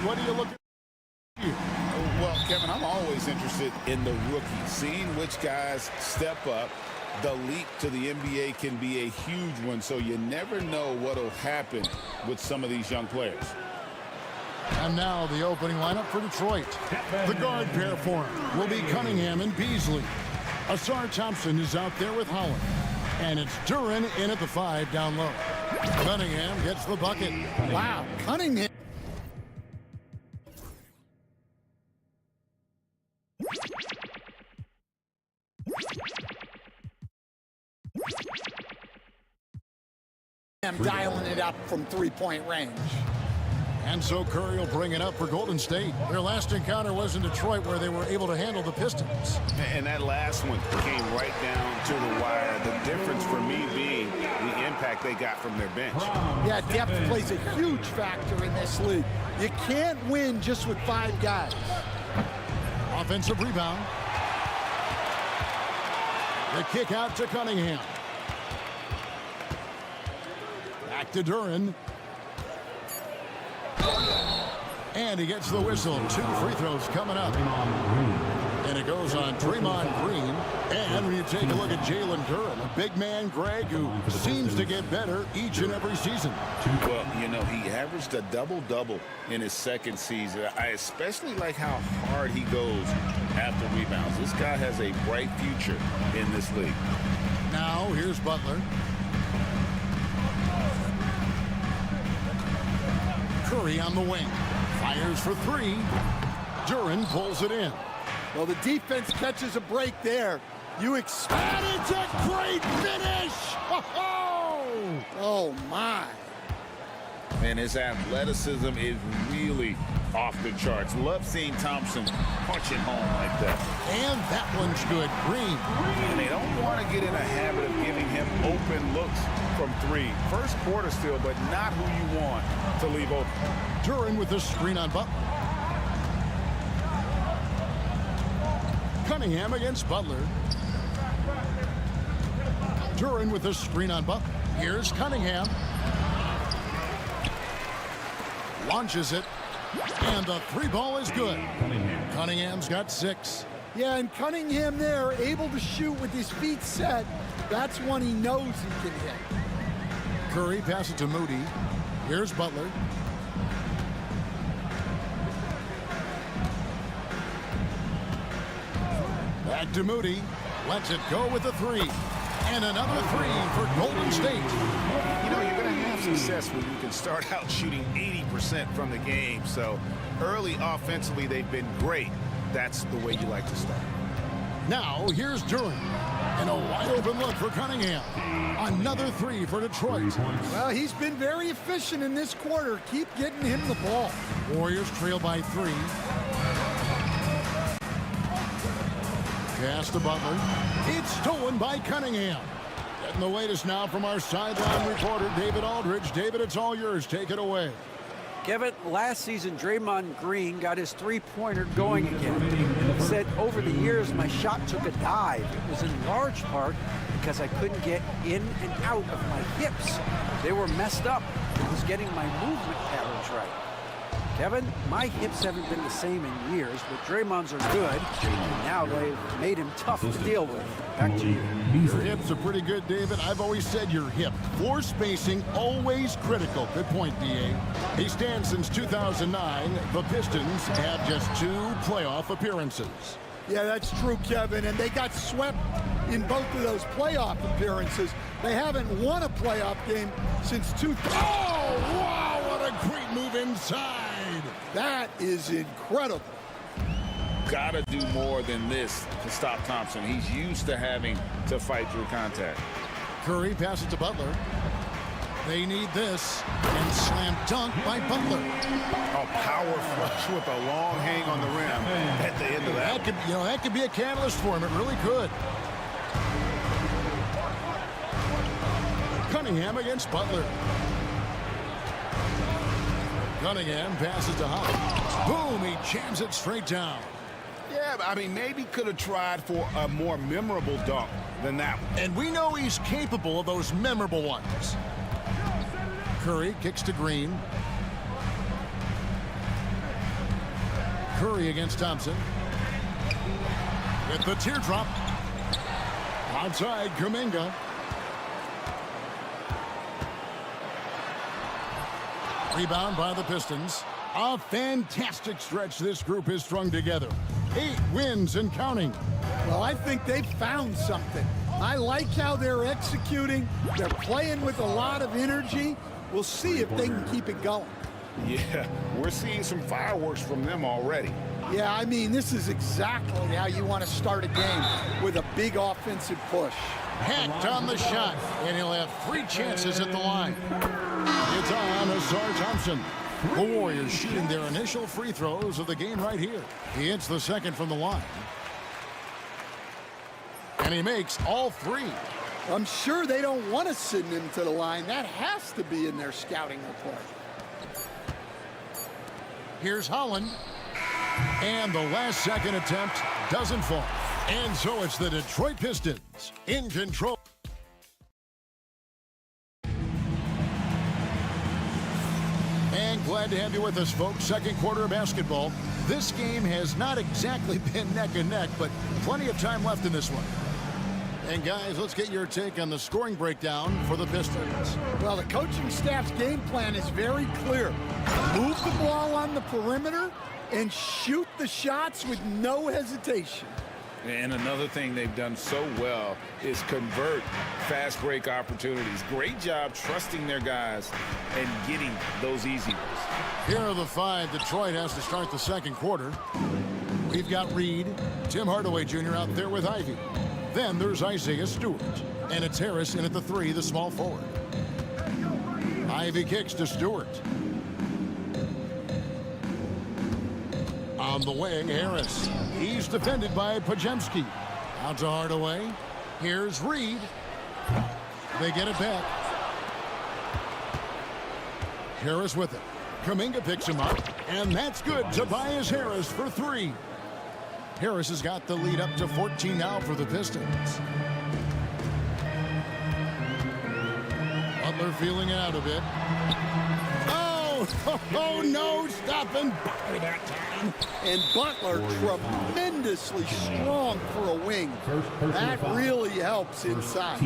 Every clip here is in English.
What do you look at? Well, Kevin, I'm always interested in the rookies, seeing which guys step up. The leap to the NBA can be a huge one, so you never know what will happen with some of these young players. And now the opening lineup for Detroit. The guard pair for him will be Cunningham and Beasley. Asar Thompson is out there with Holland. And it's Duren in at the 5 down low. Cunningham gets the bucket. Wow, Cunningham. I'm dialing it up from three-point range. And so Curry will bring it up for Golden State. Their last encounter was in Detroit, where they were able to handle the Pistons. And that last one came right down to the wire. The difference for me being the impact they got from their bench. Yeah, depth plays a huge factor in this league. You can't win just with 5 guys. Offensive rebound. The kick out to Cunningham. Back to Duren. And he gets the whistle. 2 free throws coming up. And it goes on Draymond Green. And when you take a look at Jalen Duren, a big man, Greg, who seems to get better each and every season. Well, you know, he averaged a double-double in his second season. I especially like how hard he goes after rebounds. This guy has a bright future in this league. Now, here's Butler. Curry on the wing. Fires for 3. Duren pulls it in. Well, the defense catches a break there. You expect... And it's a great finish! Oh, my. And his athleticism is really off the charts. Love seeing Thompson punch it home like that. And that one's good. Green. And they don't want to get in a habit of giving him open looks from 3. First quarter still, but not who you want to leave open. Duren with the screen on Butler. Cunningham against Butler. Duren with the screen on Butler. Here's Cunningham. Launches it. And the 3 ball is good. Cunningham's got 6. Yeah, and Cunningham there, able to shoot with his feet set. That's one he knows he can hit. Curry passes to Moody. Here's Butler. Back to Moody. Lets it go with a 3. And another 3 for Golden State. You know, you're going to have success when you can start out shooting 80% from the game. So early offensively, they've been great. That's the way you like to start. Now, here's Duren. And a wide open look for Cunningham. Another 3 for Detroit. Well, he's been very efficient in this quarter. Keep getting him the ball. Warriors trail by 3. Pass to Butler. It's stolen by Cunningham. Getting the latest now from our sideline reporter, David Aldridge. David, it's all yours. Take it away. Kevin, last season, Draymond Green got his 3-pointer going again. He said, over the years, my shot took a dive. It was in large part because I couldn't get in and out of my hips. They were messed up. It was getting my movement patterns right. Kevin, my hips haven't been the same in years, but Draymond's are good. And now they've made him tough to deal with. Back to you. Your hips are pretty good, David. I've always said your hip. Floor spacing, always critical. Good point, D.A. He stands since 2009. The Pistons have just 2 playoff appearances. Yeah, that's true, Kevin. And they got swept in both of those playoff appearances. They haven't won a playoff game since 2000. Oh, wow, what a great move inside. That is incredible. Gotta do more than this to stop Thompson. He's used to having to fight through contact. Curry passes to Butler. They need this. And slam dunk by Butler. A power flush with a long hang on the rim at the end of that. That could be a catalyst for him. It really could. Cunningham against Butler. Cunningham passes to Holland. Boom, he jams it straight down. Yeah, I mean, maybe could have tried for a more memorable dunk than that one. And we know he's capable of those memorable ones. Curry kicks to Green. Curry against Thompson. With the teardrop. Outside, Kuminga. Rebound by the Pistons. A fantastic stretch this group has strung together. 8 wins and counting. Well, I think they've found something. I like how they're executing. They're playing with a lot of energy. We'll see if they can keep it going. Yeah, we're seeing some fireworks from them already. Yeah, I mean, this is exactly how you want to start a game, with a big offensive push. Hacked on the shot, and he'll have 3 chances at the line. It's on Asar Thompson. The Warriors shooting their initial free throws of the game right here. He hits the second from the line. And he makes all 3. I'm sure they don't want to send him to the line. That has to be in their scouting report. Here's Holland. And the last second attempt doesn't fall. And so it's the Detroit Pistons in control. And glad to have you with us, folks. Second quarter of basketball. This game has not exactly been neck and neck, but plenty of time left in this one. And guys, let's get your take on the scoring breakdown for the Pistons. Well, the coaching staff's game plan is very clear. Move the ball on the perimeter and shoot the shots with no hesitation. And another thing they've done so well is convert fast break opportunities. Great job trusting their guys and getting those easy ones. Here are the 5 Detroit has to start the second quarter. We've got Reed, Tim Hardaway Jr. out there with Ivy. Then there's Isaiah Stewart. And it's Harris in at the 3, the small forward. Ivy kicks to Stewart. On the wing, Harris. He's defended by Pajemski. Out to Hardaway. Here's Reed. They get it back. Harris with it. Kuminga picks him up. And that's good. Tobias Harris for 3. Harris has got the lead up to 14 now for the Pistons. Butler feeling it out a bit. Oh, no, stopping Butler that time. And Butler tremendously strong for a wing. That really helps inside.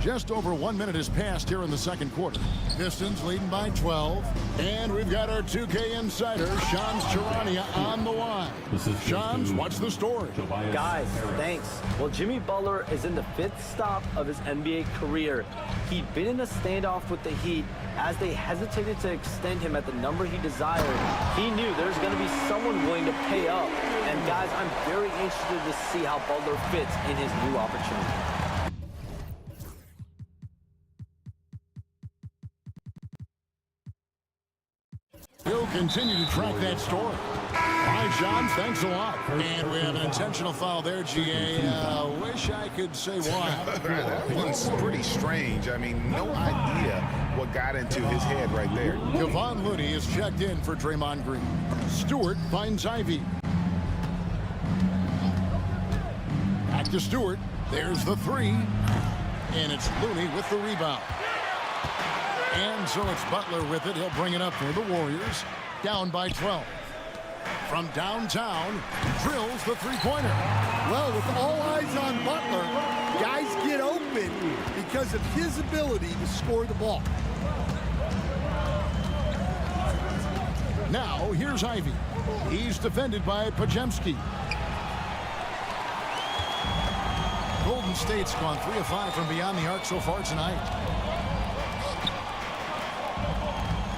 Just over 1 minute has passed here in the second quarter. Pistons leading by 12. And we've got our 2K insider, Shams Charania, on the line. Shams, what's the story? Guys, thanks. Well, Jimmy Butler is in the 5th stop of his NBA career. He'd been in a standoff with the Heat. As they hesitated to extend him at the number he desired, he knew there's going to be someone willing to pay up. And guys, I'm very interested to see how Butler fits in his new opportunity. We'll continue to track that story. All right, Shams, thanks a lot. And we have an intentional foul there, GA. Wish I could say why. That one's pretty strange. I mean, no idea what got into his head right there. Kevon Looney is checked in for Draymond Green. Stewart finds Ivy. Back to Stewart. There's the 3. And it's Looney with the rebound. And so it's Butler with it. He'll bring it up for the Warriors. Down by 12. From downtown, drills the 3-pointer. Well, with all eyes on Butler, guys get open because of his ability to score the ball. Now, here's Ivy. He's defended by Pajemski. Golden State's gone 3 of 5 from beyond the arc so far tonight.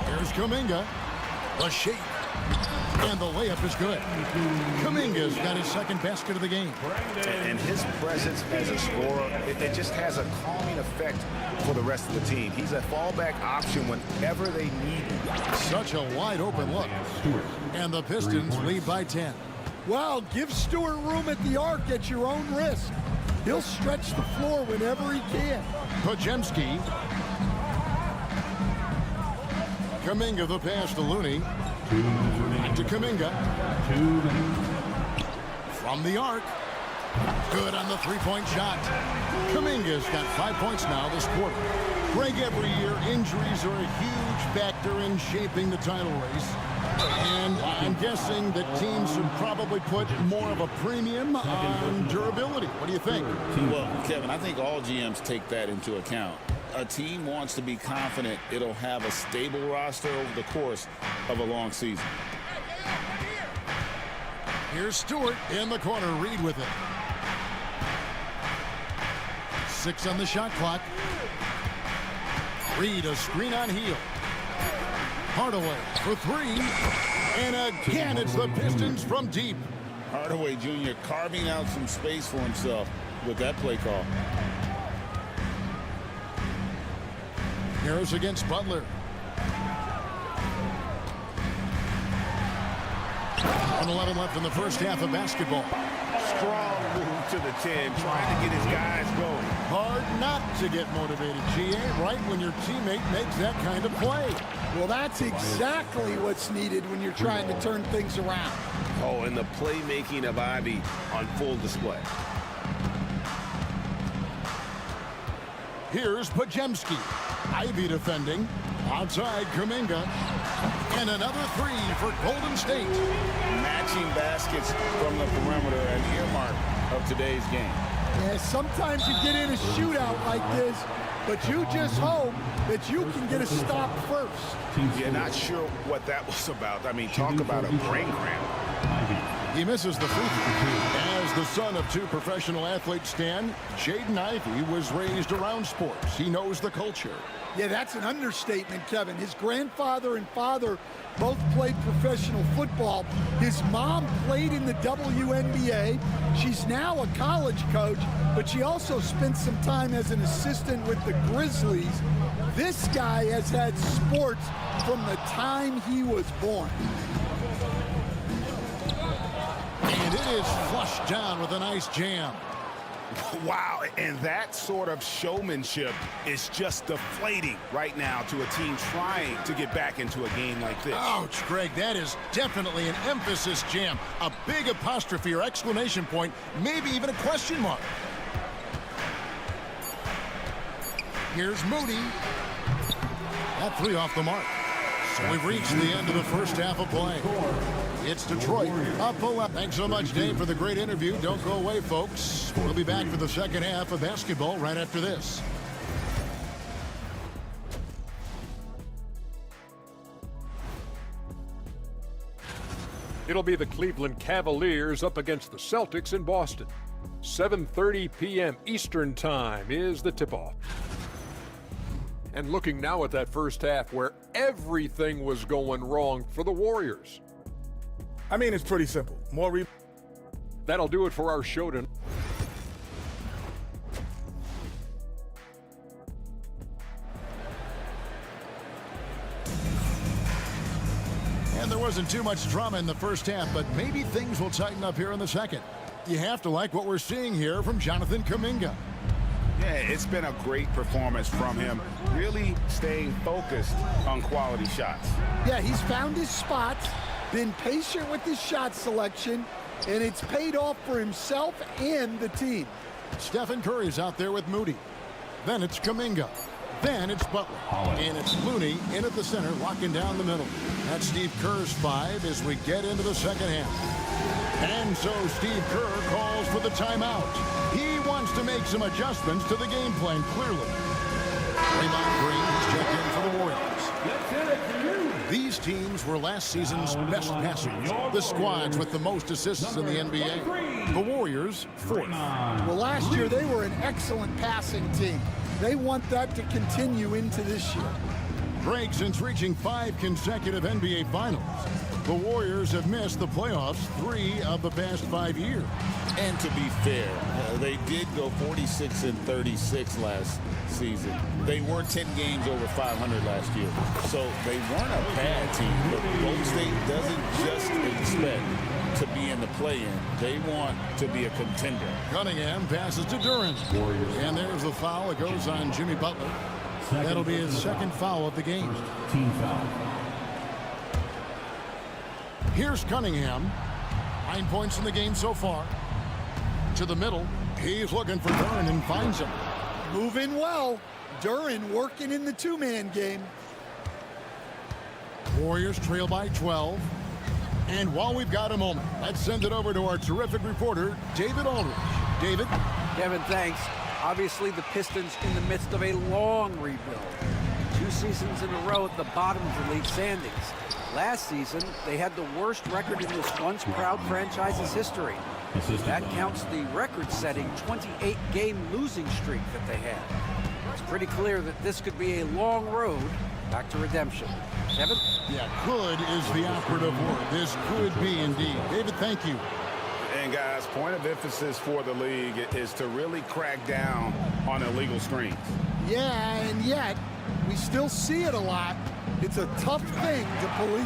Here's Kuminga. The shake. And the layup is good. Kuminga's got his second basket of the game. And his presence as a scorer, it just has a calming effect for the rest of the team. He's a fallback option whenever they need him. Such a wide open look. And the Pistons lead by 10. Well, give Stewart room at the arc at your own risk. He'll stretch the floor whenever he can. Pajemski. Kuminga the pass to Looney. Back to Kuminga. From the arc. Good on the 3-point shot. Kuminga's got 5 points now this quarter. Greg, every year injuries are a huge factor in shaping the title race. And I'm guessing that teams should probably put more of a premium on durability. What do you think? Well, Kevin, I think all GMs take that into account. A team wants to be confident it'll have a stable roster over the course of a long season. Here's Stewart in the corner. Reed with it. 6 on the shot clock. Reed, a screen on heel. Hardaway for 3. And again, it's the Pistons from deep. Hardaway Jr. carving out some space for himself with that play call. Harris against Butler. 1:11 left in the first half of basketball. Strong move to the 10, trying to get his guys going. Hard not to get motivated, GA, right when your teammate makes that kind of play. Well, that's exactly what's needed when you're trying to turn things around. Oh, and the playmaking of Ivy on full display. Here's Pajemski. Ivy defending. Outside Kuminga. And another 3 for Golden State. Matching baskets from the perimeter, an earmark of today's game. Yeah, sometimes you get in a shootout like this, but you just hope that you can get a stop first. Yeah, not sure what that was about. I mean, talk about a brain cramp. He misses the free throw. As the son of 2 professional athletes, Stan, Jaden Ivey was raised around sports. He knows the culture. Yeah, that's an understatement, Kevin. His grandfather and father both played professional football. His mom played in the WNBA. She's now a college coach, but she also spent some time as an assistant with the Grizzlies. This guy has had sports from the time he was born. And it is flushed down with a nice jam. Wow, and that sort of showmanship is just deflating right now to a team trying to get back into a game like this. Ouch, Greg, that is definitely an emphasis jam. A big apostrophe or exclamation point, maybe even a question mark. Here's Moody. That 3 off the mark. So we've reached the end of the first half of play. It's Detroit up 11. Thanks so much, Dave, for the great interview. Don't go away, folks. We'll be back for the second half of basketball right after this. It'll be the Cleveland Cavaliers up against the Celtics in Boston. 7:30 p.m. Eastern Time is the tip-off. And looking now at that first half where everything was going wrong for the Warriors. I mean, it's pretty simple. That'll do it for our show tonight. And there wasn't too much drama in the first half, but maybe things will tighten up here in the second. You have to like what we're seeing here from Jonathan Kuminga. Yeah, it's been a great performance from him, really staying focused on quality shots. Yeah, he's found his spots, been patient with his shot selection, and it's paid off for himself and the team. Stephen Curry's out there with Moody. Then it's Kuminga. Then it's Butler. And it's Looney in at the center, locking down the middle. That's Steve Kerr's 5 as we get into the second half. And so Steve Kerr calls for the timeout. He wants to make some adjustments to the game plan, clearly. Draymond Green has checked in for the Warriors. These teams were last season's best passers. The squads with the most assists in the NBA. The Warriors, 4th. Well, last year they were an excellent passing team. They want that to continue into this year. Greg, since reaching 5 consecutive NBA Finals, the Warriors have missed the playoffs 3 of the past 5 years. And to be fair, they did go 46-36 last season. They were 10 games over 500 last year. So they weren't a bad team, but Golden State doesn't just expect to be in the play-in. They want to be a contender. Cunningham passes to Durant. And there's the foul. It goes on Jimmy Butler. That'll be his second foul of the game. Team foul. Here's Cunningham. 9 points in the game so far. To the middle. He's looking for Durant and finds him. Moving well. Durant working in the 2-man game. Warriors trail by 12. And while we've got a moment, let's send it over to our terrific reporter, David Aldridge. David? Kevin, thanks. Obviously, the Pistons in the midst of a long rebuild. 2 seasons in a row at the bottom of the league standings. Last season, they had the worst record in this once proud franchise's history. That counts the record-setting 28-game losing streak that they had. It's pretty clear that this could be a long road back to redemption. Kevin? Yeah, could is the operative word. This could be indeed. David, thank you. And guys, point of emphasis for the league is to really crack down on illegal screens. Yeah, and yet, we still see it a lot. It's a tough thing to police.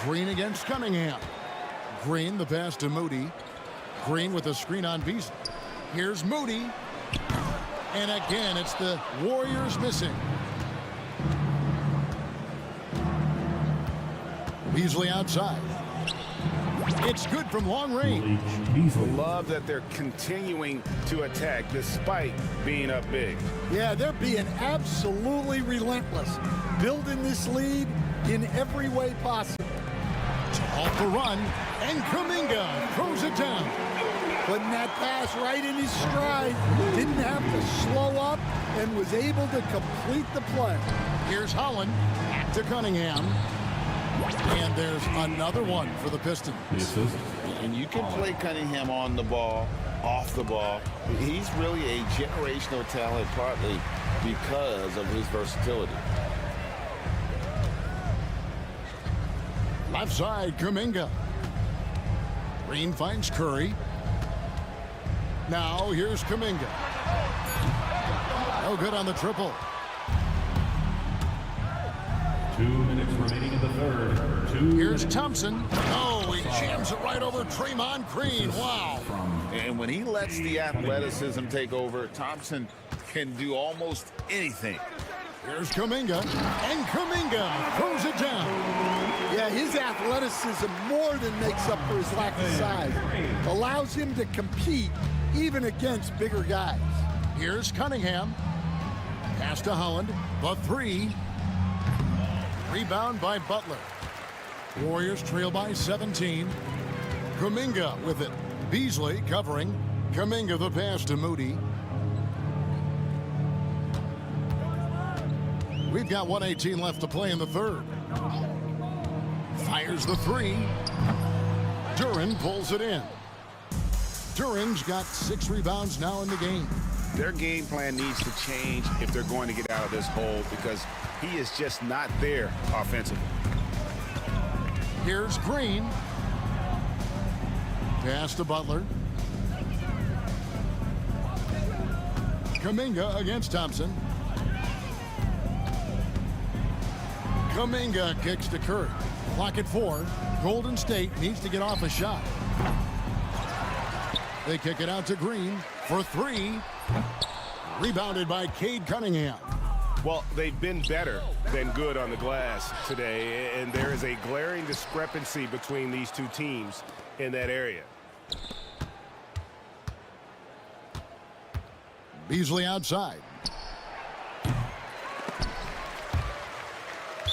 Green against Cunningham. Green, the pass to Moody. Green with a screen on Beasley. Here's Moody. And again, it's the Warriors missing. Beasley outside. It's good from long range. Love that they're continuing to attack despite being up big. Yeah, they're being absolutely relentless, building this lead in every way possible. Off the run, and Kuminga throws it down. Putting that pass right in his stride, didn't have to slow up, and was able to complete the play. Here's Holland, back to Cunningham. And there's another one for the Pistons. And you can play Cunningham on the ball, off the ball. He's really a generational talent, partly because of his versatility. Left side, Kuminga. Green finds Curry. Now here's Kuminga. No good on the triple. 2 minutes remaining in the third. Here's Thompson. Oh, he jams it right over Draymond Green. Wow. And when he lets the athleticism take over, Thompson can do almost anything. Here's Kuminga, and Kuminga throws it down. Yeah, his athleticism more than makes up for his lack of size. Allows him to compete even against bigger guys. Here's Cunningham. Pass to Holland. The three. Rebound by Butler. Warriors trail by 17. Kuminga with it. Beasley covering. Kuminga the pass to Moody. We've got 1:18 left to play in the third. Fires the three. Duren pulls it in. Duren's got 6 rebounds now in the game. Their game plan needs to change if they're going to get out of this hole because he is just not there offensively. Here's Green. Pass to Butler. Kuminga against Thompson. Kuminga kicks to Curry. Clock at 4. Golden State needs to get off a shot. They kick it out to Green for 3. Rebounded by Cade Cunningham. Well, they've been better than good on the glass today, and there is a glaring discrepancy between these two teams in that area. Beasley outside.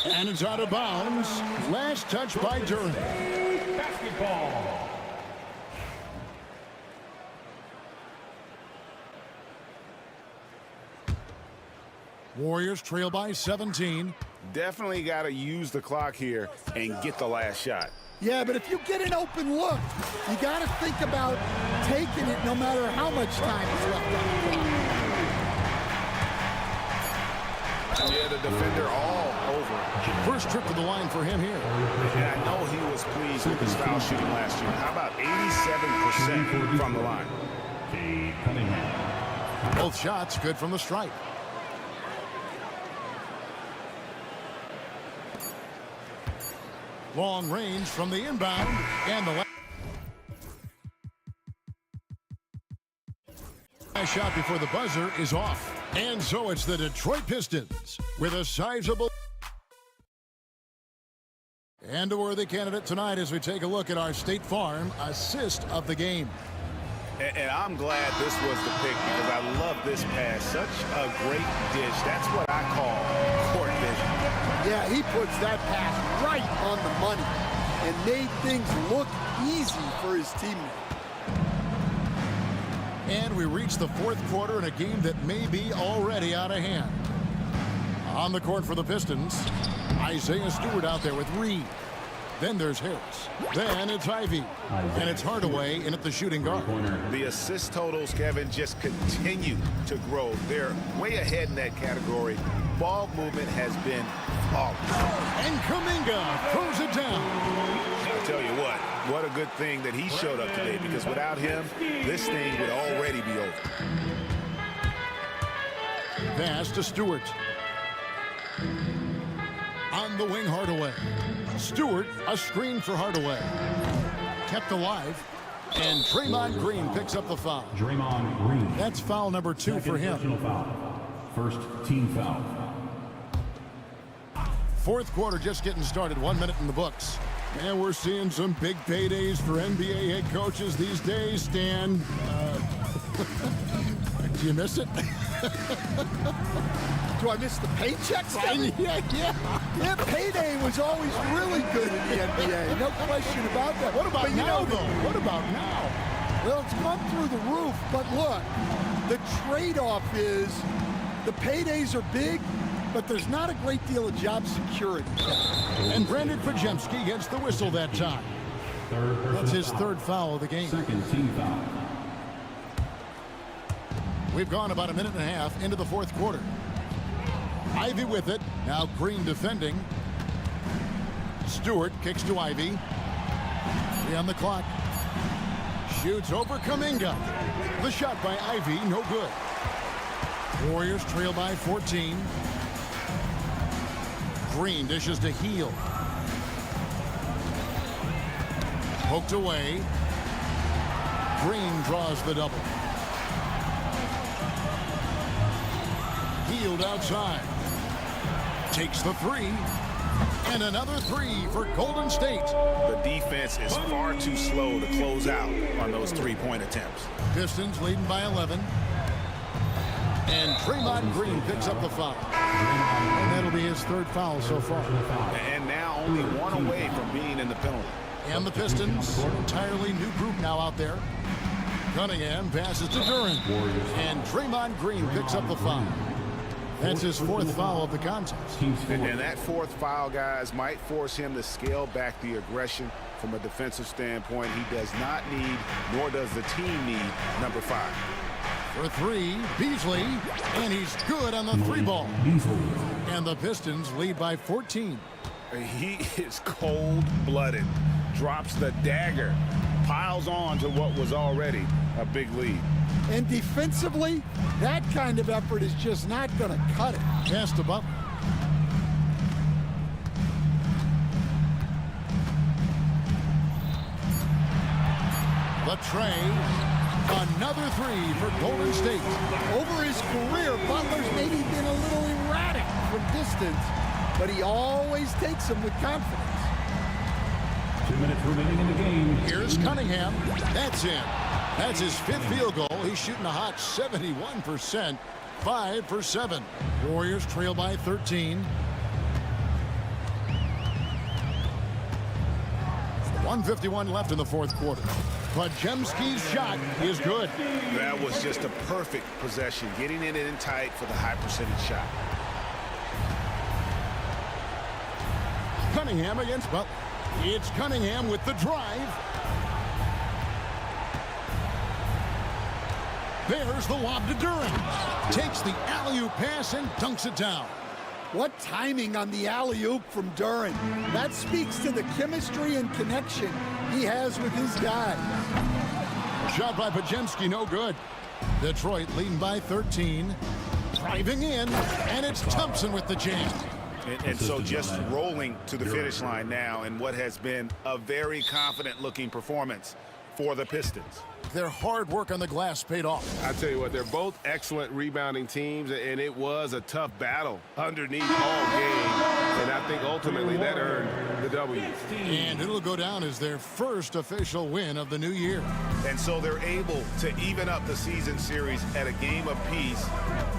And it's out of bounds. Last touch by Duren. Basketball. Warriors trail by 17. Definitely got to use the clock here and get the last shot. Yeah, but if you get an open look, you got to think about taking it no matter how much time is left on the clock. Yeah, the defender all over. First trip to the line for him here. And I know he was pleased with his foul shooting last year. How about 87% from the line? Both shots good from the stripe. Long range from the inbound, and the last shot before the buzzer is off. And so it's the Detroit Pistons with a sizable and a worthy candidate tonight as we take a look at our State Farm assist of the game. And I'm glad this was the pick because I love this pass. Such a great dish. That's what I call court vision. Yeah, he puts that pass right on the money and made things look easy for his teammate. And we reach the fourth quarter in a game that may be already out of hand. On the court for the Pistons, Isaiah Stewart out there with Reed. Then there's Harris. Then it's Ivy. And it's Hardaway in at the shooting guard. The assist totals, Kevin, just continue to grow. They're way ahead in that category. Ball movement has been flawless. And Kuminga throws it down. I'll tell you what a good thing that he showed up today because without him, this thing would already be over. Pass to Stewart. On the wing, Hardaway. Stewart, a screen for Hardaway. Kept alive. And Draymond Green picks up the foul. Draymond Green. That's foul number 2 for him. Personal foul. First team foul. Fourth quarter just getting started. 1 minute in the books. And we're seeing some big paydays for NBA head coaches these days, Stan. Do you miss it? Do I miss the paychecks? Yeah, payday was always really good in the NBA. No question about that. What about now, though? What about now? Well, it's gone through the roof, but look, the trade-off is the paydays are big, but there's not a great deal of job security. And Brandon Pajemski gets the whistle that time. That's his third foul of the game. Second team foul. We've gone about a minute and a half into the fourth quarter. Ivy with it. Now Green defending. Stewart kicks to Ivy. 3 on the clock. Shoots over Kuminga. The shot by Ivy, no good. Warriors trail by 14. Green dishes to Heel. Poked away. Green draws the double. Healed outside. Takes the 3. And another 3 for Golden State. The defense is far too slow to close out on those three-point attempts. Pistons leading by 11. And Draymond Green picks up the foul. And that'll be his third foul so far. And now only 1 away from being in the penalty. And the Pistons, entirely new group now out there. Cunningham passes to Durant. And Draymond Green picks up the foul. That's his 4th foul of the contest. And that 4th foul, guys, might force him to scale back the aggression from a defensive standpoint. He does not need, nor does the team need, number 5. For 3, Beasley, and he's good on the 3 ball. And the Pistons lead by 14. He is cold-blooded, drops the dagger, piles on to what was already a big lead. And defensively, that kind of effort is just not going to cut it. Pass to Butler. The tray. Another 3 for Golden State. Over his career, Butler's maybe been a little erratic from distance, but he always takes them with confidence. 2 minutes remaining in the game. Here's Cunningham. That's in. That's his 5th field goal. He's shooting a hot 71%. 5 for 7. Warriors trail by 13. 1:51 left in the fourth quarter. Pajemski's shot is good. That was just a perfect possession, getting it in tight for the high percentage shot. Cunningham against Butler. It's Cunningham with the drive. There's the lob to Durant. Takes the alley-oop pass and dunks it down. What timing on the alley-oop from Durant. That speaks to the chemistry and connection he has with his guys. Shot by Pajemski, no good. Detroit leading by 13. Driving in, and it's Thompson with the jam. And so just rolling to the finish line now in what has been a very confident-looking performance for the Pistons. Their hard work on the glass paid off. I tell you what, they're both excellent rebounding teams, and it was a tough battle underneath all game And I think ultimately that earned the W. And it'll go down as their first official win of the new year. And so they're able to even up the season series at a game apiece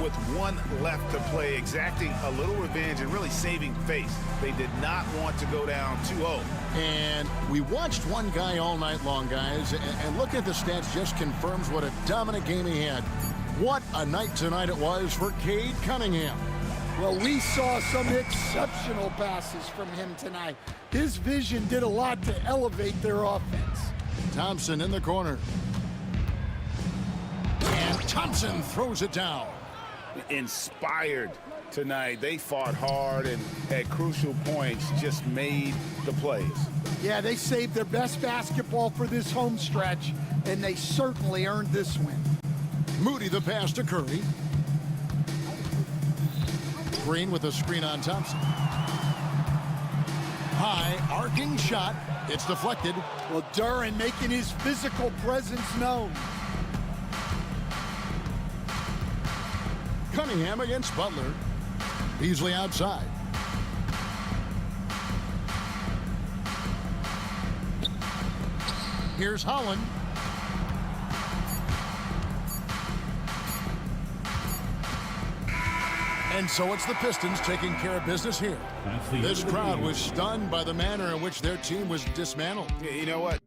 with one left to play, exacting a little revenge and really saving face. They did not want to go down 2-0. And we watched one guy all night long, guys, and looking at the stats just confirms what a dominant game he had. What a night tonight it was for Cade Cunningham. Well, we saw some exceptional passes from him tonight. His vision did a lot to elevate their offense. Thompson in the corner. And Thompson throws it down. Inspired tonight. They fought hard and at crucial points just made the plays. Yeah, they saved their best basketball for this home stretch, and they certainly earned this win. Moody the pass to Curry. Green with a screen on Thompson. High arcing shot. It's deflected. Well, Duran making his physical presence known. Cunningham against Butler. Beasley outside. Here's Holland. And so it's the Pistons taking care of business here. This crowd was stunned by the manner in which their team was dismantled. You know what?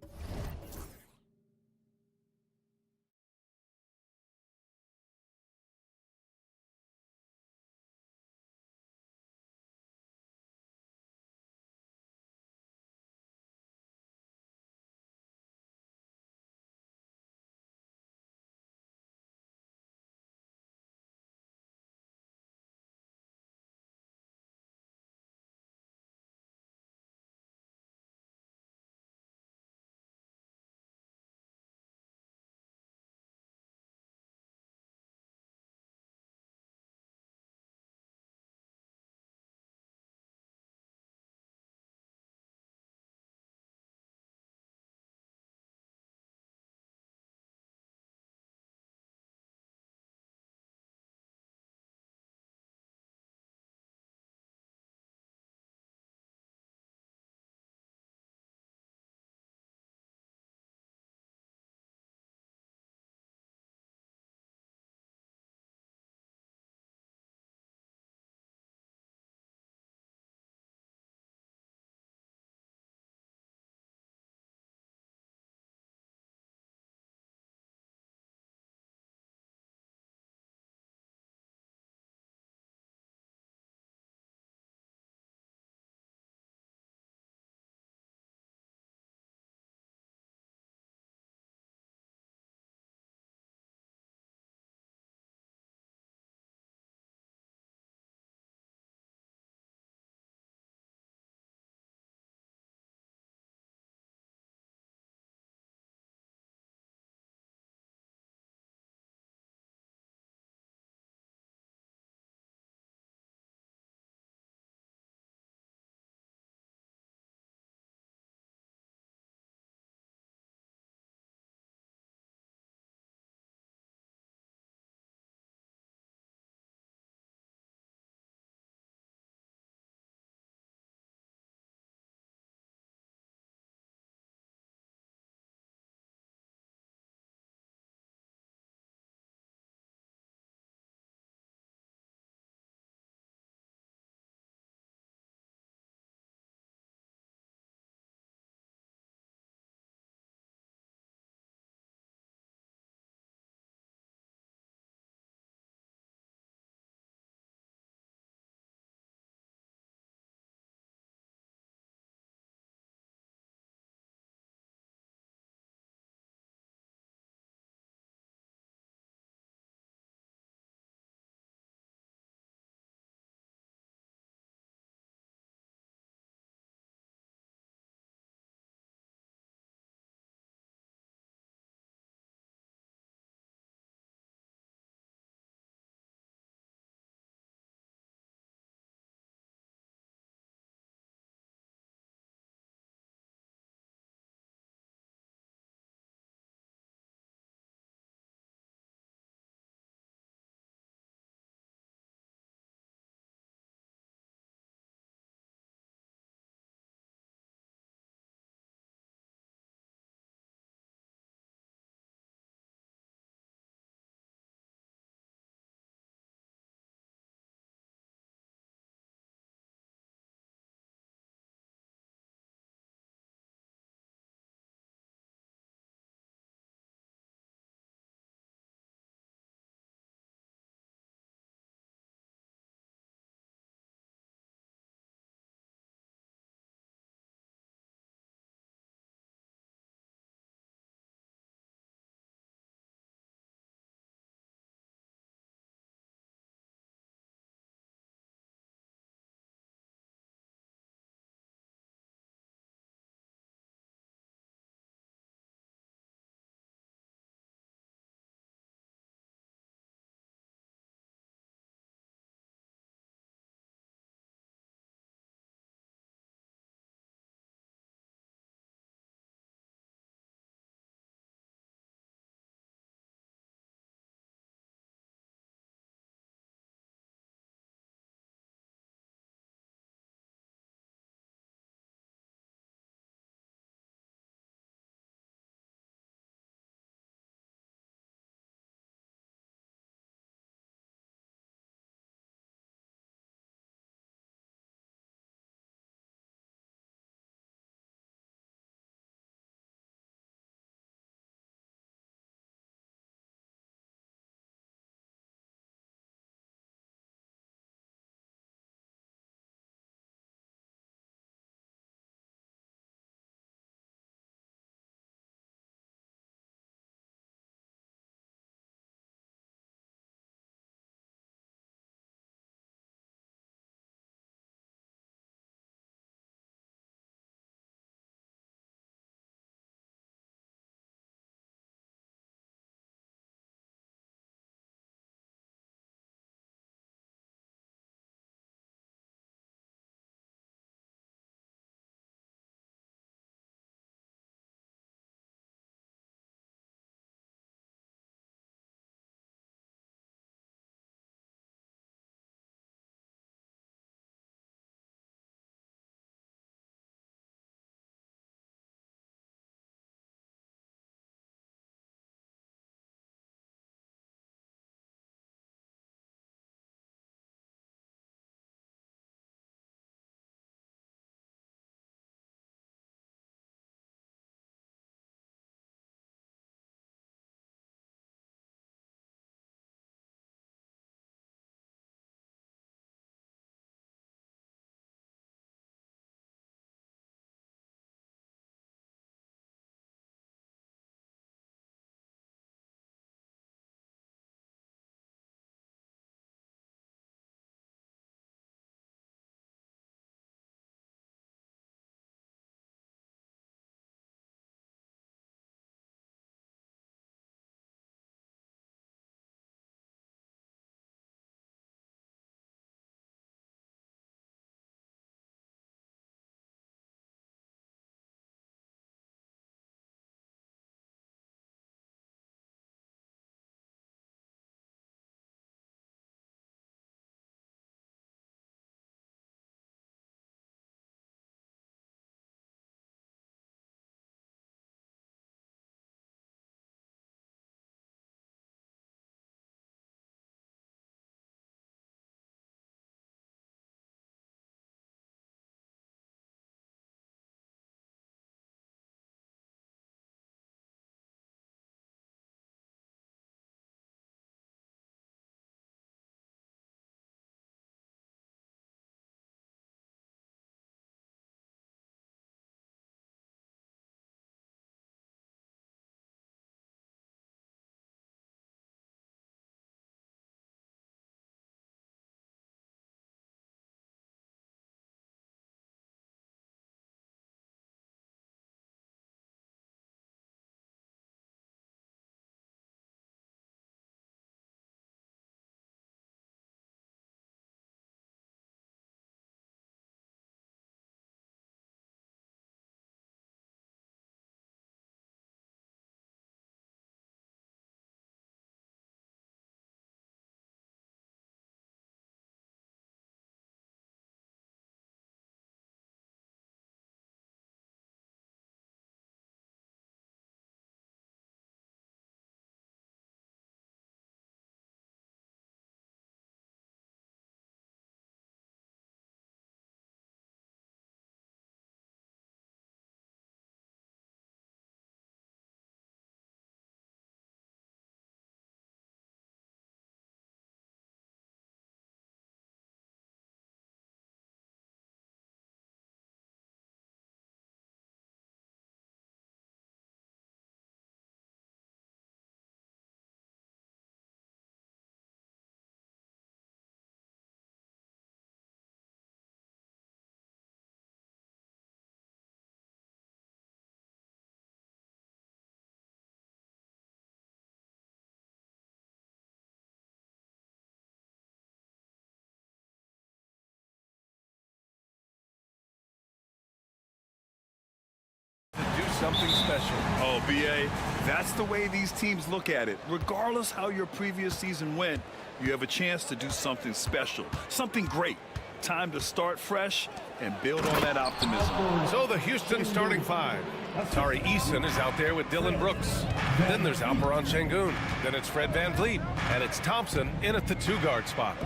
something special. Oh, B.A., that's the way these teams look at it. Regardless how your previous season went, you have a chance to do something special, something great. Time to start fresh and build on that optimism. So the Houston starting five. Tari Eason is out there with Dylan Brooks. Then there's Alperon Şengün. Then it's Fred VanVleet. And it's Thompson in at the two-guard spot.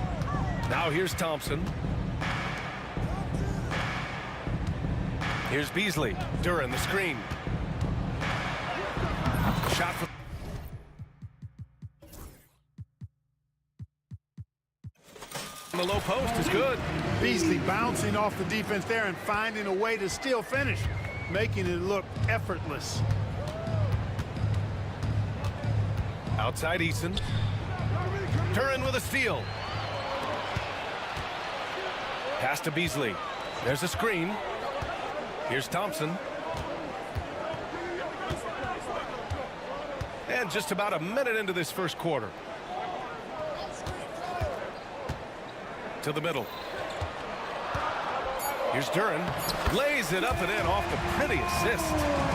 Now here's Thompson. Here's Beasley. Duran the screen. Shot for... The low post is good. Beasley bouncing off the defense there and finding a way to still finish, making it look effortless. Outside Eason. Duran with a steal. Pass to Beasley. There's a screen. Here's Thompson. And just about a minute into this first quarter. To the middle. Here's Duran. Lays it up and in off the pretty assist.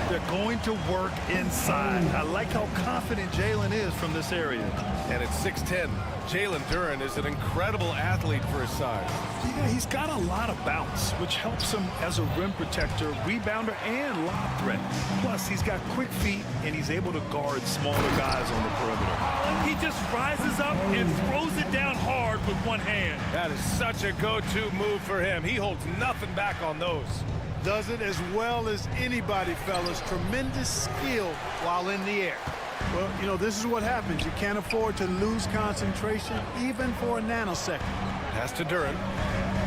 They're going to work inside. I like how confident Jalen is from this area. And it's 6'10". Jalen Duran is an incredible athlete for his size. Yeah, he's got a lot of bounce, which helps him as a rim protector, rebounder, and lob threat. Plus, he's got quick feet, and he's able to guard smaller guys on the perimeter. He just rises up and throws it down hard with one hand. That is such a go-to move for him. He holds nothing back on those. Does it as well as anybody, fellas. Tremendous skill while in the air. Well, you know, this is what happens. You can't afford to lose concentration even for a nanosecond. Pass to Duran.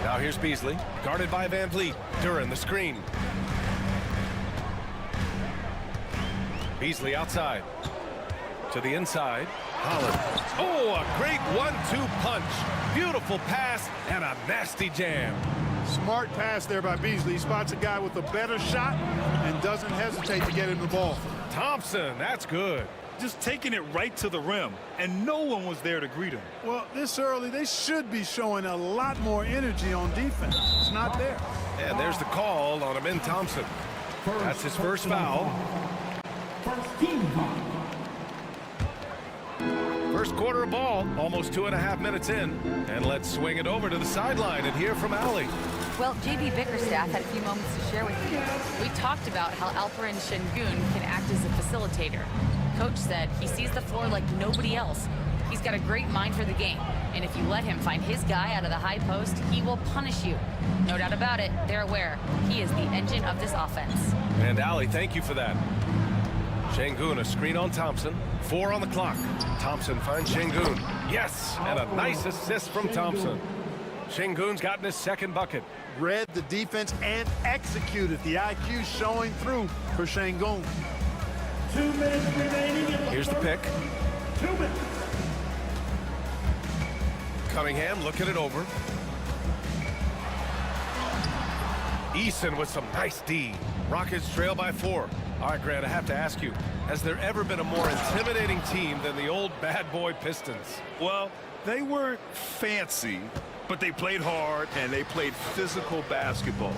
Now here's Beasley. Guarded by VanVleet. Duran the screen. Beasley outside. To the inside. Holland. Oh, a great 1-2 punch. Beautiful pass and a nasty jam. Smart pass there by Beasley. He spots a guy with a better shot and doesn't hesitate to get him the ball. Thompson, that's good. Just taking it right to the rim, and no one was there to greet him. Well, this early, they should be showing a lot more energy on defense. It's not there. And there's the call on Amin Thompson. That's his first foul. First quarter of ball, almost 2.5 minutes in. And let's swing it over to the sideline and hear from Allie. Well, JB Bickerstaff had a few moments to share with me. We talked about how Alperon Şengün can act as a facilitator. Coach said he sees the floor like nobody else. He's got a great mind for the game, and if you let him find his guy out of the high post, he will punish you. No doubt about it, they're aware. He is the engine of this offense. And Allie, thank you for that. Şengün, a screen on Thompson. 4 on the clock. Thompson finds Şengün. Yes, and a nice assist from Thompson. Şengün's gotten his second bucket. Read the defense and executed. The IQ showing through for Şengün. 2 minutes remaining. Here's the pick. 2 minutes. Cunningham looking it over. Eason with some nice D. Rockets trail by 4. All right, Grant, I have to ask you, has there ever been a more intimidating team than the old bad boy Pistons? Well, they weren't fancy, but they played hard and they played physical basketball.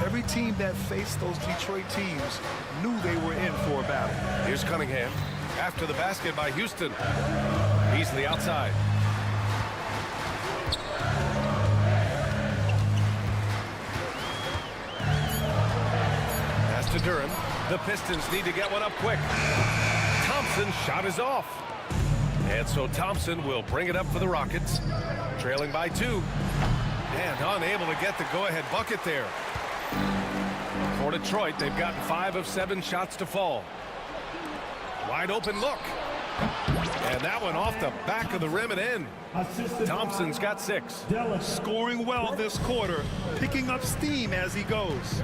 Every team that faced those Detroit teams knew they were in for a battle. Here's Cunningham. After the basket by Houston. Beasley outside. Pass to Duran. The Pistons need to get one up quick. Thompson's shot is off. And so Thompson will bring it up for the Rockets. Trailing by 2. And unable to get the go-ahead bucket there. For Detroit, they've gotten 5 of 7 shots to fall. Wide open look. And that one off the back of the rim and in. Thompson's got 6. Scoring well this quarter, picking up steam as he goes.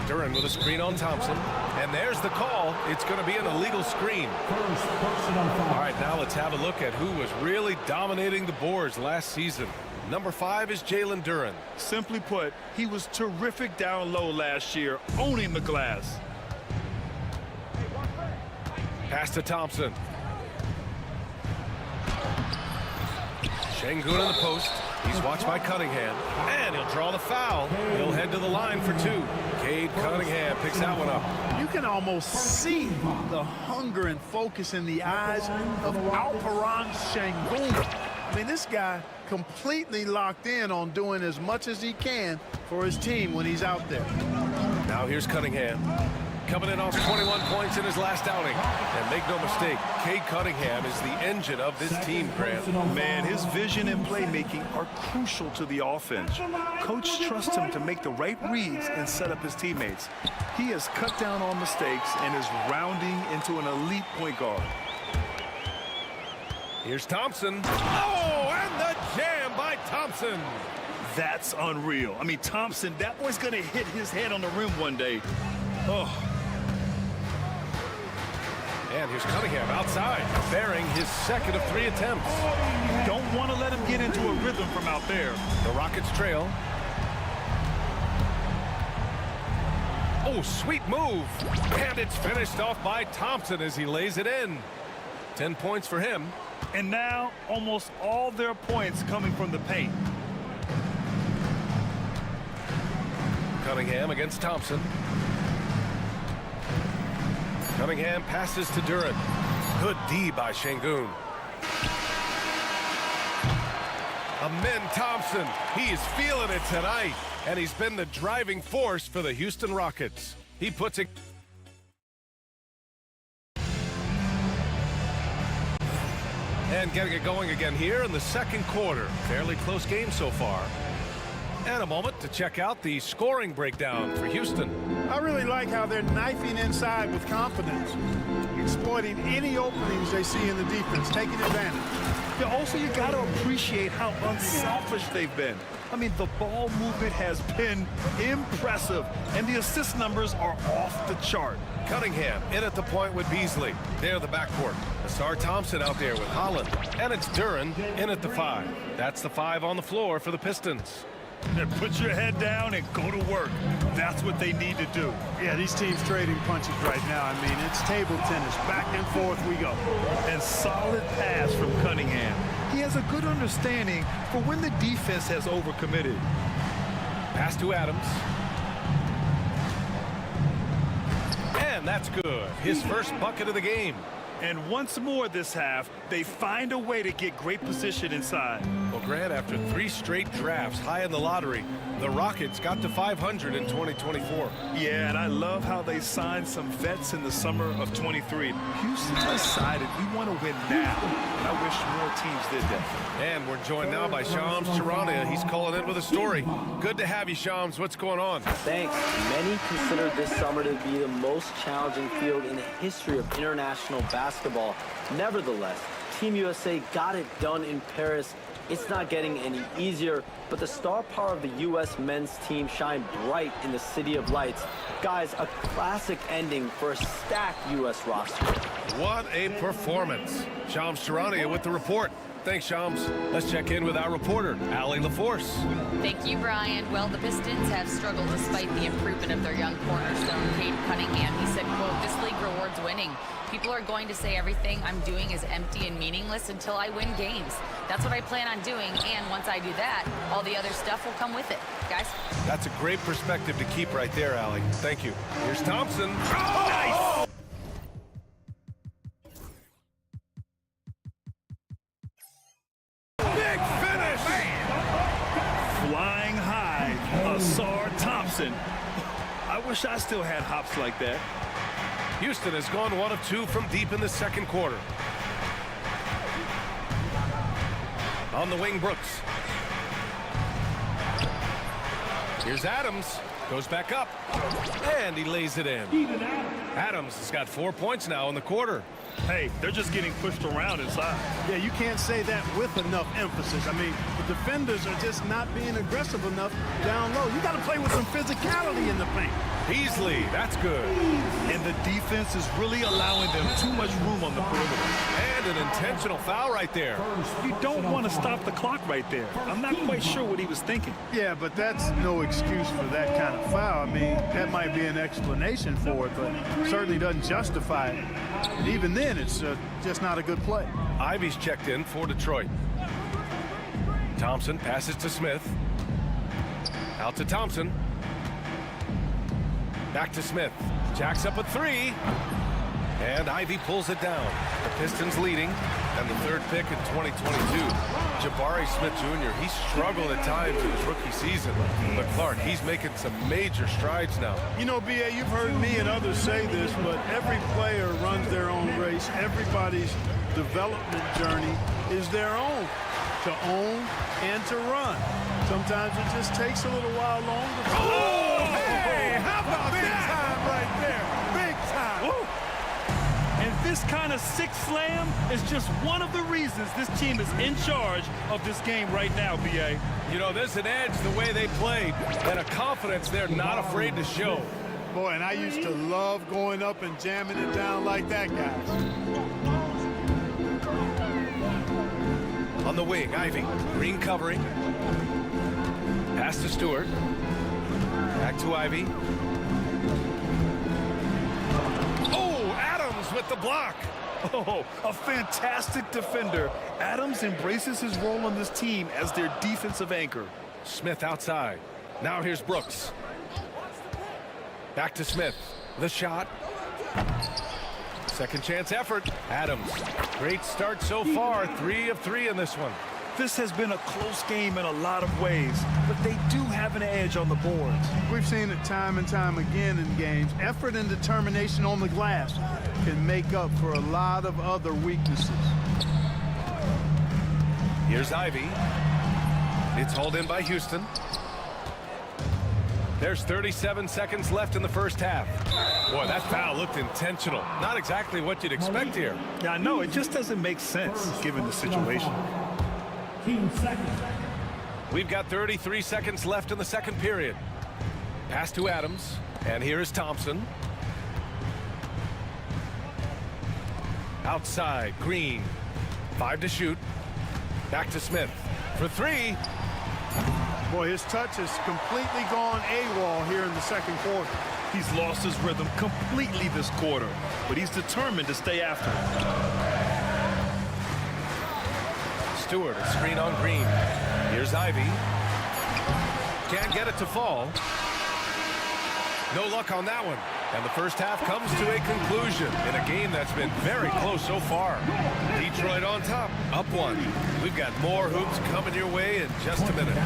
Duran with a screen on Thompson. And there's the call. It's going to be an illegal screen. All right, now let's have a look at who was really dominating the boards last season. Number 5 is Jalen Duran. Simply put, he was terrific down low last year, owning the glass. Pass to Thompson. Şengün in the post. He's watched by Cunningham. And he'll draw the foul. He'll head to the line for 2. Cade Cunningham picks that one up. You can almost see the hunger and focus in the eyes of Alperen Şengün. I mean, this guy completely locked in on doing as much as he can for his team when he's out there. Now here's Cunningham. Coming in off 21 points in his last outing. And make no mistake, Cade Cunningham is the engine of this team, Grant. Man, his vision and playmaking are crucial to the offense. Coach trusts him to make the right reads and set up his teammates. He has cut down on mistakes and is rounding into an elite point guard. Here's Thompson. Oh, and the jam by Thompson. That's unreal. I mean, Thompson, that boy's going to hit his head on the rim one day. Oh. And here's Cunningham outside, bearing his second of 3 attempts. Don't want to let him get into a rhythm from out there. The Rockets trail. Oh, sweet move. And it's finished off by Thompson as he lays it in. 10 points for him. And now, almost all their points coming from the paint. Cunningham against Thompson. Cunningham passes to Duran. Good D by Şengün. Amin Thompson. He is feeling it tonight. And he's been the driving force for the Houston Rockets. He puts it. And getting it going again here in the second quarter. Fairly close game so far. And a moment to check out the scoring breakdown for Houston. I really like how they're knifing inside with confidence, exploiting any openings they see in the defense, taking advantage. Yeah, also, you got to appreciate how unselfish they've been. I mean, the ball movement has been impressive, and the assist numbers are off the chart. Cunningham in at the point with Beasley. They're the backcourt. Asar Thompson out there with Holland. And it's Duran in at the 5. That's the 5 on the floor for the Pistons. Put your head down and go to work. That's what they need to do. Yeah, these teams trading punches right now. I mean, it's table tennis. Back and forth we go. And solid pass from Cunningham. He has a good understanding for when the defense has overcommitted. Pass to Adams. And that's good. His first bucket of the game. And once more this half, they find a way to get great position inside. Well, Grant, after 3 straight drafts high in the lottery, the Rockets got to 500 in 2024. Yeah, and I love how they signed some vets in the summer of 23. Houston decided we want to win now, and I wish more teams did that. And we're joined now by Shams Charania. He's calling in with a story. Good to have you, Shams. What's going on? Thanks. Many consider this summer to be the most challenging field in the history of international basketball. Nevertheless, Team USA got it done in Paris. It's not getting any easier, but the star power of the U.S. men's team shined bright in the City of Lights. Guys, a classic ending for a stacked U.S. roster. What a performance. Shams Charania with the report. Thanks, Shams. Let's check in with our reporter, Allie LaForce. Thank you, Brian. Well, the Pistons have struggled despite the improvement of their young cornerstone, Cade Cunningham. He said, quote, "This league rewards winning. People are going to say everything I'm doing is empty and meaningless until I win games. That's what I plan on doing, and once I do that, all the other stuff will come with it." Guys? That's a great perspective to keep right there, Allie. Thank you. Here's Thompson. Oh! Nice! Big finish! Flying high, Asar Thompson. I wish I still had hops like that. Houston has gone 1 of 2 from deep in the second quarter. On the wing, Brooks. Here's Adams. Goes back up. And he lays it in. Adams has got 4 points now in the quarter. Hey, they're just getting pushed around inside. Yeah, you can't say that with enough emphasis. I mean, the defenders are just not being aggressive enough down low. You got to play with some physicality in the paint. Beasley, that's good. And the defense is really allowing them too much room on the perimeter. And an intentional foul right there. You don't want to stop the clock right there. I'm not quite sure what he was thinking. Yeah, but that's no excuse for that kind of foul. I mean, that might be an explanation for it, but certainly doesn't justify it. And even then, it's just not a good play. Ivy's checked in for Detroit. Thompson passes to Smith. Out to Thompson. Back to Smith. Jacks up a three. And Ivy pulls it down. The Pistons leading. And the third pick in 2022. Jabari Smith Jr., he struggled at times in his rookie season. But Clark, he's making some major strides now. You know, B.A., you've heard me and others say this, but every player runs their own race. Everybody's development journey is their own, to own and to run. Sometimes it just takes a little while longer. Oh, hey, how about big time right there? Big time. Woo. And this kind of sick slam is just one of the reasons this team is in charge of this game right now, B.A. You know, there's an edge the way they played and a confidence they're not afraid to show. Boy, and I used to love going up and jamming it down like that, guys. On the wing, Ivy. Green covering. Pass to Stewart. Back to Ivy. Oh, Adams with the block. Oh, a fantastic defender. Adams embraces his role on this team as their defensive anchor. Smith outside. Now here's Brooks. Back to Smith. The shot. Second chance effort. Adams. Great start so far. 3 of 3 in this one. This has been a close game in a lot of ways, but they do have an edge on the boards. We've seen it time and time again in games. Effort and determination on the glass can make up for a lot of other weaknesses. Here's Ivy. It's hauled in by Houston. There's 37 seconds left in the first half. Boy, that foul looked intentional. Not exactly what you'd expect here. Yeah, I know. It just doesn't make sense given the situation. We've got 33 seconds left in the second period. Pass to Adams. And here is Thompson. Outside, Green. 5 to shoot. Back to Smith. For 3. Boy, his touch has completely gone AWOL here in the second quarter. He's lost his rhythm completely this quarter, but he's determined to stay after it. Stewart, a screen on Green. Here's Ivy. Can't get it to fall. No luck on that one. And the first half comes to a conclusion in a game that's been very close so far. Detroit on top, up 1. We've got more hoops coming your way in just a minute.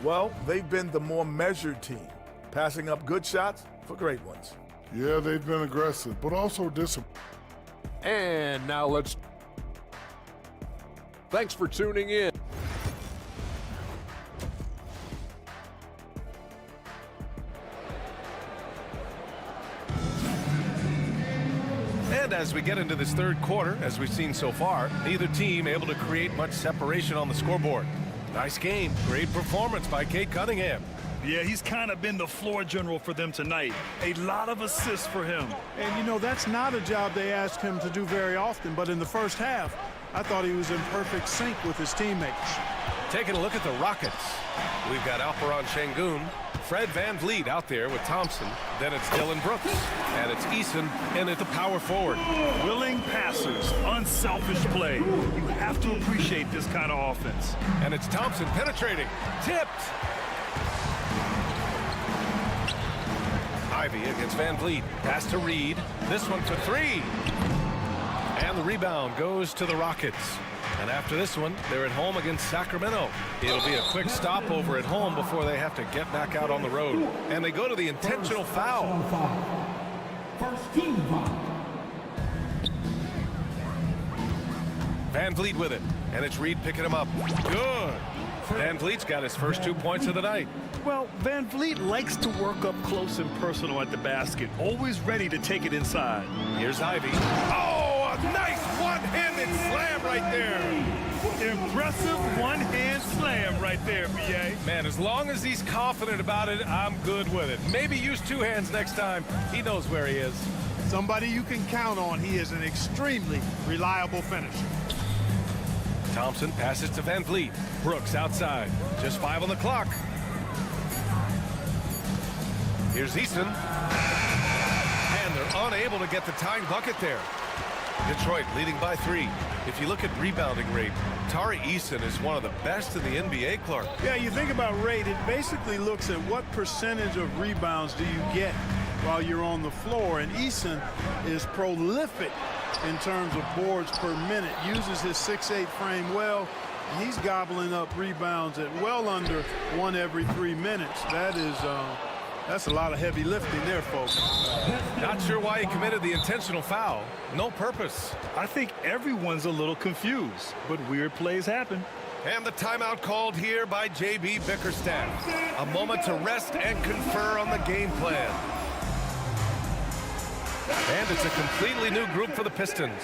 Well, they've been the more measured team, passing up good shots for great ones. Yeah, they've been aggressive, but also disciplined. And now let's... Thanks for tuning in. And as we get into this third quarter, as we've seen so far, neither team able to create much separation on the scoreboard. Nice game. Great performance by Cade Cunningham. Yeah, he's kind of been the floor general for them tonight. A lot of assists for him. And, you know, that's not a job they ask him to do very often, but in the first half, I thought he was in perfect sync with his teammates. Taking a look at the Rockets. We've got Alperon Şengün, Fred VanVleet out there with Thompson. Then it's Dylan Brooks. And it's Eason in at the power forward. Willing passers, unselfish play. You have to appreciate this kind of offense. And it's Thompson penetrating. Tipped. Ivy against VanVleet. Pass to Reed. This one for 3. And the rebound goes to the Rockets. And after this one, they're at home against Sacramento. It'll be a quick stopover at home before they have to get back out on the road. And they go to the intentional foul. First team foul. VanVleet with it. And it's Reed picking him up. Good. VanVleet's got his first 2 points of the night. Well, VanVleet likes to work up close and personal at the basket, always ready to take it inside. Here's Ivy. Oh, a nice one-handed slam right there. Impressive one-hand slam right there, B.A. Man, as long as he's confident about it, I'm good with it. Maybe use 2 hands next time. He knows where he is. Somebody you can count on. He is an extremely reliable finisher. Thompson passes to VanVleet. Brooks outside. Just 5 on the clock. Here's Easton. And they're unable to get the tying bucket there. Detroit leading by 3. If you look at rebounding rate, Tari Eason is one of the best in the NBA, Clark. Yeah, you think about rate, it basically looks at what percentage of rebounds do you get while you're on the floor. And Eason is prolific in terms of boards per minute, uses his 6'8" frame well, and he's gobbling up rebounds at well under 1 every 3 minutes. That's a lot of heavy lifting there, folks. Not sure why he committed the intentional foul. No purpose. I think everyone's a little confused, but weird plays happen. And the timeout called here by JB Bickerstaff. A moment to rest and confer on the game plan. And it's a completely new group for the Pistons.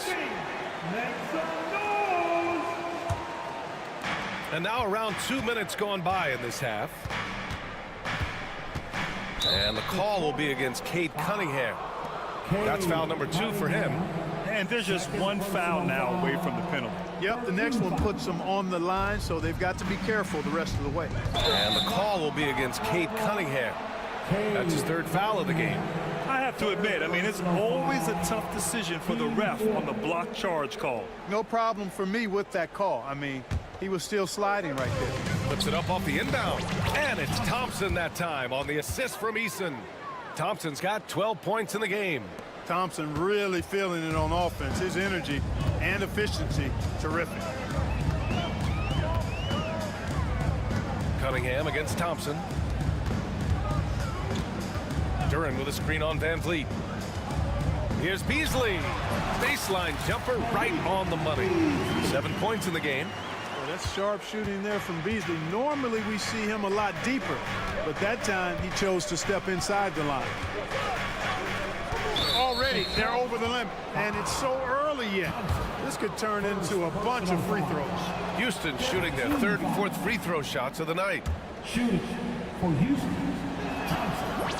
And now around 2 minutes gone by in this half. And the call will be against Cade Cunningham. That's foul number 2 for him. And there's just one foul now away from the penalty. Yep, the next one puts them on the line, so they've got to be careful the rest of the way. And the call will be against Cade Cunningham. That's his 3rd foul of the game. I have to admit, I mean, it's always a tough decision for the ref on the block charge call. No problem for me with that call. I mean, he was still sliding right there. Puts it up off the inbound. And it's Thompson that time on the assist from Eason. Thompson's got 12 points in the game. Thompson really feeling it on offense. His energy and efficiency, terrific. Cunningham against Thompson. Duran with a screen on Van Vliet. Here's Beasley. Baseline jumper right on the money. 7 points in the game. Well, that's sharp shooting there from Beasley. Normally we see him a lot deeper, but that time he chose to step inside the line. Already they're over the limit, and it's so early yet. This could turn into a bunch of free throws. Houston shooting their 3rd and 4th free throw shots of the night. Shooting for Houston.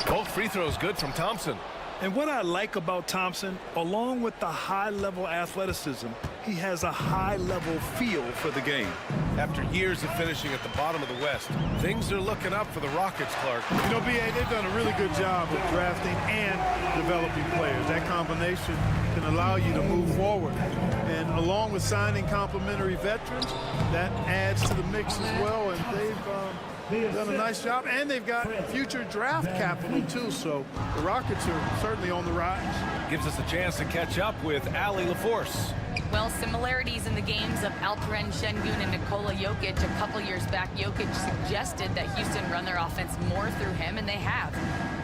Both free throws good from Thompson. And what I like about Thompson, along with the high-level athleticism, he has a high-level feel for the game. After years of finishing at the bottom of the West, things are looking up for the Rockets, Clark. You know, B.A., they've done a really good job of drafting and developing players. That combination can allow you to move forward. And along with signing complementary veterans, that adds to the mix as well. And they've done a nice job. And they've got future draft capital, too. So the Rockets are certainly on the rise. Gives us a chance to catch up with Allie LaForce. Well, similarities in the games of Alperen Şengün and Nikola Jokic. A couple years back, Jokic suggested that Houston run their offense more through him, and they have.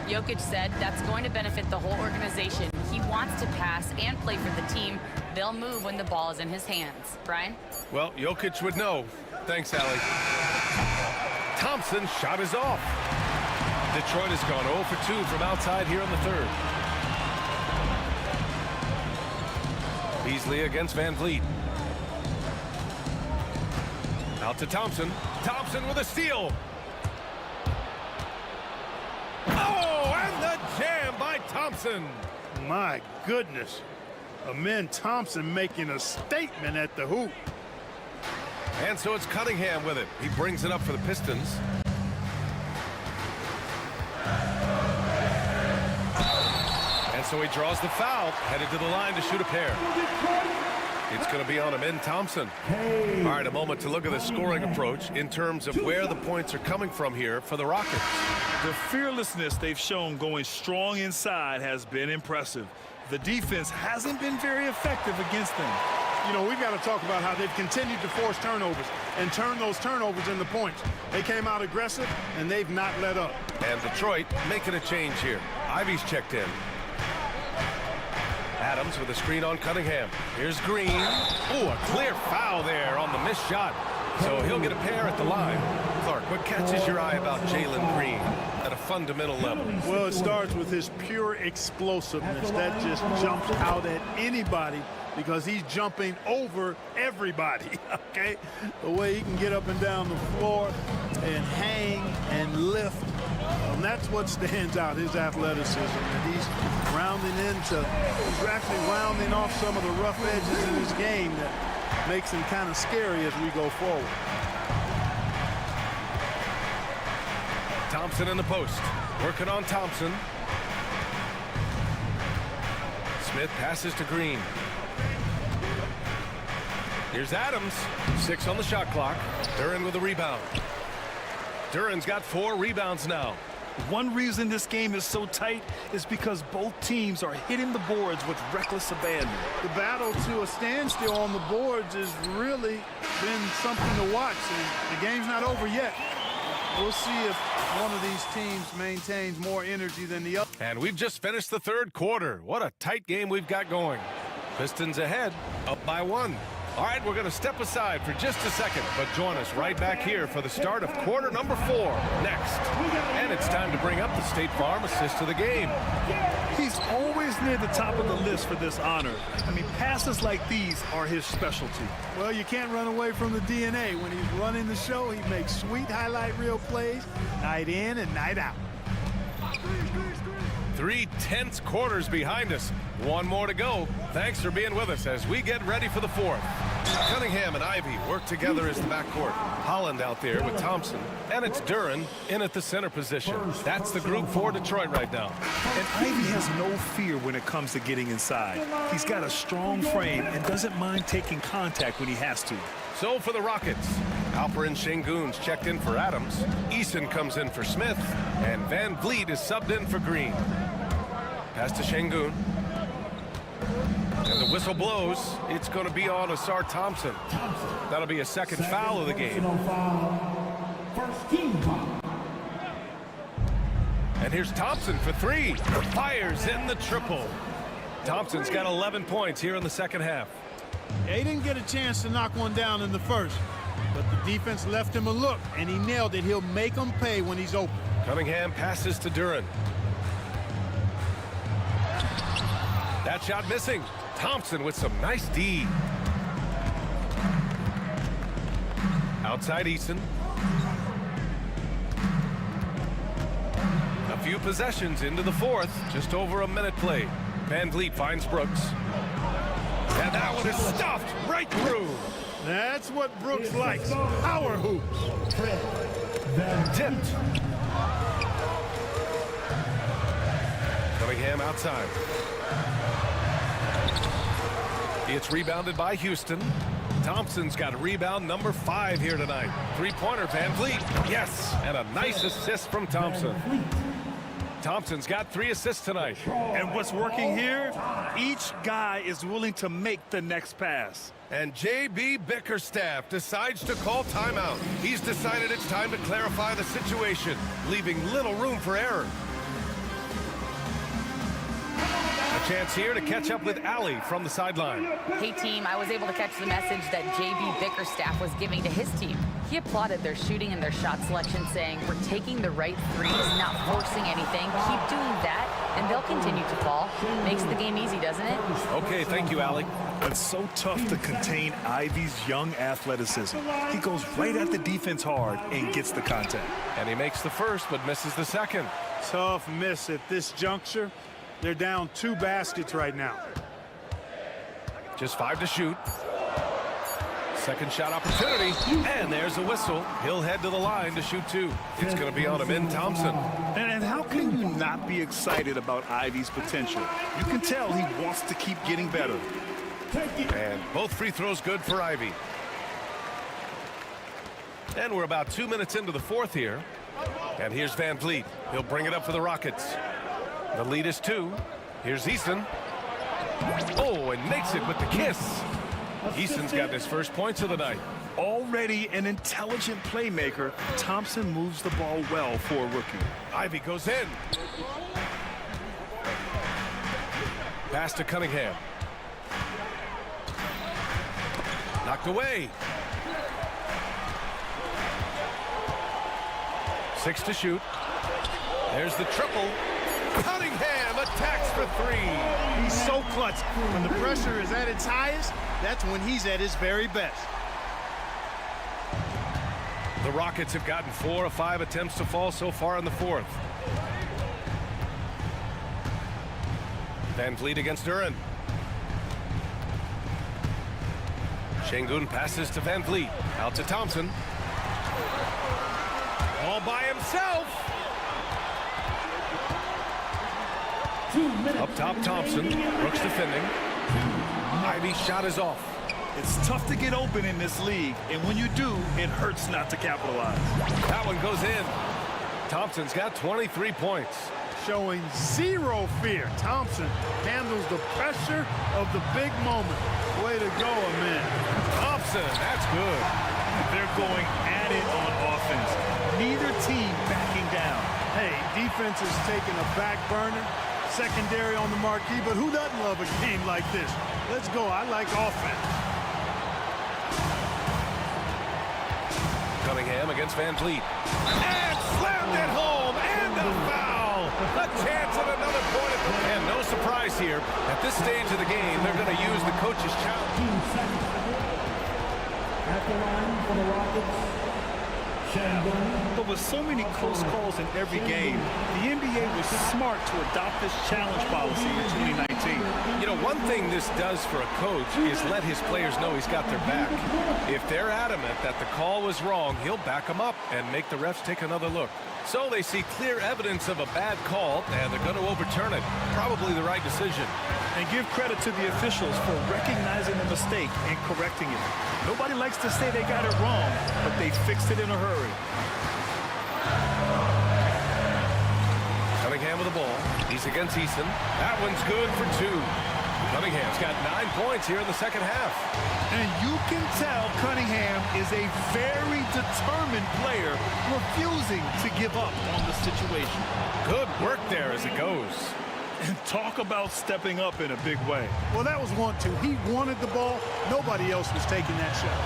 Jokic said that's going to benefit the whole organization. He wants to pass and play for the team. They'll move when the ball is in his hands. Brian? Well, Jokic would know. Thanks, Allie. Thompson shot is off. Detroit has gone 0 for 2 from outside here in the 3rd. Beasley against Van Vliet. Out to Thompson. Thompson with a steal. Oh, and the jam by Thompson. My goodness. Amen Thompson making a statement at the hoop. And so it's Cunningham with it. He brings it up for the Pistons. And so he draws the foul, headed to the line to shoot a pair. It's going to be on Amen Thompson. All right, a moment to look at the scoring approach in terms of where the points are coming from here for the Rockets. The fearlessness they've shown going strong inside has been impressive. The defense hasn't been very effective against them. You know, we've got to talk about how they've continued to force turnovers and turn those turnovers into points. They came out aggressive, and they've not let up. And Detroit making a change here. Ivy's checked in. Adams with a screen on Cunningham. Here's Green. Ooh, a clear foul there on the missed shot. So he'll get a pair at the line. Clark, what catches your eye about Jalen Green at a fundamental level? Well, it starts with his pure explosiveness. That just jumps out at anybody because he's jumping over everybody, okay? The way he can get up and down the floor and hang and lift. And that's what stands out, his athleticism. And he's actually rounding off some of the rough edges in his game that makes him kind of scary as we go forward. Thompson in the post, working on Thompson. Smith passes to Green. Here's Adams. 6 on the shot clock. Duren with a rebound. Duren's got 4 rebounds now. One reason this game is so tight is because both teams are hitting the boards with reckless abandon. The battle to a standstill on the boards has really been something to watch. And the game's not over yet. We'll see if one of these teams maintains more energy than the other. And we've just finished the third quarter. What a tight game we've got going. Pistons ahead, up by 1. All right, we're going to step aside for just a second, but join us right back here for the start of quarter number 4 next. And it's time to bring up the State Farm assist of the game. He's always near the top of the list for this honor. I mean, passes like these are his specialty. Well, you can't run away from the DNA. When he's running the show, he makes sweet highlight reel plays night in and night out. 3 tense quarters behind us. 1 more to go. Thanks for being with us as we get ready for the 4th. Cunningham and Ivy work together as the backcourt. Holland out there with Thompson. And it's Duren in at the center position. That's the group for Detroit right now. And Ivy has no fear when it comes to getting inside. He's got a strong frame and doesn't mind taking contact when he has to. So for the Rockets, Alperen Şengün's checked in for Adams. Eason comes in for Smith. And Van Vliet is subbed in for Green. Pass to Şengün. And the whistle blows. It's going to be on Asar Thompson. That'll be a second foul of the game. And here's Thompson for 3. Fires in the triple. Thompson's got 11 points here in the second half. Yeah, he didn't get a chance to knock one down in the first, but the defense left him a look, and he nailed it. He'll make them pay when he's open. Cunningham passes to Duren. That shot missing. Thompson with some nice D. Outside Eason. A few possessions into the 4th. Just over a minute played. Van Vliet finds Brooks. And that one is stuffed right through. That's what Brooks likes. Power hoops. Tipped. Cunningham outside. It's rebounded by Houston. Thompson's got rebound number 5 here tonight. 3-pointer, Van Vliet. Yes, and a nice assist from Thompson. Thompson's got 3 assists tonight. And what's working here? Each guy is willing to make the next pass. And J.B. Bickerstaff decides to call timeout. He's decided it's time to clarify the situation, leaving little room for error. A chance here to catch up with Allie from the sideline. Hey team, I was able to catch the message that J.B. Bickerstaff was giving to his team. He applauded their shooting and their shot selection, saying, "We're taking the right threes, not forcing anything. Keep doing that, and they'll continue to fall." Makes the game easy, doesn't it? Okay, thank you, Allie. It's so tough to contain Ivy's young athleticism. He goes right at the defense hard and gets the contact. And he makes the first, but misses the second. Tough miss at this juncture. They're down 2 baskets right now. Just 5 to shoot. Second shot opportunity, and there's a whistle. He'll head to the line to shoot 2. It's going to be on him in Thompson. And how can you not be excited about Ivy's potential? You can tell he wants to keep getting better. And both free throws good for Ivy. And we're about 2 minutes into the 4th here. And here's Van Vliet. He'll bring it up for the Rockets. The lead is 2. Here's Eason. Oh, and makes it with the kiss. Eason's got his first points of the night. Already an intelligent playmaker, Thompson moves the ball well for a rookie. Ivy goes in. Pass to Cunningham. Knocked away. 6 to shoot. There's the triple. Cunningham attacks for 3. He's so clutch. When the pressure is at its highest, that's when he's at his very best. The Rockets have gotten 4 of 5 attempts to fall so far in the 4th. Van Vliet against Duren. Şengün passes to Van Vliet. Out to Thompson. All by himself. Up top, Thompson. Brooks defending. Ivy's shot is off. It's tough to get open in this league, and when you do, it hurts not to capitalize. That one goes in. Thompson's got 23 points. Showing zero fear. Thompson handles the pressure of the big moment. Way to go, man. Thompson, that's good. They're going at it on offense. Neither team backing down. Hey, defense is taking a back burner. Secondary on the marquee, but who doesn't love a game like this? Let's go. I like offense. Cunningham against Van Vliet. And slammed it home, and a foul. A chance at another point. And no surprise here. At this stage of the game, they're going to use the coach's challenge. At the line for the Rockets, But with so many close calls in every game, the NBA was smart to adopt this challenge policy in 2019. You know, one thing this does for a coach is let his players know he's got their back. If they're adamant that the call was wrong, he'll back them up and make the refs take another look. So they see clear evidence of a bad call, and they're going to overturn it. Probably the right decision. And give credit to the officials for recognizing the mistake and correcting it. Nobody likes to say they got it wrong, but they fixed it in a hurry. Cunningham with the ball. He's against Eason. That one's good for two. Cunningham's got 9 points here in the second half. And you can tell Cunningham is a very determined player, refusing to give up on the situation. Good work there as it goes. And talk about stepping up in a big way. Well, that was 1-2. He wanted the ball. Nobody else was taking that shot.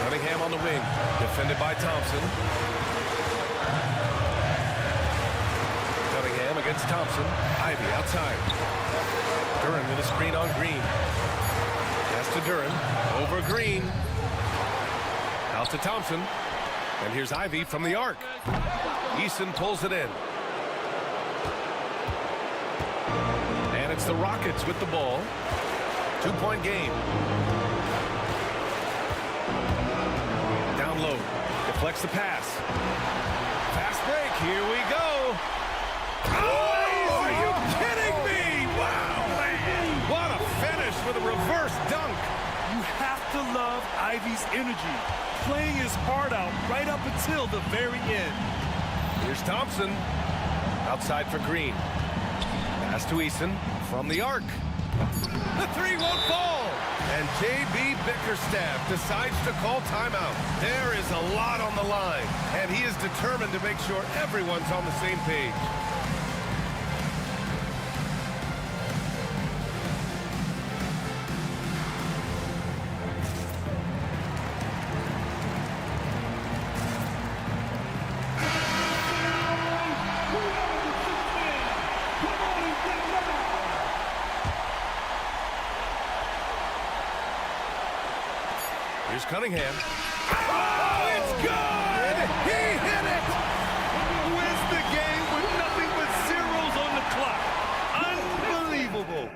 Cunningham on the wing. Defended by Thompson. Cunningham against Thompson. Ivy outside. Duran with a screen on Green. Pass to Duran. Over Green. Out to Thompson. And here's Ivy from the arc. Eason pulls it in. And it's the Rockets with the ball. 2-point game. Down low. Deflects the pass. Fast break. Here we go. Oh, are you kidding me? Wow, man. What a finish with a reverse dunk. You have to love Ivy's energy, playing his heart out right up until the very end. Here's Thompson. Outside for Green. Pass to Eason from the arc. The three won't fall. And J.B. Bickerstaff decides to call timeout. There is a lot on the line, and he is determined to make sure everyone's on the same page. Here's Cunningham. Oh, it's good! He hit it! Wins the game with nothing but zeros on the clock. Unbelievable.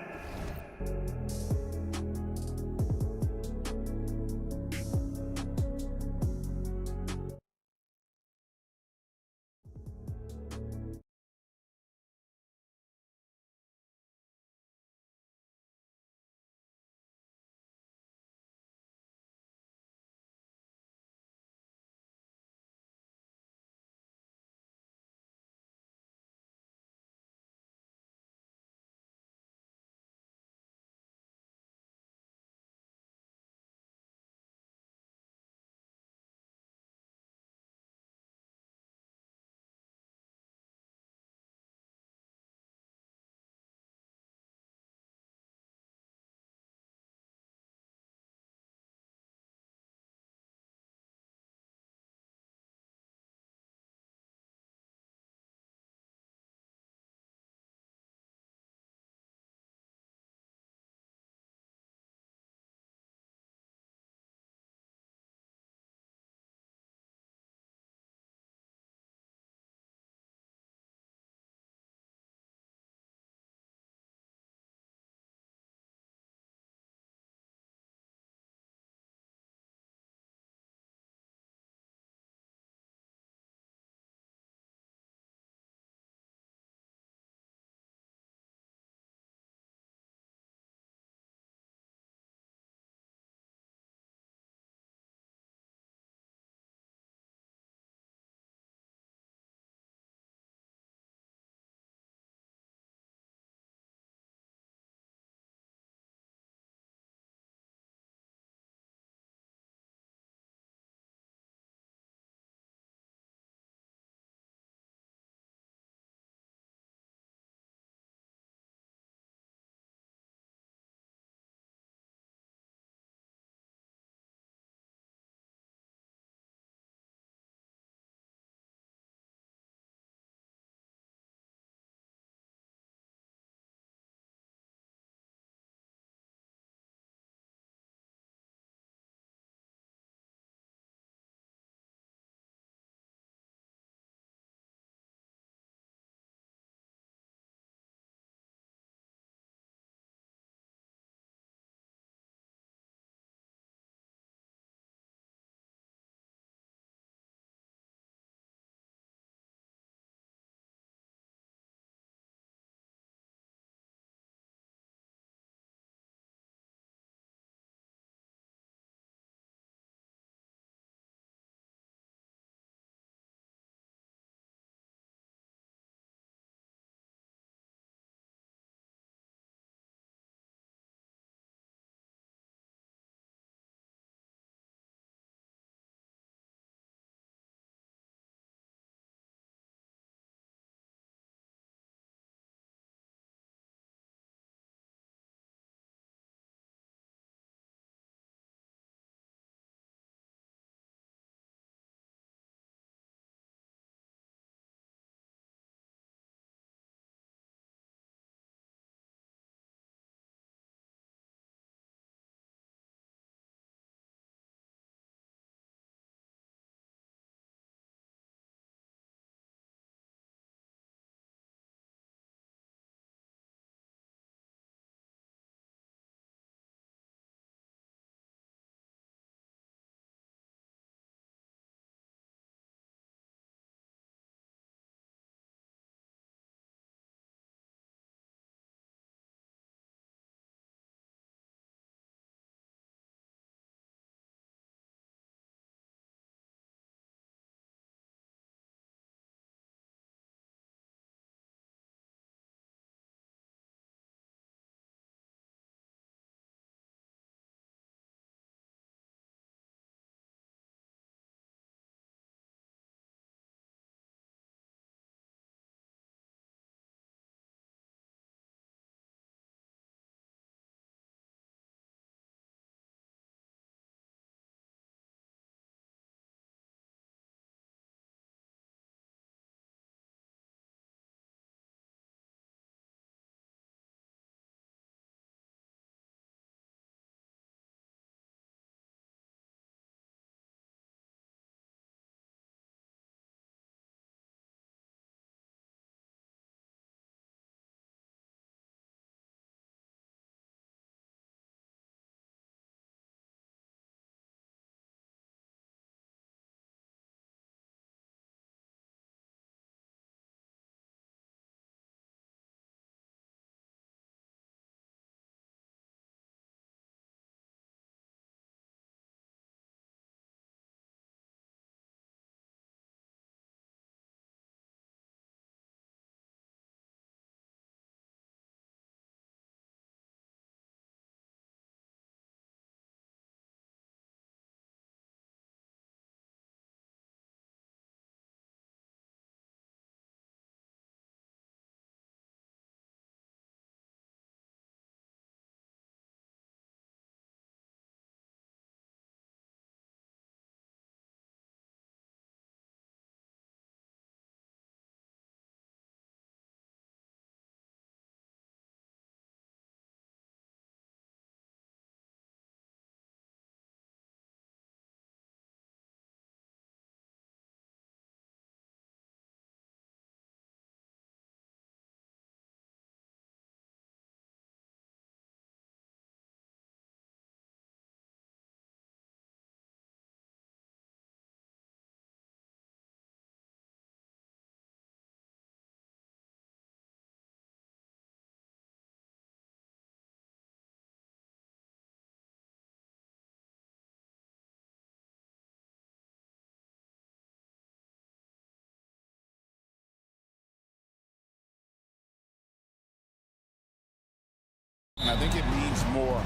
And I think it means more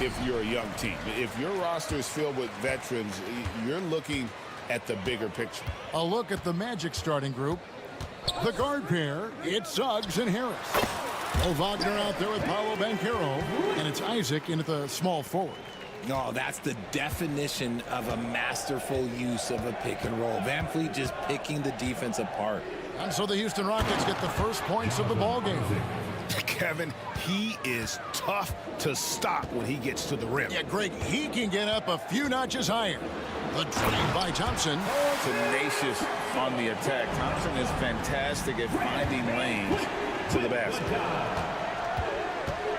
if you're a young team. If your roster is filled with veterans, you're looking at the bigger picture. A look at the Magic starting group. The guard pair, it's Suggs and Harris. Oh, Wagner out there with Paolo Banchero, and it's Isaac in at the small forward. No, that's the definition of a masterful use of a pick and roll. Van Fleet just picking the defense apart. And so the Houston Rockets get the first points of the ball game. Kevin, he is tough to stop when he gets to the rim. Yeah, Greg, he can get up a few notches higher. The drive by Thompson. Tenacious on the attack. Thompson is fantastic at finding lanes to the basket.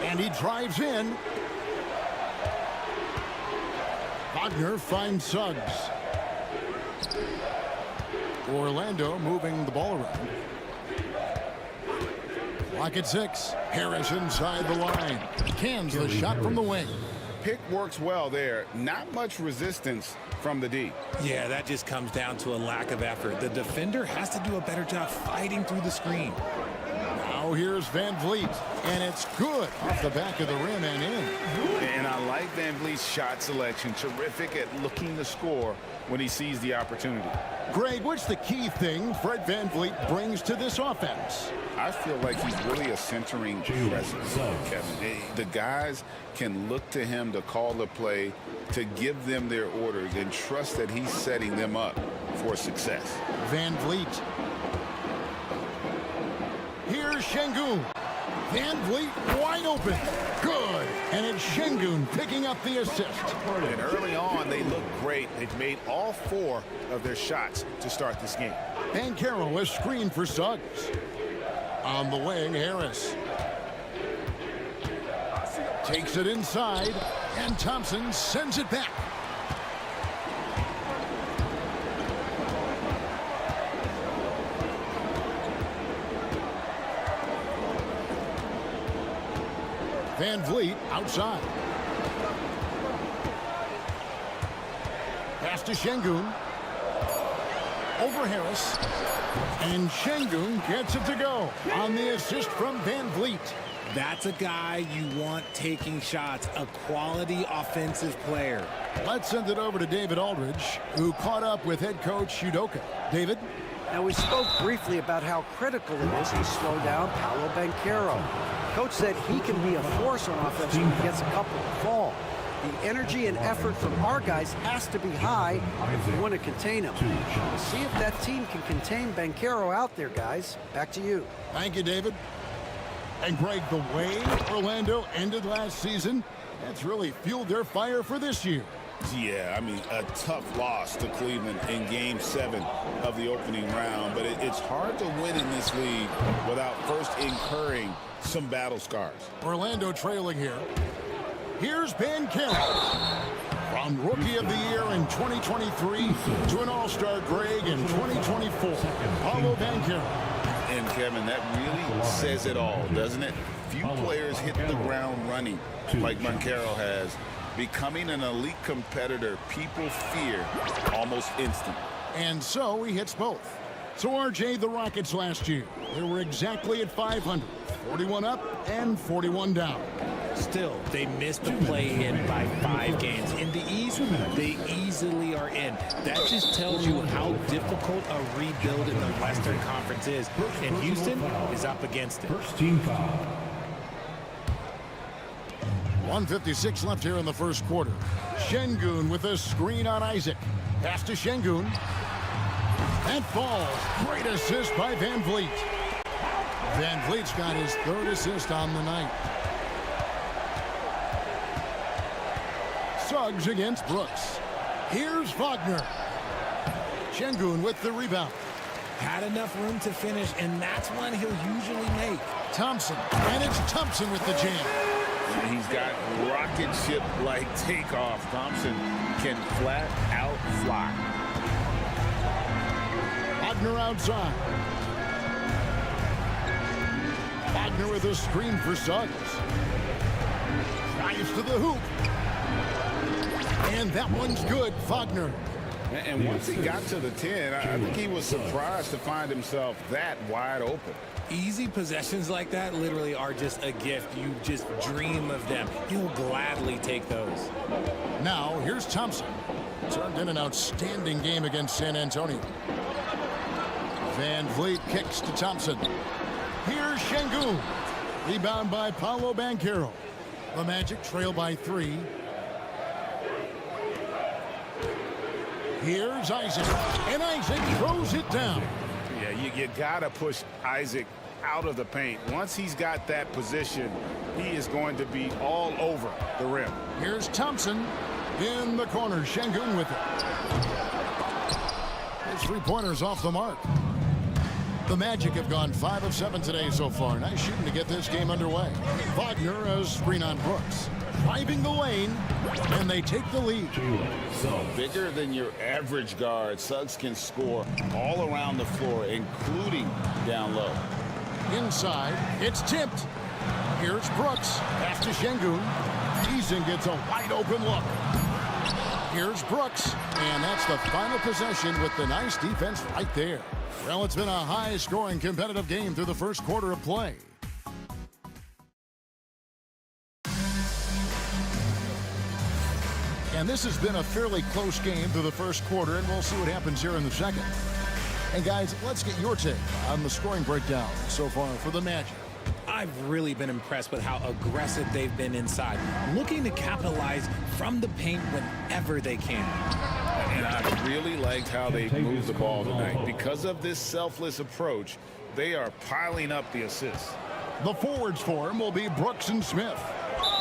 And he drives in. Wagner finds Suggs. Orlando moving the ball around. Clock at 6. Harris inside the line. Cans the shot from the wing. Pick works well there. Not much resistance from the D. Yeah, that just comes down to a lack of effort. The defender has to do a better job fighting through the screen. Now here's Van Vliet, and it's good off the back of the rim and in. And I like Van Vliet's shot selection. Terrific at looking to score when he sees the opportunity. Greg, what's the key thing Fred Van Vliet brings to this offense? I feel like he's really a centering presence, Kevin. The guys can look to him to call the play, to give them their orders, and trust that he's setting them up for success. Van Vliet. Here's Şengün. Van Vliet wide open. Good. And it's Şengün picking up the assist. And early on, they look great. They've made all 4 of their shots to start this game. Banchero is screened for Suggs. On the wing, Harris. Takes it inside, and Thompson sends it back. Van Vliet outside. Pass to Şengün. Over Harris. And Şengün gets it to go on the assist from Van Vliet. That's a guy you want taking shots, a quality offensive player. Let's send it over to David Aldridge, who caught up with head coach Udoka. David? Now, we spoke briefly about how critical it is to slow down Paolo Banchero. Coach said he can be a force on offense when he gets a couple to fall. The energy and effort from our guys has to be high if we want to contain him. We'll see if that team can contain Banchero out there, guys. Back to you. Thank you, David. And Greg, the way Orlando ended last season, that's really fueled their fire for this year. Yeah, I mean, a tough loss to Cleveland in Game 7 of the opening round, but it's hard to win in this league without first incurring some battle scars. Orlando trailing here. Here's Banchero. From Rookie of the Year in 2023 to an All-Star Greg in 2024. Paolo Banchero. And Kevin, that really says it all, doesn't it? Few players hit the ground running like Banchero has. Becoming an elite competitor, people fear almost instant. And so he hits both. So RJ, the Rockets last year, they were exactly at 500, 41 up and 41 down. Still, they missed the play-in by 5 games. In the East, they easily are in. That just tells you how difficult a rebuild in the Western Conference is. And Houston is up against it. First team foul. 1:56 left here in the first quarter. Şengün with a screen on Isaac. Pass to Şengün. That falls. Great assist by Van Vliet. Van Vliet's got his 3rd assist on the night. Suggs against Brooks. Here's Wagner. Şengün with the rebound. Had enough room to finish, and that's one he'll usually make. Thompson. And it's Thompson with the jam. And he's got rocket ship-like takeoff. Thompson can flat out fly. Wagner outside. Wagner with a screen for Suggs. Drives to the hoop. And that one's good. Wagner. And once he got to the 10, I think he was surprised to find himself that wide open. Easy possessions like that literally are just a gift. You just dream of them. He'll gladly take those. Now, here's Thompson. Turned in an outstanding game against San Antonio. Van Vliet kicks to Thompson. Here's Şengün. Rebound by Paolo Banchero. The Magic trail by 3. Here's Isaac. And Isaac throws it down. Yeah, you got to push Isaac out of the paint. Once he's got that position, he is going to be all over the rim. Here's Thompson in the corner. Şengün with it. His three-pointer's off the mark. The Magic have gone 5 of 7 today so far. Nice shooting to get this game underway. Wagner as screen on Brooks. Driving the lane, and they take the lead. Bigger than your average guard, Suggs can score all around the floor, including down low. Inside, it's tipped. Here's Brooks. Pass to Şengün. Eason gets a wide open look. Here's Brooks, and that's the final possession with the nice defense right there. Well, it's been a high-scoring competitive game through the first quarter of play. And this has been a fairly close game through the first quarter, and we'll see what happens here in the second. And guys, let's get your take on the scoring breakdown so far for the Magic. I've really been impressed with how aggressive they've been inside, looking to capitalize from the paint whenever they can. And I really liked how they moved the ball tonight. Because of this selfless approach, they are piling up the assists. The forwards for him will be Brooks and Smith.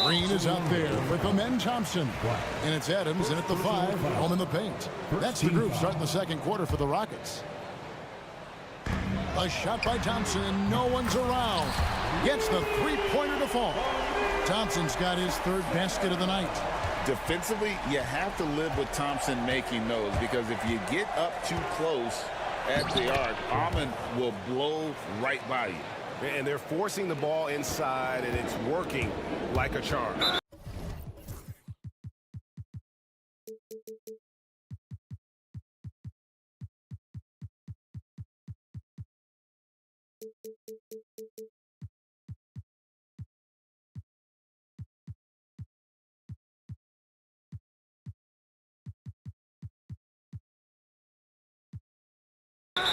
Green is out there with the men Thompson. And it's Adams in at the 5, home in the paint. That's the group starting the second quarter for the Rockets. A shot by Thompson, and no one's around. Gets the three-pointer to fall. Thompson's got his third basket of the night. Defensively, you have to live with Thompson making those, because if you get up too close at the arc, Ahmed will blow right by you. And they're forcing the ball inside, and it's working like a charm.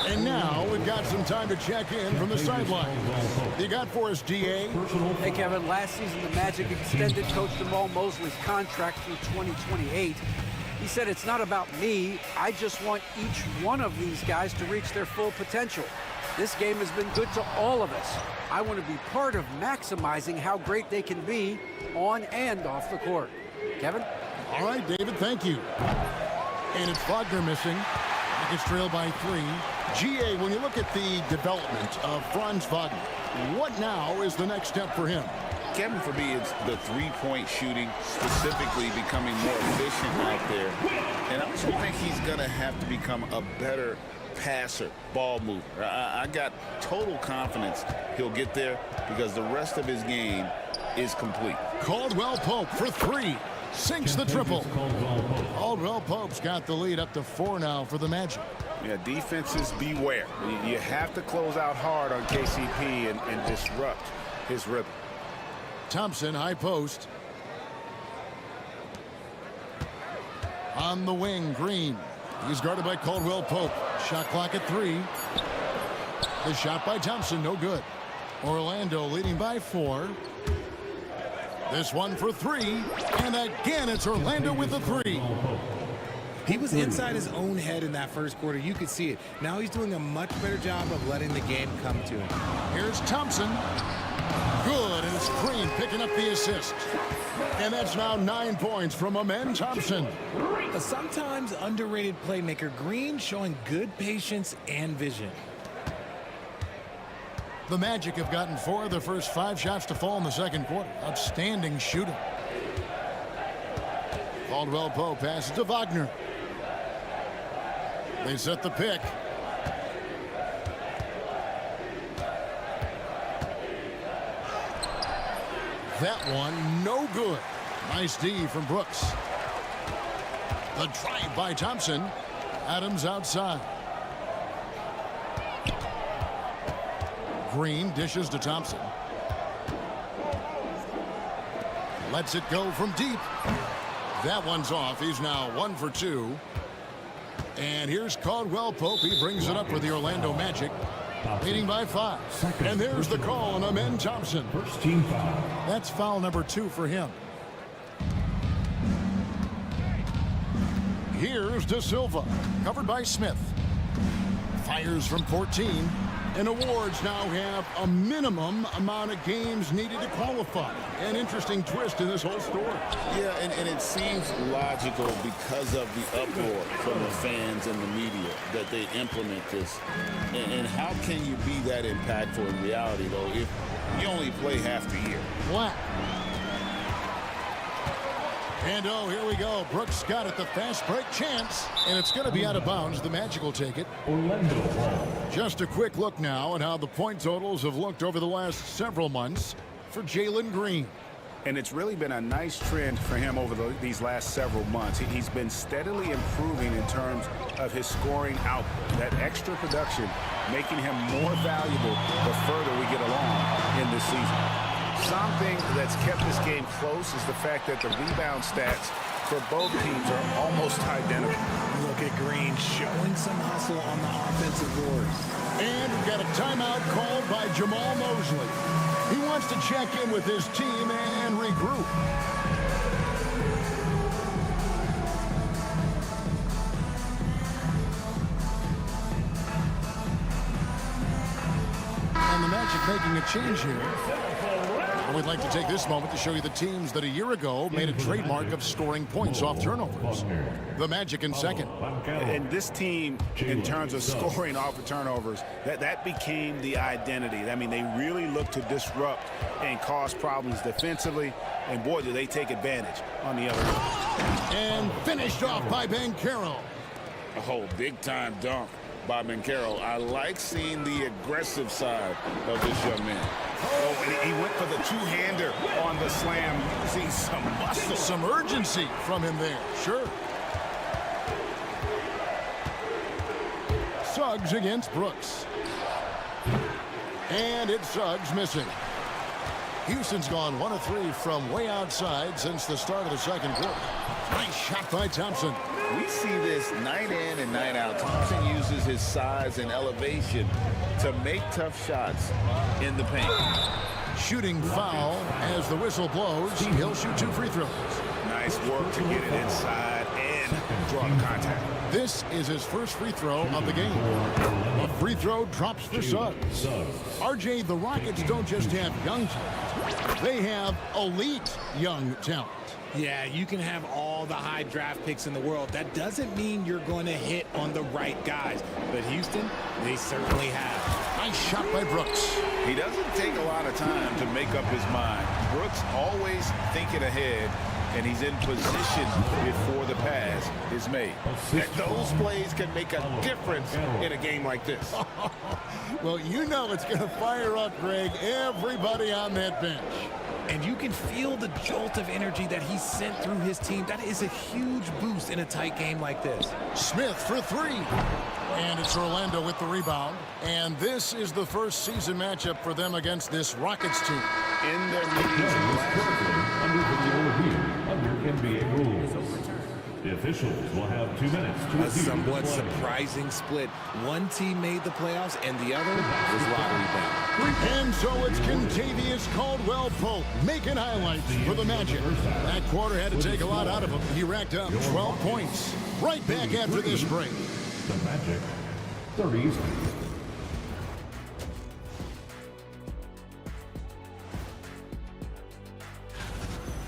And now we've got some time to check in from the sideline. You got for us, DA? Hey, Kevin, last season the Magic extended Coach Jamal Mosley's contract through 2028. He said, it's not about me. I just want each one of these guys to reach their full potential. This game has been good to all of us. I want to be part of maximizing how great they can be on and off the court. Kevin? All right, David, thank you. And it's Wagner missing. It's trailed by 3. GA, when you look at the development of Franz Wagner, what now is the next step for him? Kevin, for me, it's the three-point shooting, specifically becoming more efficient out there. And I also think he's going to have to become a better passer, ball mover. I got total confidence he'll get there because the rest of his game is complete. Caldwell Pope for 3. Sinks the triple. Caldwell Pope's got the lead up to 4 now for the Magic. Yeah, defenses beware. You have to close out hard on KCP and disrupt his rhythm. Thompson, high post. On the wing, Green. He's guarded by Caldwell Pope. Shot clock at 3. The shot by Thompson, no good. Orlando leading by 4. This one for 3, and again it's Orlando with the 3. He was inside his own head in that first quarter. You could see it. Now he's doing a much better job of letting the game come to him. Here's Thompson. Good, and it's Green picking up the assist. And that's now 9 points from Amen Thompson. A sometimes underrated playmaker, Green showing good patience and vision. The Magic have gotten 4 of their first 5 shots to fall in the second quarter. Outstanding shooting. Caldwell Pope passes to Wagner. They set the pick. That one, no good. Nice D from Brooks. The drive by Thompson. Adams outside. Green dishes to Thompson. Lets it go from deep. That one's off. He's now 1 for 2. And here's Caldwell Pope. He brings it up for the Orlando Magic, leading by 5. And there's the call on Amen Thompson. First team foul. That's foul number 2 for him. Here's De Silva, covered by Smith. Fires from 14. And awards now have a minimum amount of games needed to qualify. An interesting twist in this whole story. Yeah, and it seems logical because of the uproar from the fans and the media that they implement this. And how can you be that impactful in reality, though, if you only play half the year? Black. And oh, here we go. Brooks got it, the fast break chance. And it's going to be out of bounds. The Magic will take it. Just a quick look now at how the point totals have looked over the last several months for Jalen Green. And it's really been a nice trend for him over these last several months. He's been steadily improving in terms of his scoring output. That extra production making him more valuable the further we get along in this season. Something that's kept this game close is the fact that the rebound stats for both teams are almost identical. Look at Green showing some hustle on the offensive boards. And we've got a timeout called by Jamal Mosley. He wants to check in with his team and regroup. And the Magic making a change here. And we'd like to take this moment to show you the teams that a year ago made a trademark of scoring points off turnovers. The Magic in second. And this team, in terms of scoring off of turnovers, that became the identity. I mean, they really look to disrupt and cause problems defensively. And boy, do they take advantage on the other end. And finished off by Banchero. Oh, big-time dunk by Banchero. I like seeing the aggressive side of this young man. Oh, and he went for the two-hander on the slam, using some muscle. Some urgency from him there, sure. Suggs against Brooks. And it's Suggs missing. Houston's gone 1 of 3 from way outside since the start of the second quarter. Nice shot by Thompson. We see this night in and night out. Thompson uses his size and elevation to make tough shots in the paint. Shooting foul as the whistle blows. He'll shoot 2 free throws. Nice work to get it inside and draw the contact. This is his first free throw of the game. A free throw drops for Suggs. RJ, the Rockets don't just have young talent. They have elite young talent. Yeah, you can have all the high draft picks in the world. That doesn't mean you're going to hit on the right guys. But Houston, they certainly have. Nice shot by Brooks. He doesn't take a lot of time to make up his mind. Brooks always thinking ahead, and he's in position before the pass is made. Those plays can make a difference in a game like this. Well, you know it's going to fire up, Greg, everybody on that bench. And you can feel the jolt of energy that he sent through his team. That is a huge boost in a tight game like this. Smith for 3. And it's Orlando with the rebound. And this is the first season matchup for them against this Rockets team. In their meetings under NBA rules. The officials will have 2 minutes to a somewhat surprising split. One team made the playoffs and the other was lottery bound. And so it's Contavious Caldwell Pope making highlights for the Magic. That quarter had to take a lot out of him. He racked up 12 points. Right back after this break. The Magic 30s.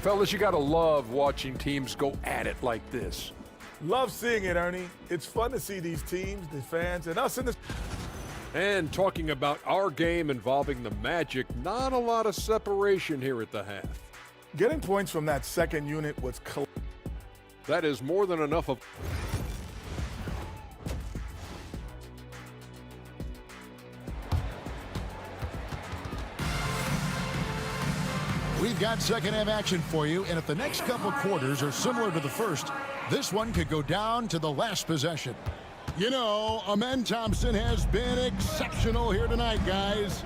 Fellas, you gotta love watching teams go at it like this. Love seeing it, Ernie. It's fun to see these teams, the fans, and us in the... And talking about our game involving the Magic, not a lot of separation here at the half. Getting points from that second unit was... That is more than enough of... We've got second half action for you, and if the next couple quarters are similar to the first, this one could go down to the last possession. You know, Amen Thompson has been exceptional here tonight, guys.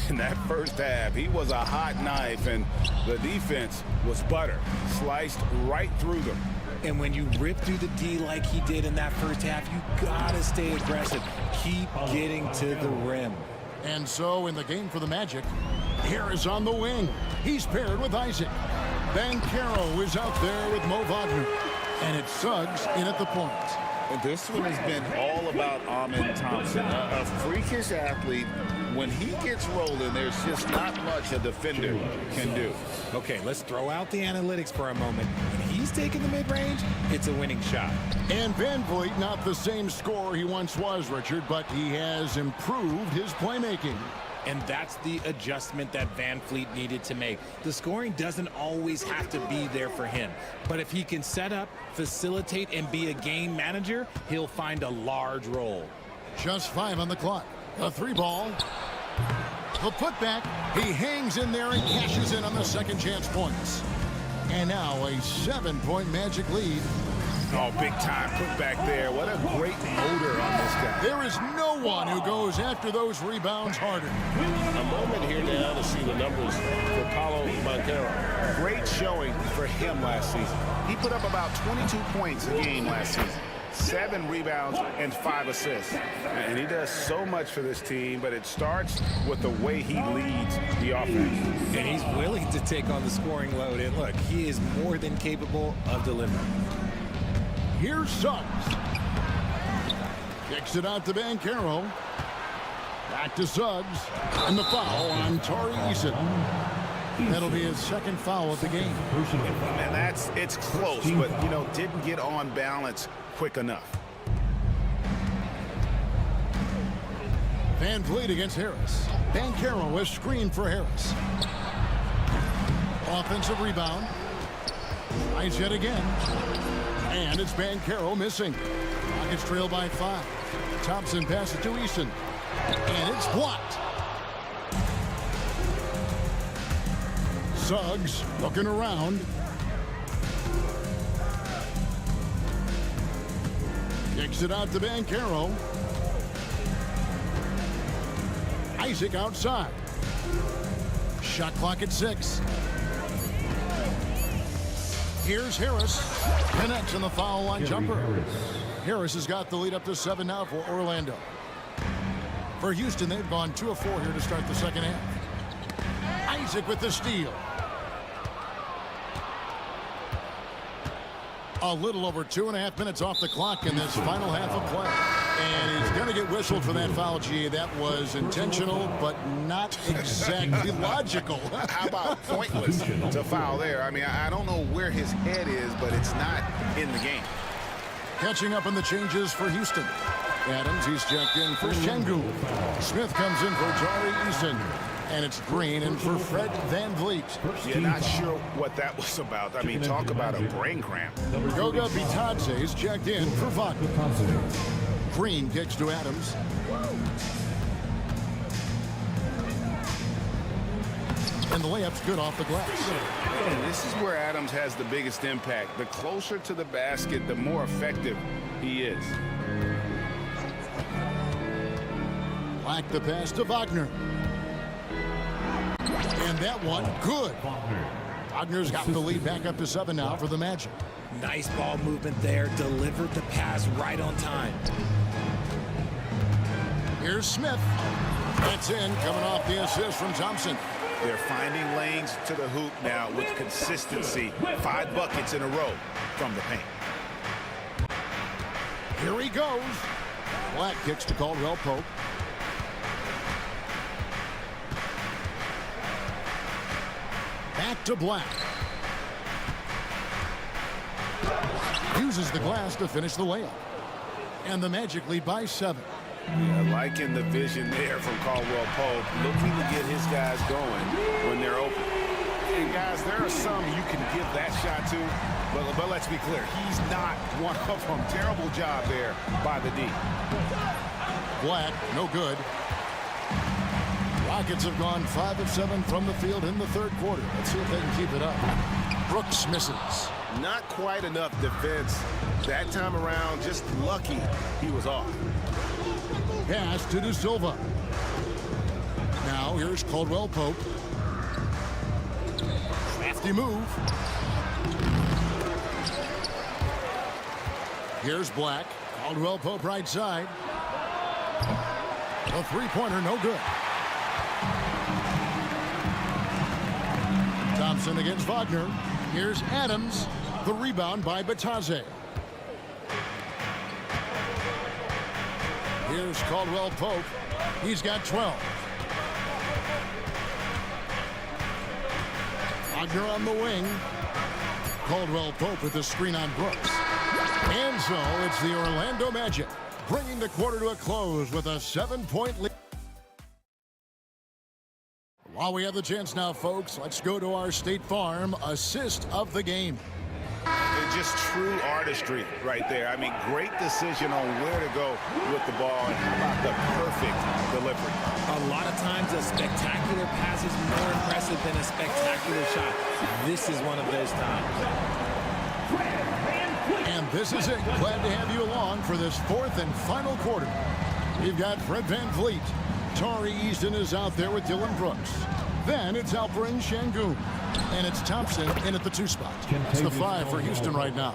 In that first half, he was a hot knife, and the defense was butter, sliced right through them. And when you rip through the D like he did in that first half, you gotta stay aggressive. Keep getting to the rim. And so in the game for the Magic, Harris on the wing. He's paired with Isaac. Bancaro is out there with Mo Wagner. And it's Suggs in at the point. And this one has been all about Amen Thompson, a freakish athlete. When he gets rolling, there's just not much a defender can do. Okay, let's throw out the analytics for a moment. When he's taking the mid-range, it's a winning shot. And Van Vliet, not the same scorer he once was, Richard, but he has improved his playmaking. And that's the adjustment that Van Vliet needed to make. The scoring doesn't always have to be there for him. But if he can set up, facilitate, and be a game manager, he'll find a large role. Just 5 on the clock. The 3 ball. The putback. He hangs in there and cashes in on the second chance points. And now a 7-point Magic lead. Oh, big time putback there. What a great motor on this guy. There is no one who goes after those rebounds harder. A moment here now to see the numbers for Paulo Banchero. Great showing for him last season. He put up about 22 points a game last season. 7 rebounds and 5 assists. And he does so much for this team, but it starts with the way he leads the offense. And he's willing to take on the scoring load. And look, he is more than capable of delivering. Here's Suggs. Kicks it out to Bancaro. Back to Suggs. And the foul on Tari Eason. That'll be his second foul of the game. And it's close, but, you know, didn't get on balance quick enough. Van Vliet against Harris. Bancaro is screened for Harris. Offensive rebound. Tries yet again. And it's Bancaro missing. Rockets trail by 5. Thompson passes to Eason. And it's blocked. Suggs looking around. Kicks it out to Bancaro. Isaac outside. Shot clock at 6. Here's Harris. Connects on the foul line jumper. Harris has got the lead up to 7 now for Orlando. For Houston, they've gone 2 of 4 here to start the second half. Isaac with the steal. A little over 2.5 minutes off the clock in this final half of play. And he's going to get whistled for that foul, G. That was intentional, but not exactly logical. How about pointless to foul there? I mean, I don't know where his head is, but it's not in the game. Catching up on the changes for Houston. Adams, he's checked in for Şengün. Smith comes in for Tari Eason. And it's Green in for Fred Van Vliet. You're not sure what that was about. I mean, talk about a brain cramp. Goga Bitadze is checked in for Wagner. Green kicks to Adams. And the layup's good off the glass. And this is where Adams has the biggest impact. The closer to the basket, the more effective he is. Black the pass to Wagner. And that one, good. Wagner's got the lead back up to 7 now for the Magic. Nice ball movement there. Delivered the pass right on time. Here's Smith. That's in, coming off the assist from Thompson. They're finding lanes to the hoop now with consistency. 5 buckets in a row from the paint. Here he goes. Black kicks to Caldwell Pope. Back to Black. Uses the glass to finish the layup. And the Magic lead by 7. Yeah, liking the vision there from Caldwell Pope, looking to get his guys going when they're open. And guys, there are some you can give that shot to, but let's be clear, he's not one of them. Terrible job there by the D. Black, no good. Rockets have gone 5 of 7 from the field in the third quarter. Let's see if they can keep it up. Brooks misses. Not quite enough defense that time around. Just lucky he was off. Pass to De Silva. Now here's Caldwell Pope. Crafty move. Here's Black. Caldwell Pope right side. A three-pointer, no good. Thompson against Wagner. Here's Adams. The rebound by Bataze. Here's Caldwell Pope. He's got 12. Wagner on the wing. Caldwell Pope with the screen on Brooks. And so it's the Orlando Magic bringing the quarter to a close with a 7-point lead. While we have the chance now, folks, let's go to our State Farm assist of the game. It's just true artistry right there. I mean, great decision on where to go with the ball, and how about the perfect delivery. A lot of times a spectacular pass is more impressive than a spectacular shot. This is one of those times. And this is it. Glad to have you along for this fourth and final quarter. We've got Fred VanVleet. Tari Easton is out there with Dylan Brooks. Then it's Alperen Şengün. And it's Thompson in at the 2 spot. It's the 5 for Houston right now.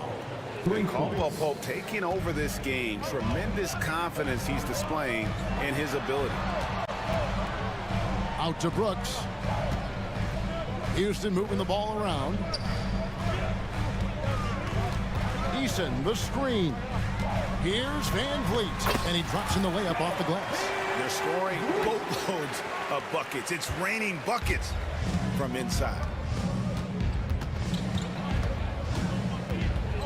Caldwell Pope taking over this game. Tremendous confidence he's displaying in his ability. Out to Brooks. Houston moving the ball around. Eason, the screen. Here's VanVleet. And he drops in the layup off the glass. They're scoring boatloads of buckets. It's raining buckets from inside.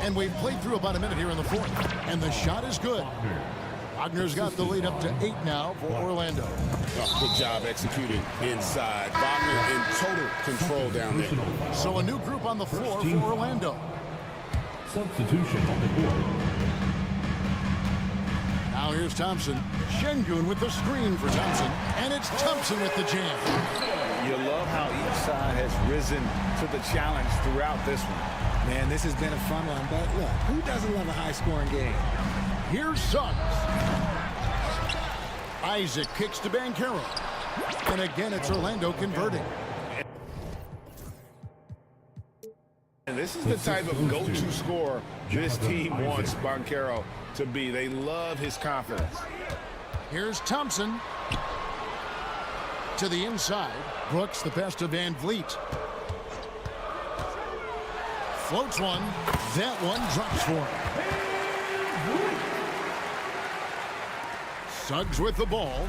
And we've played through about a minute here in the fourth. And the shot is good. Wagner's got the lead up to 8 now for Orlando. Oh, good job executing inside. Wagner in total control down there. So a new group on the floor for Orlando. Substitution on the board. Now here's Thompson. Şengün with the screen for Thompson. And it's Thompson with the jam. You love how each side has risen to the challenge throughout this one. Man, this has been a fun one, but look, who doesn't love a high-scoring game? Here's Suggs. Isaac kicks to Banchero. And again, it's Orlando converting. And this is the type of go-to scorer this team wants Banchero to be. They love his confidence. Here's Thompson. To the inside. Brooks, the pass to VanVleet. Floats one. That one drops for him. Suggs with the ball.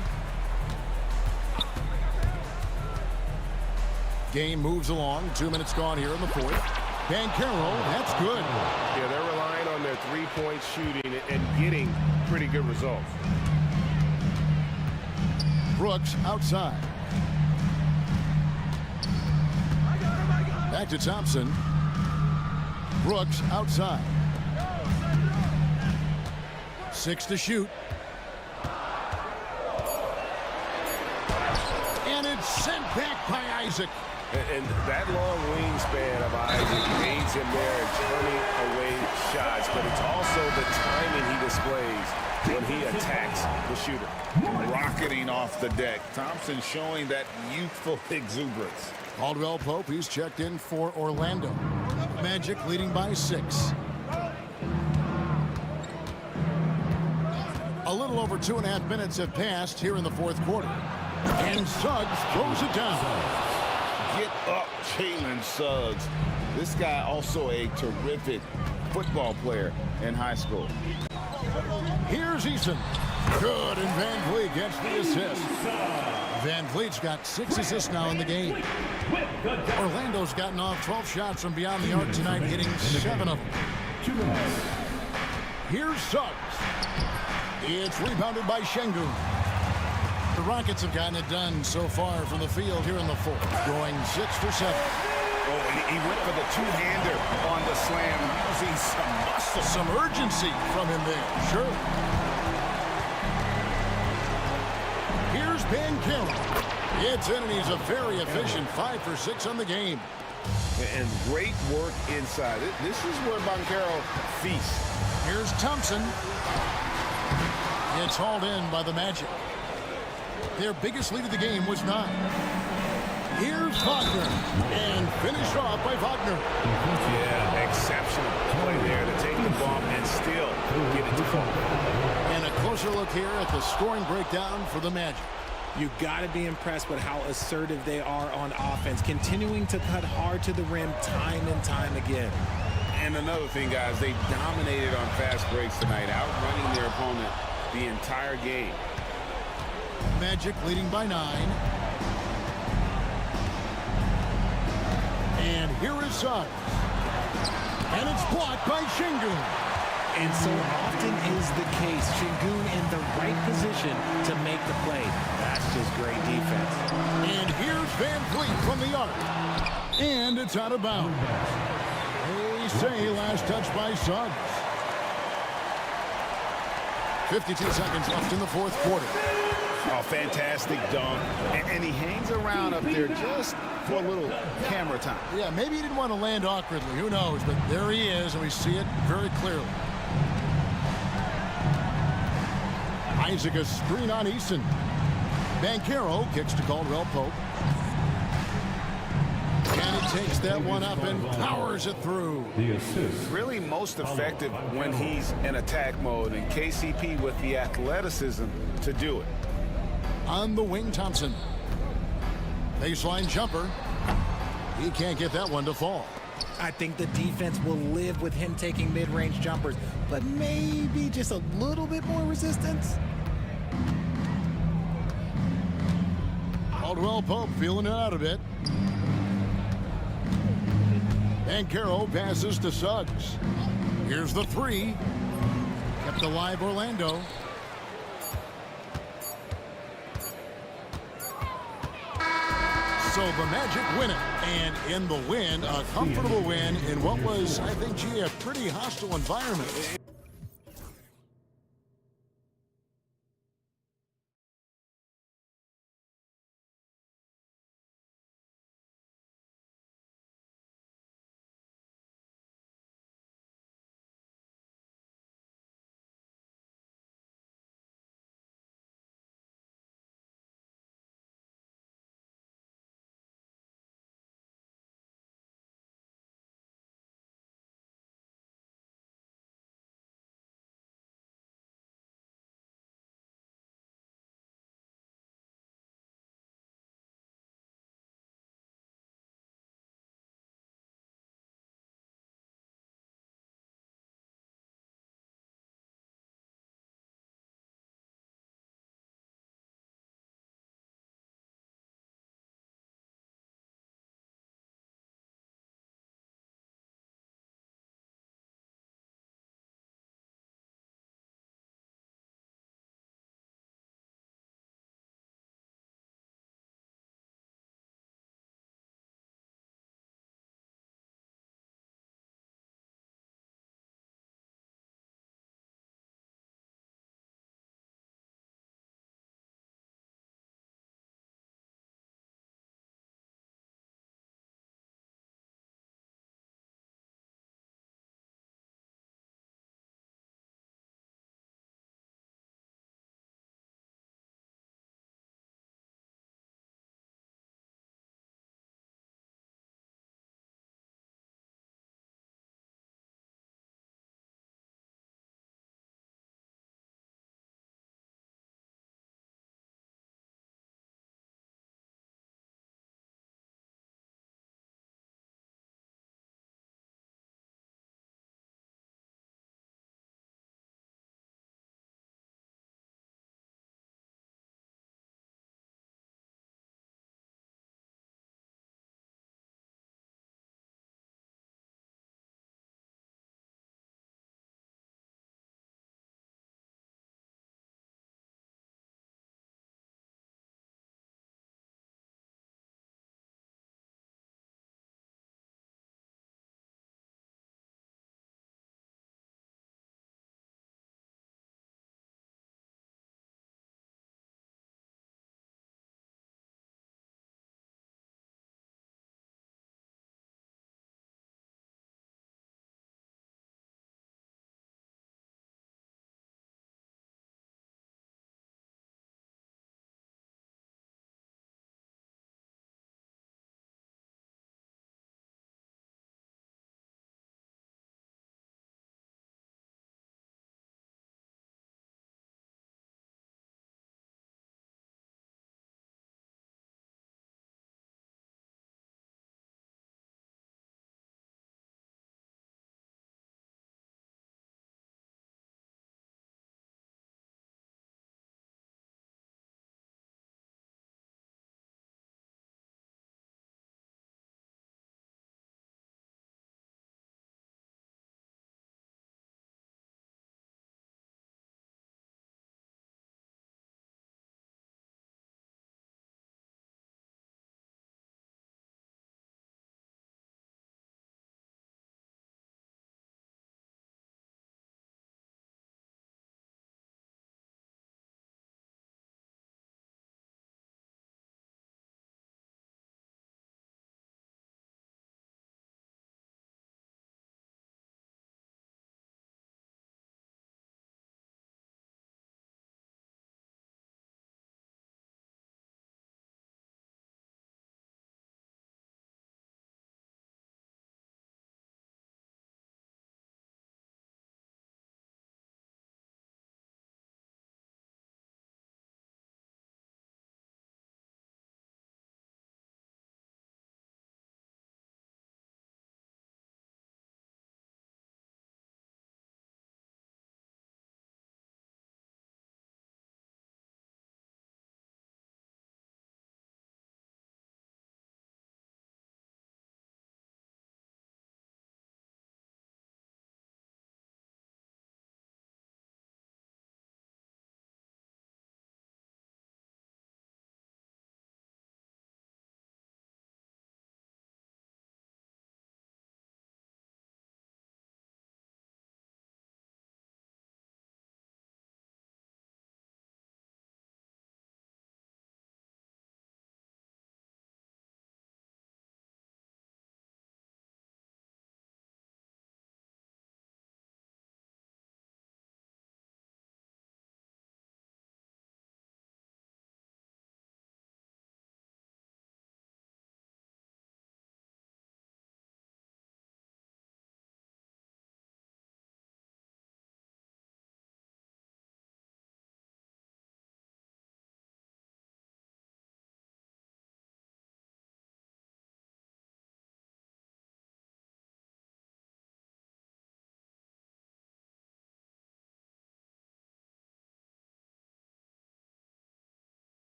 Game moves along. 2 minutes gone here in the fourth. Banchero, that's good. Yeah, they're relying on their three-point shooting and getting pretty good results. Brooks outside. Back to Thompson. Brooks outside. 6 to shoot. And it's sent back by Isaac. And that long wingspan of Isaac aids him there in turning away shots, but it's also the timing he displays when he attacks the shooter. Rocketing off the deck. Thompson showing that youthful exuberance. Caldwell Pope, he's checked in for Orlando. Magic leading by 6. A little over 2.5 minutes have passed here in the fourth quarter. And Suggs throws it down. Get up, Jalen Suggs. This guy also a terrific football player in high school. Here's Eason. Good, and VanVleet gets the assist. VanVleet's got 6 assists now in the game. Orlando's gotten off 12 shots from beyond the arc tonight, hitting 7 of them. Here's Suggs. It's rebounded by Şengün. The Rockets have gotten it done so far from the field here in the fourth, going 6 for 7. Oh, he went for the two-hander on the slam, using some muscle. Some urgency from him there, sure. Here's Banchero. It's in, and he's a very efficient 5 for 6 on the game. And great work inside. This is where Banchero feasts. Here's Thompson. It's hauled in by the Magic. Their biggest lead of the game was 9. Here's Wagner. And finished off by Wagner. Yeah, exceptional play there to take the ball and still get it to fall. And a closer look here at the scoring breakdown for the Magic. You got to be impressed with how assertive they are on offense, continuing to cut hard to the rim time and time again. And another thing, guys, they dominated on fast breaks tonight, outrunning their opponent the entire game. Magic leading by 9. And here is Suggs. And it's blocked by Şengün. And so often is the case, Şengün in the right position to make the play. That's just great defense. And here's Van Vliet from the arc. And it's out of bounds. They say last touch by Suggs. 52 seconds left in the fourth quarter. Oh, fantastic dunk. And he hangs around up there just for a little camera time. Yeah, maybe he didn't want to land awkwardly. Who knows? But there he is, and we see it very clearly. Isaac a screen on Eason. Banchero kicks to Caldwell Pope. And he takes that one up and powers it through. Really most effective when he's in attack mode, and KCP with the athleticism to do it. On the wing, Thompson. Baseline jumper. He can't get that one to fall. I think the defense will live with him taking mid-range jumpers, but maybe just a little bit more resistance. Caldwell Pope feeling it out a bit. Banchero passes to Suggs. Here's the 3. Kept alive Orlando. So the Magic win it, and in the win, a comfortable win in what was, I think, gee, a pretty hostile environment.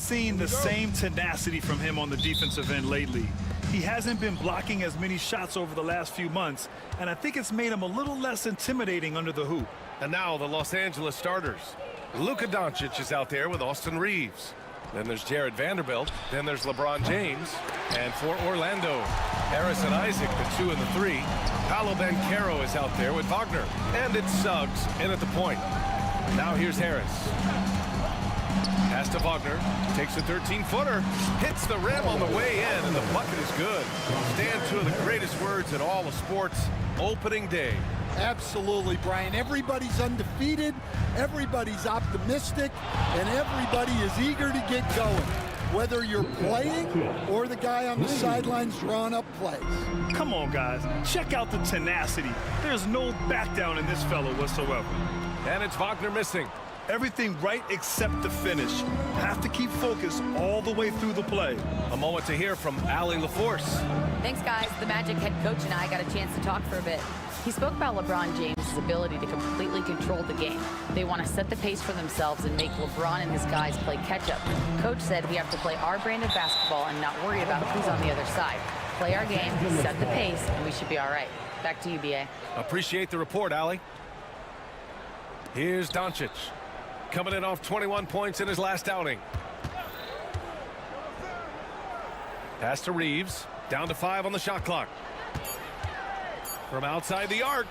seen the same tenacity from him on the defensive end lately. He hasn't been blocking as many shots over the last few months, and I think it's made him a little less intimidating under the hoop. And now the Los Angeles starters. Luka Doncic is out there with Austin Reeves. Then there's Jared Vanderbilt. Then there's LeBron James. And for Orlando, Harris and Isaac, the 2 and the 3. Paolo Banchero is out there with Wagner. And it's Suggs in at the point. Now here's Harris. Pass to Wagner. Takes a 13-footer. Hits the rim on the way in, and the bucket is good. Stand two of the greatest words in all of sports. Opening day. Absolutely, Brian. Everybody's undefeated, everybody's optimistic, and everybody is eager to get going, whether you're playing or the guy on the sidelines drawing up plays. Come on, guys. Check out the tenacity. There's no back down in this fellow whatsoever. And it's Wagner missing. Everything right except the finish. Have to keep focused all the way through the play. A moment to hear from Allie LaForce. Thanks, guys. The Magic head coach and I got a chance to talk for a bit. He spoke about LeBron James' ability to completely control the game. They want to set the pace for themselves and make LeBron and his guys play catch-up. Coach said we have to play our brand of basketball and not worry about who's on the other side. Play our game, set the pace, and we should be all right. Back to you, B.A. Appreciate the report, Allie. Here's Doncic. Coming in off 21 points in his last outing. Pass to Reeves. Down to 5 on the shot clock. From outside the arc,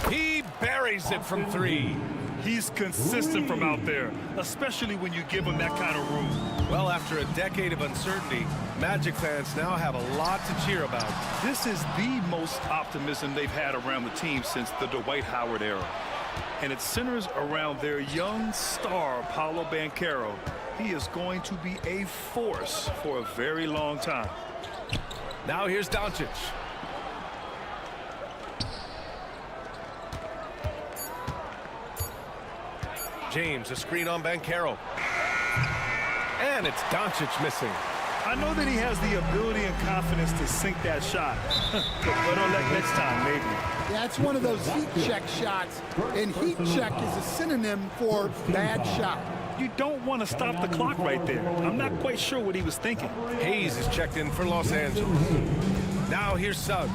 he buries it from 3. He's consistent from out there, especially when you give him that kind of room. Well, after a decade of uncertainty, Magic fans now have a lot to cheer about. This is the most optimism they've had around the team since the Dwight Howard era. And it centers around their young star, Paolo Banchero. He is going to be a force for a very long time. Now here's Doncic. James, a screen on Banchero. And it's Doncic missing. I know that he has the ability and confidence to sink that shot. But on that next time, maybe. That's one of those heat check shots, and heat check is a synonym for bad shot. You don't want to stop the clock right there. I'm not quite sure what he was thinking. Hayes is checked in for Los Angeles. Now here's Suggs.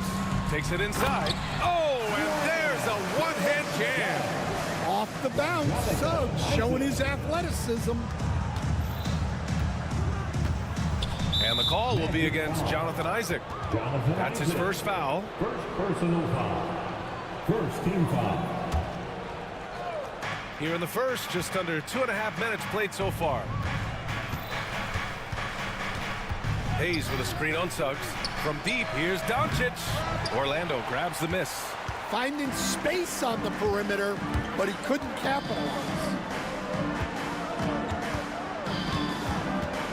Takes it inside. Oh, and there's a one-hand jam. Off the bounce, Suggs showing his athleticism. And the call will be against Jonathan Isaac. That's his first foul. First personal foul. First team foul. Here in the first, just under 2.5 minutes played so far. Hayes with a screen on Suggs. From deep, here's Doncic. Orlando grabs the miss. Finding space on the perimeter, but he couldn't capitalize.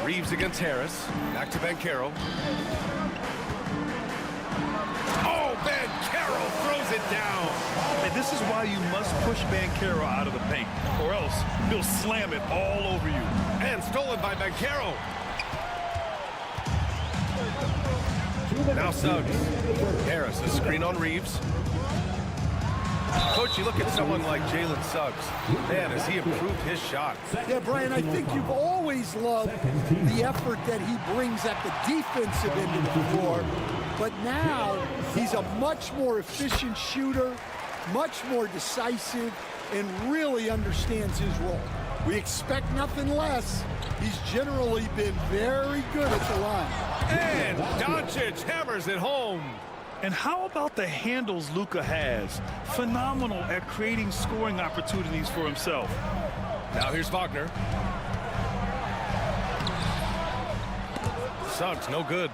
Reeves against Harris. Back to Banchero. Oh, Banchero throws it down. And this is why you must push Banchero out of the paint, or else he'll slam it all over you. And stolen by Banchero. Now Suggs. Harris, a screen on Reeves. Coach, you look at someone like Jalen Suggs. Man, has he improved his shot. Yeah, Brian, I think you've always loved the effort that he brings at the defensive end of the floor. But now he's a much more efficient shooter, much more decisive, and really understands his role. We expect nothing less. He's generally been very good at the line. And Doncic hammers it home. And how about the handles Luka has? Phenomenal at creating scoring opportunities for himself. Now here's Wagner. Suggs, no good.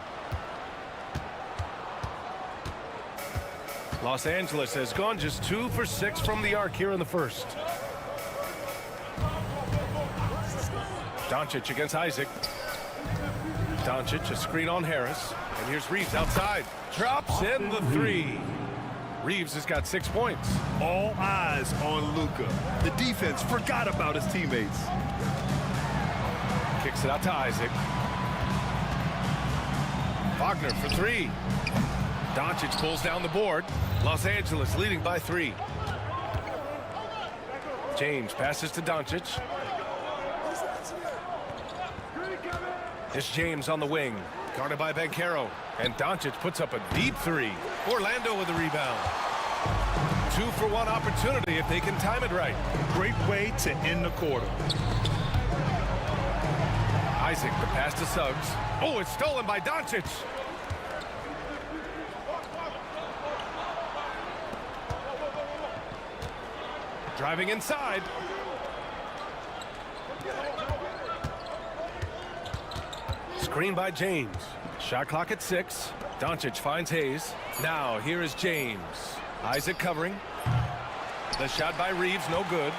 Los Angeles has gone just 2 for 6 from the arc here in the first. Doncic against Isaac. Doncic, a screen on Harris. And here's Reeves outside. Drops in the 3. Reeves has got 6 points. All eyes on Luka. The defense forgot about his teammates. Kicks it out to Isaac. Wagner for 3. Doncic pulls down the board. Los Angeles leading by 3. James passes to Doncic. It's James on the wing, guarded by Bankero. And Doncic puts up a deep three. Orlando with the rebound. 2-for-1 opportunity if they can time it right. Great way to end the quarter. Isaac, the pass to Suggs. Oh, it's stolen by Doncic. Driving inside. Screen by James. Shot clock at 6. Doncic finds Hayes. Now here is James. Isaac covering. The shot by Reeves, no good.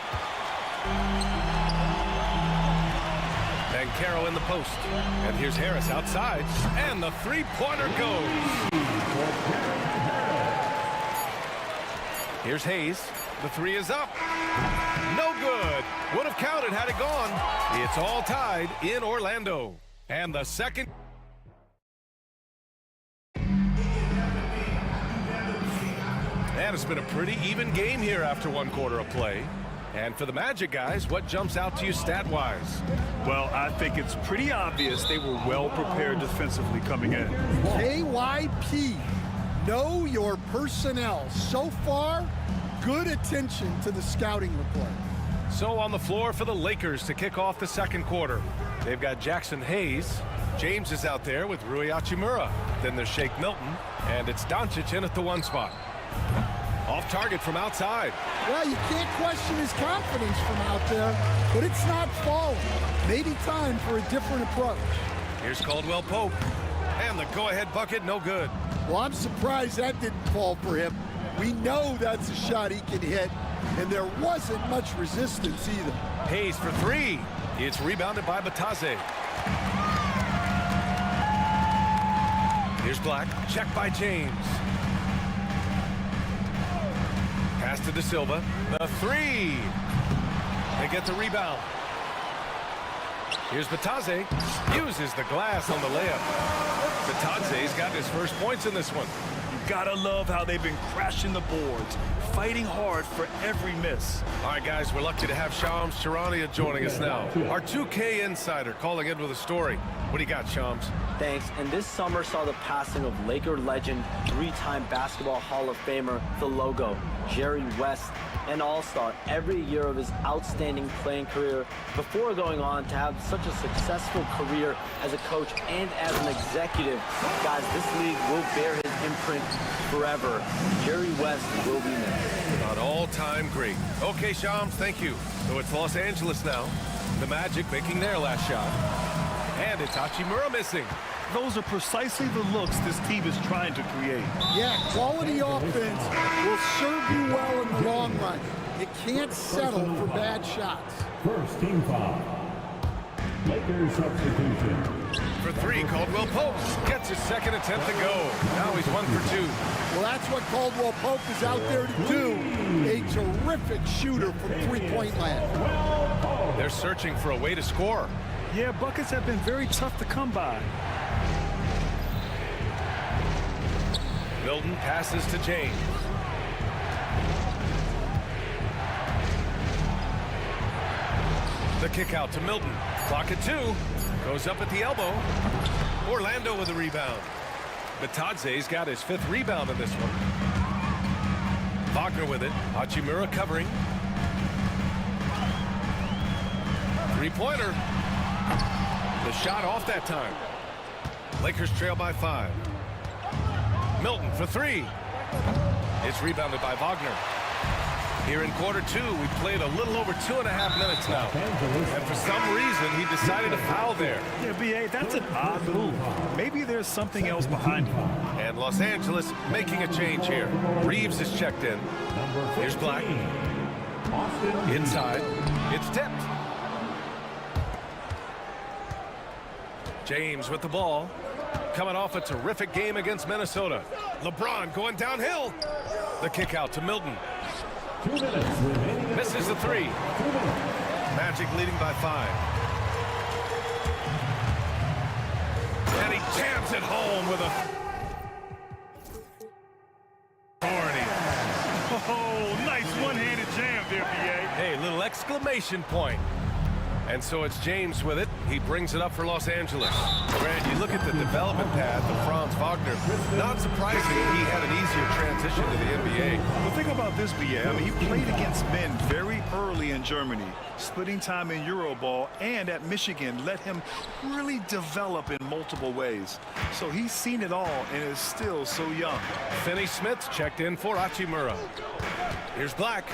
Bankero in the post. And here's Harris outside. And the three-pointer goes. Here's Hayes. The three is up. No good. Would have counted had it gone. It's all tied in Orlando. And the second. And it's been a pretty even game here after one quarter of play. And for the Magic guys, what jumps out to you stat-wise? Well, I think it's pretty obvious they were well prepared defensively coming in. KYP, know your personnel. So far, good attention to the scouting report. So on the floor for the Lakers to kick off the second quarter. They've got Jackson Hayes. James is out there with Rui Hachimura. Then there's Shake Milton. And it's Doncic in at the 1 spot. Off target from outside. Well, you can't question his confidence from out there, but it's not falling. Maybe time for a different approach. Here's Caldwell Pope. And the go-ahead bucket, no good. Well, I'm surprised that didn't fall for him. We know that's a shot he can hit, and there wasn't much resistance either. Hayes for 3. It's rebounded by Bataze. Here's Black. Check by James. Pass to De Silva. The 3. They get the rebound. Here's Bataze. Uses the glass on the layup. Bataze's got his first points in this one. You gotta love how they've been crashing the boards, fighting hard for every miss. All right, guys, we're lucky to have Shams Charania joining us now. Our 2K insider calling in with a story. What do you got, Shams? Thanks. And this summer saw the passing of Laker legend, 3-time Basketball Hall of Famer, the logo, Jerry West, an all-star every year of his outstanding playing career before going on to have such a successful career as a coach and as an executive. Guys, this league will bear his imprint forever. Jerry West will be missed. An all-time great. Okay, Shams, thank you. So it's Los Angeles now. The Magic making their last shot. And it's Hachimura missing. Those are precisely the looks this team is trying to create. Yeah, quality offense will serve you well in the long run. You can't settle for bad shots. First team foul. Lakers substitution. For 3, Caldwell Pope gets his second attempt to go. Now he's 1 for 2. Well, that's what Caldwell Pope is out there to do. A terrific shooter from three-point land. They're searching for a way to score. Yeah, buckets have been very tough to come by. Milton passes to James. The kick out to Milton. Clock at 2. Goes up at the elbow. Orlando with a rebound. Bataze's got his 5th rebound in this one. Wagner with it. Hachimura covering. Three-pointer. The shot off that time. Lakers trail by 5. Milton for 3. It's rebounded by Wagner. Here in quarter 2, we've played a little over 2.5 minutes now. And for some reason, he decided to foul there. Yeah, B.A., that's an odd move. Maybe there's something else behind it. And Los Angeles making a change here. Reeves is checked in. Here's Black. Inside. It's tipped. James with the ball. Coming off a terrific game against Minnesota. LeBron going downhill. The kick out to Milton. Misses the 3. Magic leading by 5. And he jams it home with a authority. Oh, nice one-handed jam there, B.A. Hey, little exclamation point. And so it's James with it. He brings it up for Los Angeles. Grant, you look at the development path of Franz Wagner. Not surprising he had an easier transition to the NBA. Well, think about this, BA. I mean, he played against men very early in Germany, splitting time in Euroball, and at Michigan let him really develop in multiple ways. So he's seen it all and is still so young. Finney Smith checked in for Hachimura. Here's Black.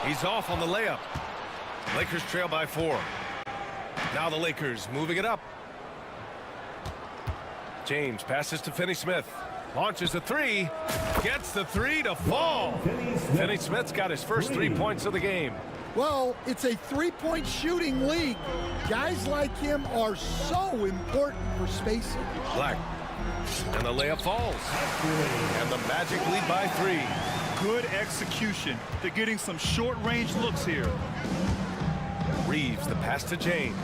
He's off on the layup. Lakers trail by 4. Now the Lakers moving it up. James passes to Finney Smith. Launches a 3. Gets the 3 to fall. Finney Smith's got his first 3 points of the game. Well, it's a three-point shooting league. Guys like him are so important for spacing. Black. And the layup falls. And the Magic lead by 3. Good execution. They're getting some short-range looks here. Reeves, the pass to James.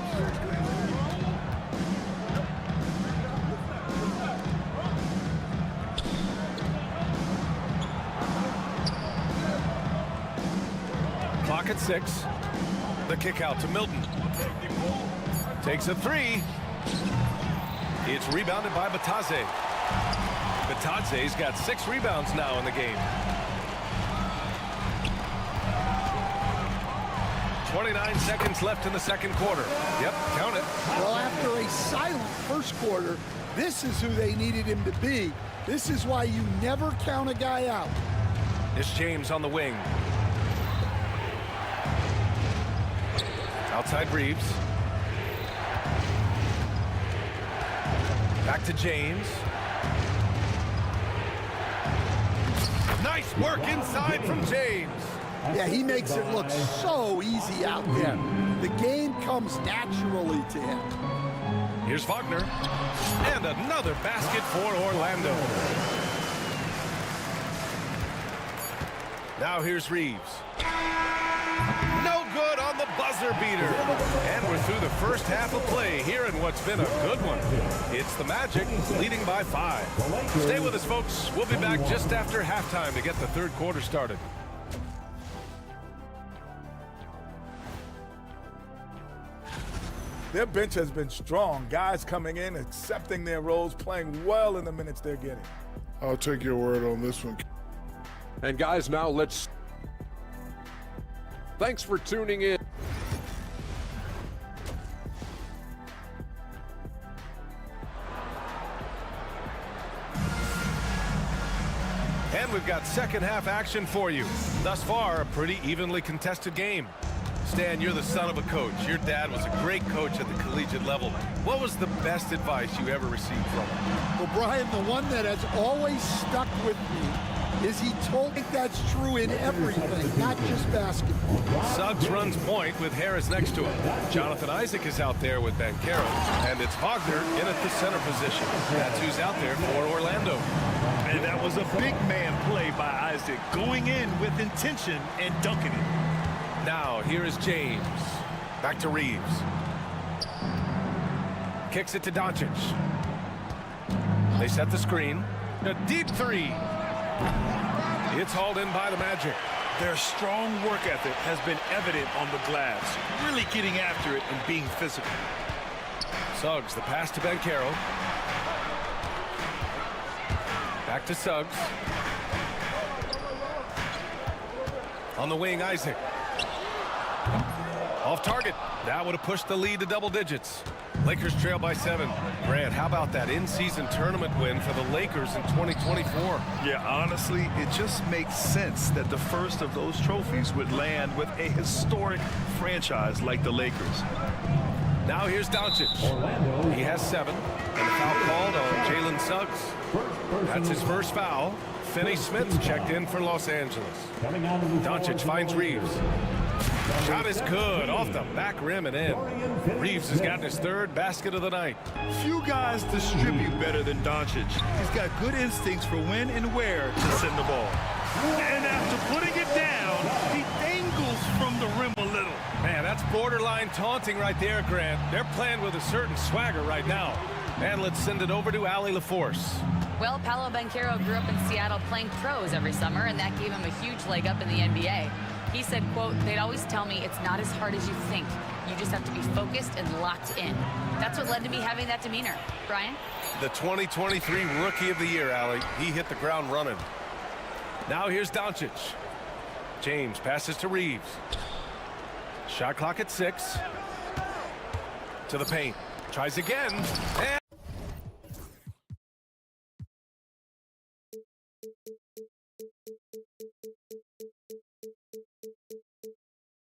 Clock at 6. The kick out to Milton. Takes a 3. It's rebounded by Batadze. Batadze's got 6 rebounds now in the game. 29 seconds left in the second quarter. Yep, count it. Well, after a silent first quarter, this is who they needed him to be. This is why you never count a guy out. It's James on the wing. Outside Reeves. Back to James. Nice work inside from James. Yeah, he makes it look so easy out there. The game comes naturally to him. Here's Wagner. And another basket for Orlando. Now here's Reeves. No good on the buzzer beater. And we're through the first half of play here in what's been a good one. It's the Magic leading by 5. Stay with us, folks. We'll be back just after halftime to get the third quarter started. Their bench has been strong. Guys coming in, accepting their roles, playing well in the minutes they're getting. I'll take your word on this one. And guys, now let's... Thanks for tuning in. And we've got second half action for you. Thus far, a pretty evenly contested game. Stan, you're the son of a coach. Your dad was a great coach at the collegiate level. What was the best advice you ever received from him? Well, Brian, the one that has always stuck with me is he told me that's true in everything, not just basketball. Suggs runs point with Harris next to him. Jonathan Isaac is out there with Banchero, and it's Wagner in at the center position. That's who's out there for Orlando. And that was a big man play by Isaac, going in with intention and dunking it. Now, here is James. Back to Reeves. Kicks it to Doncic. They set the screen. A deep 3. It's hauled in by the Magic. Their strong work ethic has been evident on the glass, really getting after it and being physical. Suggs, the pass to Banchero. Back to Suggs. On the wing, Isaac. Off target. That would have pushed the lead to double digits. Lakers trail by 7. Grant, how about that in-season tournament win for the Lakers in 2024? Yeah, honestly, it just makes sense that the first of those trophies would land with a historic franchise like the Lakers. Now here's Doncic. He has 7. And a foul called on Jalen Suggs. That's his first foul. Finney Smith checked in for Los Angeles. Doncic finds Reeves. Shot is good, off the back rim and in. Reeves has gotten his third basket of the night. Few guys distribute better than Doncic. He's got good instincts for when and where to send the ball. And after putting it down, he dangles from the rim a little. Man, that's borderline taunting right there, Grant. They're playing with a certain swagger right now. And let's send it over to Allie LaForce. Well, Paolo Banchero grew up in Seattle playing pros every summer, and that gave him a huge leg up in the NBA. He said, quote, they'd always tell me it's not as hard as you think. You just have to be focused and locked in. That's what led to me having that demeanor. Brian? The 2023 Rookie of the Year, Allie. He hit the ground running. Now here's Doncic. James passes to Reeves. Shot clock at 6. To the paint. Tries again.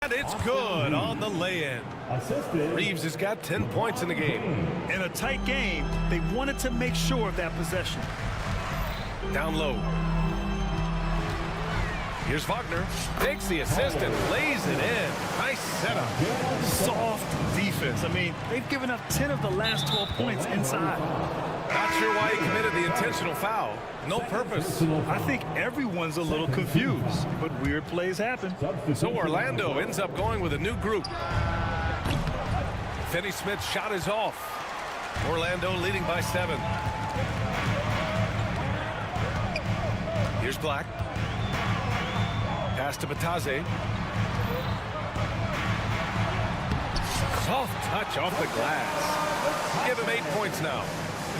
And it's good on the lay-in. Reeves has got 10 points in the game. In a tight game, they wanted to make sure of that possession. Down low. Here's Wagner. Takes the assist and lays it in. Nice setup. Soft defense. I mean, they've given up 10 of the last 12 points inside. Not sure why he committed the intentional foul. No purpose. I think everyone's a little confused, but weird plays happen. So Orlando ends up going with a new group. Finney-Smith's shot is off. Orlando leading by 7. Here's Black. Pass to Bataze. Soft touch off the glass. Give him 8 points now.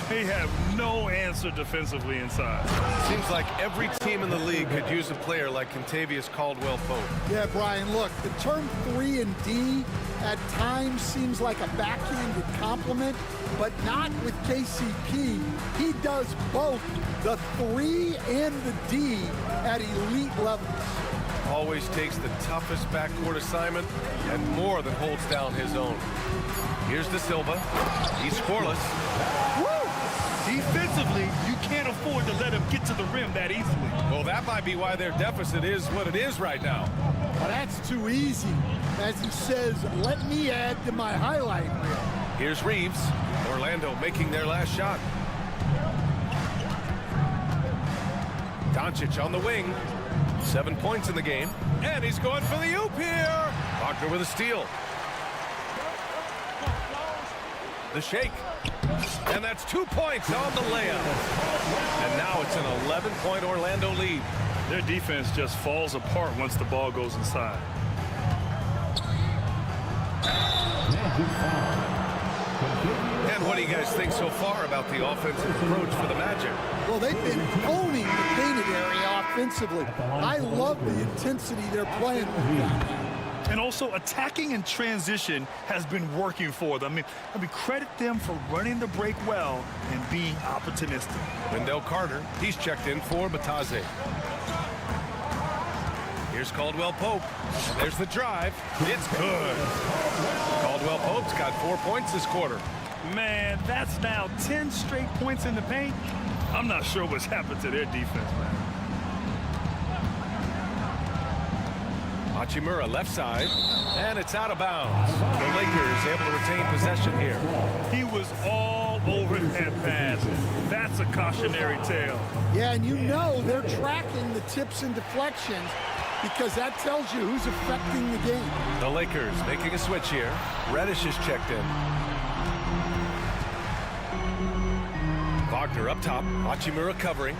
They have no answer defensively inside. Seems like every team in the league could use a player like Kentavious Caldwell-Pope. Yeah, Brian, look, the term 3 and D at times seems like a backhanded compliment, but not with KCP. He does both the 3 and the D at elite levels. Always takes the toughest backcourt assignment and more than holds down his own. Here's De Silva. He's scoreless. Woo! Defensively, you can't afford to let him get to the rim that easily. Well, that might be why their deficit is what it is right now. Well, that's too easy. As he says, let me add to my highlight reel. Here's Reeves. Orlando making their last shot. Doncic on the wing. 7 points in the game. And he's going for the oop here. Wagner with a steal. The shake. And that's 2 points on the layup. And now it's an 11-point Orlando lead. Their defense just falls apart once the ball goes inside. And what do you guys think so far about the offensive approach for the Magic? Well, they've been owning the painted area offensively. I love the intensity they're playing with. And also, attacking in transition has been working for them. I mean, credit them for running the break well and being opportunistic. Wendell Carter, he's checked in for Bataze. Here's Caldwell-Pope. There's the drive. It's good. Caldwell-Pope's got 4 points this quarter. Man, that's now 10 straight points in the paint. I'm not sure what's happened to their defense, man. Hachimura left side, and it's out of bounds. The Lakers able to retain possession here. He was all over that pass. That's a cautionary tale. Yeah, and you know they're tracking the tips and deflections because that tells you who's affecting the game. The Lakers making a switch here. Reddish is checked in. Wagner up top. Hachimura covering.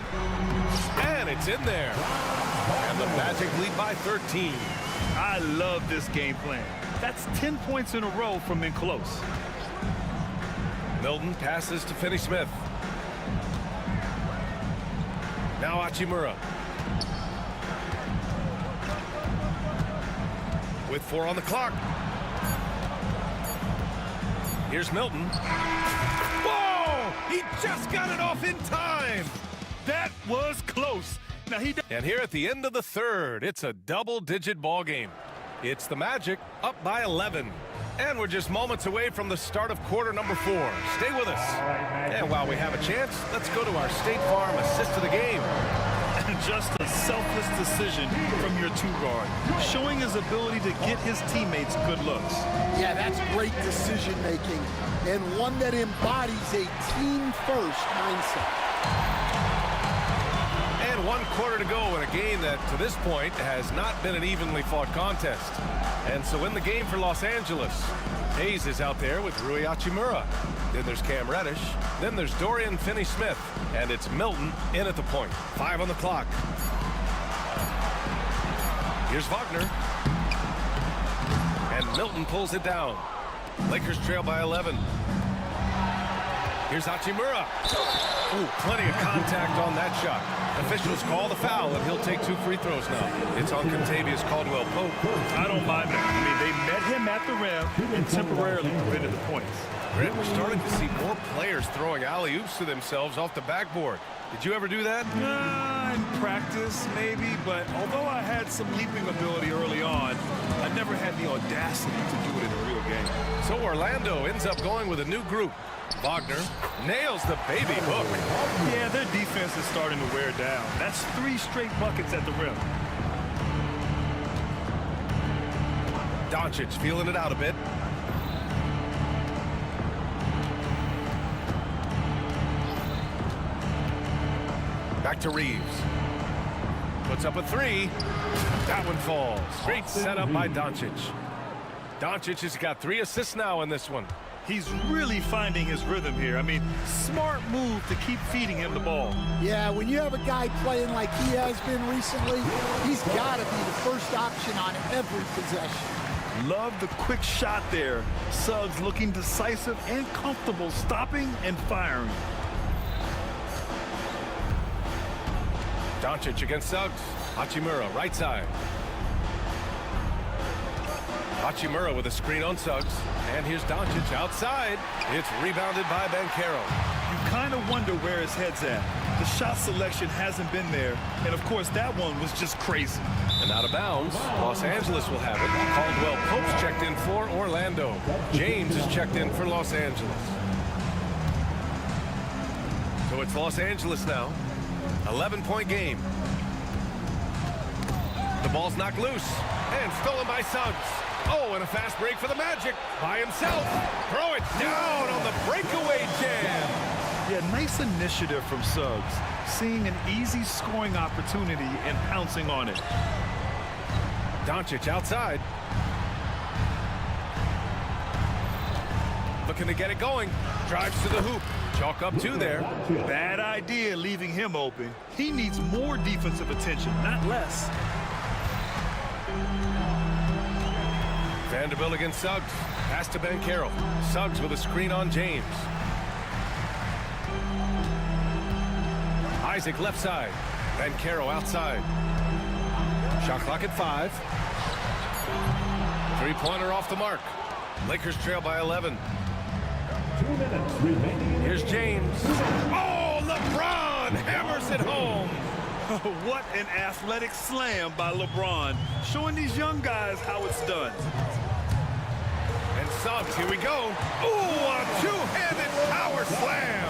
And it's in there. And the Magic lead by 13. I love this game plan. That's 10 points in a row from in close. Milton passes to Finney-Smith. Now Hachimura. With 4 on the clock. Here's Milton. Whoa! He just got it off in time! That was close. Now and here at the end of the third, it's a double-digit ball game. It's the Magic up by 11. And we're just moments away from the start of quarter number 4. Stay with us. And while we have a chance, let's go to our State Farm assist of the game. Just a selfless decision from your 2-guard, showing his ability to get his teammates good looks. Yeah, that's great decision making and one that embodies a team-first mindset. And 1 quarter to go in a game that, to this point, has not been an evenly fought contest. And so in the game for Los Angeles, Hayes is out there with Rui Hachimura. Then there's Cam Reddish. Then there's Dorian Finney-Smith. And it's Milton in at the point. 5 on the clock. Here's Wagner. Milton pulls it down. Lakers trail by 11. Here's Hachimura. Ooh, plenty of contact on that shot. Officials call the foul, and he'll take 2 free throws now. It's on Contavious Caldwell-Pope. I don't mind that. I mean, they met him at the rim and temporarily prevented the points. Grant, we're starting to see more players throwing alley-oops to themselves off the backboard. Did you ever do that? In practice, maybe, but although I had some leaping ability early on, I never had the audacity to do it in a real game. So Orlando ends up going with a new group. Wagner nails the baby hook. Yeah, their defense is starting to wear down. That's 3 straight buckets at the rim. Doncic feeling it out a bit. Back to Reeves. Puts up a 3. That one falls. Great setup by Doncic. Doncic has got 3 assists now in this one. He's really finding his rhythm here. I mean, smart move to keep feeding him the ball. Yeah, when you have a guy playing like he has been recently, he's got to be the first option on every possession. Love the quick shot there. Suggs looking decisive and comfortable, stopping and firing. Doncic against Suggs. Hachimura, right side. Hachimura with a screen on Suggs. And here's Doncic outside. It's rebounded by Banchero. You kind of wonder where his head's at. The shot selection hasn't been there. And, of course, that one was just crazy. And out of bounds, Los Angeles will have it. Caldwell-Pope's checked in for Orlando. James is checked in for Los Angeles. So it's Los Angeles now. 11-point game. The ball's knocked loose and stolen by Suggs. Oh, and a fast break for the Magic by himself. Throw it down on the breakaway jam. Yeah, nice initiative from Suggs. Seeing an easy scoring opportunity and pouncing on it. Doncic outside. Looking to get it going. Drives to the hoop. Chalk up 2 there. Bad idea leaving him open. He needs more defensive attention, not less. Vanderbilt against Suggs. Pass to Banchero. Suggs with a screen on James. Isaac left side. Banchero outside. Shot clock at 5. 3-pointer off the mark. Lakers trail by 11. 2 minutes remaining. Here's James. Oh, LeBron hammers it home. What an athletic slam by LeBron, showing these young guys how it's done. And Suggs, here we go. Ooh, a 2-handed power slam.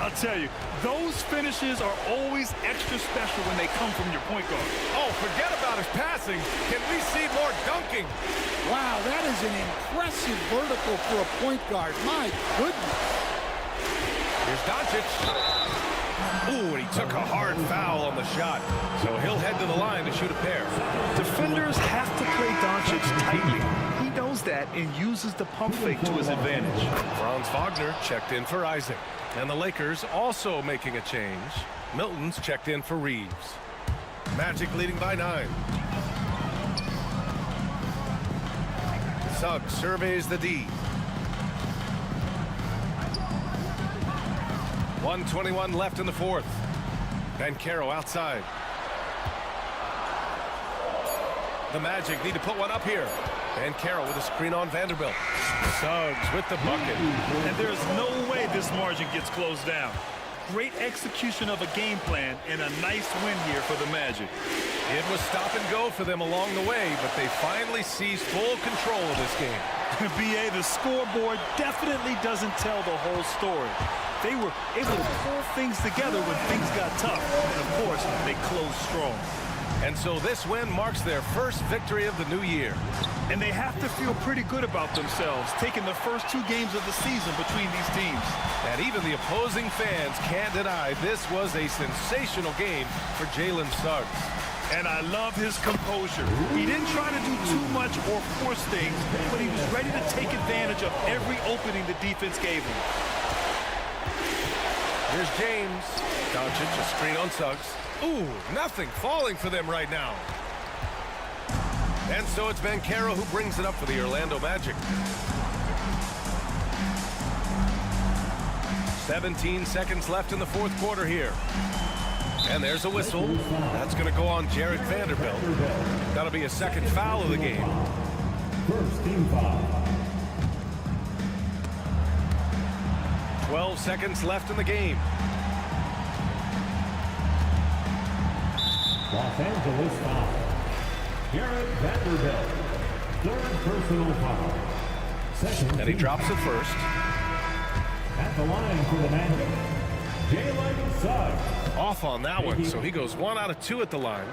I'll tell you, those finishes are always extra special when they come from your point guard. Oh, forget about his passing. Can we see more dunking? Wow, that is an impressive vertical for a point guard. My goodness. Here's Doncic. Ooh, and he took a hard foul on the shot. So he'll head to the line to shoot a pair. Defenders have to play Doncic tightly. He knows that and uses the pump fake to his advantage. Franz Wagner checked in for Isaac. And the Lakers also making a change. Milton's checked in for Reeves. Magic leading by 9. Suggs surveys the D. 1:21 left in the 4th. Banchero outside. The Magic need to put one up here. Banchero with a screen on Vanderbilt. Suggs with the bucket. And there's no way this margin gets closed down. Great execution of a game plan and a nice win here for the Magic. It was stop and go for them along the way, but they finally seized full control of this game. BA, the scoreboard definitely doesn't tell the whole story. They were able to pull things together when things got tough. And of course, they closed strong. And so this win marks their first victory of the new year. And they have to feel pretty good about themselves, taking the first 2 games of the season between these teams. And even the opposing fans can't deny this was a sensational game for Jalen Suggs. And I love his composure. He didn't try to do too much or force things, but he was ready to take advantage of every opening the defense gave him. Here's James. Doncic, a screen on Suggs. Ooh, nothing falling for them right now. And so it's Banchero who brings it up for the Orlando Magic. 17 seconds left in the fourth quarter here. And there's a whistle. That's going to go on Jared Vanderbilt. That'll be a second foul of the game. First team foul. 12 seconds left in the game. Los Angeles foul. Jared Vanderbilt. Third personal foul. Second. And he drops it first. At the line for the Magic, Jalen Suggs. Off on that one, so he goes 1 out of 2 at the line.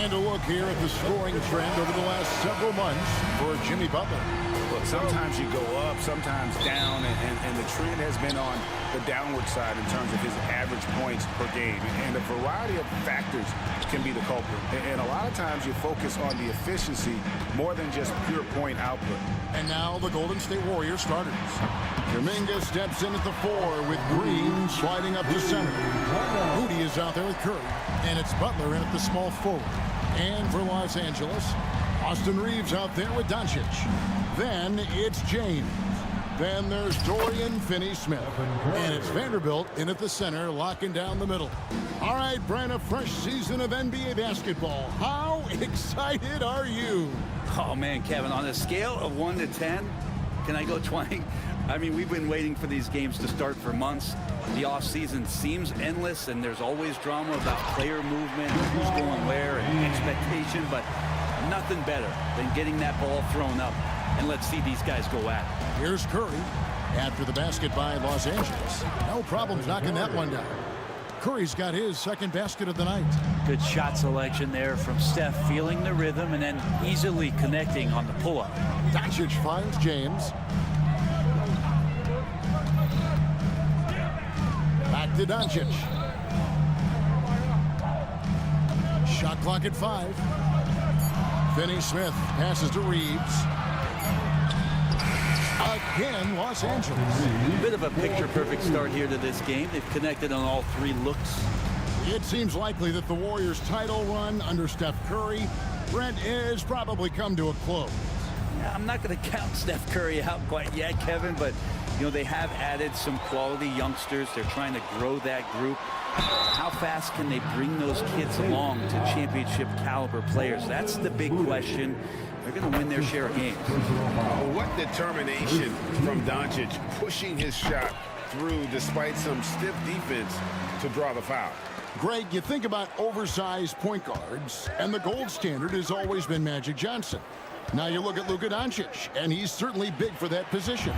And a look here at the scoring trend over the last several months for Jimmy Butler. Look, sometimes you go up, sometimes down, and the trend has been on the downward side in terms of his average points per game. And a variety of factors can be the culprit. And a lot of times you focus on the efficiency more than just pure point output. And now the Golden State Warriors starters. Kuminga steps in at the 4 with Green sliding up to center. Moody is out there with Curry. And it's Butler in at the small forward. And for Los Angeles, Austin Reeves out there with Doncic. Then it's James. Then there's Dorian Finney-Smith. And it's Vanderbilt in at the center, locking down the middle. All right, Brian, a fresh season of NBA basketball. How excited are you? Oh, man, Kevin, on a scale of 1 to 10, can I go 20? I mean, we've been waiting for these games to start for months. The offseason seems endless, and there's always drama about player movement, who's going where, and expectation, but nothing better than getting that ball thrown up. And let's see these guys go at it. Here's Curry after the basket by Los Angeles. No problems knocking that one down. Curry's got his second basket of the night. Good shot selection there from Steph, feeling the rhythm and then easily connecting on the pull-up. Doncic finds James. Back to Doncic. Shot clock at 5. Finney-Smith passes to Reeves. Again, Los Angeles. A bit of a picture-perfect start here to this game. They've connected on all 3 looks. It seems likely that the Warriors' title run under Steph Curry, Brent, is probably come to a close. Yeah, I'm not going to count Steph Curry out quite yet, Kevin, but you know they have added some quality youngsters. They're trying to grow that group. How fast can they bring those kids along to championship caliber players? That's the big question. They're going to win their share of games. What determination from Doncic pushing his shot through despite some stiff defense to draw the foul. Greg, you think about oversized point guards, and the gold standard has always been Magic Johnson. Now you look at Luka Doncic, and he's certainly big for that position.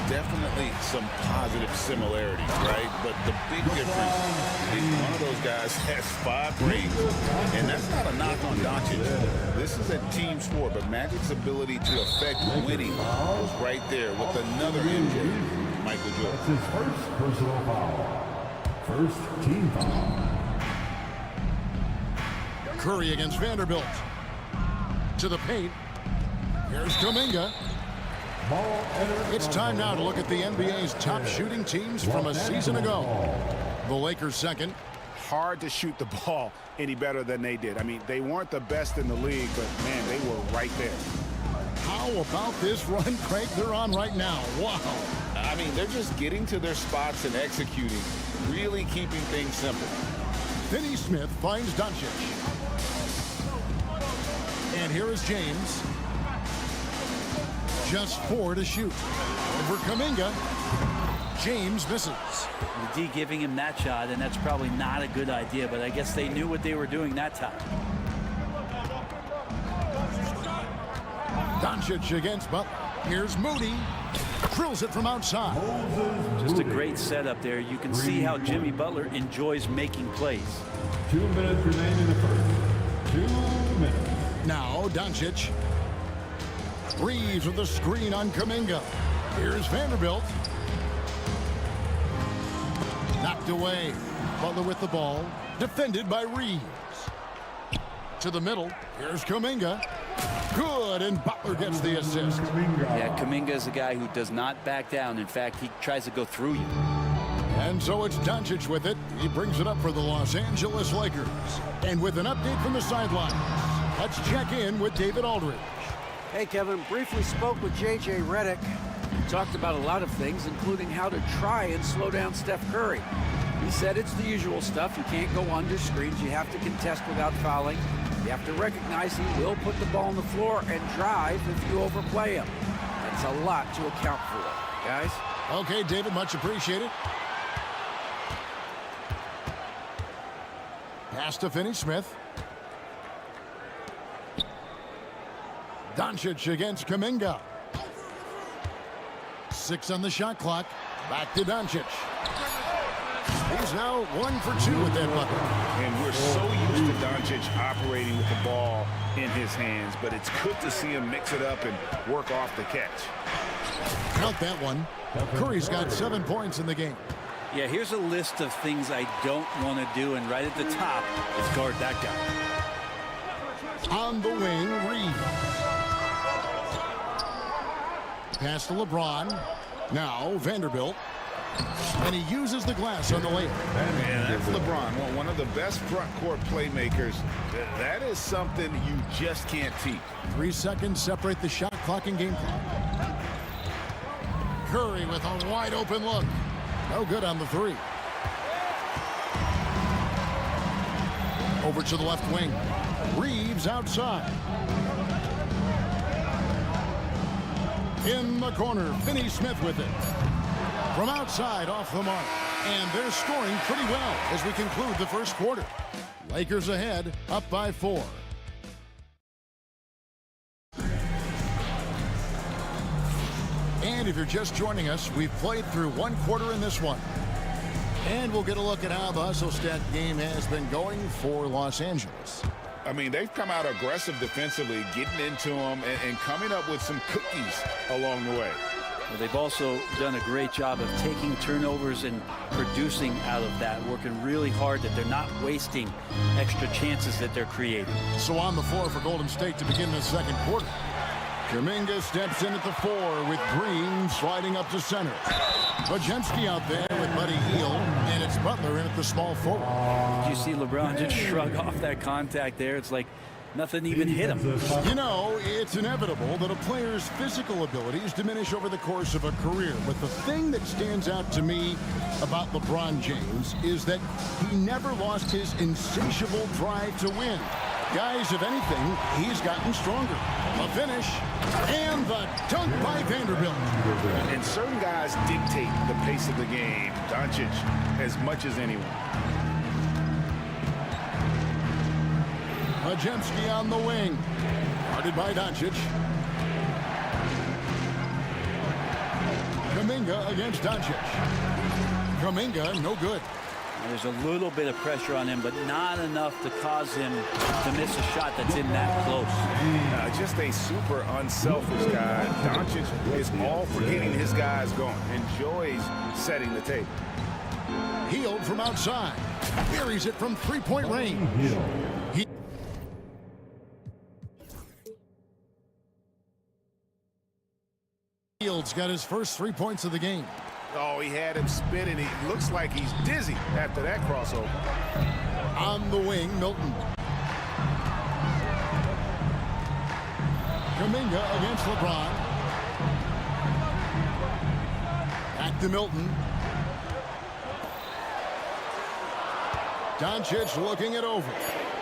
Definitely some positive similarities, right? But the big difference is one of those guys has 5 rings, and that's not a knock on Doncic. This is a team sport, but Magic's ability to affect winning was right there with another MJ, Michael Jordan. That's his first personal foul. First team foul. Curry against Vanderbilt. To the paint. Here's Kuminga. It's time now to look at the NBA's top shooting teams from a season ago. The Lakers second. Hard to shoot the ball any better than they did. I mean, they weren't the best in the league, but, man, they were right there. How about this run, Craig, they're on right now? Wow. I mean, they're just getting to their spots and executing, really keeping things simple. Finney-Smith finds Doncic. And here is James. Just 4 to shoot. Over Kuminga. James misses. The D giving him that shot, and that's probably not a good idea, but I guess they knew what they were doing that time. Doncic against Butler. Here's Moody. Drills it from outside. Just a great setup there. You can see how Jimmy Butler enjoys making plays. 2 minutes remain in the first. 2 minutes. Now Doncic. Reeves with the screen on Kuminga. Here's Vanderbilt. Knocked away. Butler with the ball. Defended by Reeves. To the middle. Here's Kuminga. Good, and Butler gets the assist. Yeah, Kuminga is a guy who does not back down. In fact, he tries to go through you. And so it's Doncic with it. He brings it up for the Los Angeles Lakers. And with an update from the sidelines, let's check in with David Aldridge. Hey, Kevin, briefly spoke with J.J. Redick. Talked about a lot of things, including how to try and slow down Steph Curry. He said it's the usual stuff. You can't go under screens. You have to contest without fouling. You have to recognize he will put the ball on the floor and drive if you overplay him. That's a lot to account for, guys. Okay, David, much appreciated. Pass to Finney-Smith. Doncic against Kuminga. 6 on the shot clock. Back to Doncic. He's now 1 for 2 with that bucket. And we're so used to Doncic operating with the ball in his hands, but it's good to see him mix it up and work off the catch. Count that one. Curry's got 7 points in the game. Yeah, here's a list of things I don't want to do, and right at the top is guard that guy. On the wing, Reed. Pass to LeBron. Now Vanderbilt. And he uses the glass on the layup. Man, that's LeBron, one of the best front court playmakers. That is something you just can't teach. 3 seconds separate the shot clock and game clock. Curry with a wide open look. No good on the 3. Over to the left wing. Reeves outside. In the corner, Finney-Smith with it. From outside, off the mark. And they're scoring pretty well as we conclude the first quarter. Lakers ahead, up by 4. And if you're just joining us, we've played through 1 quarter in this one. And we'll get a look at how the hustle stat game has been going for Los Angeles. I mean, they've come out aggressive defensively, getting into them and coming up with some cookies along the way. Well, they've also done a great job of taking turnovers and producing out of that, working really hard that they're not wasting extra chances that they're creating. So on the floor for Golden State to begin the second quarter. Kuminga steps in at the 4 with Green sliding up to center. Bajemski out there with Buddy Hield, and it's Butler in at the small forward. Did you see LeBron just shrug off that contact there? It's like nothing even hit him. You know, it's inevitable that a player's physical abilities diminish over the course of a career. But the thing that stands out to me about LeBron James is that he never lost his insatiable drive to win. Guys, if anything, he's gotten stronger. A finish, and the dunk by Vanderbilt. And certain guys dictate the pace of the game. Doncic as much as anyone. Bajemski on the wing. Guarded by Doncic. Kuminga against Doncic. Kuminga, no good. There's a little bit of pressure on him, but not enough to cause him to miss a shot that's in that close. Just a super unselfish guy. Doncic is all for getting his guys going. Enjoys setting the table. Hield from outside. Buries it from 3-point range. Hield's got his first 3 points of the game. Oh, he had him spinning. He looks like he's dizzy after that crossover. On the wing, Milton. Kuminga against LeBron. Back to Milton. Doncic looking it over.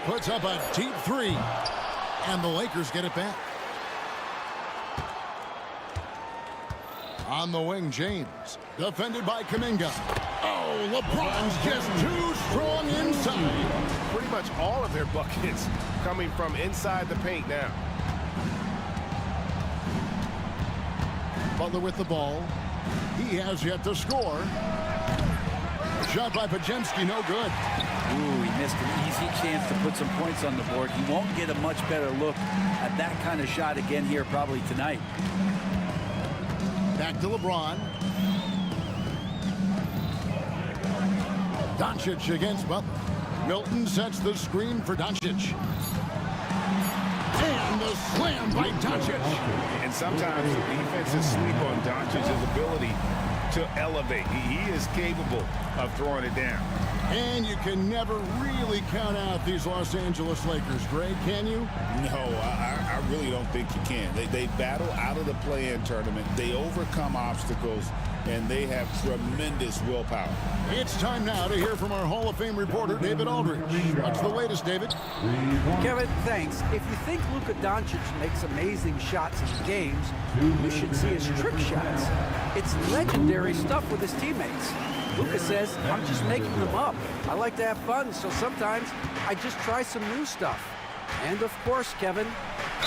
Puts up a deep 3. And the Lakers get it back. On the wing, James. Defended by Kuminga. Oh, LeBron's just too strong inside. Pretty much all of their buckets coming from inside the paint now. Butler with the ball. He has yet to score. Shot by Bajemski, no good. Ooh, he missed an easy chance to put some points on the board. He won't get a much better look at that kind of shot again here probably tonight. Back to LeBron. Doncic against Butler. Milton sets the screen for Doncic. And the slam by Doncic. And sometimes defenses sleep on Doncic's ability to elevate. He is capable of throwing it down. And you can never really count out these Los Angeles Lakers, Greg, can you? No, I really don't think you can. They battle out of the play-in tournament. They overcome obstacles, and they have tremendous willpower. It's time now to hear from our Hall of Fame reporter, David Aldridge. What's the latest, David? Kevin, thanks. If you think Luka Doncic makes amazing shots in games, you should see his trick shots. It's legendary stuff with his teammates. Luka says, I'm just making them up. I like to have fun, so sometimes I just try some new stuff. And of course, Kevin,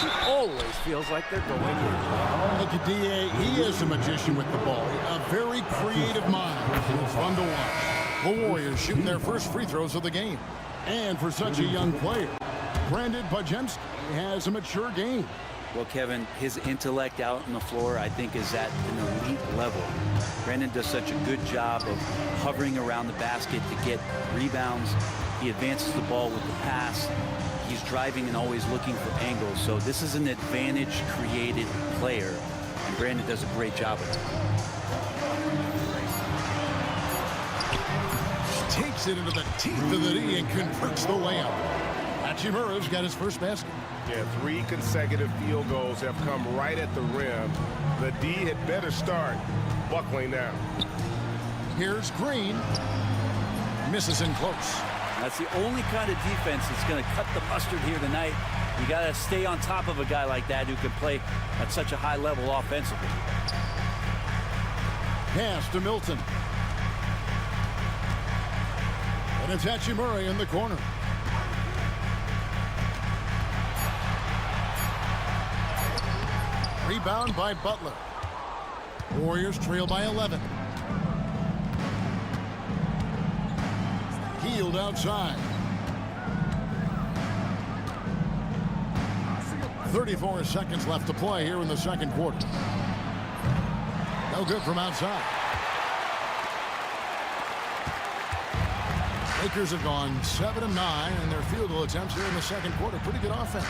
he always feels like they're going in. Look at D.A. He is a magician with the ball. A very creative mind. It's fun to watch. The Warriors shooting their first free throws of the game. And for such a young player, Brandon Bajemski has a mature game. Well, Kevin, his intellect out on the floor, I think, is at an elite level. Brandon does such a good job of hovering around the basket to get rebounds. He advances the ball with the pass. He's driving and always looking for angles. So this is an advantage-created player, and Brandon does a great job of it. Takes it into the teeth of the D and converts the layup. Hachimura's got his first basket. Yeah, 3 consecutive field goals have come right at the rim. The D had better start buckling down. Here's Green. Misses in close. That's the only kind of defense that's going to cut the mustard here tonight. You got to stay on top of a guy like that who can play at such a high level offensively. Pass to Milton. And it's Hachimura in the corner. Rebound by Butler. Warriors trail by 11. Healed outside. 34 seconds left to play here in the second quarter. No good from outside. Lakers have gone 7 of 9 in their field goal attempts here in the second quarter. Pretty good offense.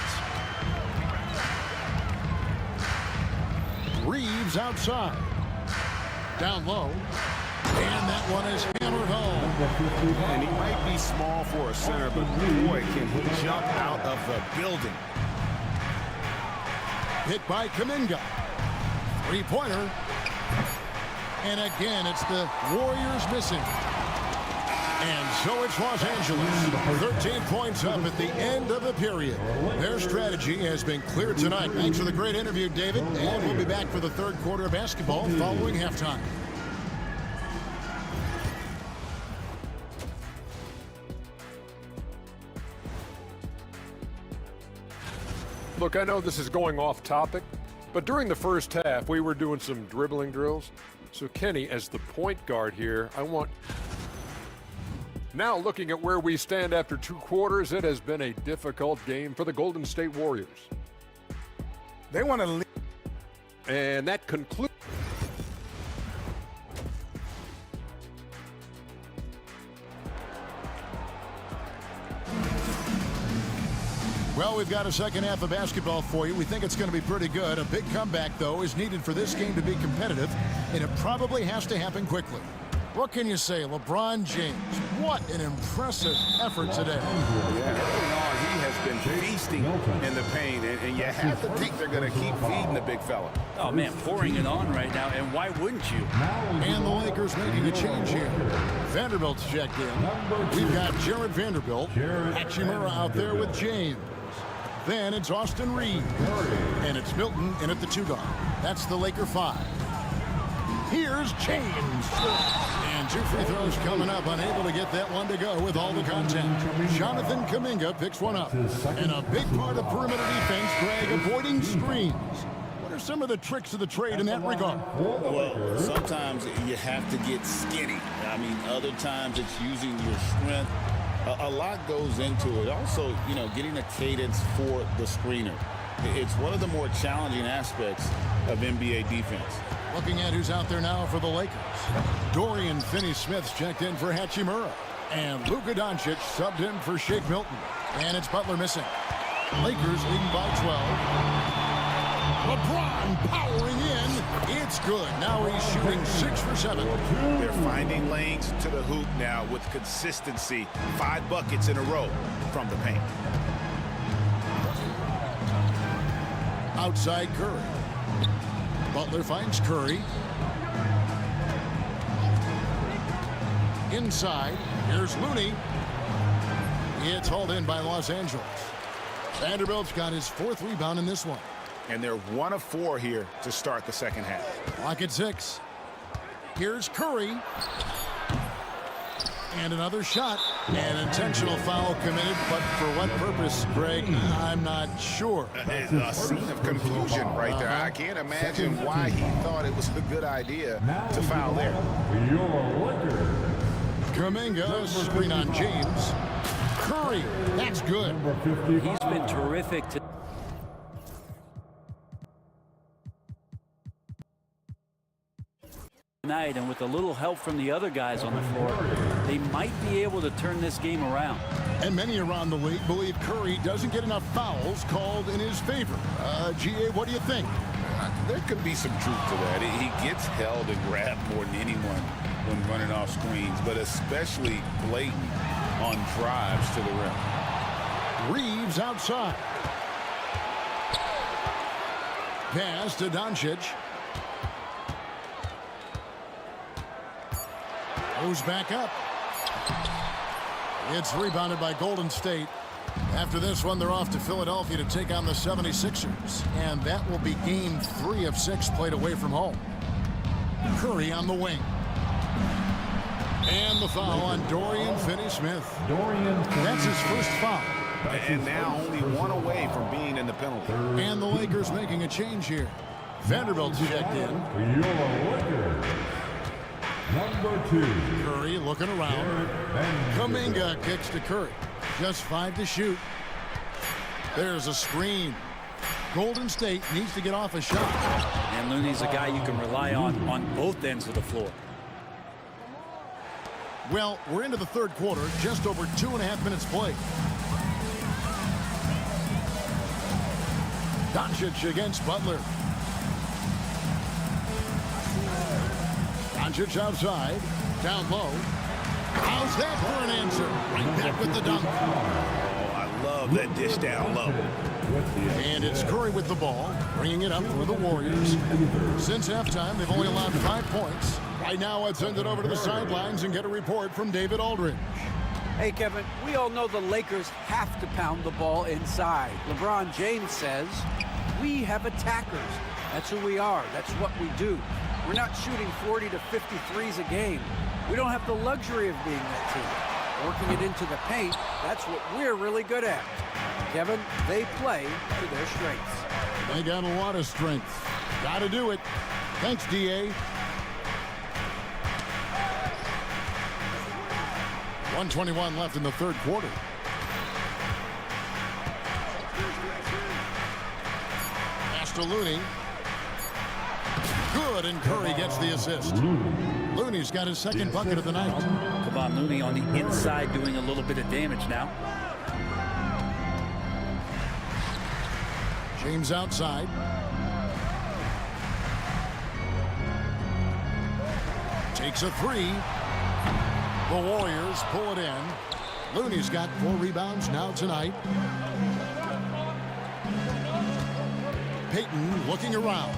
Reeves outside. Down low. And that one is hammered home. And he might be small for a center, but boy, can he jump out of the building. Hit by Kuminga. Three-pointer. And again, it's the Warriors missing. And so it's Los Angeles. 13 points up at the end of the period. Their strategy has been clear tonight. Thanks for the great interview, David. And we'll be back for the third quarter of basketball following halftime. Look, I know this is going off topic, but during the first half, we were doing some dribbling drills. So Kenny, as the point guard here, I want... Now looking at where we stand after 2 quarters, it has been a difficult game for the Golden State Warriors. They want to lead. And that concludes... Well, we've got a second half of basketball for you. We think it's going to be pretty good. A big comeback, though, is needed for this game to be competitive, and it probably has to happen quickly. What can you say, LeBron James? What an impressive effort today. Yeah, early on, he has been feasting in the paint, and you have to think they're going to keep feeding the big fella. Oh, man, pouring it on right now, and why wouldn't you? And the Lakers making a change here. Vanderbilt's checked in. We've got Jared Vanderbilt. Hachimura out there with James. Then it's Austin Reed. And it's Milton in at the 2 guard. That's the Laker 5. Here's James. And 2 free throws coming up. Unable to get that one to go with all the contact. Jonathan Kuminga picks one up. And a big part of perimeter defense, Greg, avoiding screens. What are some of the tricks of the trade in that regard? Well, sometimes you have to get skinny. I mean, other times it's using your strength. A lot goes into it. Also, you know, getting a cadence for the screener. It's one of the more challenging aspects of NBA defense. Looking at who's out there now for the Lakers. Dorian Finney-Smith's checked in for Hachimura. And Luka Doncic subbed in for Shake Milton. And it's Butler missing. Lakers leading by 12. LeBron powering in. It's good. Now he's shooting 6 for 7. They're finding lanes to the hoop now with consistency. 5 buckets in a row from the paint. Outside Curry. Butler finds Curry. Inside, here's Looney. It's hauled in by Los Angeles. Vanderbilt's got his 4th rebound in this one. And they're 1 of 4 here to start the second half. Clock at 6. Here's Curry. And another shot. An intentional foul committed, but for what purpose, Greg? I'm not sure. A scene of confusion right there. I can't imagine why he thought it was a good idea to foul there. Kuminga, screen on James. Curry, that's good. He's been terrific tonight, and with a little help from the other guys on the floor, they might be able to turn this game around. And many around the league believe Curry doesn't get enough fouls called in his favor. GA, what do you think? There could be some truth to that. He gets held and grabbed more than anyone when running off screens, but especially blatant on drives to the rim. Reeves outside. Pass to Doncic. Goes back up. It's rebounded by Golden State. After this one, they're off to Philadelphia to take on the 76ers. And that will be game 3 of 6 played away from home. Curry on the wing. And the foul on Dorian Finney-Smith. That's his first foul. And now only one away from being in the penalty. And the Lakers making a change here. Vanderbilt's checked in. Number 2. Curry looking around. Kuminga kicks to Curry. Just 5 to shoot. There's a screen. Golden State needs to get off a shot. And Looney's a guy you can rely on both ends of the floor. Well, we're into the third quarter, just over 2.5 minutes played. Doncic against Butler. Doncic outside, down low. How's that for an answer? Right back with the dunk. Oh, I love that dish down low. And it's Curry with the ball, bringing it up for the Warriors. Since halftime, they've only allowed 5 points. Right now, let's send it over to the sidelines and get a report from David Aldridge. Hey, Kevin, we all know the Lakers have to pound the ball inside. LeBron James says, we have attackers. That's who we are. That's what we do. We're not shooting 40 to 53s a game. We don't have the luxury of being that team. Working it into the paint, that's what we're really good at. Kevin, they play to their strengths. They got a lot of strength. Got to do it. Thanks, DA. 1:21 left in the third quarter. Pass to Looney. Good, and Curry gets the assist. Looney's got his second bucket of the night. Kevon Looney on the inside doing a little bit of damage now. James outside. Takes a 3. The Warriors pull it in. Looney's got 4 rebounds now tonight. Payton looking around.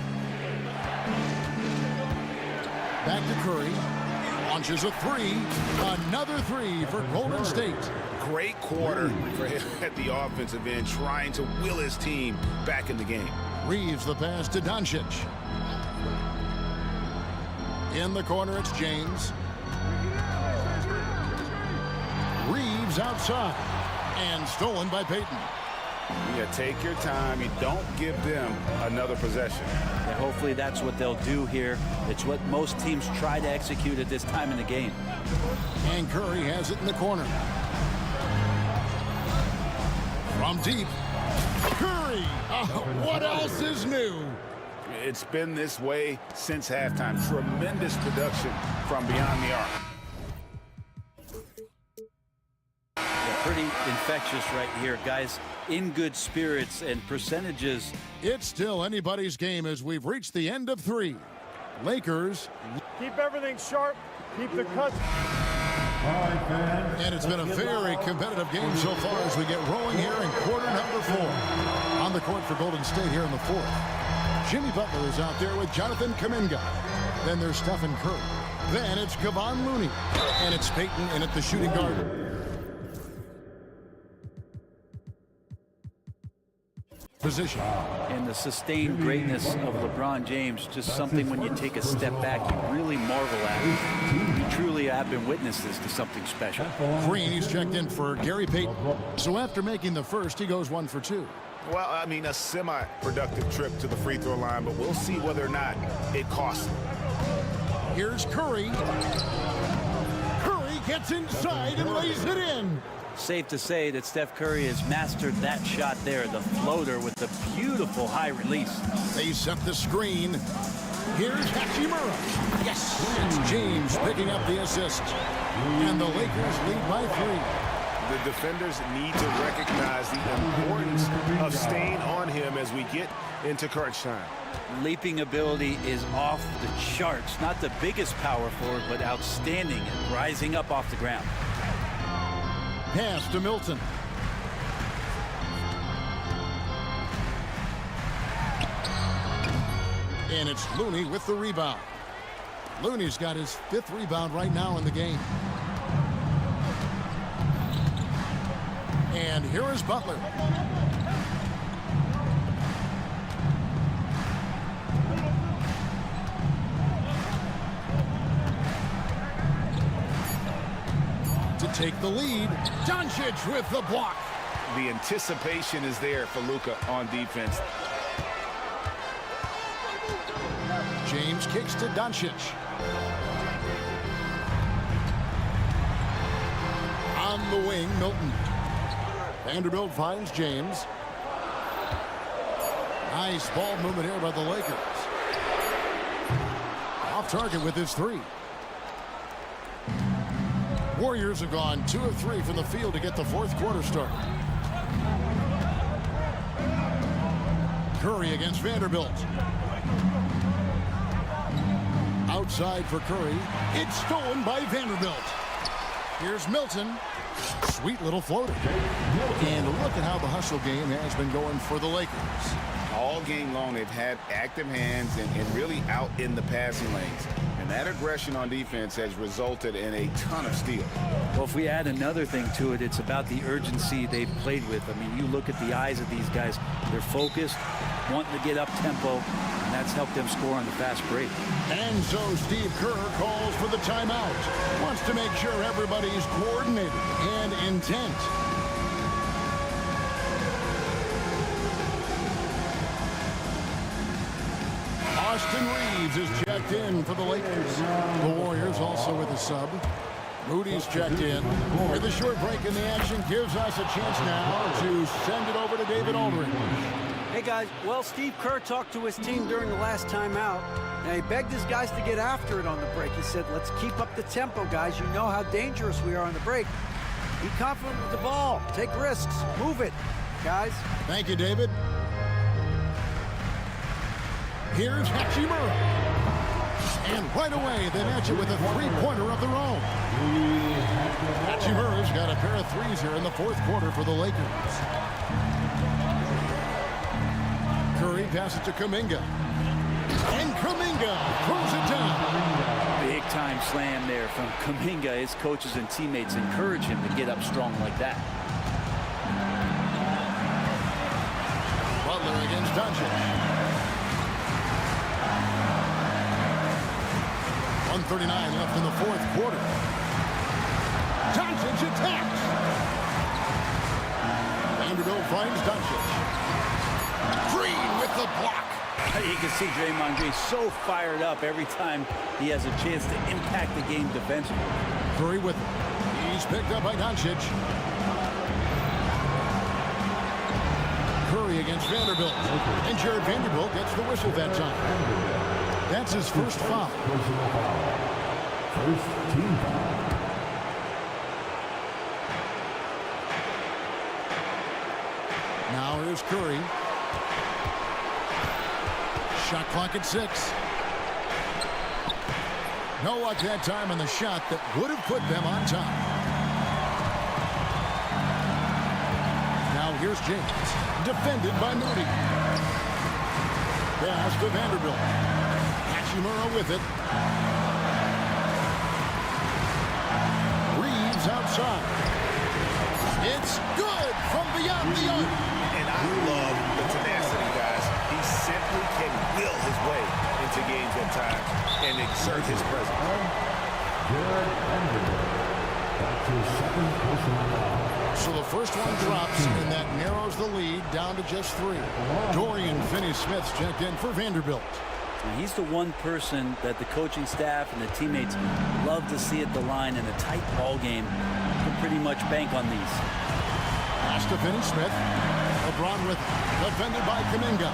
Back to Curry. Launches a 3. Another 3 for Golden State. Great quarter for him at the offensive end, trying to will his team back in the game. Reeves the pass to Doncic. In the corner, it's James. Reeves outside. And stolen by Payton. Yeah, take your time. You don't give them another possession. And hopefully that's what they'll do here. It's what most teams try to execute at this time in the game. And Curry has it in the corner. From deep. Curry! What else is new? It's been this way since halftime. Tremendous production from beyond the arc. Yeah, pretty infectious right here, guys. In good spirits and percentages. It's still anybody's game as we've reached the end of 3. Lakers. Keep everything sharp. Keep the cuts. And it's been a very competitive game so far as we get rolling here in quarter number 4. On the court for Golden State here in the 4th. Jimmy Butler is out there with Jonathan Kuminga. Then there's Stephen Curry. Then it's Kevon Looney. And it's Payton in at the shooting guard. Position. And the sustained greatness of LeBron James, just something when you take a step back, you really marvel at. You truly have been witnesses to something special. Green, he's checked in for Gary Payton. So after making the first, he goes 1 for 2. Well, I mean, a semi-productive trip to the free throw line, but we'll see whether or not it costs him. Here's Curry. Curry gets inside and lays it in. Safe to say that Steph Curry has mastered that shot there, the floater with the beautiful high release. They set the screen. Here's Hachimura. Yes, it's James picking up the assist. And the Lakers lead by 3. The defenders need to recognize the importance of staying on him as we get into crunch time. Leaping ability is off the charts. Not the biggest power forward, but outstanding and rising up off the ground. Pass to Milton. And it's Looney with the rebound. Looney's got his 5th rebound right now in the game. And here is Butler. To take the lead, Doncic with the block. The anticipation is there for Luka on defense. James kicks to Doncic. On the wing, Milton. Vanderbilt finds James. Nice ball movement here by the Lakers. Off target with his 3. Warriors have gone 2 of 3 from the field to get the 4th quarter started. Curry against Vanderbilt. Outside for Curry. It's stolen by Vanderbilt. Here's Milton. Sweet little floater. And look at how the hustle game has been going for the Lakers. All game long, they've had active hands and really out in the passing lanes. And that aggression on defense has resulted in a ton of steals. Well, if we add another thing to it, it's about the urgency they've played with. I mean, you look at the eyes of these guys. They're focused, wanting to get up tempo, and that's helped them score on the fast break. And so Steve Kerr calls for the timeout. Wants to make sure everybody's coordinated and intent. Austin Reeves is checked in for the Lakers. The Warriors also with a sub. Moody's checked in. With a short break in the action gives us a chance now to send it over to David Aldridge. Hey guys, well, Steve Kerr talked to his team during the last timeout. And he begged his guys to get after it on the break. He said, let's keep up the tempo, guys. You know how dangerous we are on the break. Be confident with the ball. Take risks. Move it, guys. Thank you, David. Here's Hachimura. And right away, they match it with a 3-pointer of their own. Hachimura's got a pair of 3s here in the 4th quarter for the Lakers. Curry passes to Kuminga. And Kuminga throws it down. Big time slam there from Kuminga. His coaches and teammates encourage him to get up strong like that. Butler against Doncic. 1:39 left in the 4th quarter. Doncic attacks. Vanderbilt finds Doncic. Green with the block. You can see Draymond Green so fired up every time he has a chance to impact the game defensively. Curry with it. He's picked up by Doncic. Curry against Vanderbilt. And Jared Vanderbilt gets the whistle that time. That's his first foul. First team foul. Now here's Curry. Shot clock at 6. No luck that time on the shot that would have put them on top. Now here's James. Defended by Moody. Pass to Vanderbilt. Hachimura with it. Reeves outside. It's good from beyond the arc. And I love the tenacity, guys. He simply can will his way into games at times and exert his presence. So the first one drops, and that narrows the lead down to just 3. Dorian Finney-Smith's checked in for Vanderbilt. And he's the one person that the coaching staff and the teammates love to see at the line in a tight ball game. You can pretty much bank on these. Pass to Finney-Smith. LeBron with it. Defended by Kuminga.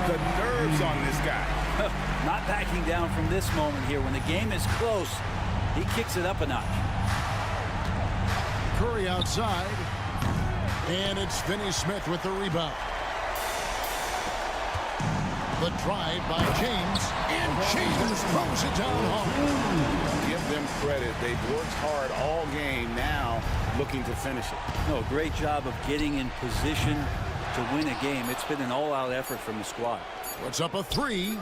The nerves on this guy. Not backing down from this moment here. When the game is close, he kicks it up a notch. Curry outside. And it's Finney-Smith with the rebound. The drive by James. And James throws it down hard. Give them credit. They've worked hard all game, now looking to finish it. No, great job of getting in position to win a game. It's been an all-out effort from the squad. Puts up a three.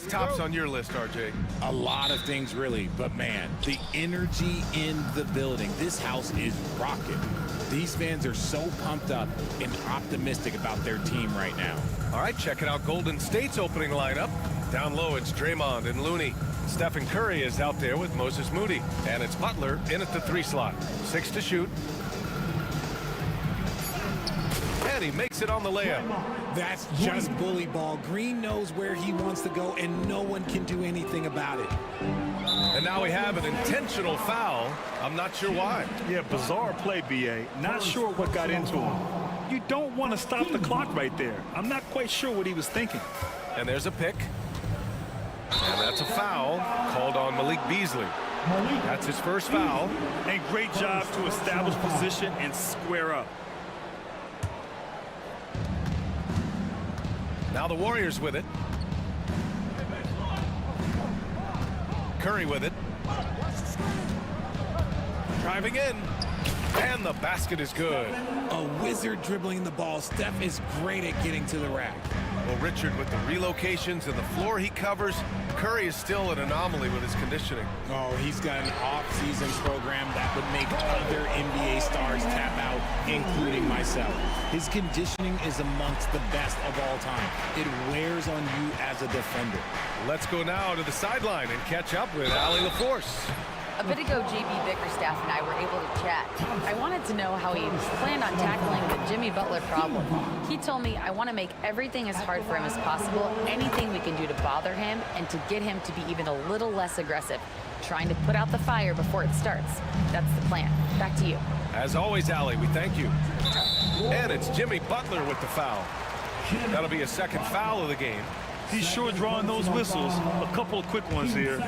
Tops on your list, RJ? A lot of things, really. But, man, the energy in the building. This house is rocking. These fans are so pumped up and optimistic about their team right now. All right, checking out Golden State's opening lineup. Down low, it's Draymond and Looney. Stephen Curry is out there with Moses Moody. And it's Butler in at the 3 slot. 6 to shoot. And he makes it on the layup. That's just bully ball. Green knows where he wants to go, and no one can do anything about it. And now we have an intentional foul. I'm not sure why. Yeah, bizarre play, B.A. Not sure what got into him. You don't want to stop the clock right there. I'm not quite sure what he was thinking. And there's a pick. And that's a foul called on Malik Beasley. That's his first foul. And great job to establish position and square up. Now the Warriors with it. Curry with it. Driving in. And the basket is good. A wizard dribbling the ball. Steph is great at getting to the rack. Well, Richard, with the relocations and the floor he covers, Curry is still an anomaly with his conditioning. Oh, he's got an off-season program that would make other NBA stars tap out, including myself. His conditioning is amongst the best of all time. It wears on you as a defender. Let's go now to the sideline and catch up with Allie LaForce. A bit ago, JB Bickerstaff and I were able to chat. I wanted to know how he planned on tackling the Jimmy Butler problem. He told me, I want to make everything as hard for him as possible, anything we can do to bother him and to get him to be even a little less aggressive, trying to put out the fire before it starts. That's the plan. Back to you. As always, Allie, we thank you. And it's Jimmy Butler with the foul. That'll be a second foul of the game. He's sure drawing those whistles. A couple of quick ones here.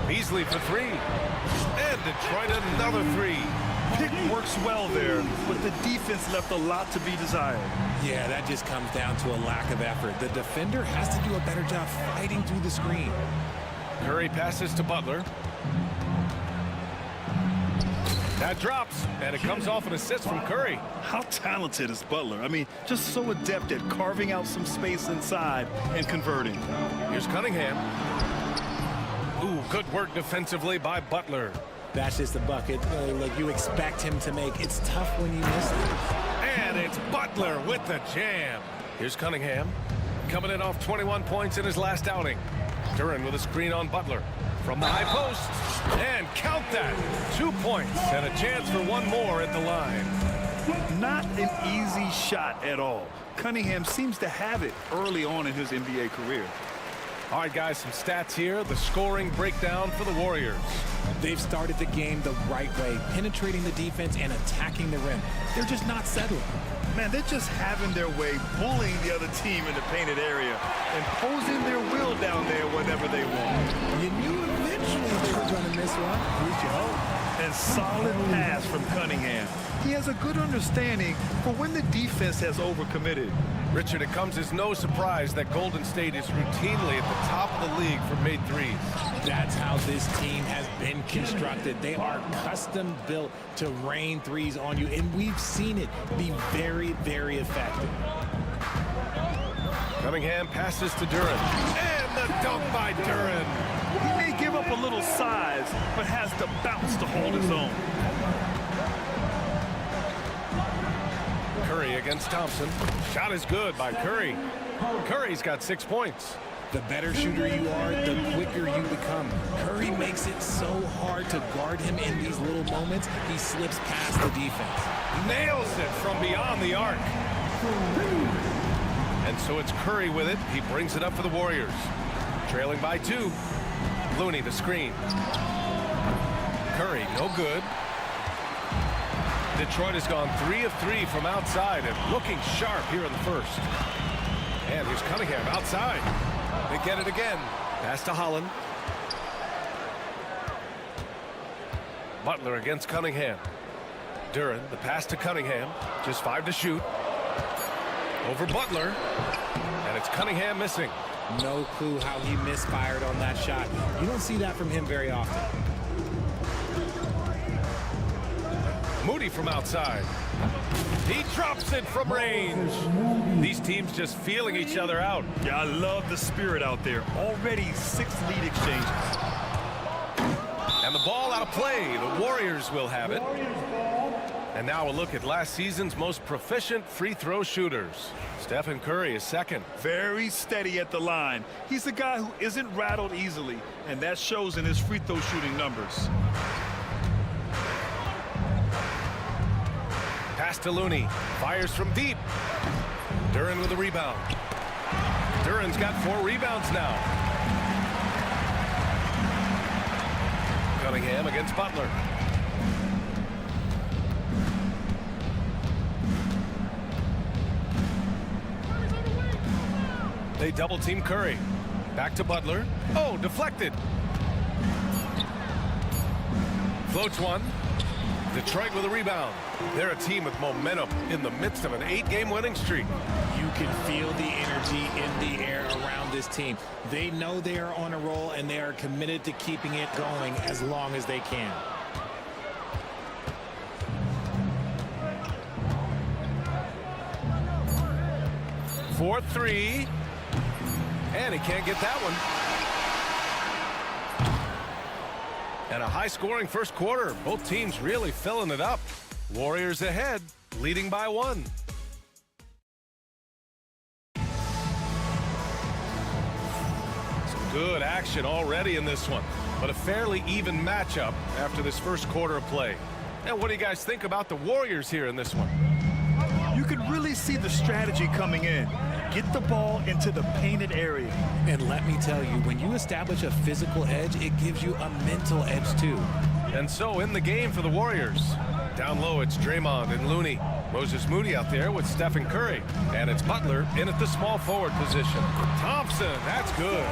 Beasley for 3. And Detroit another 3. Pick works well there, but the defense left a lot to be desired. Yeah, that just comes down to a lack of effort. The defender has to do a better job fighting through the screen. Curry passes to Butler. That drops, and it comes off an assist from Curry. How talented is Butler? I mean, just so adept at carving out some space inside and converting. Here's Cunningham. Ooh, good work defensively by Butler. That's just a bucket like you expect him to make. It's tough when you miss it. And it's Butler with the jam. Here's Cunningham, coming in off 21 points in his last outing. Duran with a screen on Butler. From the high post, and count that. 2 points and a chance for one more at the line. Not an easy shot at all. Cunningham seems to have it early on in his NBA career. All right, guys, some stats here. The scoring breakdown for the Warriors. They've started the game the right way, penetrating the defense and attacking the rim. They're just not settling. Man, they're just having their way, bullying the other team in the painted area, imposing their will down there whenever they want. You knew eventually they were going to miss one. At least you hope. And solid pass from Cunningham. He has a good understanding for when the defense has overcommitted. Richard, it comes as no surprise that Golden State is routinely at the top of the league for made threes. That's how this team has been constructed. They are custom built to rain threes on you, and we've seen it be very, very effective. Cunningham passes to Duran. And the dunk by Duran. He may give up a little size, but has the bounce to hold his own. Curry against Thompson. Shot is good by Curry. Curry's got 6 points. The better shooter you are, the quicker you become. Curry makes it so hard to guard him in these little moments. He slips past the defense. Nails it from beyond the arc. And so it's Curry with it. He brings it up for the Warriors. Trailing by 2. Looney the screen. Curry, no good. Detroit has gone 3 of 3 from outside and looking sharp here in the first. And here's Cunningham outside. They get it again. Pass to Holland. Butler against Cunningham. Duran, the pass to Cunningham. Just 5 to shoot. Over Butler. And it's Cunningham missing. No clue how he misfired on that shot. You don't see that from him very often. Moody from outside. He drops it from range. These teams just feeling each other out. Yeah, I love the spirit out there. Already 6 lead exchanges. And the ball out of play. The Warriors will have it. And now a look at last season's most proficient free throw shooters. Stephen Curry is second. Very steady at the line. He's a guy who isn't rattled easily, and that shows in his free throw shooting numbers. Pass to Looney. Fires from deep. Duren with a rebound. Duren's got 4 rebounds now. Cunningham against Butler. They double team Curry. Back to Butler. Oh, deflected. Floats one. Detroit with a rebound. They're a team with momentum in the midst of an 8-game winning streak. You can feel the energy in the air around this team. They know they are on a roll, and they are committed to keeping it going as long as they can. For 3. And he can't get that one. And a high-scoring first quarter. Both teams really filling it up. Warriors ahead, leading by 1. Some good action already in this one, but a fairly even matchup after this first quarter of play. And what do you guys think about the Warriors here in this one? You can really see the strategy coming in. Get the ball into the painted area. And let me tell you, when you establish a physical edge, it gives you a mental edge too. And so in the game for the Warriors. Down low, it's Draymond and Looney. Moses Moody out there with Stephen Curry. And it's Butler in at the small forward position. Thompson, that's good.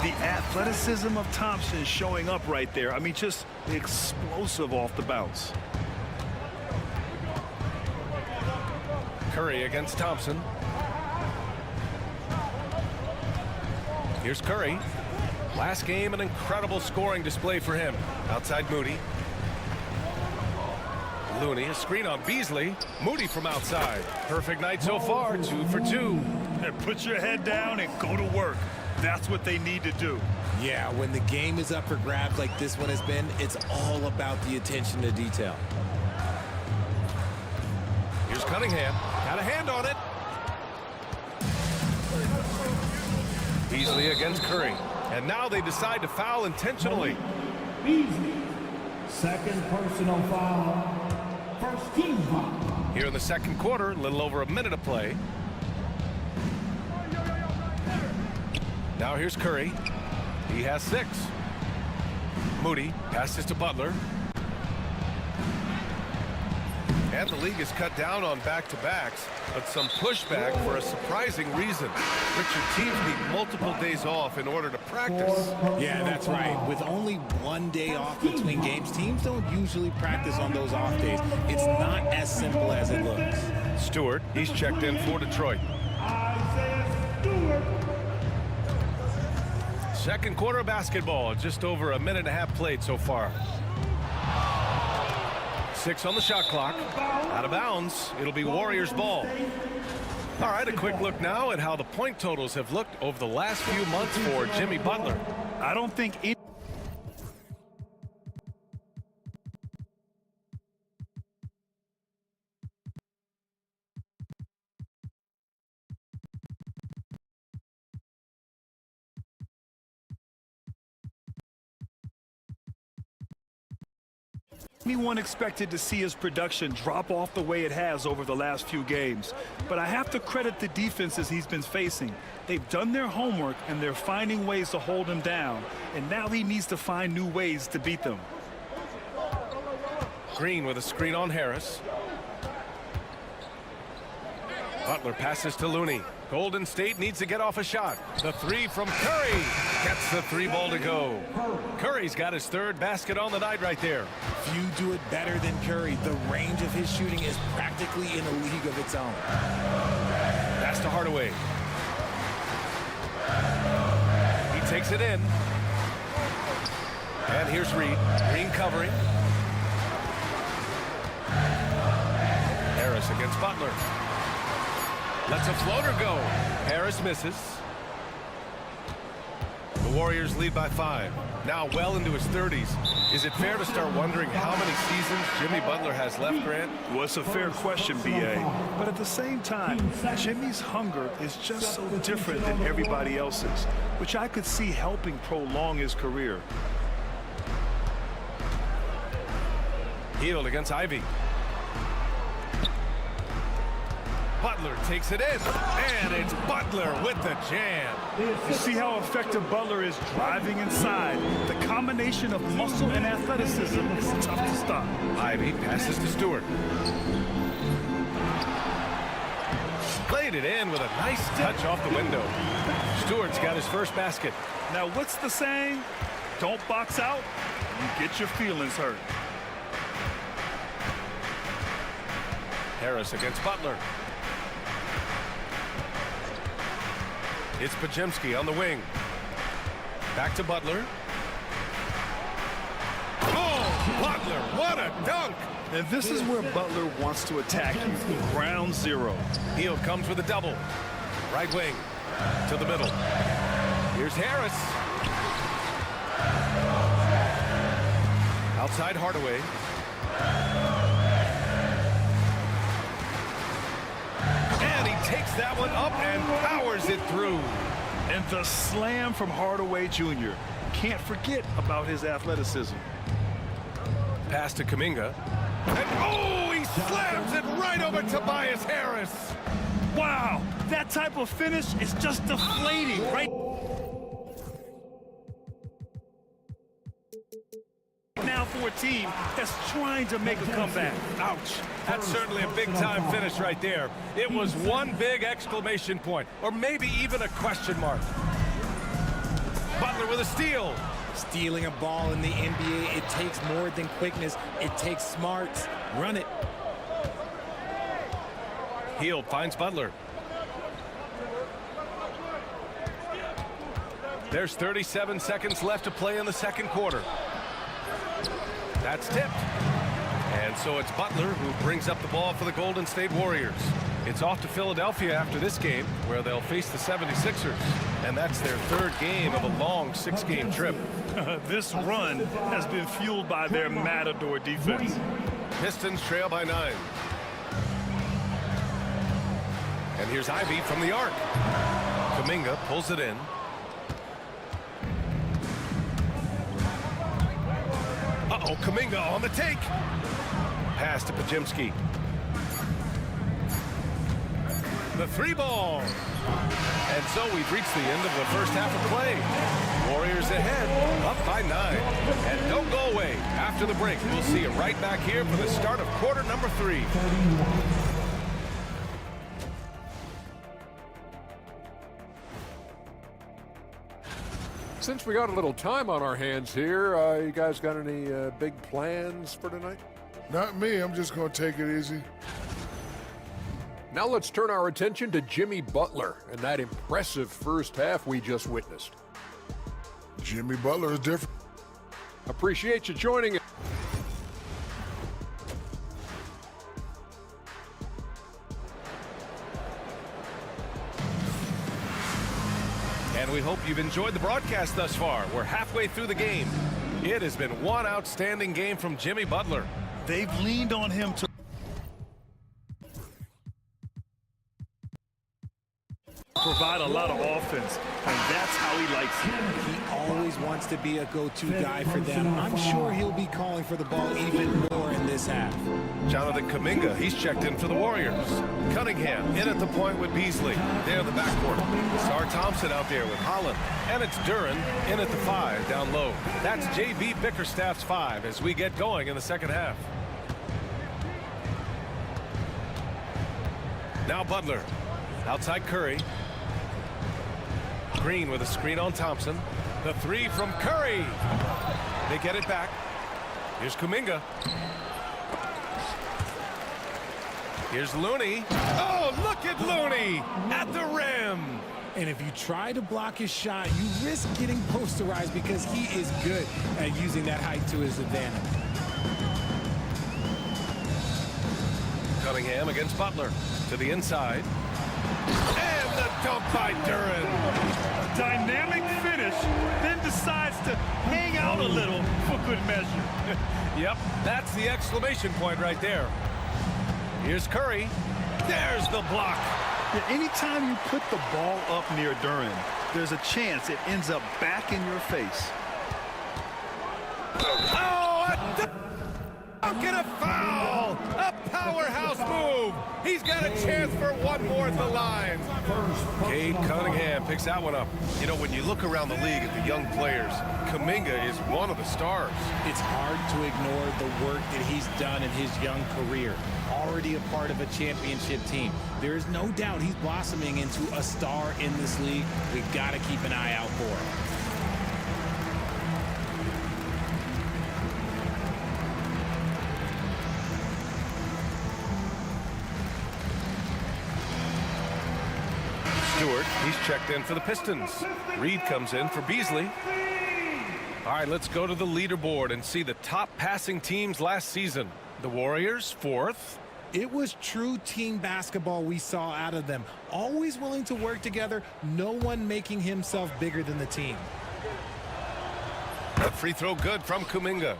The athleticism of Thompson showing up right there. I mean, just explosive off the bounce. Curry against Thompson. Here's Curry. Last game, an incredible scoring display for him. Outside Moody. Looney, a screen on Beasley. Moody from outside. Perfect night so far, 2 for 2. And put your head down and go to work. That's what they need to do. Yeah, when the game is up for grabs like this one has been, it's all about the attention to detail. Here's Cunningham. Got a hand on it. Beasley against Curry. And now they decide to foul intentionally. Beasley, second personal foul. First team foul. Here in the second quarter, a little over a minute of play. Now here's Curry. He has 6. Moody passes to Butler. And the league has cut down on back-to-backs, but some pushback for a surprising reason. Richard, teams need multiple days off in order to practice. Yeah, that's right. With only 1 day off between games, teams don't usually practice on those off days. It's not as simple as it looks. Stewart, he's checked in for Detroit. Second quarter of basketball, just over a minute and a half played so far. 6 on the shot clock. Out of bounds. It'll be Warriors ball. All right, a quick look now at how the point totals have looked over the last few months for Jimmy Butler. I don't think anyone expected to see his production drop off the way it has over the last few games. But I have to credit the defenses he's been facing. They've done their homework and they're finding ways to hold him down. And now he needs to find new ways to beat them. Green with a screen on Harris. Butler passes to Looney. Golden State needs to get off a shot. The 3 from Curry. Gets the 3 ball to go. Curry's got his 3rd basket on the night right there. Few do it better than Curry. The range of his shooting is practically in a league of its own. Pass to Hardaway. He takes it in. And here's Reed. Green covering. Harris against Butler. Lets a floater go. Harris misses. The Warriors lead by 5. Now well into his 30s. Is it fair to start wondering how many seasons Jimmy Butler has left, Grant? Well, it's a fair question, B.A. But at the same time, Jimmy's hunger is just so different than everybody else's, which I could see helping prolong his career. Hield against Ivy. Butler takes it in, and it's Butler with the jam. You see how effective Butler is driving inside. The combination of muscle and athleticism is tough to stop. Ivy passes to Stewart. Played it in with a nice touch off the window. Stewart's got his first basket. Now, what's the saying? Don't box out, you get your feelings hurt. Harris against Butler. It's Pajemski on the wing. Back to Butler. Oh, Butler, what a dunk! And this is where Butler wants to attack you. Ground zero. Hield comes with a double. Right wing to the middle. Here's Harris. Outside Hardaway. And he takes that one up and powers it through. And the slam from Hardaway Jr. Can't forget about his athleticism. Pass to Kuminga. And oh, he slams it right over Tobias Harris. Wow, that type of finish is just deflating, right? Now for a team that's trying to make a comeback. Ouch. That's certainly a big-time finish right there. It was one big exclamation point, or maybe even a question mark. Butler with a steal. Stealing a ball in the NBA, it takes more than quickness. It takes smarts. Run it. Hield finds Butler. There's 37 seconds left to play in the second quarter. That's tipped. And so it's Butler who brings up the ball for the Golden State Warriors. It's off to Philadelphia after this game, where they'll face the 76ers. And that's their third game of a long 6-game trip. This run has been fueled by their Matador defense. Pistons trail by 9. And here's Ivy from the arc. Kuminga pulls it in. Uh-oh, Kuminga on the take. Pass to Pajemski. The 3-ball. And so we've reached the end of the first half of play. Warriors ahead, up by 9. And don't go away. After the break, we'll see you right back here for the start of quarter number 3. Since we got a little time on our hands here, you guys got any big plans for tonight? Not me. I'm just going to take it easy. Now let's turn our attention to Jimmy Butler and that impressive first half we just witnessed. Jimmy Butler is different. Appreciate you joining us. And we hope you've enjoyed the broadcast thus far. We're halfway through the game. It has been one outstanding game from Jimmy Butler. They've leaned on him to provide a lot of offense, and that's how he likes it. He always wants to be a go-to guy for them. I'm sure he'll be calling for the ball even more in this half. Jonathan Kuminga, he's checked in for the Warriors. Cunningham in at the point with Beasley. There in the backcourt. Star Thompson out there with Holland. And it's Duren in at the 5 down low. That's J.B. Bickerstaff's 5 as we get going in the second half. Now Butler. Outside Curry. Green with a screen on Thompson. The 3 from Curry. They get it back. Here's Kuminga. Here's Looney. Oh, look at Looney at the rim. And if you try to block his shot, you risk getting posterized because he is good at using that height to his advantage. Cunningham against Butler. To the inside. And the dunk by Duran. A dynamic finish, then decides to hang out a little for good measure. Yep, that's the exclamation point right there. Here's Curry. There's the block. Yeah, anytime you put the ball up near Duran, there's a chance it ends up back in your face. Oh, dunk and a foul! A powerhouse move! He's got a chance for one more at the line. Cade Cunningham picks that one up. You know, when you look around the league at the young players, Kuminga is one of the stars. It's hard to ignore the work that he's done in his young career. Already a part of a championship team. There is no doubt he's blossoming into a star in this league. We've got to keep an eye out for him. Stewart, he's checked in for the Pistons. Reed comes in for Beasley. All right, let's go to the leaderboard and see the top passing teams last season. The Warriors, 4th. It was true team basketball we saw out of them. Always willing to work together, no one making himself bigger than the team. A free throw good from Kuminga.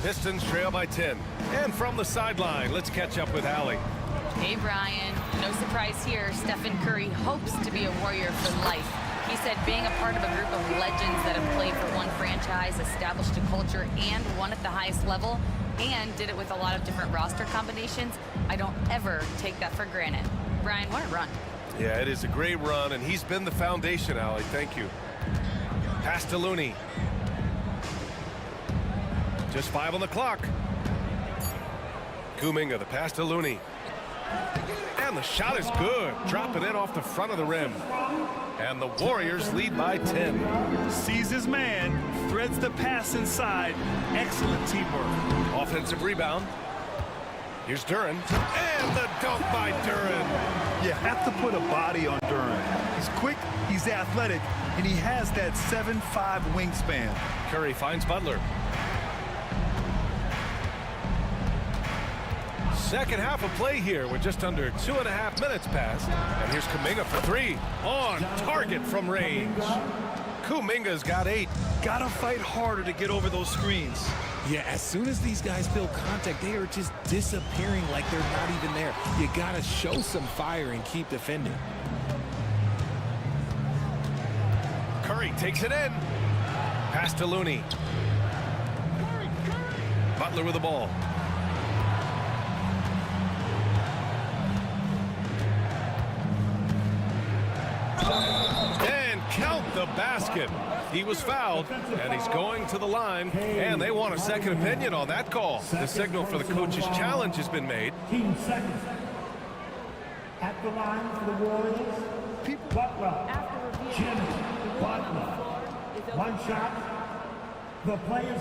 Pistons trail by 10. And from the sideline, let's catch up with Allie. Hey, Brian. No surprise here. Stephen Curry hopes to be a Warrior for life. He said being a part of a group of legends that have played for one franchise, established a culture, and won at the highest level, and did it with a lot of different roster combinations, I don't ever take that for granted. Brian, what a run. Yeah, it is a great run, and he's been the foundation, Allie. Thank you. Pass to Looney. Just 5 on the clock. Kuminga, the pass to Looney. And the shot is good. Dropping it off the front of the rim. And the Warriors lead by 10. Sees his man, threads the pass inside. Excellent teamwork. Offensive rebound. Here's Duran. And the dunk by Duran. You have to put a body on Duran. He's quick, he's athletic, and he has that 7'5" wingspan. Curry finds Butler. Second half of play here with just under 2.5 minutes passed. And here's Kuminga for 3. On target from range. Kuminga's got 8. Gotta fight harder to get over those screens. Yeah, as soon as these guys feel contact, they are just disappearing like they're not even there. You gotta show some fire and keep defending. Curry takes it in. Pass to Looney. Butler with the ball. And count the basket. He was fouled, and he's going to the line, and they want a second opinion on that call. The signal for the coach's challenge has been made. 15 seconds. At the line for the Warriors, Butler, Jimmy, Butler. One shot. The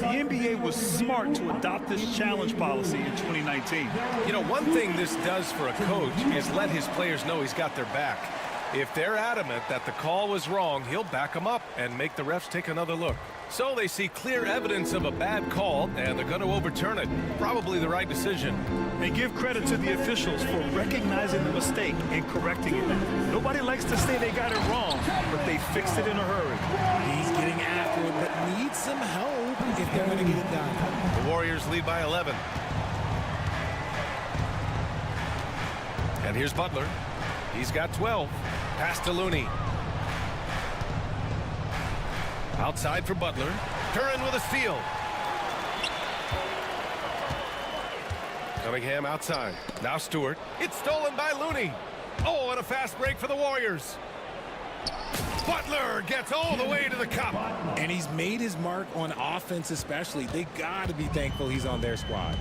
NBA was smart to adopt this challenge policy in 2019. You know, one thing this does for a coach is let his players know he's got their back. If they're adamant that the call was wrong, he'll back them up and make the refs take another look. So they see clear evidence of a bad call, and they're going to overturn it. Probably the right decision. And give credit to the officials for recognizing the mistake and correcting it. Nobody likes to say they got it wrong, but they fixed it in a hurry. He's getting after it, but needs some help if they're going to get it done. The Warriors lead by 11. And here's Butler. He's got 12. Pass to Looney. Outside for Butler. Duran with a steal. Cunningham outside. Now Stewart. It's stolen by Looney. Oh, and a fast break for the Warriors. Butler gets all the way to the cup. And he's made his mark on offense especially. They got to be thankful he's on their squad.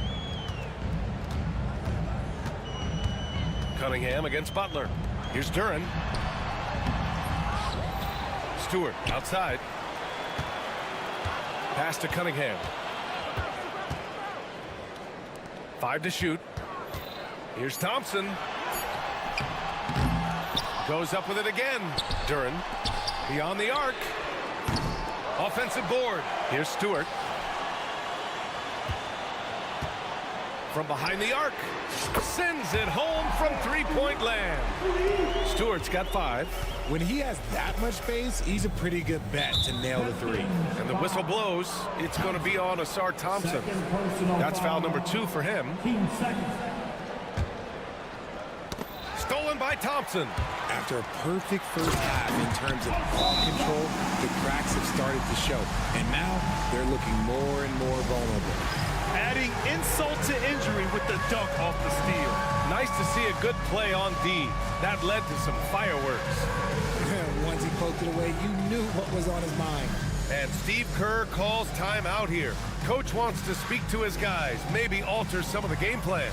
Cunningham against Butler. Here's Duran. Stewart outside. Pass to Cunningham. 5 to shoot. Here's Thompson. Goes up with it again. Duran beyond the arc. Offensive board. Here's Stewart. From behind the arc. Sends it home from three-point land. Stewart's got 5. When he has that much space, he's a pretty good bet to nail the 3. And the whistle blows. It's going to be on Asar Thompson. That's foul number 2 for him. Stolen by Thompson. After a perfect first half in terms of ball control, the cracks have started to show. And now they're looking more and more vulnerable. Adding insult to injury with the dunk off the steal. Nice to see a good play on D. That led to some fireworks. Once he poked it away, you knew what was on his mind. And Steve Kerr calls timeout here. Coach wants to speak to his guys, maybe alter some of the game plan.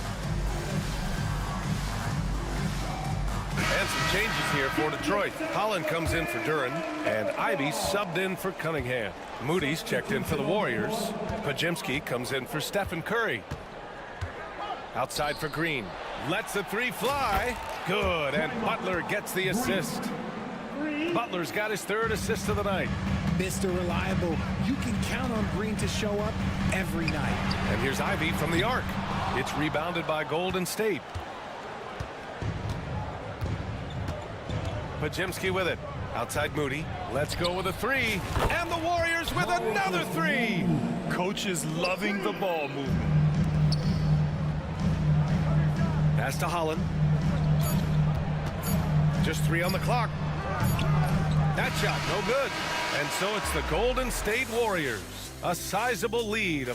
And some changes here for Detroit. Holland comes in for Duren, and Ivy subbed in for Cunningham. Moody's checked in for the Warriors. Pajemski comes in for Stephen Curry. Outside for Green. Lets the 3 fly. Good, and Butler gets the assist. Butler's got his 3rd assist of the night. Mr. Reliable, you can count on Green to show up every night. And here's Ivy from the arc. It's rebounded by Golden State. Pajemski with it. Outside Moody. Let's go with a 3. And the Warriors with another 3. Coach is loving the ball movement. Pass to Holland. Just 3 on the clock. That shot, no good. And so it's the Golden State Warriors. A sizable lead.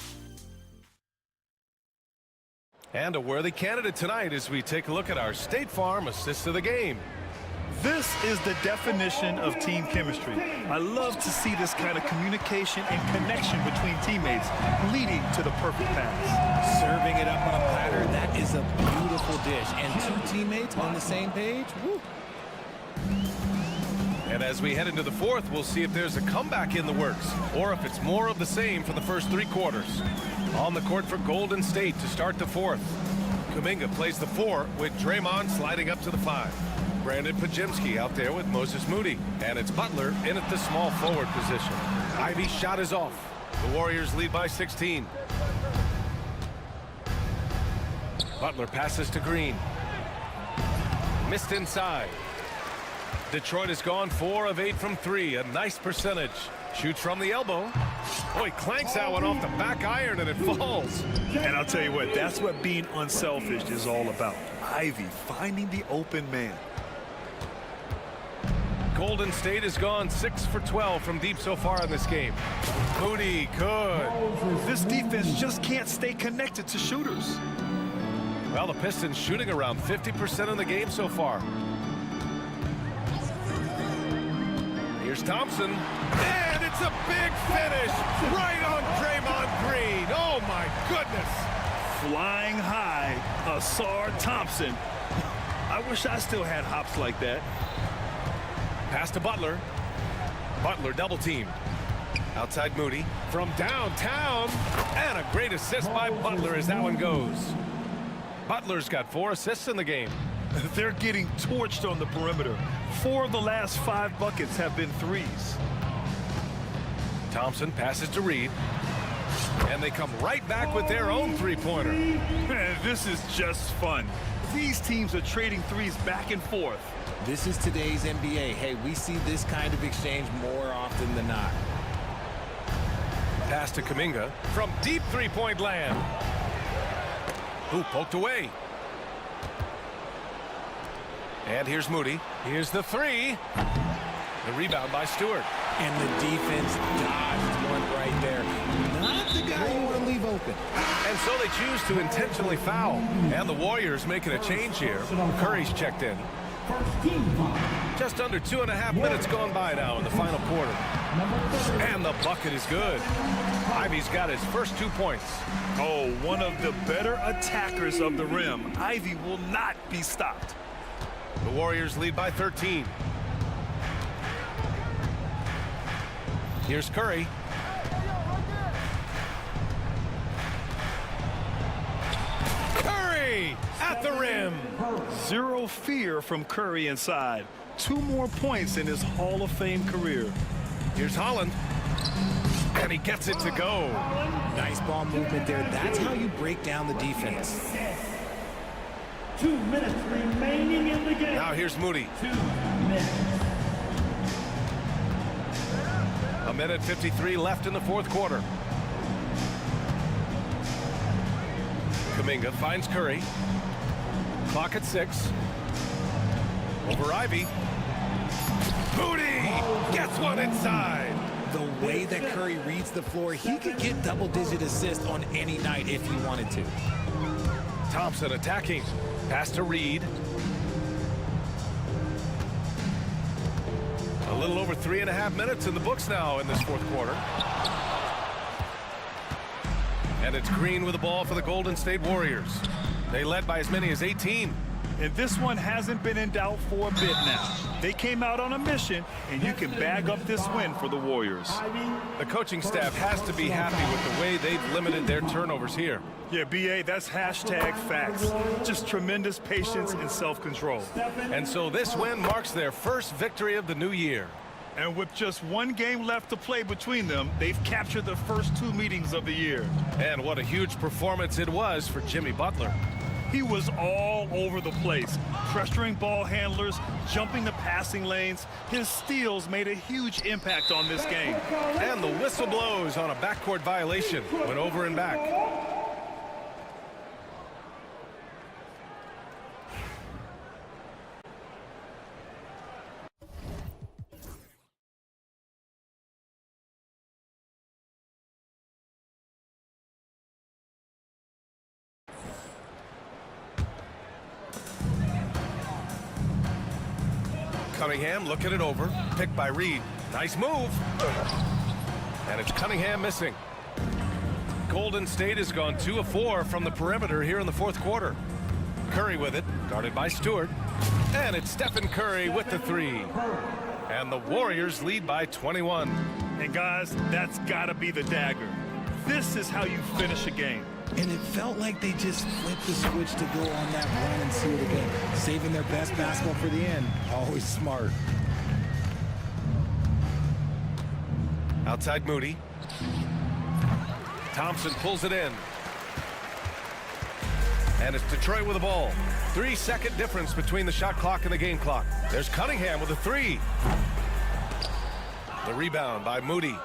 And a worthy candidate tonight as we take a look at our State Farm assist of the game. This is the definition of team chemistry. I love to see this kind of communication and connection between teammates leading to the perfect pass. Serving it up on a platter, that is a beautiful dish. And 2 teammates on the same page, woo. And as we head into the 4th, we'll see if there's a comeback in the works or if it's more of the same for the first 3 quarters. On the court for Golden State to start the 4th. Kuminga plays the 4 with Draymond sliding up to the 5. Brandon Pajemski out there with Moses Moody. And it's Butler in at the small forward position. Ivy's shot is off. The Warriors lead by 16. Butler passes to Green. Missed inside. Detroit has gone 4 of 8 from 3. A nice percentage. Shoots from the elbow. Oh, he clanks that one off the back iron and it falls. And I'll tell you what, that's what being unselfish is all about. Ivy finding the open man. Golden State has gone 6 for 12 from deep so far in this game. Moody, good. This defense just can't stay connected to shooters. Well, the Pistons shooting around 50% in the game so far. Here's Thompson. And it's a big finish right on Draymond Green. Oh, my goodness. Flying high, Asar Thompson. I wish I still had hops like that. Pass to Butler. Butler double teamed. Outside Moody. From downtown. And a great assist by Butler as that one goes. Butler's got 4 assists in the game. They're getting torched on the perimeter. 4 of the last 5 buckets have been 3s. Thompson passes to Reed. And they come right back with their own 3-pointer. Man, this is just fun. These teams are trading 3s back and forth. This is today's NBA. Hey, we see this kind of exchange more often than not. Pass to Kuminga from deep 3-point land. Ooh, poked away. And here's Moody. Here's the 3. The rebound by Stewart. And the defense dodged one right there. Not the guy you want to leave open. And so they choose to intentionally foul. And the Warriors making a change here. Curry's checked in. Just under 2.5 minutes gone by now in the final quarter. And the bucket is good. Ivy's got his first 2 points. Oh, one of the better attackers of the rim. Ivy will not be stopped. The Warriors lead by 13. Here's Curry. Curry at the rim. Zero fear from Curry inside. 2 more points in his Hall of Fame career. Here's Holland. And he gets it to go. Nice ball movement there. That's how you break down the defense. 2 minutes remaining in the game. Now here's Moody. 2 minutes. A minute 53 left in the fourth quarter. Kuminga finds Curry. Clock at 6. Over Ivy. Moody gets one inside. The way that Curry reads the floor, he could get double-digit assists on any night if he wanted to. Thompson attacking. Pass to Reed. A little over 3.5 minutes in the books now in this fourth quarter. And it's Green with the ball for the Golden State Warriors. They led by as many as 18. And this one hasn't been in doubt for a bit now. They came out on a mission, and you can bag up this win for the Warriors. The coaching staff has to be happy with the way they've limited their turnovers here. Yeah, BA, that's hashtag facts. Just tremendous patience and self-control. And so this win marks their first victory of the new year. And with just one game left to play between them, they've captured the first 2 meetings of the year. And what a huge performance it was for Jimmy Butler. He was all over the place, pressuring ball handlers, jumping the passing lanes. His steals made a huge impact on this game. And the whistle blows on a backcourt violation. Went over and back. Cunningham looking it over. Picked by Reed. Nice move. And it's Cunningham missing. Golden State has gone 2 of 4 from the perimeter here in the fourth quarter. Curry with it. Guarded by Stewart. And it's Stephen Curry with the 3. And the Warriors lead by 21. And guys, that's got to be the dagger. This is how you finish a game. And it felt like they just flipped the switch to go on that run and seal the game. Saving their best basketball for the end. Always smart. Outside Moody. Thompson pulls it in. And it's Detroit with the ball. 3-second difference between the shot clock and the game clock. There's Cunningham with a 3. The rebound by Moody.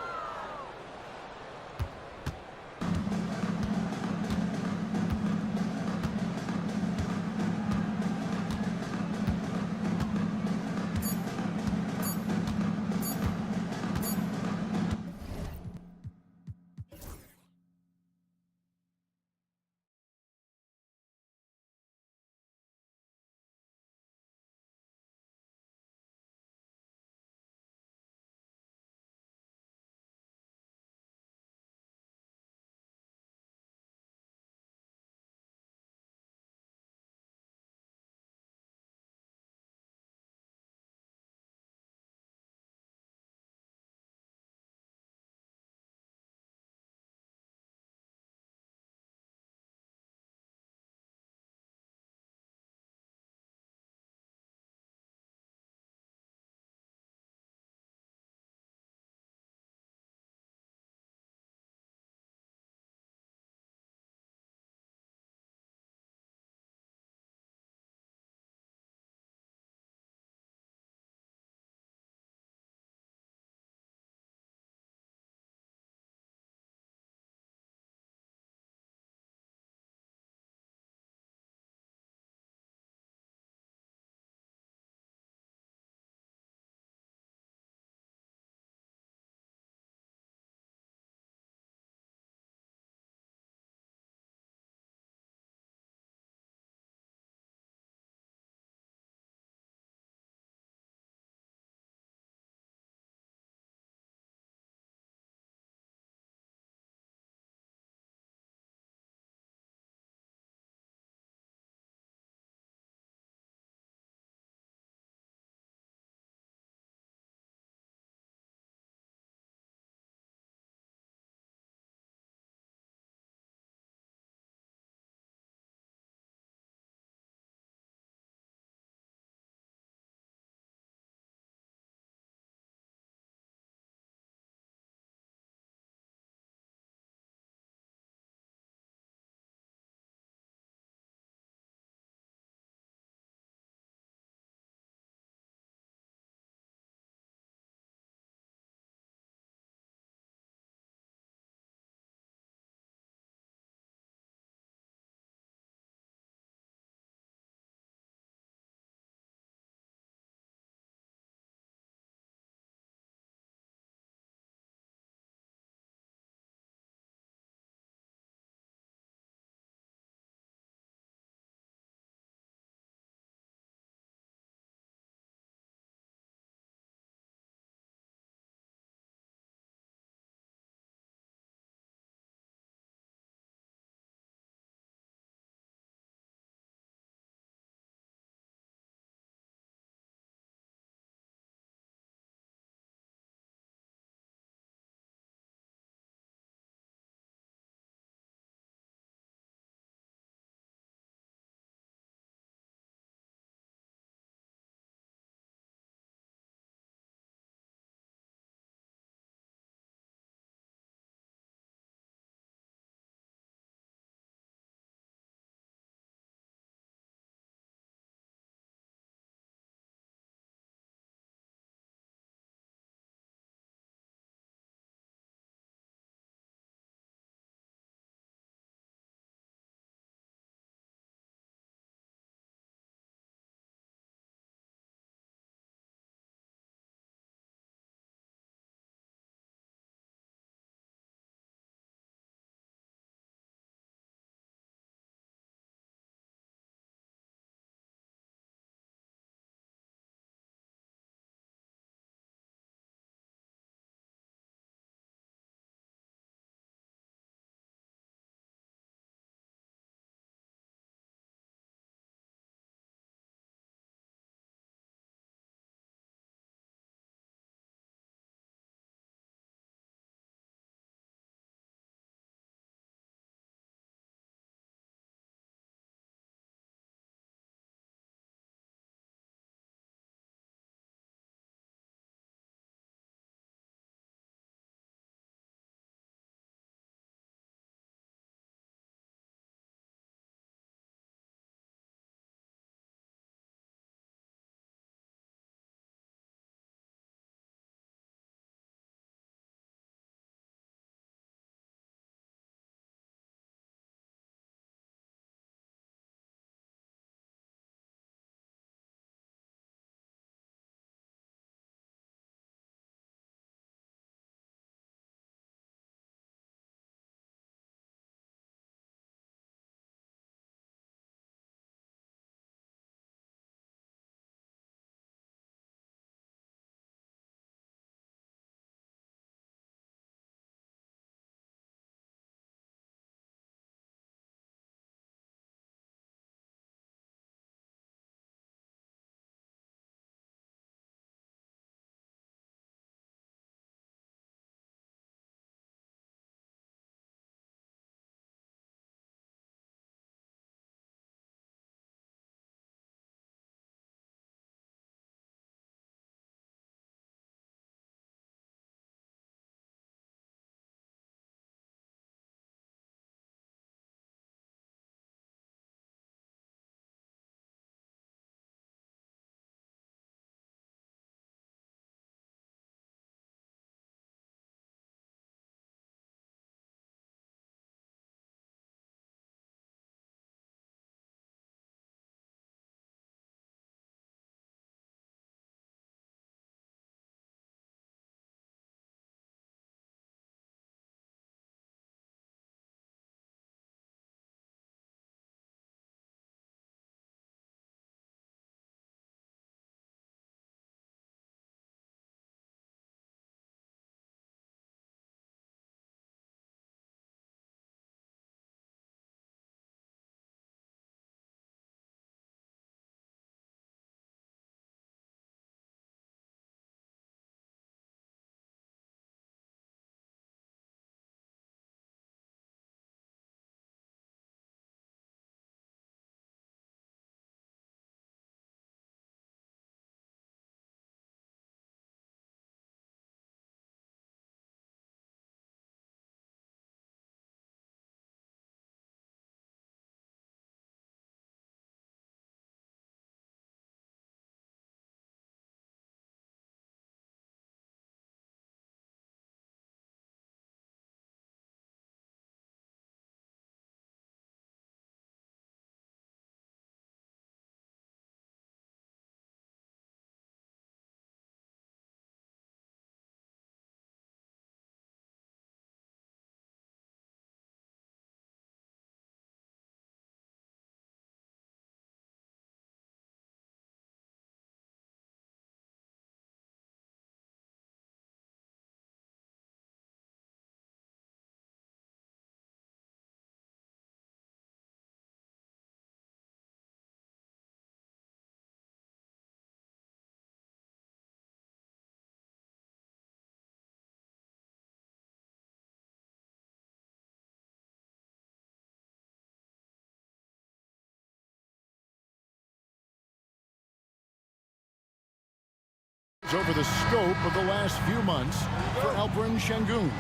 over the scope of the last few months for Alperen Şengün.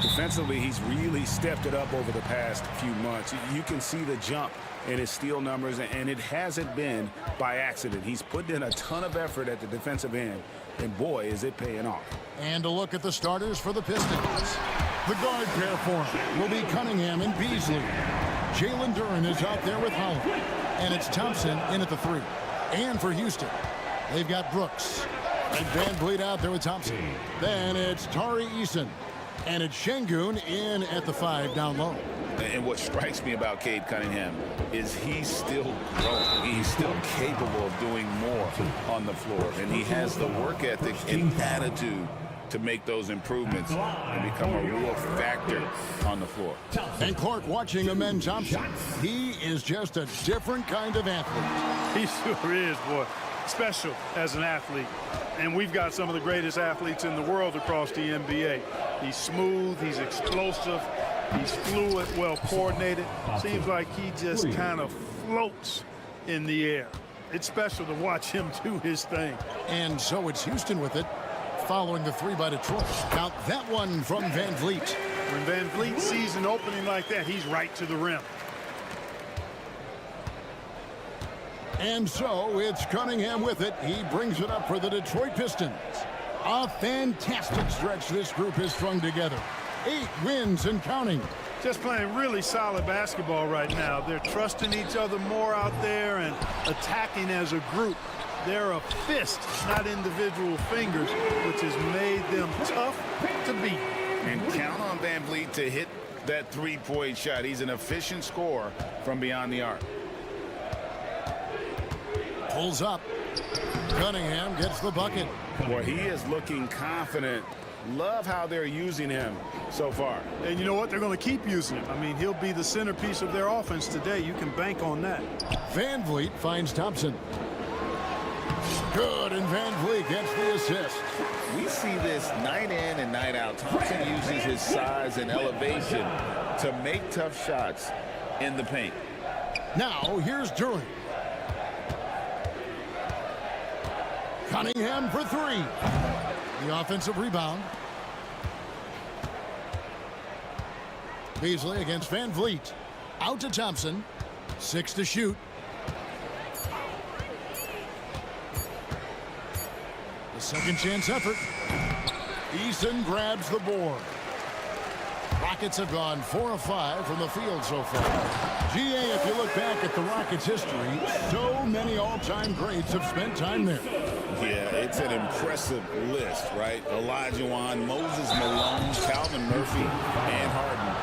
Defensively, he's really stepped it up over the past few months. You can see the jump in his steal numbers, and it hasn't been by accident. He's put in a ton of effort at the defensive end, and boy, is it paying off. And a look at the starters for the Pistons. The guard pair for him will be Cunningham and Beasley. Jalen Duren is out there with Holland. And it's Thompson in at the 3. And for Houston, they've got Brooks. And Van Vliet out there with Thompson. Then it's Tari Eason. And it's Şengün in at the 5 down low. And what strikes me about Cade Cunningham is he's still growing. He's still capable of doing more on the floor. And he has the work ethic and attitude to make those improvements and become a real factor on the floor. And Clark watching Amen Thompson. He is just a different kind of athlete. He sure is, boy. Special as an athlete. And we've got some of the greatest athletes in the world across the NBA. He's smooth, he's explosive, he's fluid, well coordinated. Seems like he just kind of floats in the air. It's special to watch him do his thing. And so it's Houston with it, following the 3 by Detroit. Now that one from Van Vliet. When Van Vliet sees an opening like that, he's right to the rim. And so it's Cunningham with it. He brings it up for the Detroit Pistons. A fantastic stretch this group has strung together. 8 wins and counting. Just playing really solid basketball right now. They're trusting each other more out there and attacking as a group. They're a fist, not individual fingers, which has made them tough to beat. And count on Van Vliet to hit that 3-point shot. He's an efficient scorer from beyond the arc. Pulls up. Cunningham gets the bucket. Boy, he is looking confident. Love how they're using him so far. And you know what? They're going to keep using him. I mean, he'll be the centerpiece of their offense today. You can bank on that. Van Vliet finds Thompson. Good, and Van Vliet gets the assist. We see this night in and night out. Thompson uses his size and elevation to make tough shots in the paint. Now, here's Duren. Cunningham for 3. The offensive rebound. Beasley against Van Vliet. Out to Thompson. 6 to shoot. The second chance effort. Eason grabs the board. Rockets have gone 4 of 5 from the field so far. GA, if you look back at the Rockets' history, so many all-time greats have spent time there. Yeah, it's an impressive list, right? Olajuwon, Moses Malone, Calvin Murphy, and Harden.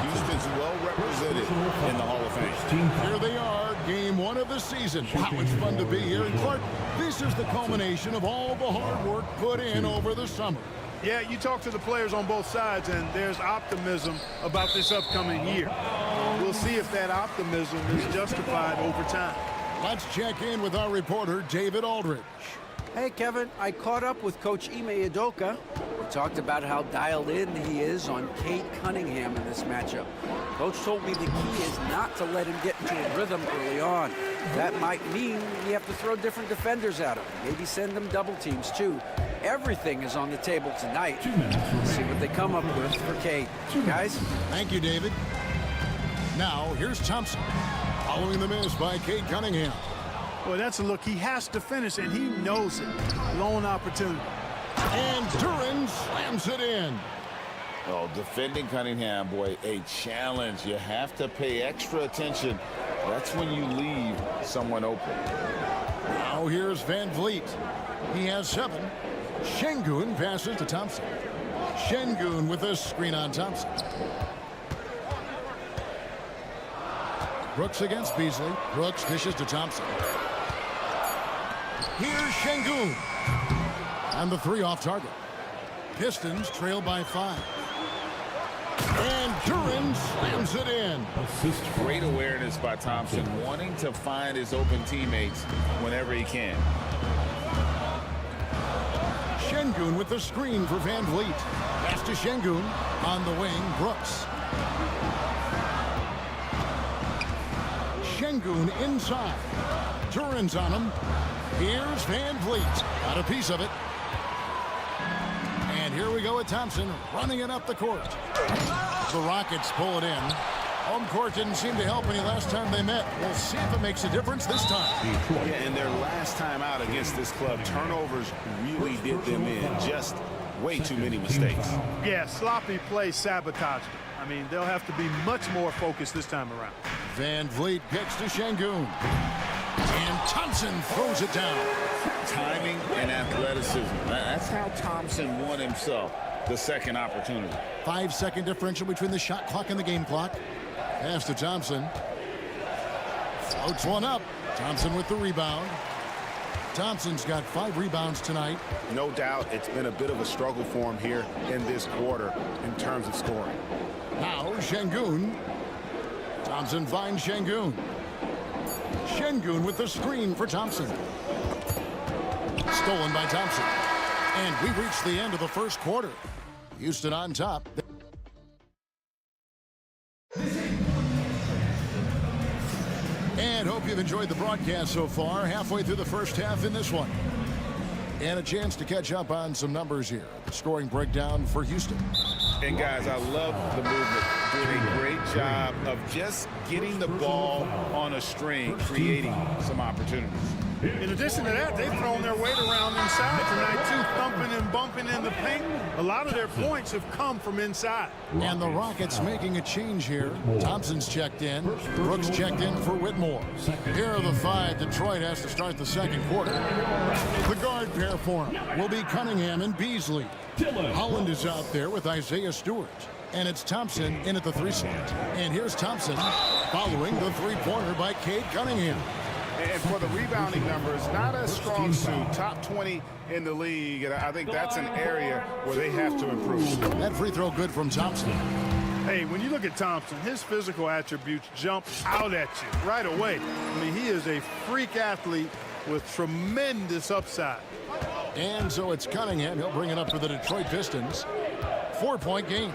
Houston's well represented in the Hall of Fame. Here they are, game 1 of the season. Wow, it's fun to be here. And Clark, this is the culmination of all the hard work put in over the summer. Yeah, you talk to the players on both sides, and there's optimism about this upcoming year. We'll see if that optimism is justified over time. Let's check in with our reporter, David Aldridge. Hey, Kevin, I caught up with Coach Ime Udoka. We talked about how dialed in he is on Cade Cunningham in this matchup. Coach told me the key is not to let him get into a rhythm early on. That might mean we have to throw different defenders at him. Maybe send them double teams, too. Everything is on the table tonight. We'll see what they come up with for Cade. Guys? Thank you, David. Now, here's Thompson. Following the miss by Cade Cunningham. Well, that's a look. He has to finish, and he knows it. Lone opportunity. And Duren slams it in. Oh, defending Cunningham, boy, a challenge. You have to pay extra attention. That's when you leave someone open. Now here's Van Vliet. He has 7. Şengün passes to Thompson. Şengün with a screen on Thompson. Brooks against Beasley. Brooks dishes to Thompson. Here's Şengün. And the 3 off target. Pistons trail by 5. And Duren slams it in. Great awareness by Thompson, wanting to find his open teammates whenever he can. Şengün with the screen for Van Vliet. Pass to Şengün. On the wing, Brooks. Şengün inside. Duren's on him. Here's Van Vliet. Got a piece of it. Here we go with Thompson running it up the court. The Rockets pull it in. Home court didn't seem to help any last time they met. We'll see if it makes a difference this time. Yeah, and their last time out against this club, turnovers really did them in. Just way too many mistakes. Yeah, sloppy play sabotage. I mean, they'll have to be much more focused this time around. Van Vliet kicks to Şengün. And Thompson throws it down. Timing and athleticism. That's how Thompson won himself the second opportunity. 5-second differential between the shot clock and the game clock. Pass to Thompson. Floats one up. Thompson with the rebound. Thompson's got 5 rebounds tonight. No doubt it's been a bit of a struggle for him here in this quarter in terms of scoring. Now Şengün. Thompson finds Şengün. Şengün with the screen for Thompson. Stolen by Thompson. And we reached the end of the first quarter. Houston on top. And hope you've enjoyed the broadcast so far. Halfway through the first half in this one. And a chance to catch up on some numbers here. The scoring breakdown for Houston. And guys, I love the movement. Doing a great job of just getting the ball on a string, creating some opportunities. In addition to that, they've thrown their weight around inside tonight, too, thumping and bumping in the paint. A lot of their points have come from inside. And the Rockets making a change here. Thompson's checked in. Brooks checked in for Whitmore. Here are the 5 Detroit has to start the second quarter. The guard pair for him will be Cunningham and Beasley. Holland is out there with Isaiah Stewart. And it's Thompson in at the 3 slot. And here's Thompson following the three-pointer by Cade Cunningham. And for the rebounding numbers, not a strong suit. Top 20 in the league, and I think that's an area where they have to improve. That free throw good from Thompson. Hey, when you look at Thompson, his physical attributes jump out at you right away. I mean, he is a freak athlete with tremendous upside. And so it's Cunningham. He'll bring it up for the Detroit Pistons. 4-point game.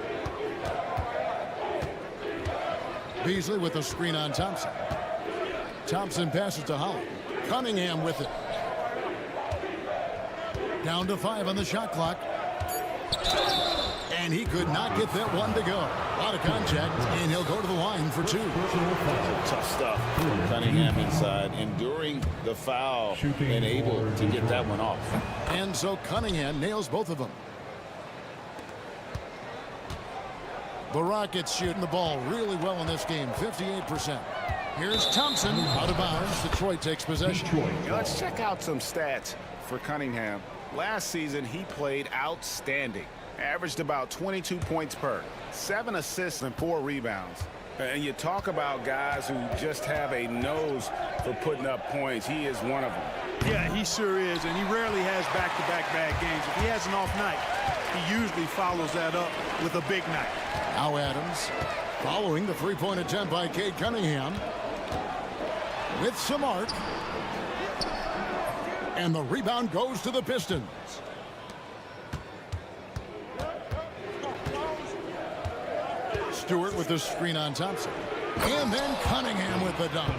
Beasley with a screen on Thompson. Thompson passes to Holland. Cunningham with it. Down to 5 on the shot clock. And he could not get that one to go. A lot of contact, and he'll go to the line for 2. Tough stuff. Cunningham inside, enduring the foul and able to get that one off. And so Cunningham nails both of them. The Rockets shooting the ball really well in this game, 58%. Here's Thompson out of bounds. Detroit takes possession. Let's check out some stats for Cunningham. Last season, he played outstanding. Averaged about 22 points per, 7 assists and 4 rebounds. And you talk about guys who just have a nose for putting up points. He is one of them. Yeah, he sure is, and he rarely has back-to-back bad games. If he has an off night, he usually follows that up with a big night. Now Adams following the three-point attempt by Cade Cunningham. With some arc. And the rebound goes to the Pistons. Stewart with the screen on Thompson. And then Cunningham with the dunk.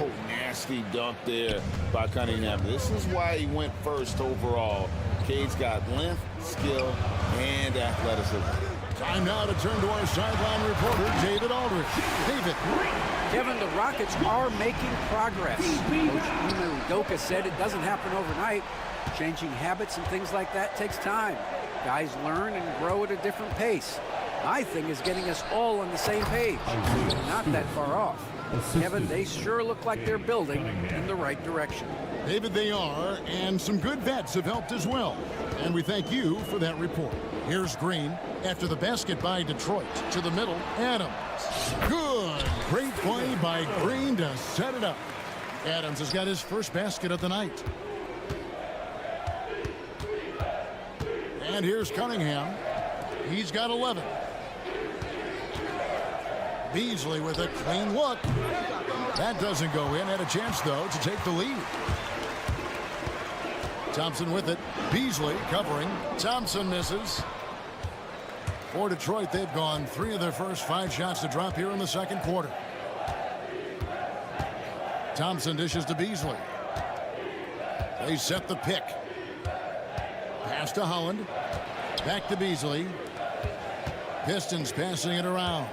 Oh, nasty dunk there by Cunningham. This is why he went first overall. Cade's got length, skill, and athleticism. Time now to turn to our sideline reporter, David Aldridge. David. Kevin, the Rockets are making progress. Coach Ime Udoka said it doesn't happen overnight. Changing habits and things like that takes time. Guys learn and grow at a different pace. My thing is getting us all on the same page. Not that far off. Kevin, they sure look like they're building in the right direction. David, they are, and some good vets have helped as well. And we thank you for that report. Here's Green after the basket by Detroit. To the middle, Adams. Good. Great play by Green to set it up. Adams has got his first basket of the night. And here's Cunningham. He's got 11. Beasley with a clean look. That doesn't go in. Had a chance, though, to take the lead. Thompson with it. Beasley covering. Thompson misses. For Detroit, they've gone 3 of their first 5 shots to drop here in the second quarter. Thompson dishes to Beasley. They set the pick. Pass to Holland. Back to Beasley. Pistons passing it around.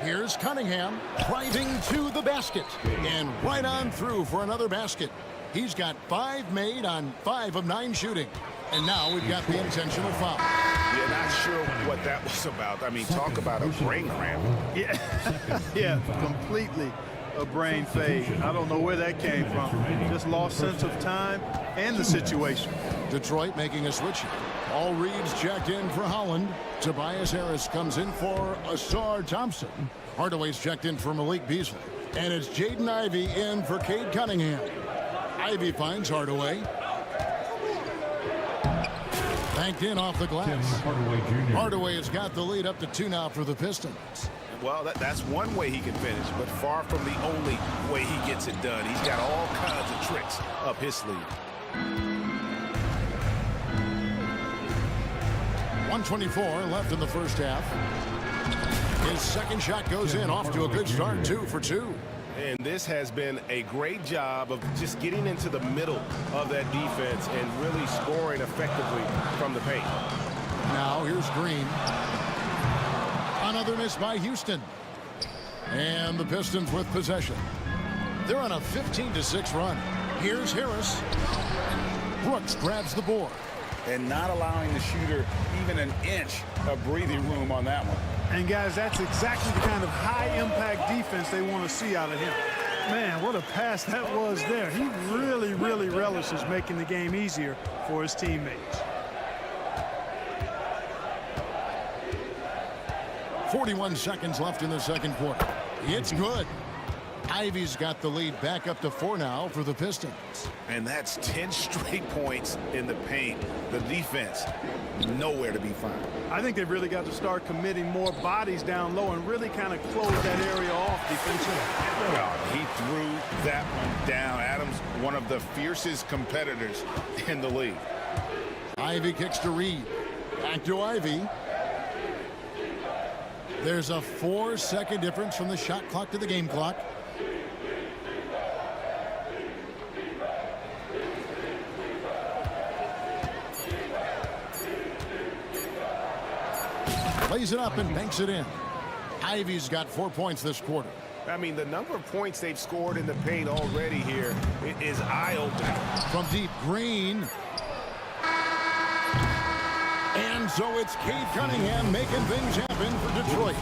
Here's Cunningham driving to the basket and right on through for another basket. He's got 5 made on 5 of 9 shooting. And now we've got the intentional foul. Yeah, not sure what that was about. I mean, talk about a brain cramp. Yeah, yeah, completely a brain fade. I don't know where that came from. Just lost sense of time and the situation. Detroit making a switch. All Reeves checked in for Holland. Tobias Harris comes in for Asar Thompson. Hardaway's checked in for Malik Beasley. And it's Jaden Ivey in for Cade Cunningham. Ivey finds Hardaway. Banked in off the glass. Hardaway has got the lead up to 2 now for the Pistons. Well, that's one way he can finish, but far from the only way he gets it done. He's got all kinds of tricks up his sleeve. 124 left in the first half. His second shot goes in, off to a good start, 2 for 2. And this has been a great job of just getting into the middle of that defense and really scoring effectively from the paint. Now here's Green. Another miss by Houston. And the Pistons with possession. They're on a 15-6 run. Here's Harris. Brooks grabs the board. And not allowing the shooter even an inch of breathing room on that one. And guys, that's exactly the kind of high-impact defense they want to see out of him. Man, what a pass that was there. He really, really relishes making the game easier for his teammates. 41 seconds left in the second quarter. It's good. Ivey's got the lead back up to 4 now for the Pistons. And that's 10 straight points in the paint. The defense, nowhere to be found. I think they've really got to start committing more bodies down low and really kind of close that area off defensively. Well, he threw that one down. Adams, one of the fiercest competitors in the league. Ivey kicks to Reed. Back to Ivey. There's a 4-second difference from the shot clock to the game clock. Lays it up and banks it in. Ivey's got 4 points this quarter. I mean, the number of points they've scored in the paint already here is eye-opening. From deep, Green. And so it's Cade Cunningham making things happen for Detroit.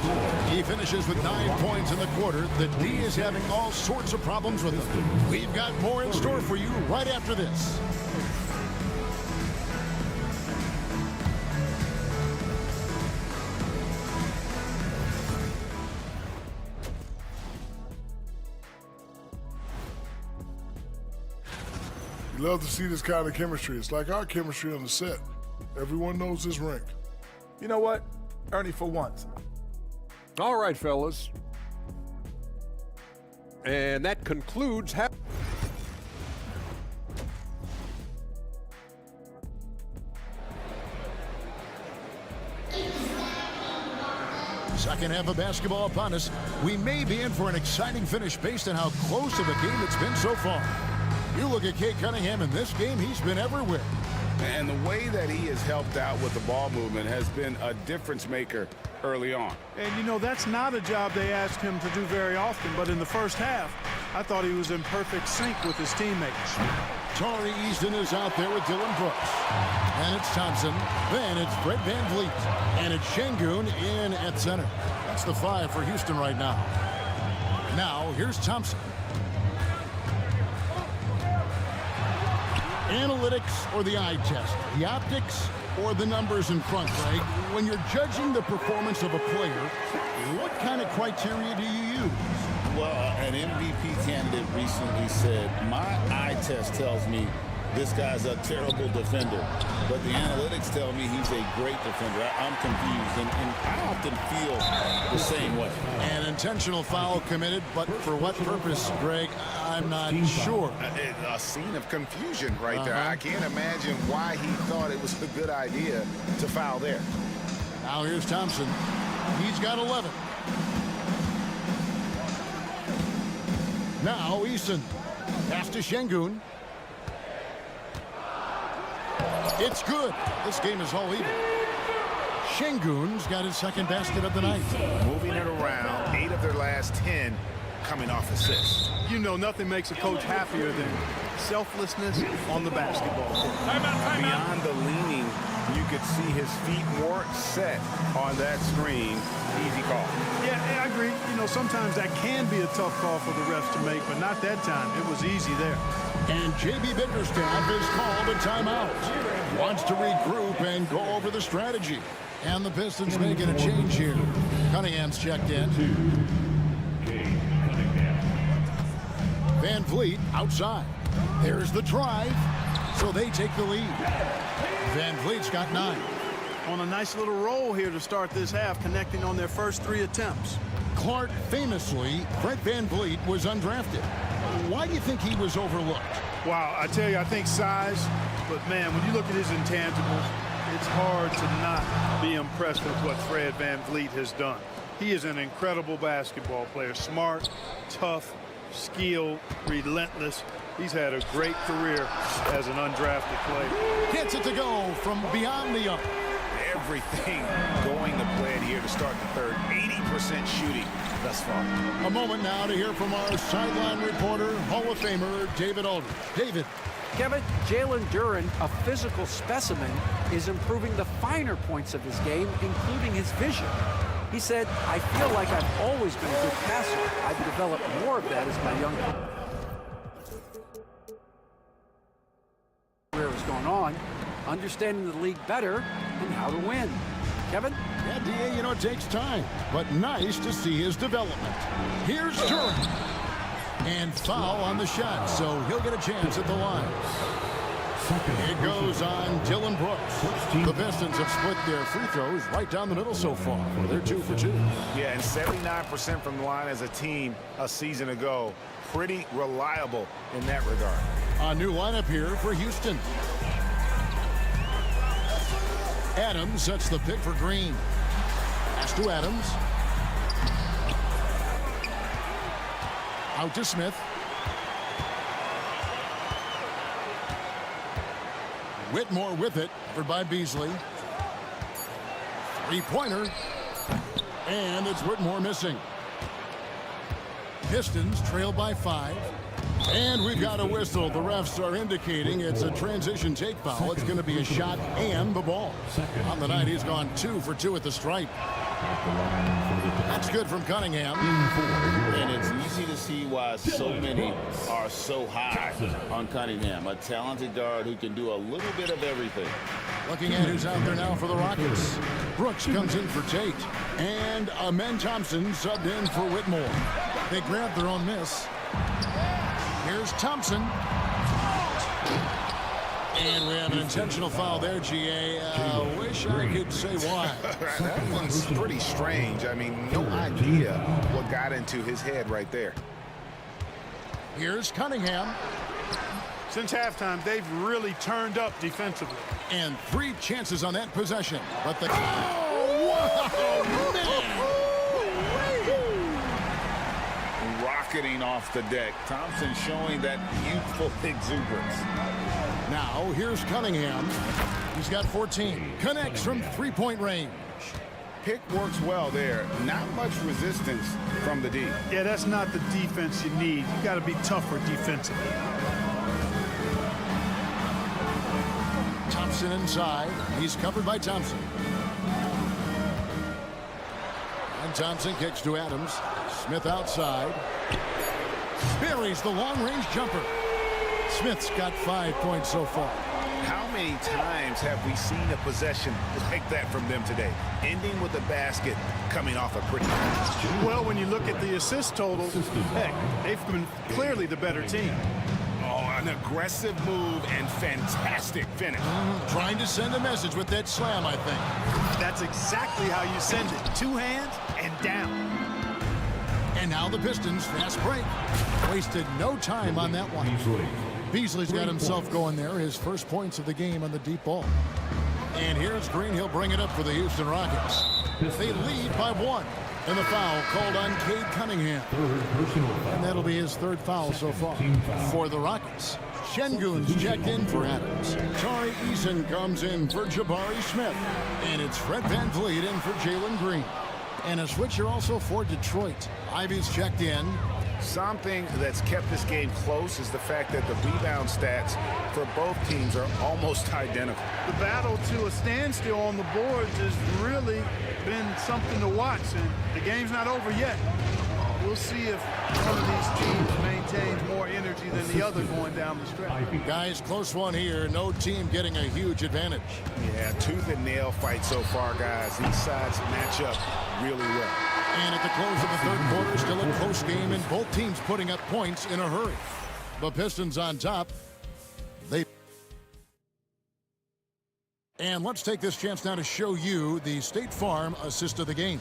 He finishes with 9 points in the quarter. The D is having all sorts of problems with him. We've got more in store for you right after this. You love to see this kind of chemistry. It's like our chemistry on the set. Everyone knows this rink. You know what, Ernie, for once. All right, fellas. And that concludes half. Second half of basketball upon us. We may be in for an exciting finish based on how close of a game it's been so far. You look at Cade Cunningham in this game, he's been everywhere. And the way that he has helped out with the ball movement has been a difference maker early on. And, you know, that's not a job they ask him to do very often, but in the first half, I thought he was in perfect sync with his teammates. Tari Easton is out there with Dylan Brooks. And it's Thompson. Then it's Fred VanVleet. And it's Şengün in at center. That's the 5 for Houston right now. Now, here's Thompson. Analytics or the eye test? The optics or the numbers in front, Greg? When you're judging the performance of a player, what kind of criteria do you use? Well, an MVP candidate recently said, my eye test tells me this guy's a terrible defender, but the analytics tell me he's a great defender. I'm confused, and I often feel the same way. An intentional foul committed, but for what purpose, Greg? I'm not sure. A scene of confusion right there. I can't imagine why he thought it was a good idea to foul there. Now here's Thompson. He's got 11. Now Easton. Pass to Şengün. It's good. This game is all even. Şengün's got his second basket of the night. Moving it around, 8 of their last 10 coming off assists. You know, nothing makes a coach happier than selflessness on the basketball court. Beyond the leaning, you could see his feet more set on that screen. Easy call. Yeah, I agree. You know, sometimes that can be a tough call for the refs to make, but not that time. It was easy there. And J.B. Bickerstaff has called a timeout. Wants to regroup and go over the strategy. And the Pistons making a change here. Cunningham's checked in. Van Vliet outside. There's the drive. So they take the lead. Van Vliet's got 9. On a nice little roll here to start this half, connecting on their first 3 attempts. Clark famously, Fred Van Vliet was undrafted. Why do you think he was overlooked? Wow, I tell you, I think size, but man, when you look at his intangibles, it's hard to not be impressed with what Fred Van Vliet has done. He is an incredible basketball player. Smart, tough, skilled, relentless. He's had a great career as an undrafted player. Gets it to go from beyond the arc. Everything going to plan here to start the third. 80% shooting thus far. A moment now to hear from our sideline reporter, Hall of Famer David Aldridge. David. Kevin, Jalen Duren, a physical specimen, is improving the finer points of his game, including his vision. He said, I feel like I've always been a good passer. I've developed more of that as my young career was going on, understanding the league better and how to win. Kevin? Yeah, D.A., you know, it takes time, but nice to see his development. Here's Duren. And foul on the shot, so he'll get a chance at the line. It goes on Dylan Brooks. The Pistons have split their free throws right down the middle so far. They're 2 for 2. Yeah, and 79% from the line as a team a season ago. Pretty reliable in that regard. A new lineup here for Houston. Adams sets the pick for Green. Pass to Adams. Out to Smith. Whitmore with it, covered by Beasley. Three-pointer. And it's Whitmore missing. Pistons trail by 5. And we've got a whistle. The refs are indicating it's a transition take foul. It's going to be a shot and the ball. On the night, he's gone 2 for 2 at the stripe. That's good from Cunningham. And it's easy to see why so many are so high on Cunningham. A talented guard who can do a little bit of everything. Looking at who's out there now for the Rockets. Brooks comes in for Tate. And Amen Thompson subbed in for Whitmore. They grabbed their own miss. Here's Thompson. And we have an intentional foul there, G.A. Wish I could say why. That one's pretty strange. I mean, no idea what got into his head right there. Here's Cunningham. Since halftime, they've really turned up defensively. And 3 chances on that possession. But the... Oh, man! Rocketing off the deck. Thompson showing that youthful exuberance. Now, here's Cunningham. He's got 14. Connects from 3-point range. Pick works well there. Not much resistance from the D. Yeah, that's not the defense you need. You got to be tougher defensively. Thompson inside. He's covered by Thompson. And Thompson kicks to Adams. Smith outside. Buries the long-range jumper. Smith's got 5 points so far. How many times have we seen a possession like that from them today? Ending with a basket, coming off a pretty fast. Well, when you look at the assist total, heck, they've been clearly the better team. Oh, an aggressive move and fantastic finish. Trying to send a message with that slam, I think. That's exactly how you send it. 2 hands and down. And now the Pistons fast break. Wasted no time on that one. Beasley's got himself going there. His first points of the game on the deep ball. And here's Green. He'll bring it up for the Houston Rockets. They lead by 1. And the foul called on Cade Cunningham. And that'll be his 3rd foul so far for the Rockets. Şengün's checked in for Adams. Tari Eason comes in for Jabari Smith. And it's Fred VanVleet in for Jalen Green. And a switcher also for Detroit. Ivy's checked in. Something that's kept this game close is the fact that the rebound stats for both teams are almost identical. The battle to a standstill on the boards has really been something to watch, and the game's not over yet. We'll see if one of these teams maintains more energy than the other going down the stretch. Guys, close one here. No team getting a huge advantage. Yeah, tooth and nail fight so far, guys. These sides match up really well. And at the close of the third quarter, still a close game, and both teams putting up points in a hurry. The Pistons on top. And let's take this chance now to show you the State Farm assist of the game.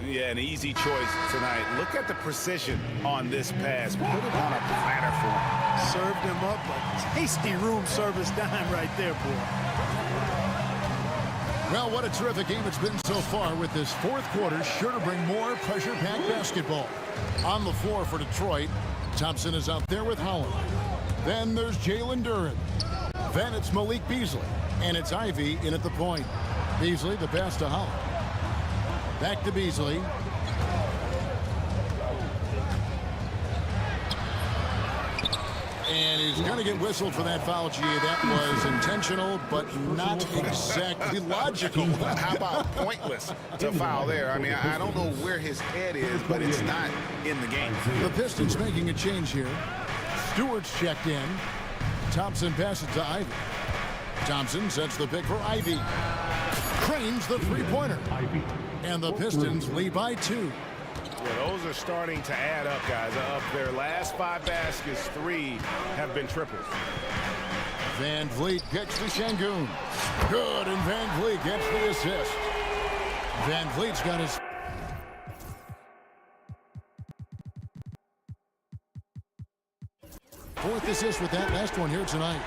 Yeah, an easy choice tonight. Look at the precision on this pass. Put it on a platter for him. Served him up a tasty room service dime right there, boy. Well, what a terrific game it's been so far, with this fourth quarter sure to bring more pressure-packed basketball. On the floor for Detroit, Thompson is out there with Holland. Then there's Jalen Duren. Then it's Malik Beasley. And it's Ivy in at the point. Beasley, the pass to Holland. Back to Beasley. And he's going to get whistled for that foul, G. That was intentional, but not exactly logical. How about pointless to foul there? I mean, I don't know where his head is, but it's not in the game. The Pistons making a change here. Stewart's checked in. Thompson passes to Ivy. Thompson sets the pick for Ivy. Cranes the three-pointer. And the Pistons lead by 2. Yeah, those are starting to add up, guys. Of their last 5 baskets, 3 have been triples. VanVleet gets to Şengün. Good, and VanVleet gets the assist. VanVleet's got his... fourth assist with that last one here tonight.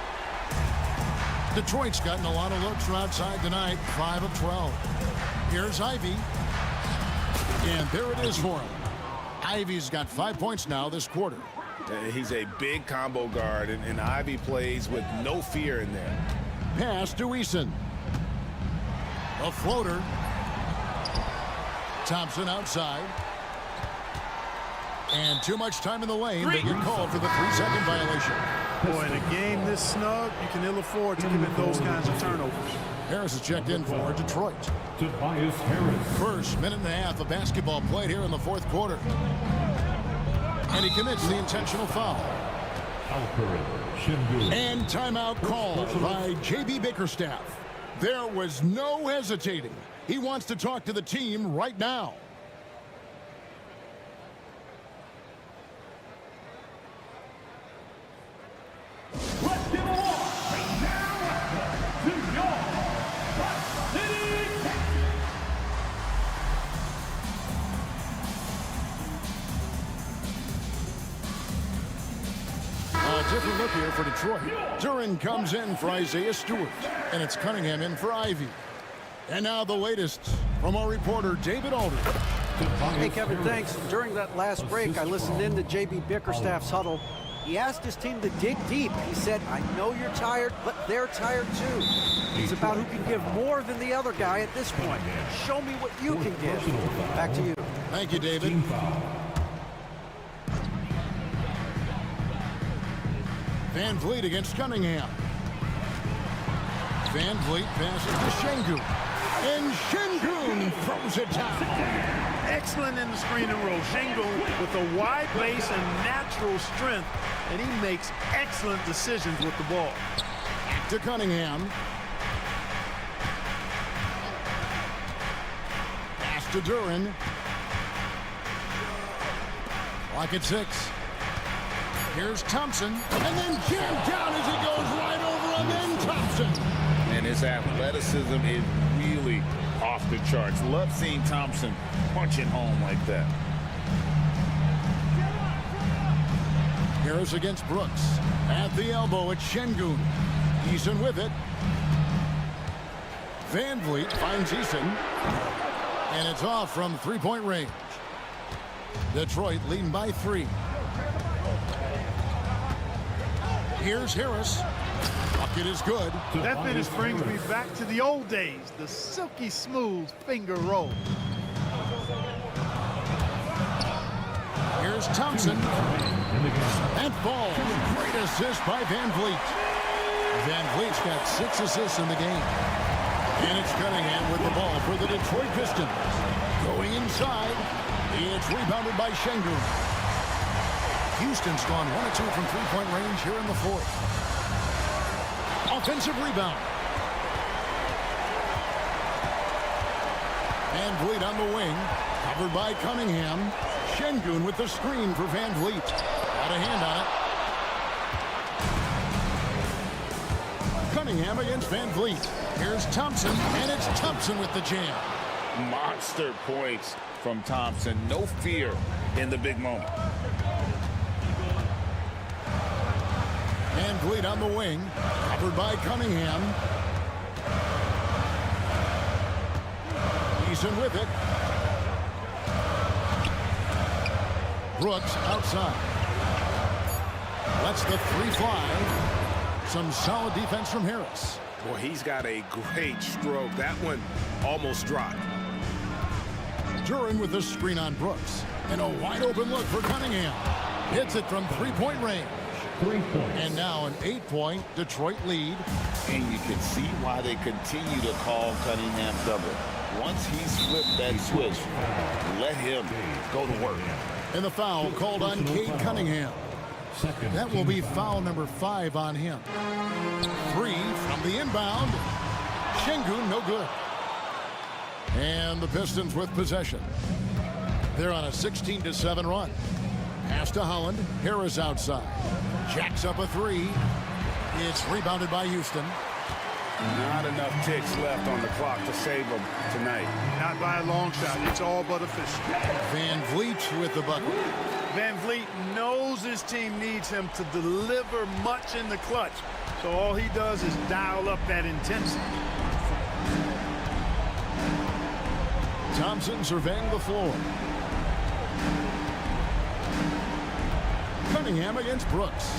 Detroit's gotten a lot of looks from outside tonight, 5 of 12. Here's Ivy. And there it is for him. Ivy's got 5 points now this quarter. He's a big combo guard, and Ivy plays with no fear in there. Pass to Eason. A floater. Thompson outside. And too much time in the lane. They get called for the 3-second violation. Boy, in a game this snug, you can ill afford to commit those kinds of turnovers. Harris is checked in for Detroit. Tobias Harris. First minute and a half of basketball played here in the fourth quarter. And he commits the intentional foul. And timeout called by J.B. Bickerstaff. There was no hesitating. He wants to talk to the team right now. Different look here for Detroit. Duren comes in for Isaiah Stewart, and it's Cunningham in for Ivy. And now the latest from our reporter, David Alder. Hey, Kevin, thanks. During that last break, I listened in to J.B. Bickerstaff's huddle. He asked his team to dig deep. He said, I know you're tired, but they're tired too. It's about who can give more than the other guy at this point. Show me what you can give. Back to you. Thank you, David. VanVleet against Cunningham. VanVleet passes to Şengün. And Şengün throws it down. Excellent in the screen and roll. Şengün with a wide base and natural strength, and he makes excellent decisions with the ball. To Cunningham. Pass to Duren. Clock at 6. Here's Thompson, and then jammed down as he goes right over him, and Thompson. And his athleticism is really off the charts. Love seeing Thompson punching home like that. Harris against Brooks. At the elbow, it's Şengün. Eason with it. VanVleet finds Eason. And it's off from three-point range. Detroit leading by 3. Here's Harris. Bucket is good. That finish brings me back to the old days, the silky smooth finger roll. Here's Thompson. And ball. Great assist by Van Vliet. Van Vliet's got 6 assists in the game. And it's Cunningham with the ball for the Detroit Pistons. Going inside. It's rebounded by Şengün. Houston's gone 1 of 2 from three-point range here in the fourth. Offensive rebound. Van Vliet on the wing. Covered by Cunningham. Şengün with the screen for Van Vliet. Got a hand on it. Cunningham against Van Vliet. Here's Thompson, and it's Thompson with the jam. Monster points from Thompson. No fear in the big moment. Van Vliet on the wing. Covered by Cunningham. Eason with it. Brooks outside. Lets the three fly. Some solid defense from Harris. Boy, he's got a great stroke. That one almost dropped. Duran with the screen on Brooks. And a wide open look for Cunningham. Hits it from three-point range. 3 points. And now an 8-point Detroit lead. And you can see why they continue to call Cunningham double. Once he's flipped that switch, let him go to work. And the foul called on Cade Cunningham. That will be foul number 5 on him. 3 from the inbound. Şengün no good. And the Pistons with possession. They're on a 16-7 run. Pass to Holland. Harris outside. Jacks up a 3. It's rebounded by Houston. Not enough ticks left on the clock to save them tonight. Not by a long shot. It's all but official. Van Vliet with the bucket. Van Vliet knows his team needs him to deliver much in the clutch. So all he does is dial up that intensity. Thompson surveying the floor. Cunningham against Brooks.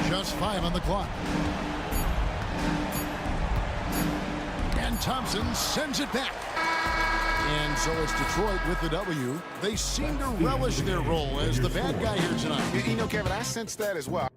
Just 5 on the clock. And Thompson sends it back. And so it's Detroit with the W. They seem to relish their role as the bad guy here tonight. You know, Kevin, I sense that as well.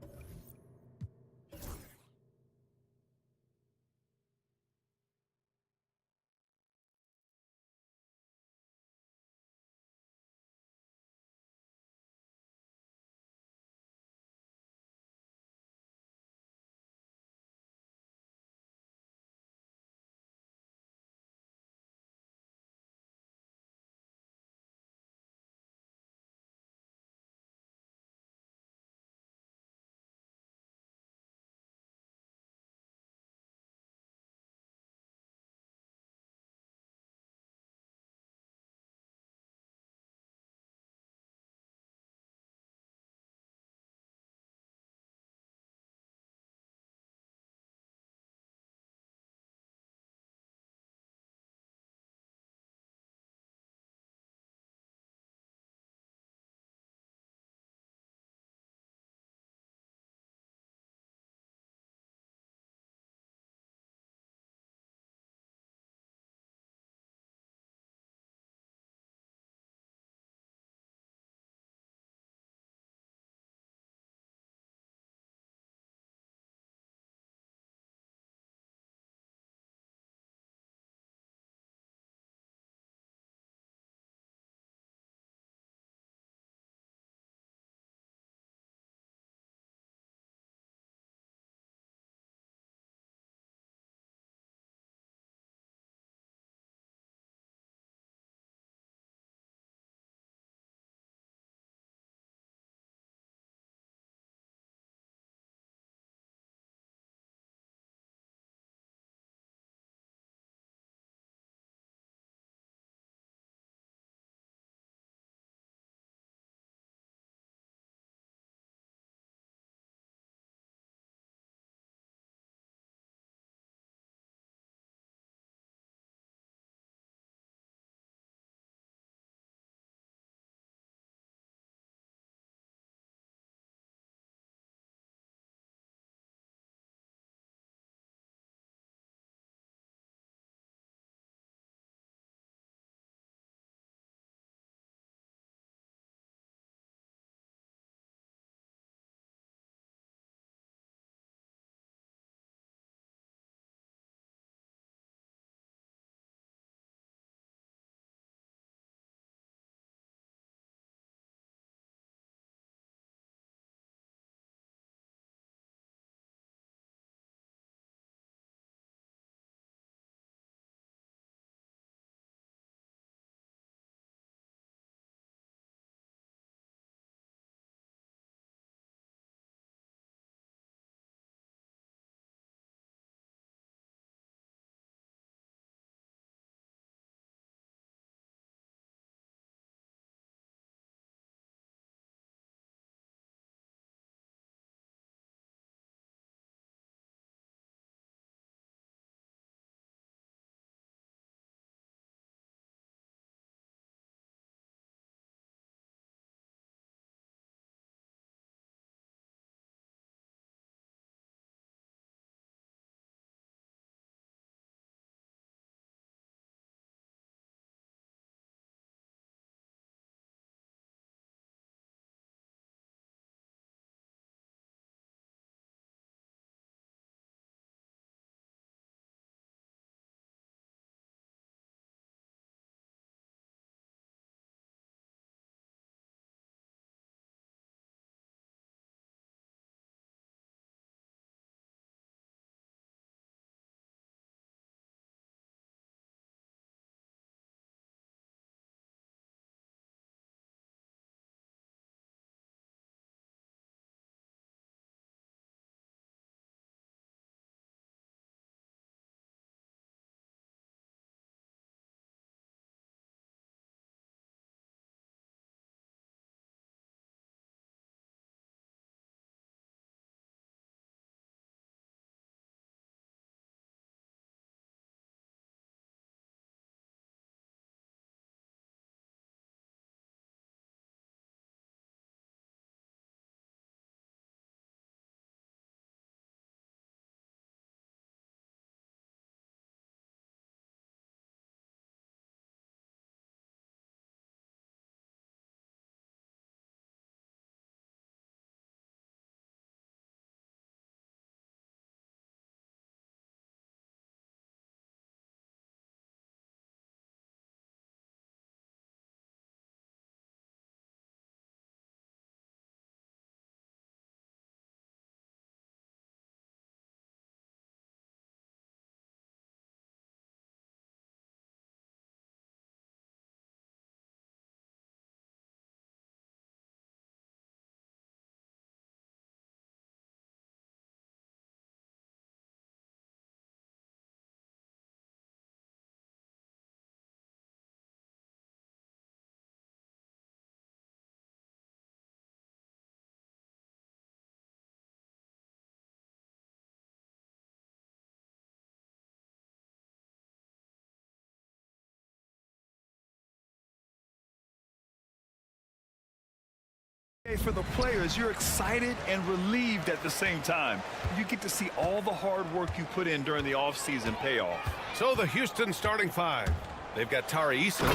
For the players, you're excited and relieved at the same time. You get to see all the hard work you put in during the offseason pay off. So the Houston starting five. They've got Tari Eason,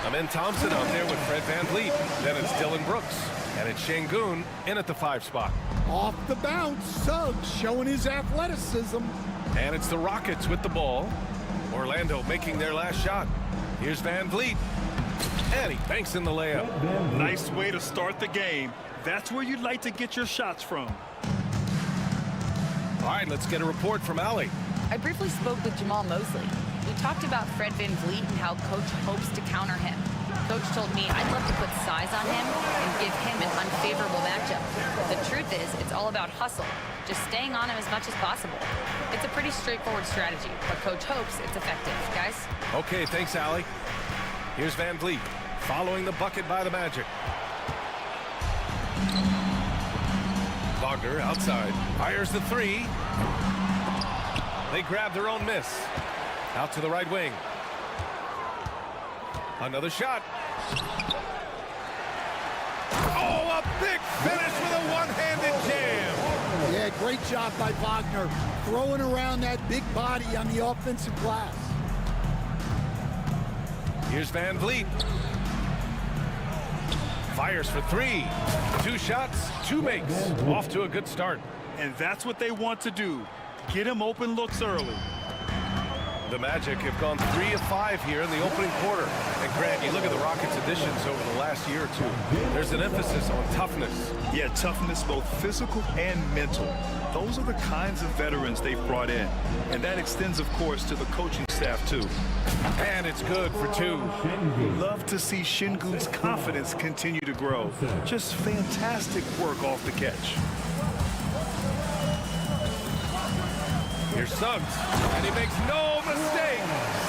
Amen Thompson out there with Fred VanVleet. Then it's Dylan Brooks. And it's Şengün in at the 5 spot. Off the bounce, Suggs showing his athleticism. And it's the Rockets with the ball. Orlando making their last shot. Here's VanVleet. And he banks in the layup. Nice way to start the game. That's where you'd like to get your shots from. All right, let's get a report from Allie. I briefly spoke with Jamal Mosley. We talked about Fred VanVleet and how Coach hopes to counter him. Coach told me I'd love to put size on him and give him an unfavorable matchup. The truth is, it's all about hustle, just staying on him as much as possible. It's a pretty straightforward strategy, but Coach hopes it's effective. Guys? Okay, thanks, Allie. Here's VanVleet, following the bucket by the Magic. Wagner outside, fires the 3. They grab their own miss. Out to the right wing. Another shot. Oh, a big finish with a one-handed jam. Yeah, great job by Wagner, throwing around that big body on the offensive glass. Here's VanVleet. Fires for 3. 2 shots, 2 makes. Off to a good start. And that's what they want to do. Get him open looks early. The Magic have gone 3 of 5 here in the opening quarter. And Grant, you look at the Rockets' additions over the last year or two. There's an emphasis on toughness. Yeah, toughness, both physical and mental. Those are the kinds of veterans they've brought in. And that extends, of course, to the coaching staff, too. And it's good for 2. Love to see Şengün's confidence continue to grow. Just fantastic work off the catch. Here's Suggs, and he makes no mistake.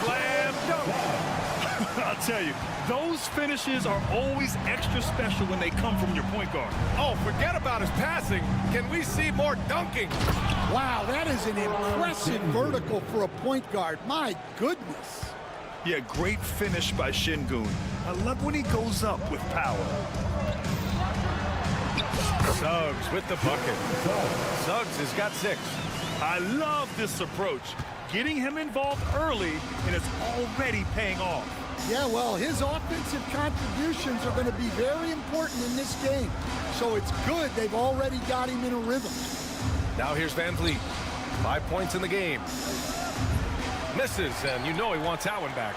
Slam dunk. I'll tell you, those finishes are always extra special when they come from your point guard. Oh, forget about his passing. Can we see more dunking? Wow, that is an impressive vertical for a point guard. My goodness. Yeah, great finish by Şengün. I love when he goes up with power. Suggs with the bucket. Suggs has got 6. I love this approach. Getting him involved early, and it's already paying off. Yeah, well, his offensive contributions are going to be very important in this game. So it's good they've already got him in a rhythm. Now here's VanVleet. 5 points in the game. Misses, and you know he wants that one back.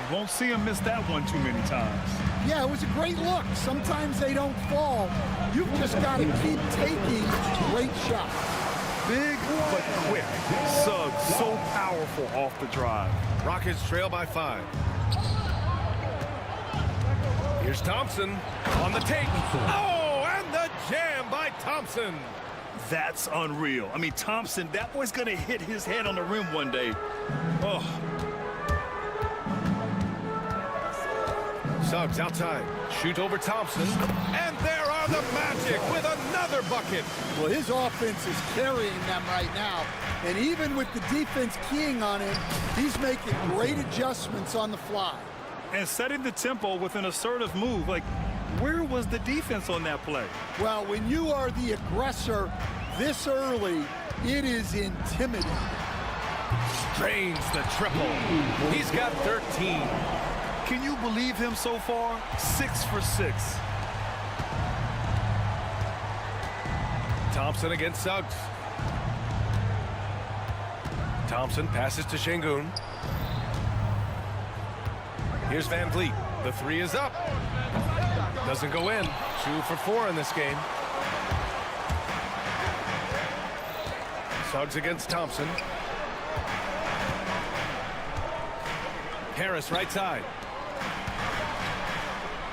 You won't see him miss that one too many times. Yeah, it was a great look. Sometimes they don't fall. You've just got to keep taking great shots. Big but quick. Suggs so powerful off the drive. Rockets trail by 5. Here's Thompson on the take. Oh, and the jam by Thompson. That's unreal. I mean, Thompson, that boy's going to hit his head on the rim one day. Oh. Suggs outside. Shoot over Thompson. And there are the Magic with another bucket. Well, his offense is carrying them right now. And even with the defense keying on him, he's making great adjustments on the fly. And setting the tempo with an assertive move. Like, where was the defense on that play? Well, when you are the aggressor this early, it is intimidating. Drains the triple. He's got 13. Can you believe him so far? 6 for 6. Thompson against Suggs. Thompson passes to Şengün. Here's VanVleet. The 3 is up. Doesn't go in. 2 for 4 in this game. Suggs against Thompson. Harris right side.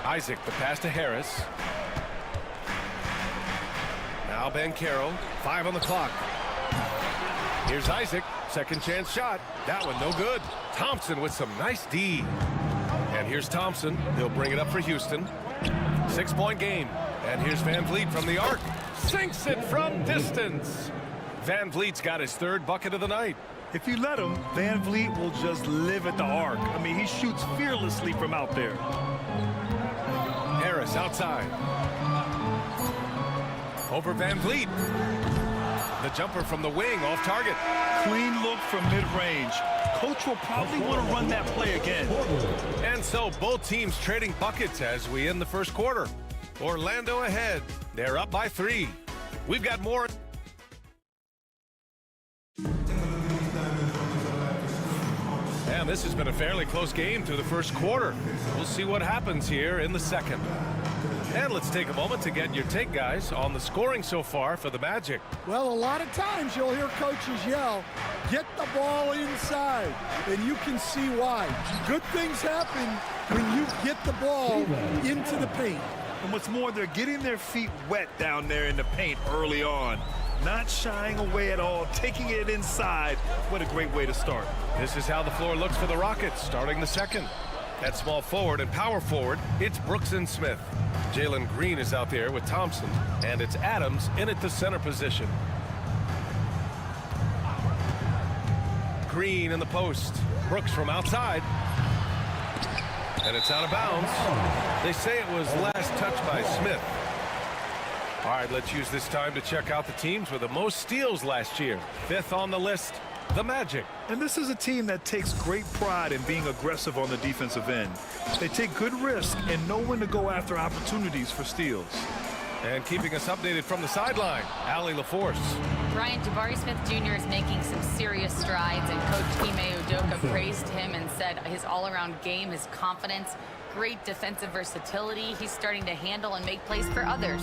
Isaac, the pass to Harris. Now Banchero, 5 on the clock. Here's Isaac, second chance shot. That one no good. Thompson with some nice D. And here's Thompson. He'll bring it up for Houston. 6-point game. And here's VanVleet from the arc. Sinks it from distance. VanVleet's got his 3rd bucket of the night. If you let him, VanVleet will just live at the arc. I mean, he shoots fearlessly from out there. Harris outside. Over Van Vliet. The jumper from the wing off target. Clean look from mid-range. Coach will probably want to run that play again. And so both teams trading buckets as we end the first quarter. Orlando ahead. They're up by 3. We've got more. And this has been a fairly close game through the first quarter. We'll see what happens here in the second. And let's take a moment to get your take, guys, on the scoring so far for the Magic. Well, a lot of times you'll hear coaches yell, get the ball inside, and you can see why. Good things happen when you get the ball into the paint. And what's more, they're getting their feet wet down there in the paint early on. Not shying away at all, taking it inside. What a great way to start. This is how the floor looks for the Rockets starting the second. At small forward and power forward, it's Brooks and Smith. Jalen Green is out there with Thompson, and it's Adams in at the center position. Green in the post. Brooks from outside. And it's out of bounds. They say it was last touched by Smith. All right, let's use this time to check out the teams with the most steals last year. 5th on the list, the Magic. And this is a team that takes great pride in being aggressive on the defensive end. They take good risks and know when to go after opportunities for steals. And keeping us updated from the sideline, Allie LaForce. Brian, Jabari Smith Jr. is making some serious strides, and Coach Ime Udoka praised him and said his all-around game, his confidence, great defensive versatility. He's starting to handle and make plays for others.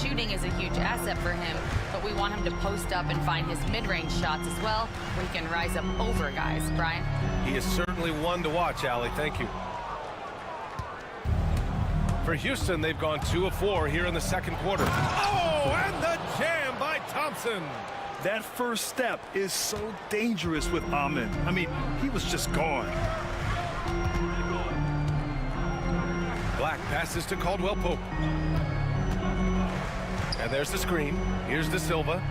Shooting is a huge asset for him, but we want him to post up and find his mid-range shots as well, where he can rise up over guys. Brian? He is certainly one to watch, Allie. Thank you. For Houston, they've gone 2 of 4 here in the second quarter. Oh, and the jam by Thompson. That first step is so dangerous with Amin. I mean, he was just gone. Black passes to Caldwell Pope. And there's the screen. Here's De Silva.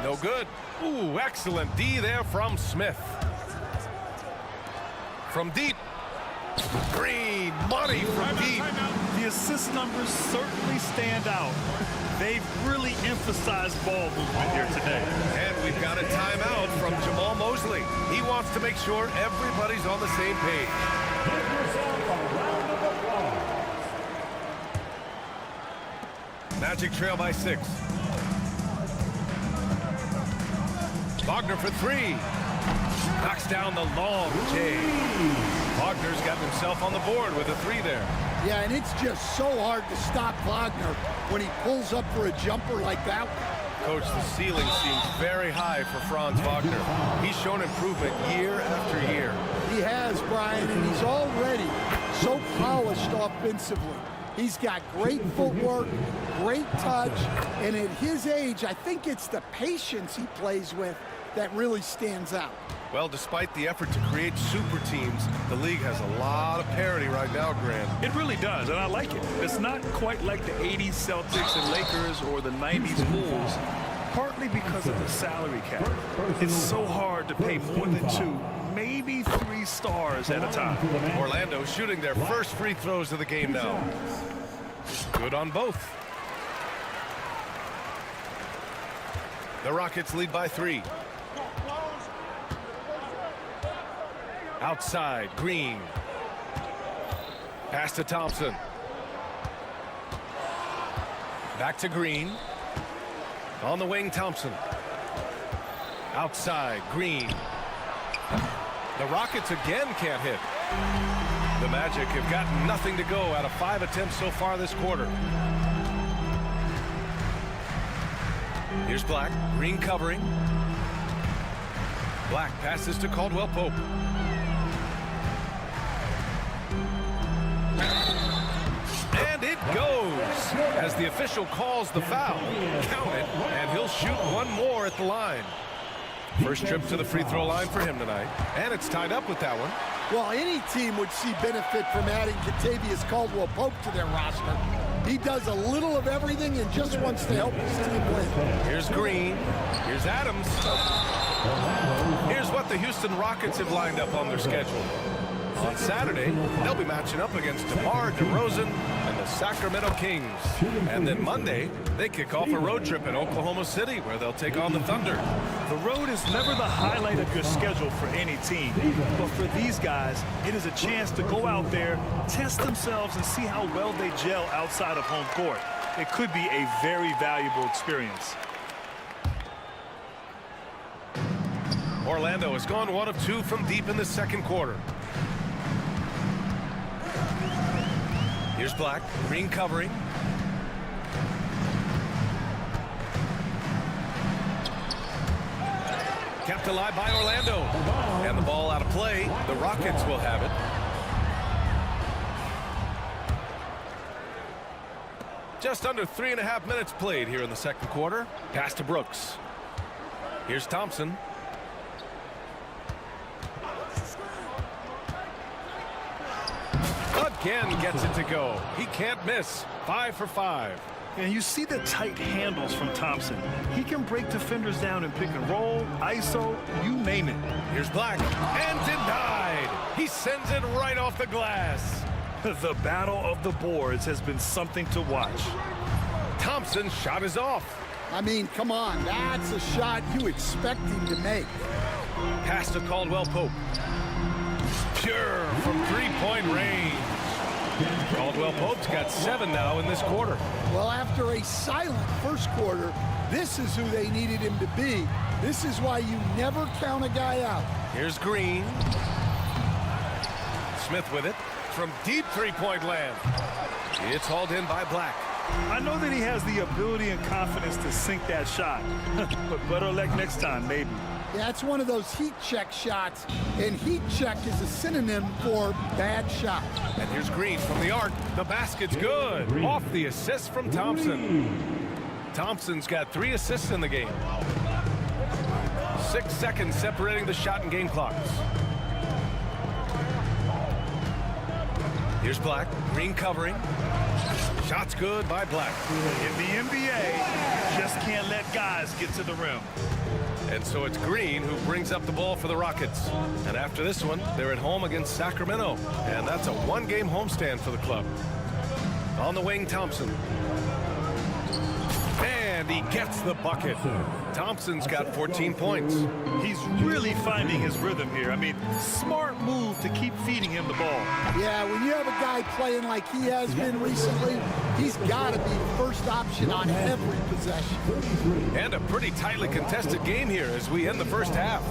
No good. Ooh, excellent D there from Smith. From deep. Green, money from deep. The assist numbers certainly stand out. They've really emphasized ball movement here today. And we've got a timeout from Jamal Mosley. He wants to make sure everybody's on the same page. Magic trail by 6. Wagner for 3. Knocks down the long J. Wagner's got himself on the board with a 3 there. Yeah, and it's just so hard to stop Wagner when he pulls up for a jumper like that. Coach, the ceiling seems very high for Franz Wagner. He's shown improvement year after year. He has, Brian, and he's already so polished offensively. He's got great footwork, great touch, and at his age, I think it's the patience he plays with that really stands out. Well, despite the effort to create super teams, the league has a lot of parity right now, Grant. It really does, and I like it. It's not quite like the 80s Celtics and Lakers or the 90s Bulls, partly because of the salary cap. It's so hard to pay more than 2, maybe 3 stars at a time. Orlando shooting their first free throws of the game now. Good on both. The Rockets lead by 3. Outside, Green. Pass to Thompson. Back to Green. On the wing, Thompson. Outside, Green. The Rockets again can't hit. The Magic have gotten nothing to go out of 5 attempts so far this quarter. Here's Black. Green covering. Black passes to Caldwell Pope. And it goes as the official calls the foul. Count it, and he'll shoot one more at the line. First trip to the free throw line for him tonight. And it's tied up with that one. Well, any team would see benefit from adding Kentavious Caldwell Pope to their roster. He does a little of everything and just wants to help his team win. Here's Green. Here's Adams. Here's what the Houston Rockets have lined up on their schedule. On Saturday, they'll be matching up against DeMar DeRozan and the Sacramento Kings. And then Monday, they kick off a road trip in Oklahoma City where they'll take on the Thunder. The road is never the highlight of your schedule for any team. But for these guys, it is a chance to go out there, test themselves, and see how well they gel outside of home court. It could be a very valuable experience. Orlando has gone 1 of 2 from deep in the second quarter. Here's Black, green covering. Kept alive by Orlando. And the ball out of play. The Rockets will have it. Just under 3.5 minutes played here in the second quarter. Pass to Brooks. Here's Thompson. Again gets it to go. He can't miss. 5 for 5. And you see the tight handles from Thompson. He can break defenders down in pick and roll, ISO, you name it. Here's Black, and denied. He sends it right off the glass. The battle of the boards has been something to watch. Thompson's shot is off. I mean, come on, that's a shot you expect him to make. Pass to Caldwell Pope. Pure from three-point range. Caldwell Pope's got 7 now in this quarter. Well, after a silent first quarter, this is who they needed him to be. This is why you never count a guy out. Here's Green. Smith with it from deep three-point land. It's hauled in by Black. I know that he has the ability and confidence to sink that shot, but better luck next time, maybe. Yeah, it's one of those heat check shots, and heat check is a synonym for bad shot. And here's Green from the arc. The basket's good. Off the assist from Thompson. Thompson's got 3 assists in the game. 6 seconds separating the shot and game clocks. Here's Black. Green covering. Shot's good by Black. In the NBA, just can't let guys get to the rim. And so it's Green who brings up the ball for the Rockets. And after this one, they're at home against Sacramento. And that's a 1-game homestand for the club. On the wing, Thompson. And he gets the bucket. Thompson's got 14 points. He's really finding his rhythm here. I mean, smart move to keep feeding him the ball. Yeah, when you have a guy playing like he has been recently, he's got to be the first option on every possession. And a pretty tightly contested game here as we end the first half.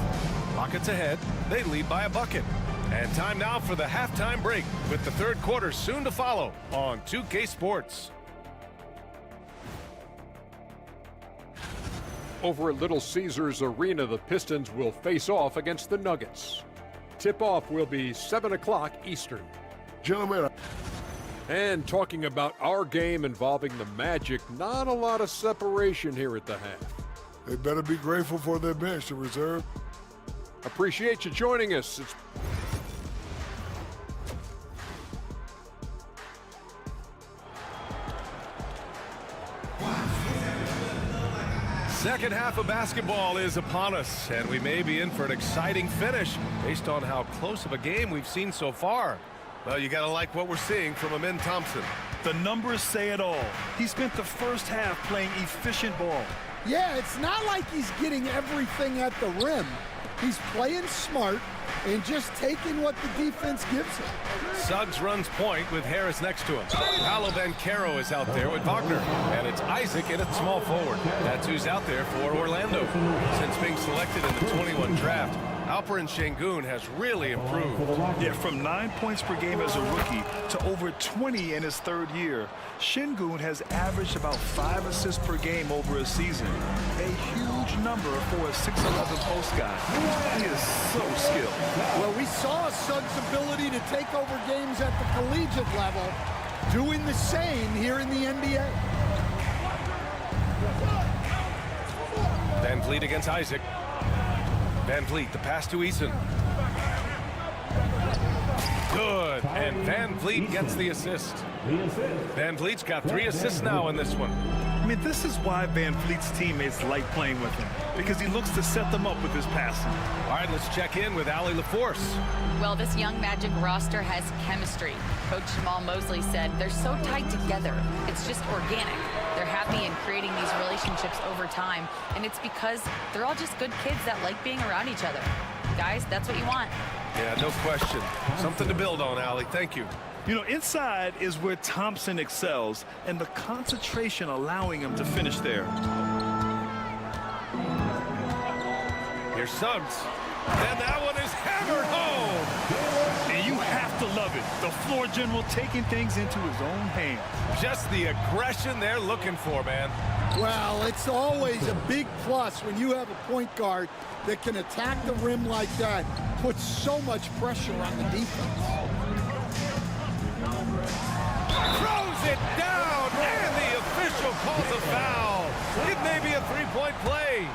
Rockets ahead. They lead by a bucket. And time now for the halftime break with the third quarter soon to follow on 2K Sports. Over at Little Caesars Arena, the Pistons will face off against the Nuggets. Tip-off will be 7 o'clock Eastern. Gentlemen. And talking about our game involving the Magic, not a lot of separation here at the half. They better be grateful for their bench, the reserve. Appreciate you joining us. Second half of basketball is upon us, and we may be in for an exciting finish based on how close of a game we've seen so far. Well, you gotta like what we're seeing from Amin Thompson. The numbers say it all. He spent the first half playing efficient ball. Yeah, it's not like he's getting everything at the rim. He's playing smart and just taking what the defense gives him. Suggs runs point with Harris next to him. Paolo Banchero is out there with Wagner. And it's Isaac in at small forward. That's who's out there for Orlando. Since being selected in the 21 draft, Alperen Şengün has really improved. Yeah, from 9 points per game as a rookie to over 20 in his third year, Şengün has averaged about 5 assists per game over a season. A huge number for a 6'11" post guy. He is so skilled. Well, we saw Suggs' ability to take over games at the collegiate level, doing the same here in the NBA. Van Vliet against Isaac. Van Vliet, the pass to Eason. Good, and Van Vliet gets the assist. Van Vliet's got 3 assists now in this one. I mean, this is why Van Vliet's teammates like playing with him, because he looks to set them up with his passing. All right, let's check in with Allie LaForce. Well, this young Magic roster has chemistry. Coach Jamal Mosley said they're so tight together. It's just organic. They're happy in creating these relationships over time, and it's because they're all just good kids that like being around each other. Guys, that's what you want. Yeah, no question. Something to build on, Allie. Thank you. You know, inside is where Thompson excels, and the concentration allowing him to finish there. Here's Suggs. And that one is hammered home. And you have to love it. The floor general taking things into his own hands. Just the aggression they're looking for, man. Well, it's always a big plus when you have a point guard that can attack the rim like that, puts so much pressure on the defense. Throws it down, and the official calls a foul. It may be a three-point play.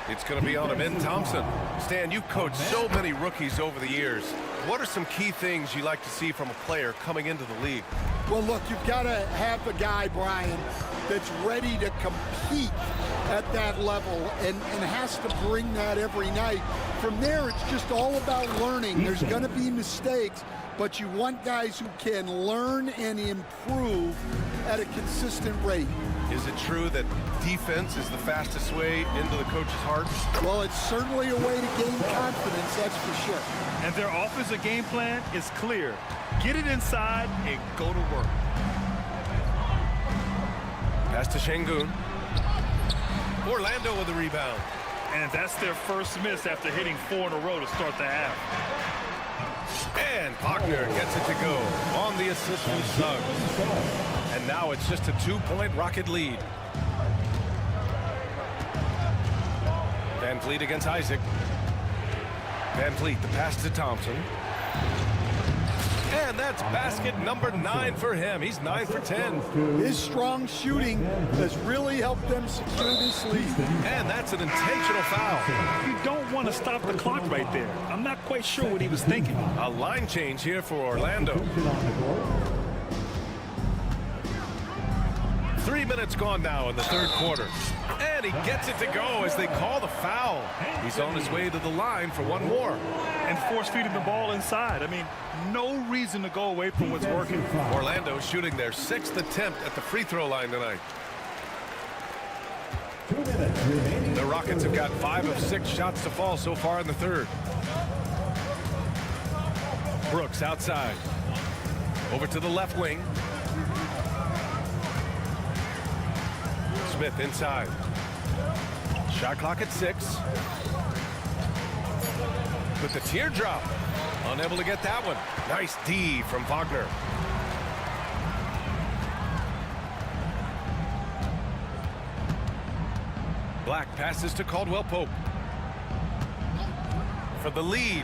It's going to be on him in Thompson. Stan, you've coached so many rookies over the years. What are some key things you like to see from a player coming into the league? Well, look, you've got to have a guy, Brian, that's ready to compete at that level and has to bring that every night. From there, it's just all about learning. There's going to be mistakes, but you want guys who can learn and improve at a consistent rate. Is it true that defense is the fastest way into the coach's heart? Well, it's certainly a way to gain confidence, that's for sure. And their offensive game plan is clear. Get it inside and go to work. Pass to Şengün. Orlando with the rebound. And that's their first miss after hitting 4 in a row to start the half. And Faulkner gets it to go on the assist from Suggs. And now it's just a 2-point Rocket lead. Van Vliet against Isaac. Van Vliet, the pass to Thompson. And that's basket number 9 for him. He's 9 for 10. His strong shooting has really helped them secure this lead. And that's an intentional foul. You don't want to stop the clock right there. I'm not quite sure what he was thinking. A line change here for Orlando. 3 minutes gone now in the third quarter. And he gets it to go as they call the foul. He's on his way to the line for one more. And force-feeding the ball inside. I mean, no reason to go away from what's working. Orlando shooting their 6th attempt at the free throw line tonight. The Rockets have got 5 of 6 shots to fall so far in the third. Brooks outside. Over to the left wing. Smith inside. Shot clock at 6. With the teardrop. Unable to get that one. Nice D from Faulkner. Black passes to Caldwell Pope. For the lead.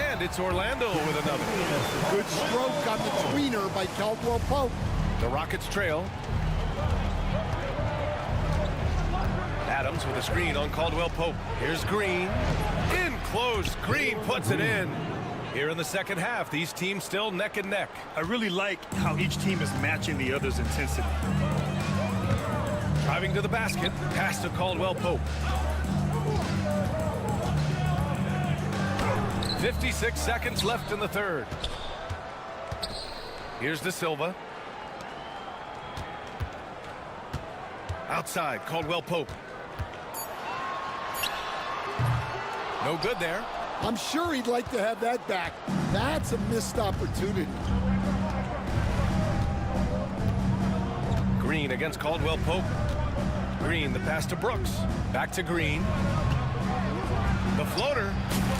And it's Orlando with another. Good stroke on the tweener by Caldwell Pope. The Rockets trail. Adams with a screen on Caldwell Pope. Here's Green. In close. Green puts it in. Here in the second half, these teams still neck and neck. I really like how each team is matching the other's intensity. Driving to the basket. Pass to Caldwell Pope. 56 seconds left in the third. Here's De Silva. Outside, Caldwell Pope. No good there. I'm sure he'd like to have that back. That's a missed opportunity. Green against Caldwell Pope. Green, the pass to Brooks. Back to Green. The floater.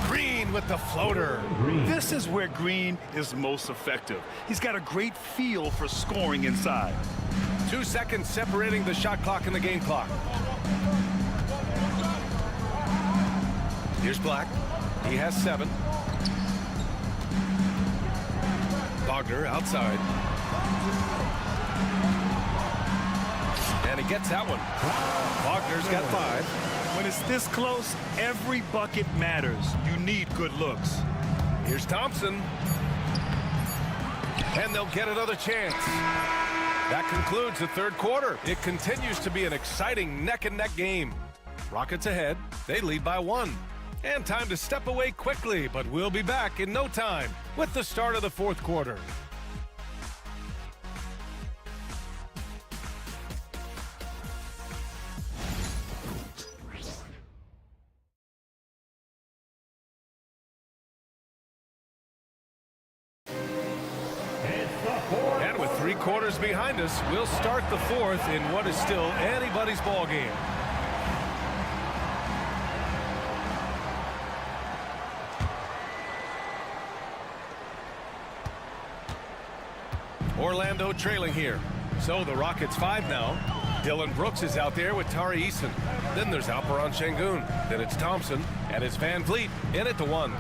Green with the floater. This is where Green is most effective. He's got a great feel for scoring inside. 2 seconds separating the shot clock and the game clock. Here's Black. He has 7. Wagner outside. And he gets that one. Wagner's got 5. When it's this close, every bucket matters. You need good looks. Here's Thompson. And they'll get another chance. That concludes the third quarter. It continues to be an exciting neck-and-neck game. Rockets ahead. They lead by 1. And time to step away quickly, but we'll be back in no time with the start of the fourth quarter. And with 3 quarters behind us, we'll start the fourth in what is still anybody's ball game. Orlando trailing here. So the Rockets 5 now. Dylan Brooks is out there with Tari Eason. Then there's Alperon Şengün. Then it's Thompson. And it's Van Vliet in at the 1.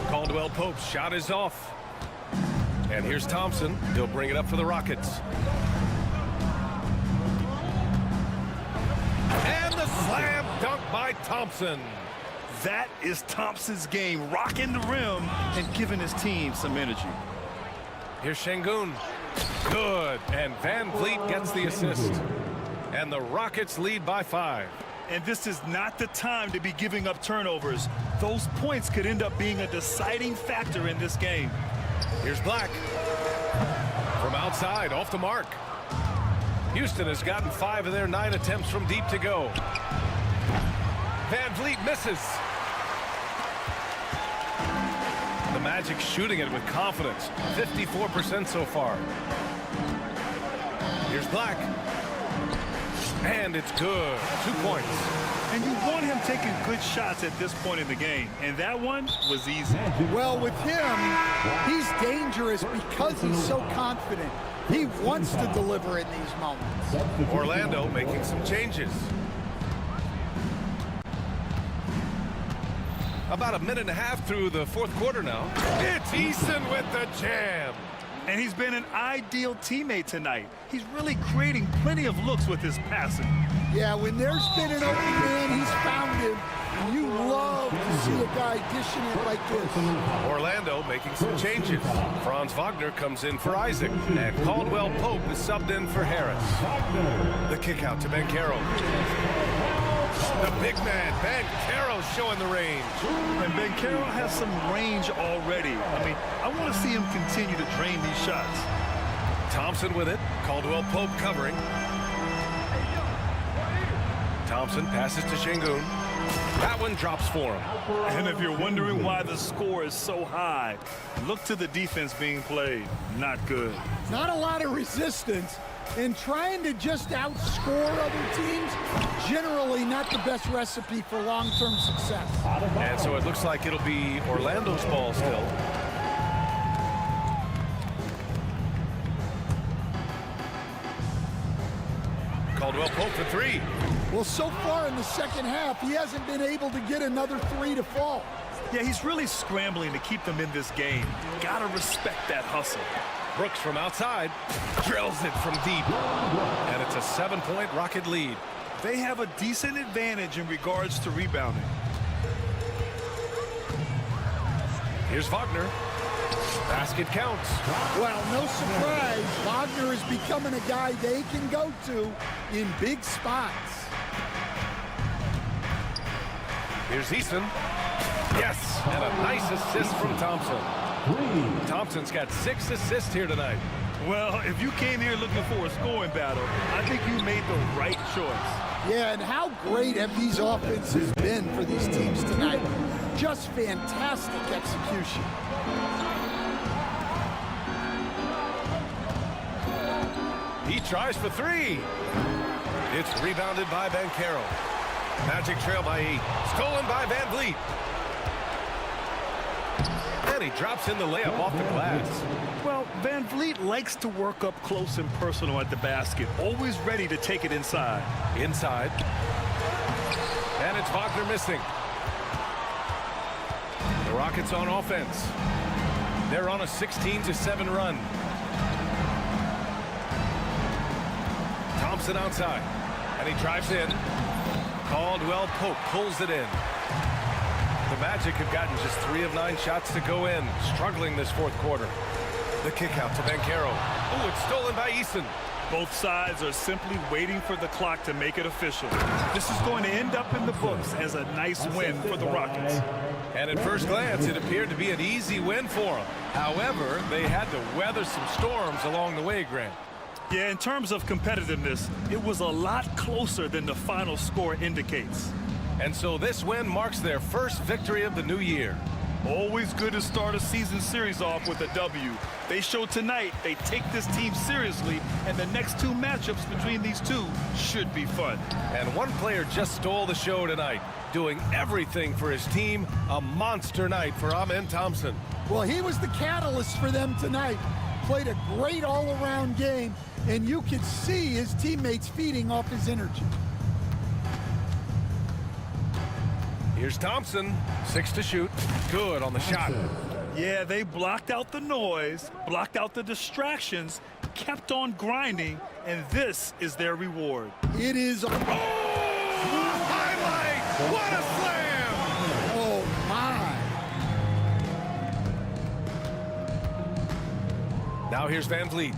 Caldwell Pope's shot is off. And here's Thompson. He'll bring it up for the Rockets. And the slam dunk by Thompson. That is Thompson's game, rocking the rim and giving his team some energy. Here's Şengün. Good. And Van Vliet gets the assist. And the Rockets lead by 5. And this is not the time to be giving up turnovers. Those points could end up being a deciding factor in this game. Here's Black. From outside, off the mark. Houston has gotten 5 of their 9 attempts from deep to go. Van Vliet misses. The Magic shooting it with confidence. 54% so far. Here's Black. And it's good. 2 points. And you want him taking good shots at this point in the game. And that one was easy. Well, with him, he's dangerous because he's so confident. He wants to deliver in these moments. Orlando making some changes. About a minute and a half through the fourth quarter now. It's Eason with the jam. And he's been an ideal teammate tonight. He's really creating plenty of looks with his passing. Yeah, when there's been an open man, he's found him. And you love to see a guy dishing it like this. Orlando making some changes. Franz Wagner comes in for Isaac. And Caldwell Pope is subbed in for Harris. The kick out to Banchero. The big man, Banchero, showing the range. And Banchero has some range already. I mean, I want to see him continue to drain these shots. Thompson with it. Caldwell Pope covering. Thompson passes to Şengün. That one drops for him. And if you're wondering why the score is so high, look to the defense being played. Not good. Not a lot of resistance. And trying to just outscore other teams, generally not the best recipe for long-term success. And so it looks like it'll be Orlando's ball still. Caldwell Pope for 3. Well, so far in the second half, he hasn't been able to get another 3 to fall. Yeah, he's really scrambling to keep them in this game. Gotta respect that hustle. Brooks from outside drills it from deep. And it's a 7-point Rocket lead. They have a decent advantage in regards to rebounding. Here's Wagner. Basket counts. Well, no surprise. Wagner is becoming a guy they can go to in big spots. Here's Eason. Yes, and a nice assist from Thompson. Thompson's got 6 assists here tonight. Well, if you came here looking for a scoring battle, I think you made the right choice. Yeah, and how great have these offenses been for these teams tonight? Just fantastic execution. He tries for 3. It's rebounded by Banchero. Magic trail by 8. Stolen by Van Vliet. And he drops in the layup off the glass. Well, Van Vliet likes to work up close and personal at the basket, always ready to take it inside. Inside. And it's Wagner missing. The Rockets on offense. They're on a 16-7 run. Thompson outside. And he drives in. Caldwell Pope pulls it in. The Magic have gotten just 3 of 9 shots to go in, struggling this fourth quarter. The kick out to Bankero. Oh, it's stolen by Eason. Both sides are simply waiting for the clock to make it official. This is going to end up in the books as a nice win for the Rockets. And at first glance, it appeared to be an easy win for them. However, they had to weather some storms along the way, Grant. Yeah, in terms of competitiveness, it was a lot closer than the final score indicates. And so this win marks their first victory of the new year. Always good to start a season series off with a W. They showed tonight they take this team seriously, and the next two matchups between these two should be fun. And one player just stole the show tonight, doing everything for his team. A monster night for Amen Thompson. Well, he was the catalyst for them tonight. Played a great all-around game, and you could see his teammates feeding off his energy. Here's Thompson, 6 to shoot. Good on the shot. Yeah, they blocked out the noise, blocked out the distractions, kept on grinding, and this is their reward. It is. Oh! Highlight! What a slam! Oh, my. Now here's Van Vliet.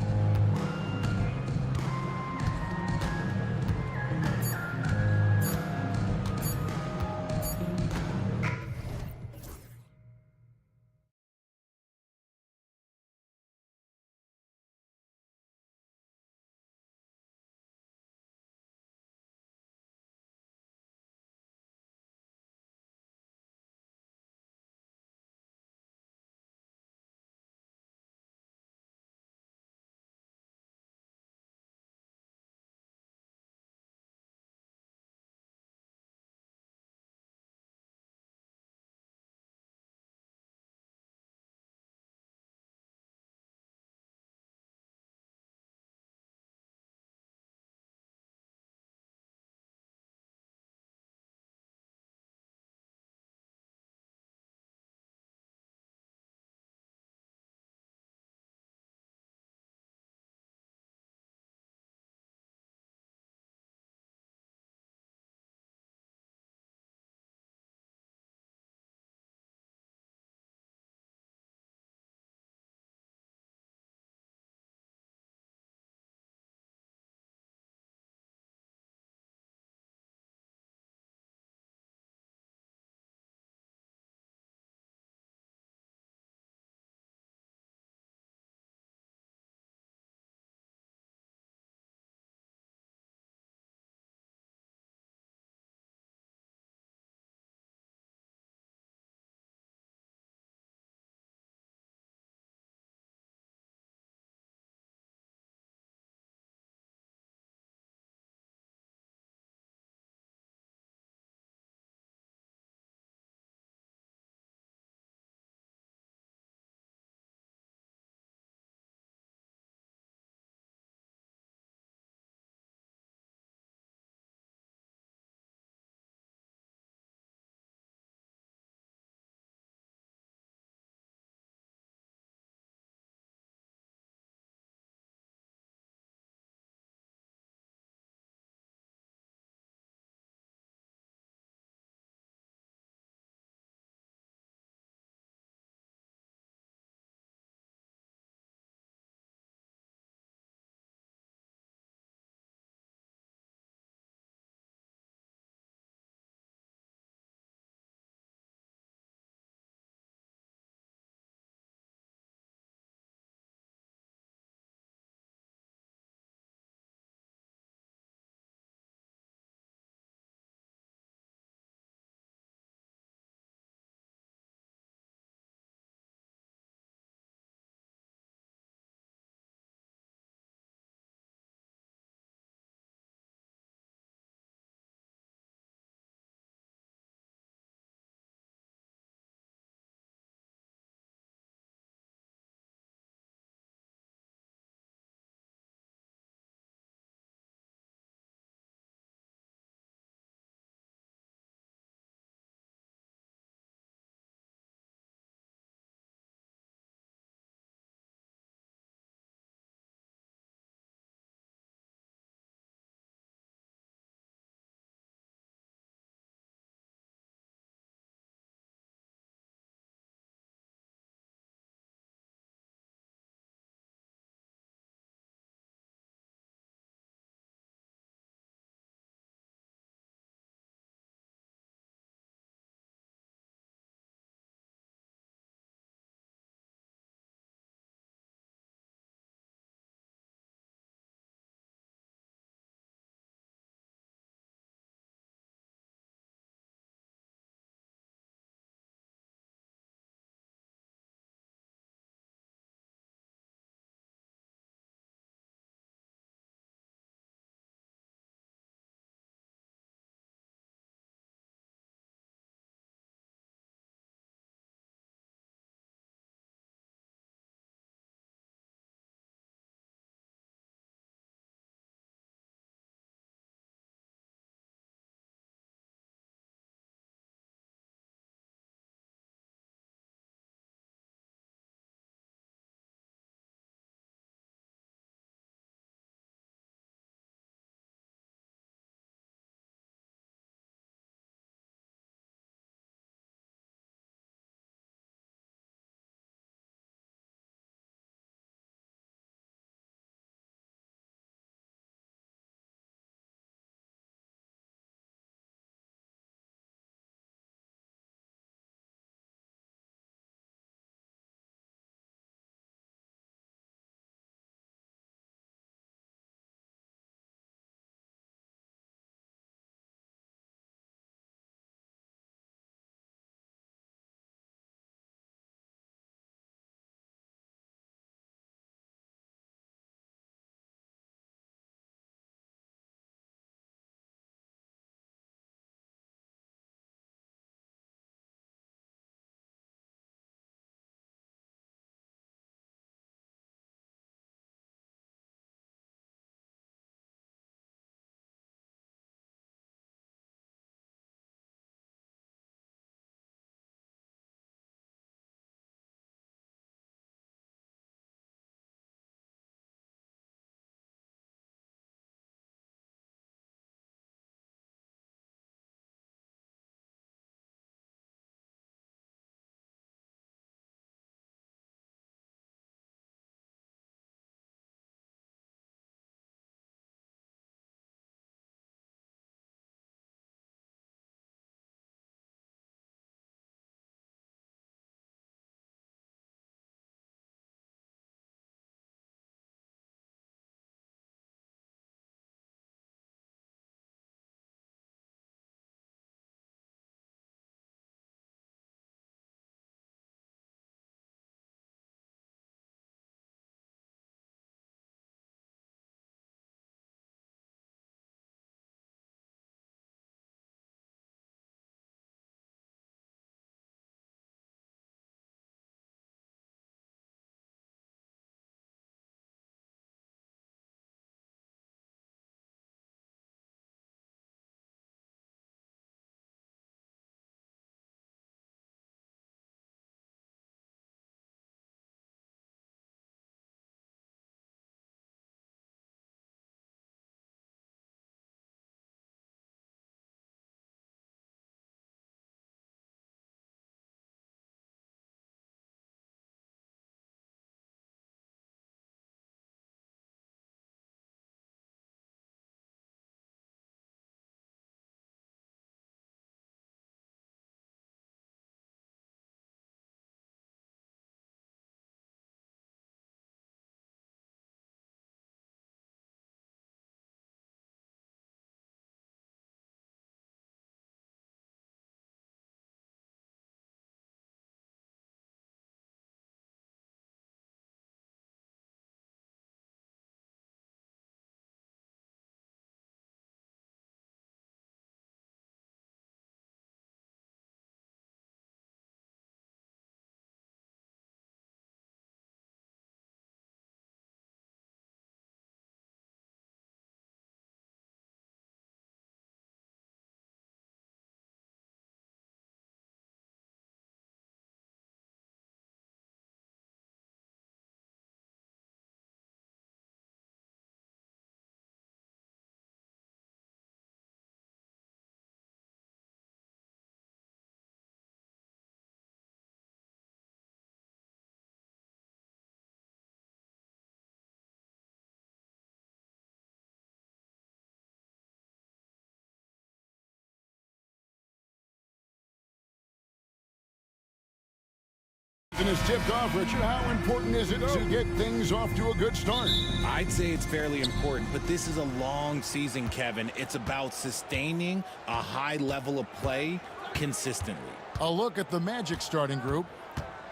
Boston is tipped off, Richard. How important is it to get things off to a good start? I'd say it's fairly important, but this is a long season, Kevin. It's about sustaining a high level of play consistently. A look at the Magic starting group.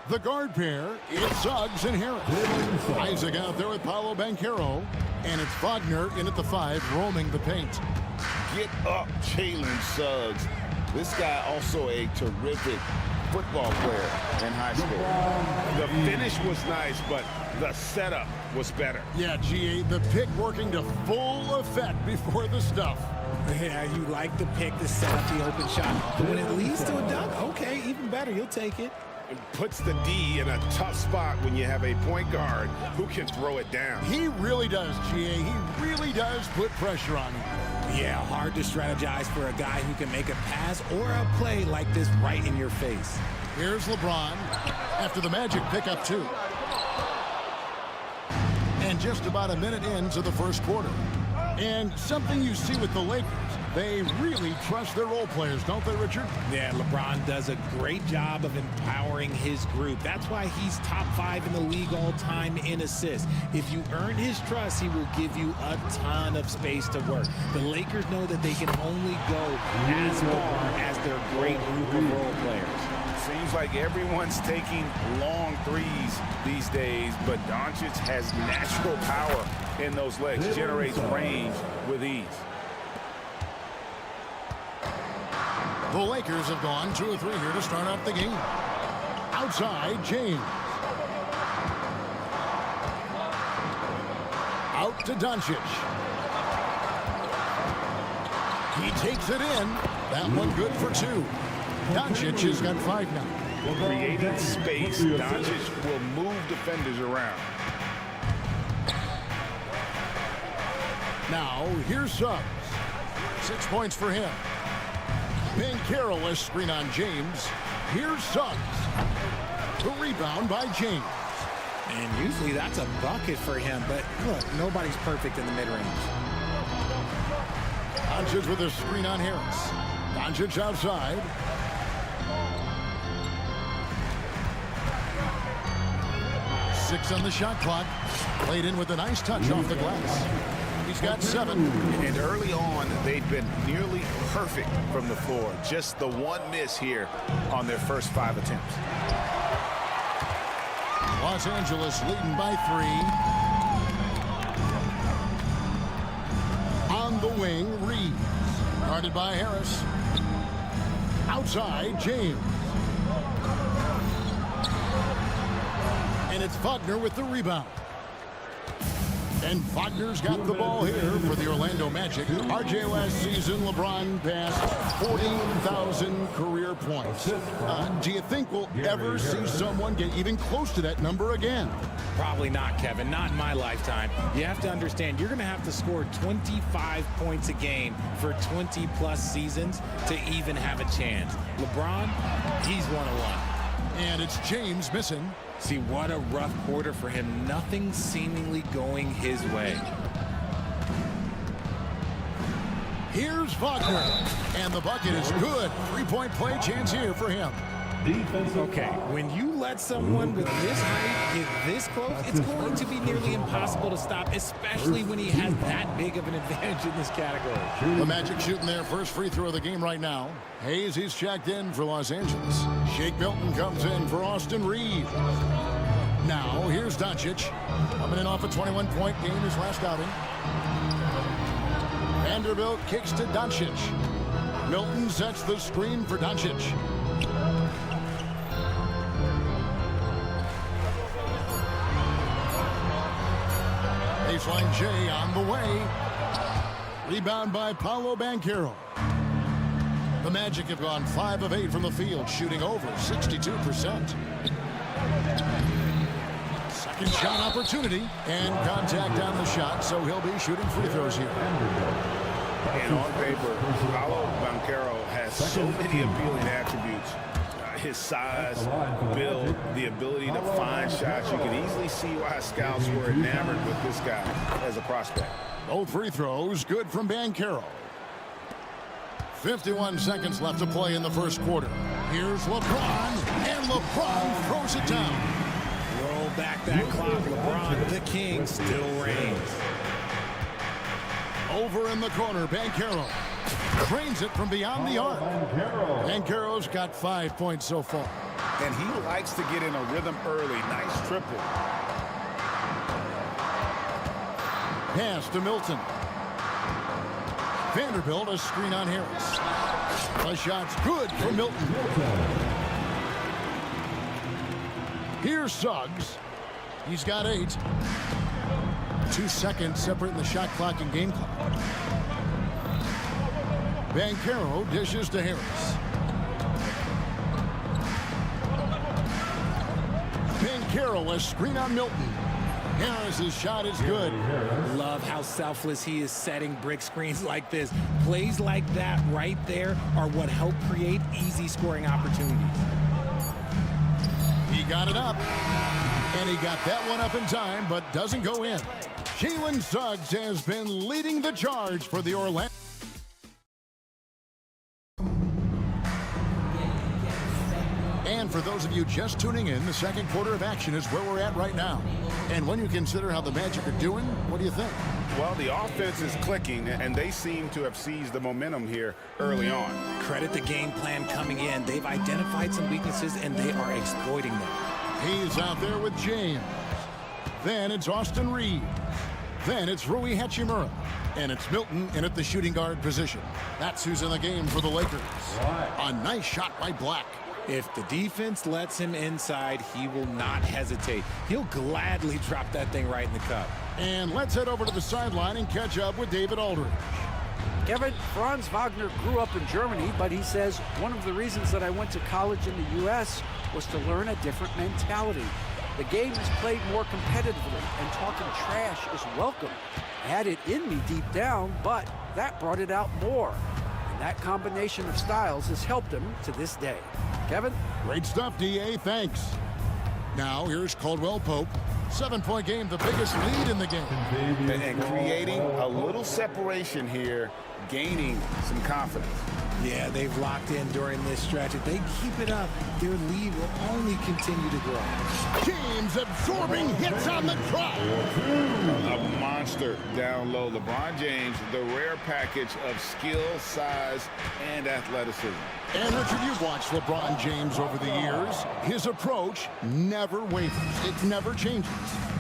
The guard pair, it's Suggs and Harris. Isaac out there with Paolo Banchero. And it's Wagner in at the 5, roaming the paint. Get up, Jalen Suggs. This guy also a terrific football player in high school. The finish was nice, but the setup was better. Yeah, GA, the pick working to full effect before the stuff. Yeah, you like the pick to set up the open shot. When it leads to a dunk, okay, even better, you'll take it. It puts the D in a tough spot when you have a point guard who can throw it down. He really does, GA. He really does put pressure on him. Yeah, hard to strategize for a guy who can make a pass or a play like this right in your face. Here's LeBron after the Magic pick up 2. And just about a minute into the first quarter. And something you see with the Lakers, they really trust their role players, don't they, Richard? Yeah, LeBron does a great job of empowering his group. That's why he's top 5 in the league all time in assists. If you earn his trust, he will give you a ton of space to work. The Lakers know that they can only go as far as their great group of role players. Seems like everyone's taking long threes these days, but Doncic has natural power in those legs, generates range with ease. The Lakers have gone 2 of 3 here to start off the game. Outside, James. Out to Doncic. He takes it in. That one good for 2. Doncic has got 5 now. Creating space, Doncic will move defenders around. Now, here's Suggs. 6 points for him. Banchero, a screen on James. Here's Suggs. The rebound by James. And usually that's a bucket for him, but look, nobody's perfect in the mid-range. Doncic with a screen on Harris. Doncic outside. Six on the shot clock. Played in with a nice touch off the glass. He's got 7. And early on, they've been nearly perfect from the floor. Just the one miss here on their first 5 attempts. Los Angeles leading by 3. On the wing, Reeves. Guarded by Harris. Outside, James. And it's Wagner with the rebound. And Wagner's got the ball here for the Orlando Magic. RJ, last season, LeBron passed 40,000 career points. Do you think we'll ever see someone get even close to that number again? Probably not, Kevin. Not in my lifetime. You have to understand, you're going to have to score 25 points a game for 20-plus seasons to even have a chance. LeBron, he's 1-1. And it's James missing. See, what a rough quarter for him. Nothing seemingly going his way. Here's Wagner. And the bucket is good. 3-point play chance here for him. Okay, when you let someone with this height get this close, it's going to be nearly impossible to stop, especially when he has that big of an advantage in this category. The Magic shooting their first free throw of the game right now. Hayes, he's checked in for Los Angeles. Shake Milton comes in for Austin Reeves. Now, here's Doncic. Coming in off a 21-point game his last outing. Vanderbilt kicks to Doncic. Milton sets the screen for Doncic. Baseline J on the way. Rebound by Paolo Banchero. The Magic have gone 5 of 8 from the field, shooting over 62%. Second shot opportunity, and contact on the shot, so he'll be shooting free throws here. And on paper, Paolo Banchero has so many appealing attributes. His size, build, the ability to find shots. You can easily see why scouts were enamored with this guy as a prospect. Both free throws good from Banchero. 51 seconds left to play in the first quarter. Here's LeBron, and LeBron throws it down. Roll back that clock. LeBron, the king, still reigns. Over in the corner, Banchero drains it from beyond the arc. Banchero's got 5 points so far. And he likes to get in a rhythm early. Nice triple. Pass to Milton. Vanderbilt, a screen on Harris. The shot's good for Milton. Here's Suggs. He's got 8. 2 seconds separating the shot clock and game clock. Banchero dishes to Harris. Banchero, a screen on Milton. Harris's shot is good. Love how selfless he is setting brick screens like this. Plays like that right there are what help create easy scoring opportunities. He got it up. And he got that one up in time, but doesn't go in. Jalen Suggs has been leading the charge for the Orlando. And for those of you just tuning in, the second quarter of action is where we're at right now. And when you consider how the Magic are doing, what do you think? Well, the offense is clicking, and they seem to have seized the momentum here early on. Credit the game plan coming in. They've identified some weaknesses, and they are exploiting them. He's out there with James. Then it's Austin Reeves. Then it's Rui Hachimura. And it's Milton in at the shooting guard position. That's who's in the game for the Lakers. A nice shot by Black. If the defense lets him inside, he will not hesitate. He'll gladly drop that thing right in the cup. And let's head over to the sideline and catch up with David Aldridge. Kevin, Franz Wagner grew up in Germany, but he says one of the reasons that I went to college in the U.S. was to learn a different mentality. The game is played more competitively, and talking trash is welcome. I had it in me deep down, but that brought it out more. And that combination of styles has helped him to this day. Kevin? Great stuff, D.A. Thanks. Now, here's Caldwell Pope. 7-point game, the biggest lead in the game. And creating a little separation here, gaining some confidence. Yeah, they've locked in during this stretch. If they keep it up, their lead will only continue to grow. James absorbing hits on the drop. A monster down low. LeBron James, the rare package of skill, size, and athleticism. And Richard, you've watched LeBron James over the years. His approach never wavers. It never changes.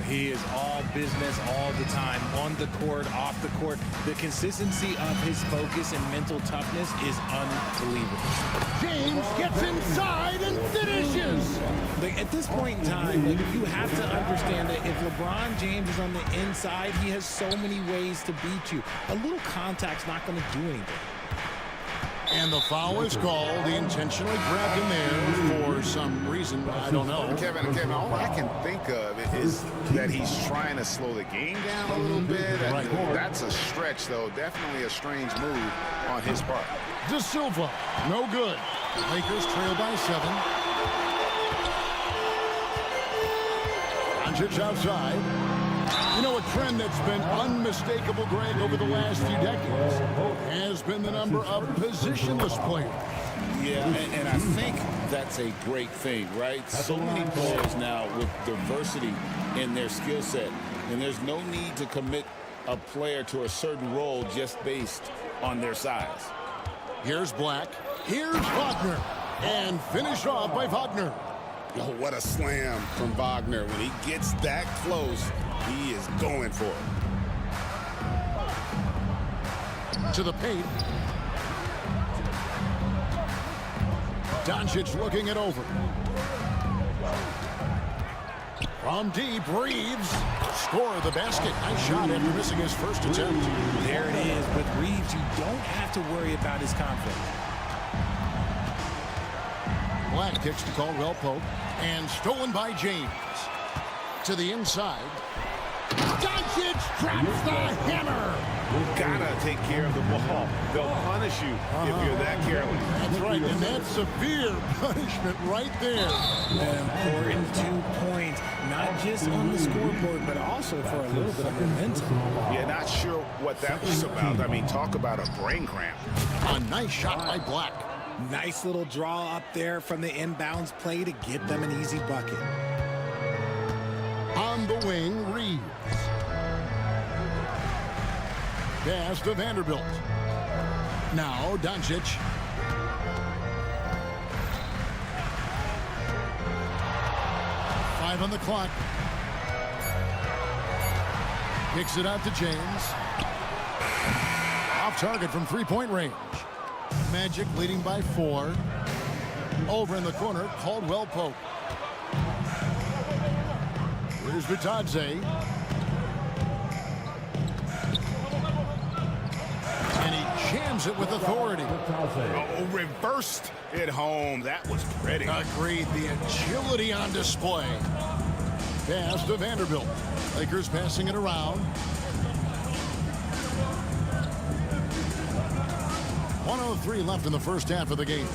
He is all business all the time, on the court, off the court. The consistency of his focus and mental toughness is unbelievable. James gets inside and finishes. At this point in time, you have to understand that if LeBron James is on the inside, he has so many ways to beat you. A little contact's not going to do anything. And the foul is called. He intentionally grabbed him there for some reason. I don't know. Kevin, all I can think of is that he's trying to slow the game down a little bit. Right. That's a stretch, though. Definitely a strange move on his part. De Silva, no good. Lakers trail by 7. Doncic outside. You know, a trend that's been unmistakable, Greg, over the last few decades has been the number of positionless players. Yeah, and I think that's a great thing, right? So many players now with diversity in their skill set, and there's no need to commit a player to a certain role just based on their size. Here's Black. Here's Wagner. And finished off by Wagner. Oh, what a slam from Wagner. When he gets that close, he is going for it. To the paint. Doncic looking it over. From deep, Reeves. Score the basket. Nice shot after missing his first attempt. There it is. With Reeves, you don't have to worry about his confidence. Black kicks to Caldwell Pope. And stolen by James. To the inside. Doncic drops the hammer. Gotta take care of the ball. They'll punish you if you're that careless. That's right, and that's severe punishment right there. An important 2 points, not just on the scoreboard, but also for a little bit of momentum. Yeah, not sure what that was about. I mean, talk about a brain cramp. A nice shot by Black. Nice little draw up there from the inbounds play to get them an easy bucket. On the wing, Reeves. Pass to Vanderbilt. Now Doncic. Five on the clock. Kicks it out to James. Off target from three-point range. Magic leading by 4. Over in the corner, Caldwell Pope. Here's Bitadze. And he jams it with authority. Oh, reversed it home. That was pretty. Agreed. The agility on display. Pass to Vanderbilt. Lakers passing it around. 1:03 left in the first half of the game.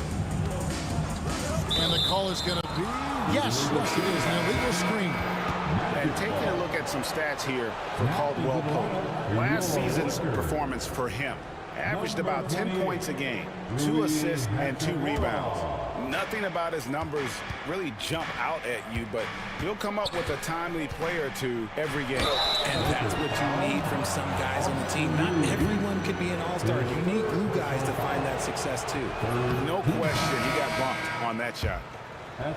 And the call is going to be, yes, it is an illegal screen. And taking a look at some stats here for Caldwell Pope. Last season's performance for him averaged about 10 points a game, 2 assists and 2 rebounds. Nothing about his numbers really jump out at you, but he'll come up with a timely play or two every game. And that's what you need from some guys on the team. Not everyone could be an all-star. You need glue guys to find that success too. No question, he got bumped on that shot.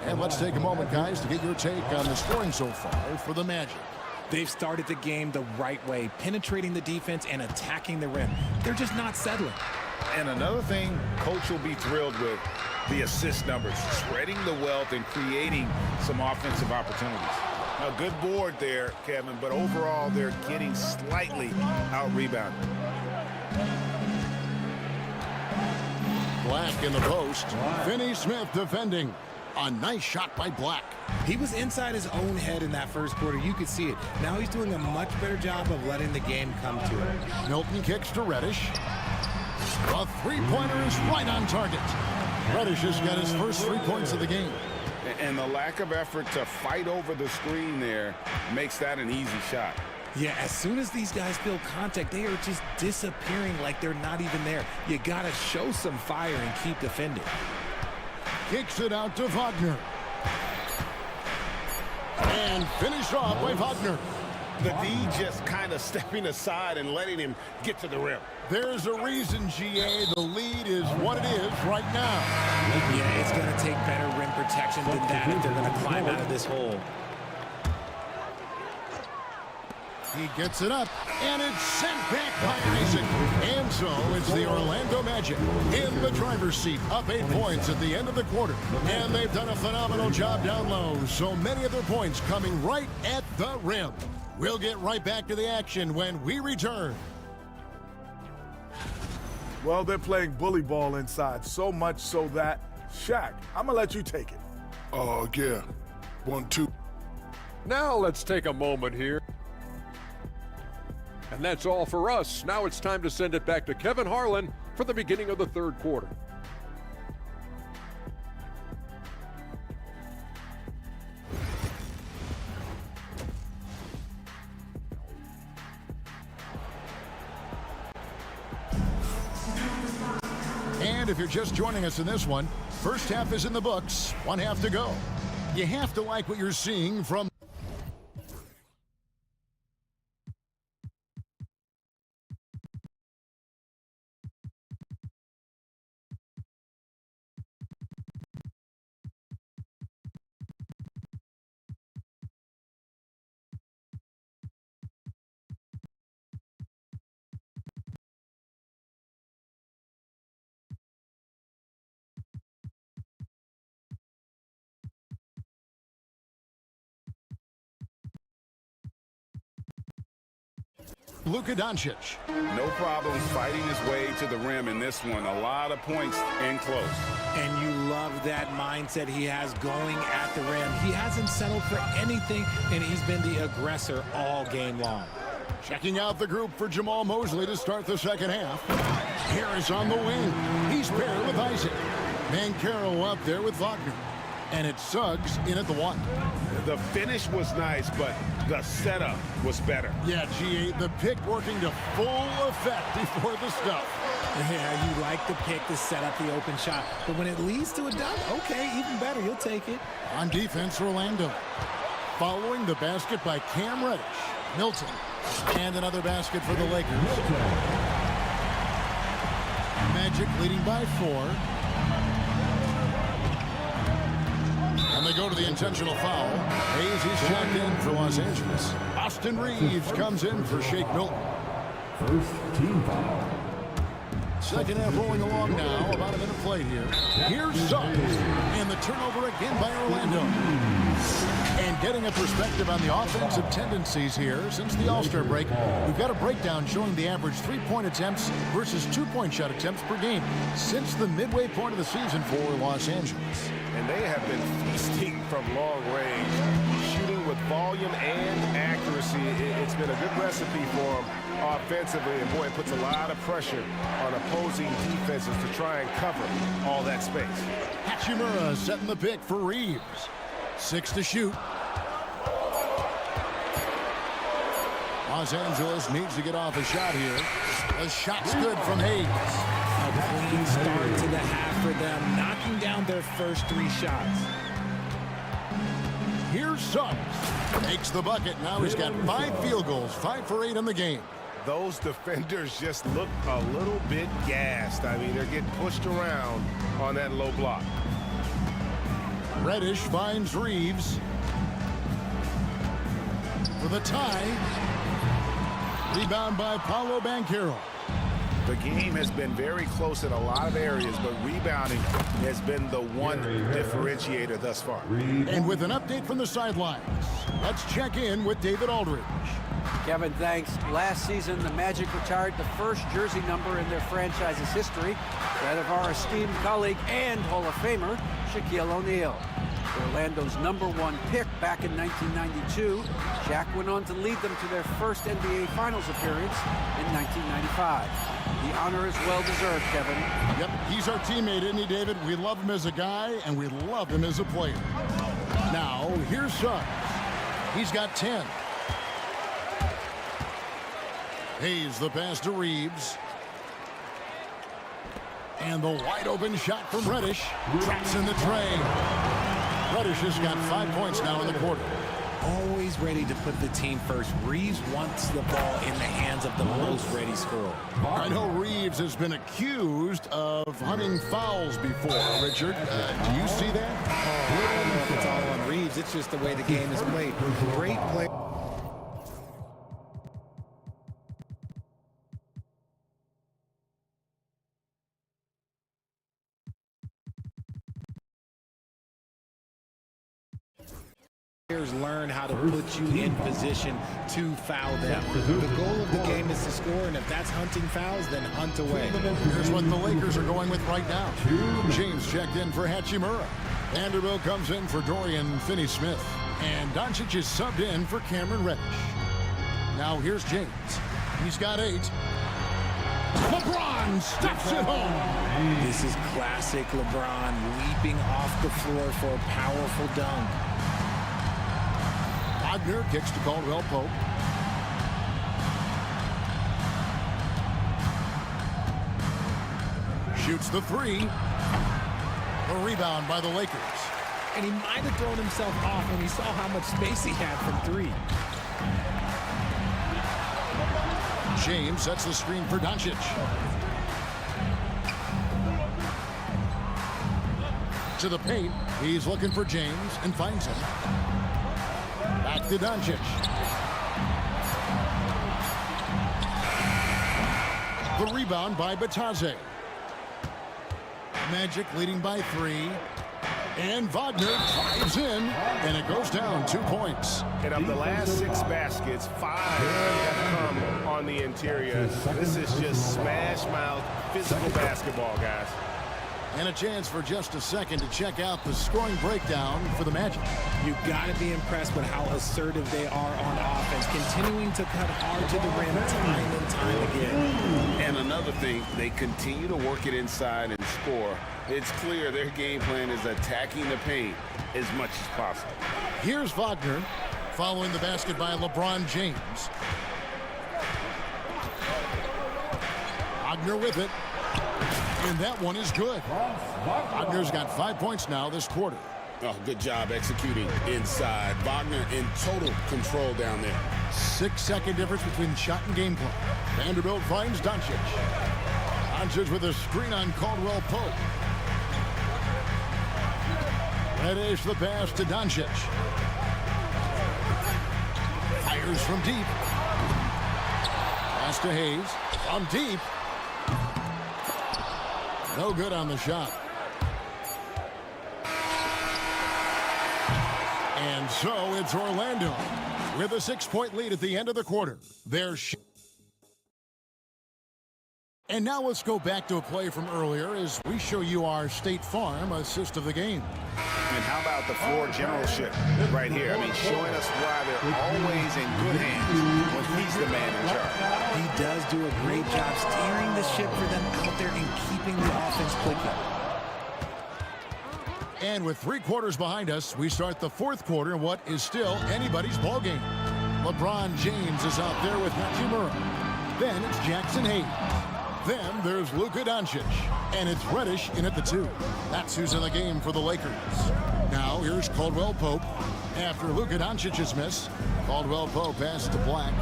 And let's take a moment, guys, to get your take on the scoring so far for the Magic. They've started the game the right way, penetrating the defense and attacking the rim. They're just not settling. And another thing Coach will be thrilled with, the assist numbers, spreading the wealth and creating some offensive opportunities. A good board there, Kevin, but overall they're getting slightly out-rebounded. Black in the post. Finney Smith defending. A nice shot by Black. He was inside his own head in that first quarter. You could see it. Now he's doing a much better job of letting the game come to him. Milton kicks to Reddish. A three-pointer is right on target. Reddish has got his first 3 points of the game. And the lack of effort to fight over the screen there makes that an easy shot. Yeah, as soon as these guys feel contact, they are just disappearing like they're not even there. You got to show some fire and keep defending. Kicks it out to Wagner. And finished off by Wagner. The D just kind of stepping aside and letting him get to the rim. There's a reason, GA, the lead is what it is right now. Yeah, it's going to take better rim protection than that if they're going to climb out of this hole. He gets it up, and it's sent back by Isaac. And so it's the Orlando Magic in the driver's seat, up 8 points at the end of the quarter. And they've done a phenomenal job down low, so many of their points coming right at the rim. We'll get right back to the action when we return. Well, they're playing bully ball inside, so much so that, Shaq, I'm going to let you take it. Oh, yeah. 1-2. Now let's take a moment here. And that's all for us. Now it's time to send it back to Kevin Harlan for the beginning of the third quarter. And if you're just joining us in this one, first half is in the books, 1 half to go. You have to like what you're seeing from Luka Doncic. No problems fighting his way to the rim in this one. A lot of points and close. And you love that mindset he has going at the rim. He hasn't settled for anything, and he's been the aggressor all game long. Checking out the group for Jamal Mosley to start the second half. Harris on the wing. He's paired with Isaac. Mancaro up there with Wagner. And it's Suggs in at the 1. The finish was nice, but the setup was better. Yeah, G8, the pick working to full effect before the stuff. Yeah, you like the pick to set up the open shot. But when it leads to a dunk, okay, even better. You'll take it. On defense, Orlando. Following the basket by Cam Reddish. Milton. And another basket for the Lakers. Magic leading by 4. And they go to the intentional foul. Hayes is checked in for Los Angeles. Austin Reeves comes in for Shake Milton. First team foul. Second half rolling along now. About a minute played here. Here's Suggs. And the turnover again by Orlando. And getting a perspective on the offensive tendencies here since the All-Star break, we've got a breakdown showing the average 3-point attempts versus 2-point shot attempts per game since the midway point of the season for Los Angeles. And they have been feasting from long range, shooting with volume and accuracy. It's been a good recipe for them offensively, and boy, it puts a lot of pressure on opposing defenses to try and cover all that space. Hachimura setting the pick for Reeves. 6 to shoot. Los Angeles needs to get off a shot here. The shot's good from Hayes. A clean start to the half for them, knocking down their first 3 shots. Here's Suggs. Makes the bucket. Now he's got 5 field goals, 5 for 8 in the game. Those defenders just look a little bit gassed. I mean, they're getting pushed around on that low block. Reddish finds Reeves for the tie. Rebound by Paolo Banchero. The game has been very close in a lot of areas, but rebounding has been the one differentiator thus far. And with an update from the sidelines, let's check in with David Aldridge. Kevin, thanks. Last season, the Magic retired the first jersey number in their franchise's history, that of our esteemed colleague and Hall of Famer, Shaquille O'Neal. Orlando's #1 pick back in 1992, Shaq went on to lead them to their first NBA Finals appearance in 1995. The honor is well-deserved, Kevin. Yep, he's our teammate, isn't he, David? We love him as a guy, and we love him as a player. Now, here's Suggs. He's got 10. Hayes the pass to Reeves. And the wide-open shot from Reddish. Traps in the tray. Reddish has got 5 points now in the quarter. Always ready to put the team first. Reeves wants the ball in the hands of the most ready scorer. I know Reeves has been accused of hunting fouls before, Richard. Do you see that? I don't know if it's all on Reeves. It's just the way the game is played. Great play. Learn how to put you in position to foul them. The goal of the game is to score, and if that's hunting fouls, then hunt away. Here's what the Lakers are going with right now. James checked in for Hachimura. Vanderbilt comes in for Dorian Finney-Smith. And Doncic is subbed in for Cameron Reddish. Now here's James. He's got 8. LeBron stuffs it home. This is classic LeBron leaping off the floor for a powerful dunk. Wagner kicks to Caldwell Pope. Shoots the 3. A rebound by the Lakers. And he might have thrown himself off when he saw how much space he had from 3. James sets the screen for Doncic. To the paint. He's looking for James and finds him. Back to Doncic. The rebound by Batadze. Magic leading by 3. And Wagner drives in, and it goes down 2 points. And of the last 6 baskets, 5 have come on the interior. This is just smash-mouth physical basketball, guys. And a chance for just a second to check out the scoring breakdown for the Magic. You've got to be impressed with how assertive they are on offense, continuing to cut hard to the rim time and time again. And another thing, they continue to work it inside and score, it's clear their game plan is attacking the paint as much as possible. Here's Wagner following the basket by LeBron James. Wagner with it. And that one is good. Wagner's got 5 points now this quarter. Oh, good job executing inside. Wagner in total control down there. 6-second difference between shot and game clock. Vanderbilt finds Doncic. Doncic with a screen on Caldwell Pope. Reddish the pass to Doncic. Fires from deep. Pass to Hayes. From deep. No good on the shot. And so it's Orlando with a 6-point lead at the end of the quarter. And now let's go back to a play from earlier as we show you our State Farm assist of the game. And how about the floor generalship right here? I mean, showing us why they're always in good hands when he's the man in charge. He does do a great job steering the ship for them out there and keeping the offense clicking. And with 3 quarters behind us, we start the 4th quarter in what is still anybody's ball game. LeBron James is out there with Hachimura. Then it's Jackson Hayes. Then there's Luka Doncic. And it's Reddish in at the 2. That's who's in the game for the Lakers. Now here's Caldwell Pope. After Luka Doncic's miss, Caldwell Pope passes to Black.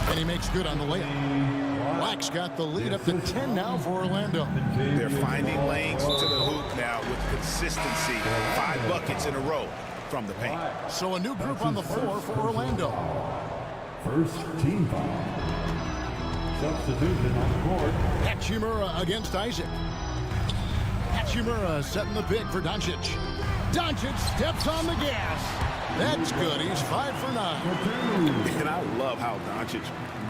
And he makes good on the layup. Black's got the lead up to 10 now for Orlando. They're finding lanes to the hoop now with consistency. 5 buckets in a row from the paint. So a new group on the floor for Orlando. First team foul. Substitution on the court. Hachimura against Isaac. Hachimura setting the pick for Doncic. Doncic steps on the gas. That's good. He's 5 for 9. And I love how Doncic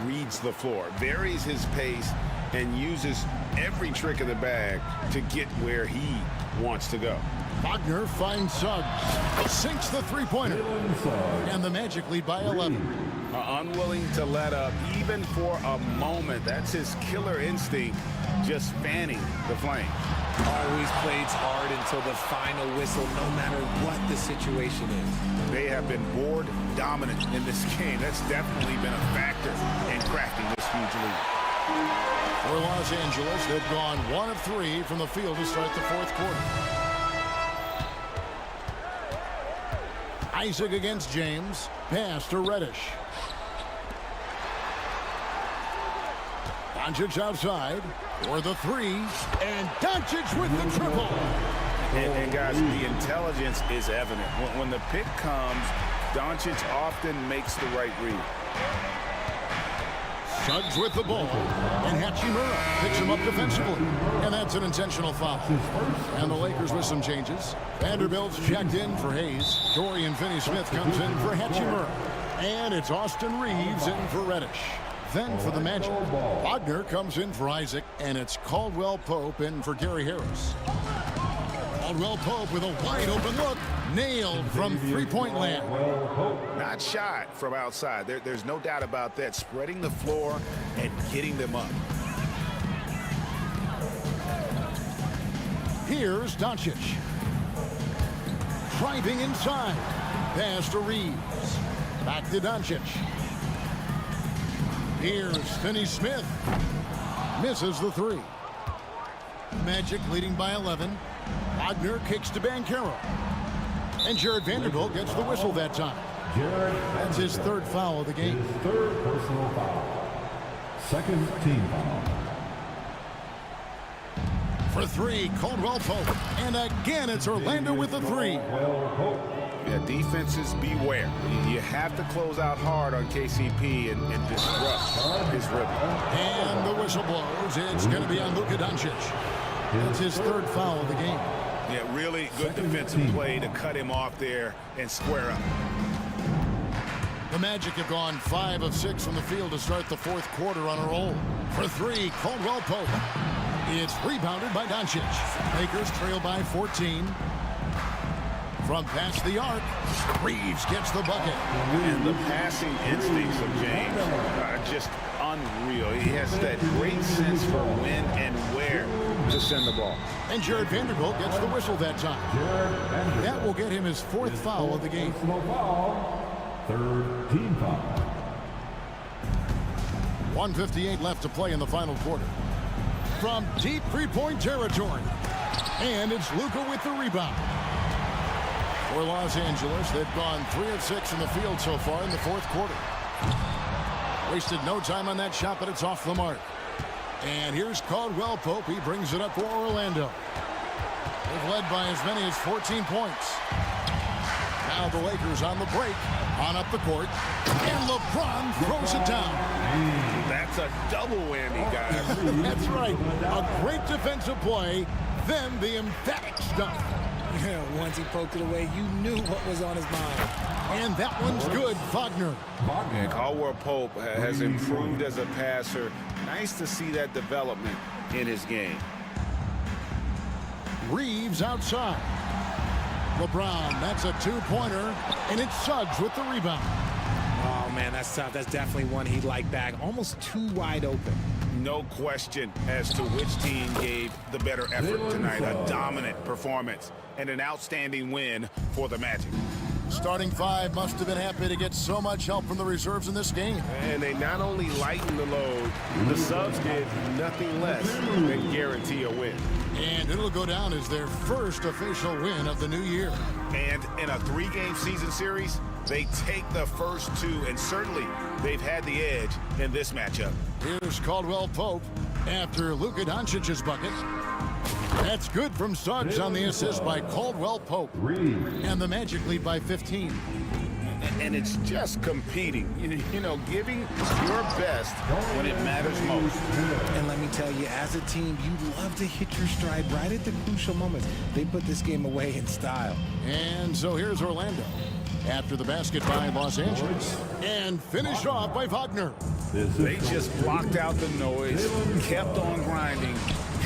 reads the floor, varies his pace, and uses every trick of the bag to get where he wants to go. Wagner finds Suggs. Sinks the three-pointer. And the Magic lead by 11. Unwilling to let up even for a moment. That's his killer instinct, just fanning the flame. Always plays hard until the final whistle, no matter what the situation is. They have been board dominant in this game. That's definitely been a factor in crafting this huge lead. For Los Angeles, they've gone 1 of 3 from the field to start the 4th quarter. Isaac against James. Pass to Reddish. Doncic outside for the 3. And Doncic with the triple. And guys, the intelligence is evident. When the pick comes, Doncic often makes the right read. Suggs with the ball. And Hachimura picks him up defensively. And that's an intentional foul. And the Lakers with some changes. Vanderbilt's checked in for Hayes. Dorian Finney-Smith comes in for Hachimura. And it's Austin Reeves in for Reddish. Then for the Magic, Wagner comes in for Isaac, and it's Caldwell Pope in for Gary Harris. Caldwell Pope with a wide open look, nailed from 3-point land. Not shy from outside. There's no doubt about that. Spreading the floor and getting them up. Here's Doncic. Driving inside. Pass to Reeves. Back to Doncic. Here's Finney-Smith. Misses the 3. Magic leading by 11. Wagner kicks to Banchero. And Jared Vanderbilt gets the whistle that time. That's his 3rd foul of the game. His 3rd personal foul. 2nd team foul. For 3, Caldwell Pope. And again, it's Orlando with the 3. Yeah, defenses beware. You have to close out hard on KCP and disrupt his rhythm. And the whistle blows. It's going to be on Luka Doncic. That's his 3rd foul of the game. Yeah, really good defensive play to cut him off there and square up. The Magic have gone 5 of 6 from the field to start the 4th quarter on a roll. For 3, Caldwell Pope. It's rebounded by Doncic. Lakers trail by 14. From past the arc, Reeves gets the bucket. And the passing instincts of James are just unreal. He has that great sense for when and where to send the ball. And Jared Vanderbilt gets the whistle that time. That will get him his 4th foul of the game. Third team foul. 1:58 left to play in the final quarter. From deep three-point territory. And it's Luka with the rebound. For Los Angeles, they've gone 3 of 6 in the field so far in the 4th quarter. Wasted no time on that shot, but it's off the mark. And here's Caldwell Pope. He brings it up for Orlando. They've led by as many as 14 points. Now the Lakers on the break, on up the court, and LeBron throws it down. That's a double whammy, guys. That's right. A great defensive play, then the emphatic stuff. Once he poked it away, you knew what was on his mind. And that one's good, Wagner. And Caldwell Pope has improved as a passer. Nice to see that development in his game. Reeves outside. LeBron, that's a two-pointer, and it's Suggs with the rebound. Oh, man, that's tough. That's definitely one he'd like back. Almost too wide open. No question as to which team gave the better effort tonight. A dominant performance and an outstanding win for the Magic. Starting 5 must have been happy to get so much help from the reserves in this game. And they not only lighten the load, the subs did nothing less than guarantee a win. And it'll go down as their first official win of the new year. And in a 3-game season series, they take the first 2, and certainly they've had the edge in this matchup. Here's Caldwell Pope after Luka Doncic's bucket. That's good from Suggs on the assist by Caldwell Pope. And the Magic lead by 15. And it's just competing, you know, giving your best when it matters most. And let me tell you, as a team, you love to hit your stride right at the crucial moments. They put this game away in style. And so here's Orlando after the basket by Los Angeles. And finished off by Wagner. They just blocked out the noise, kept on grinding,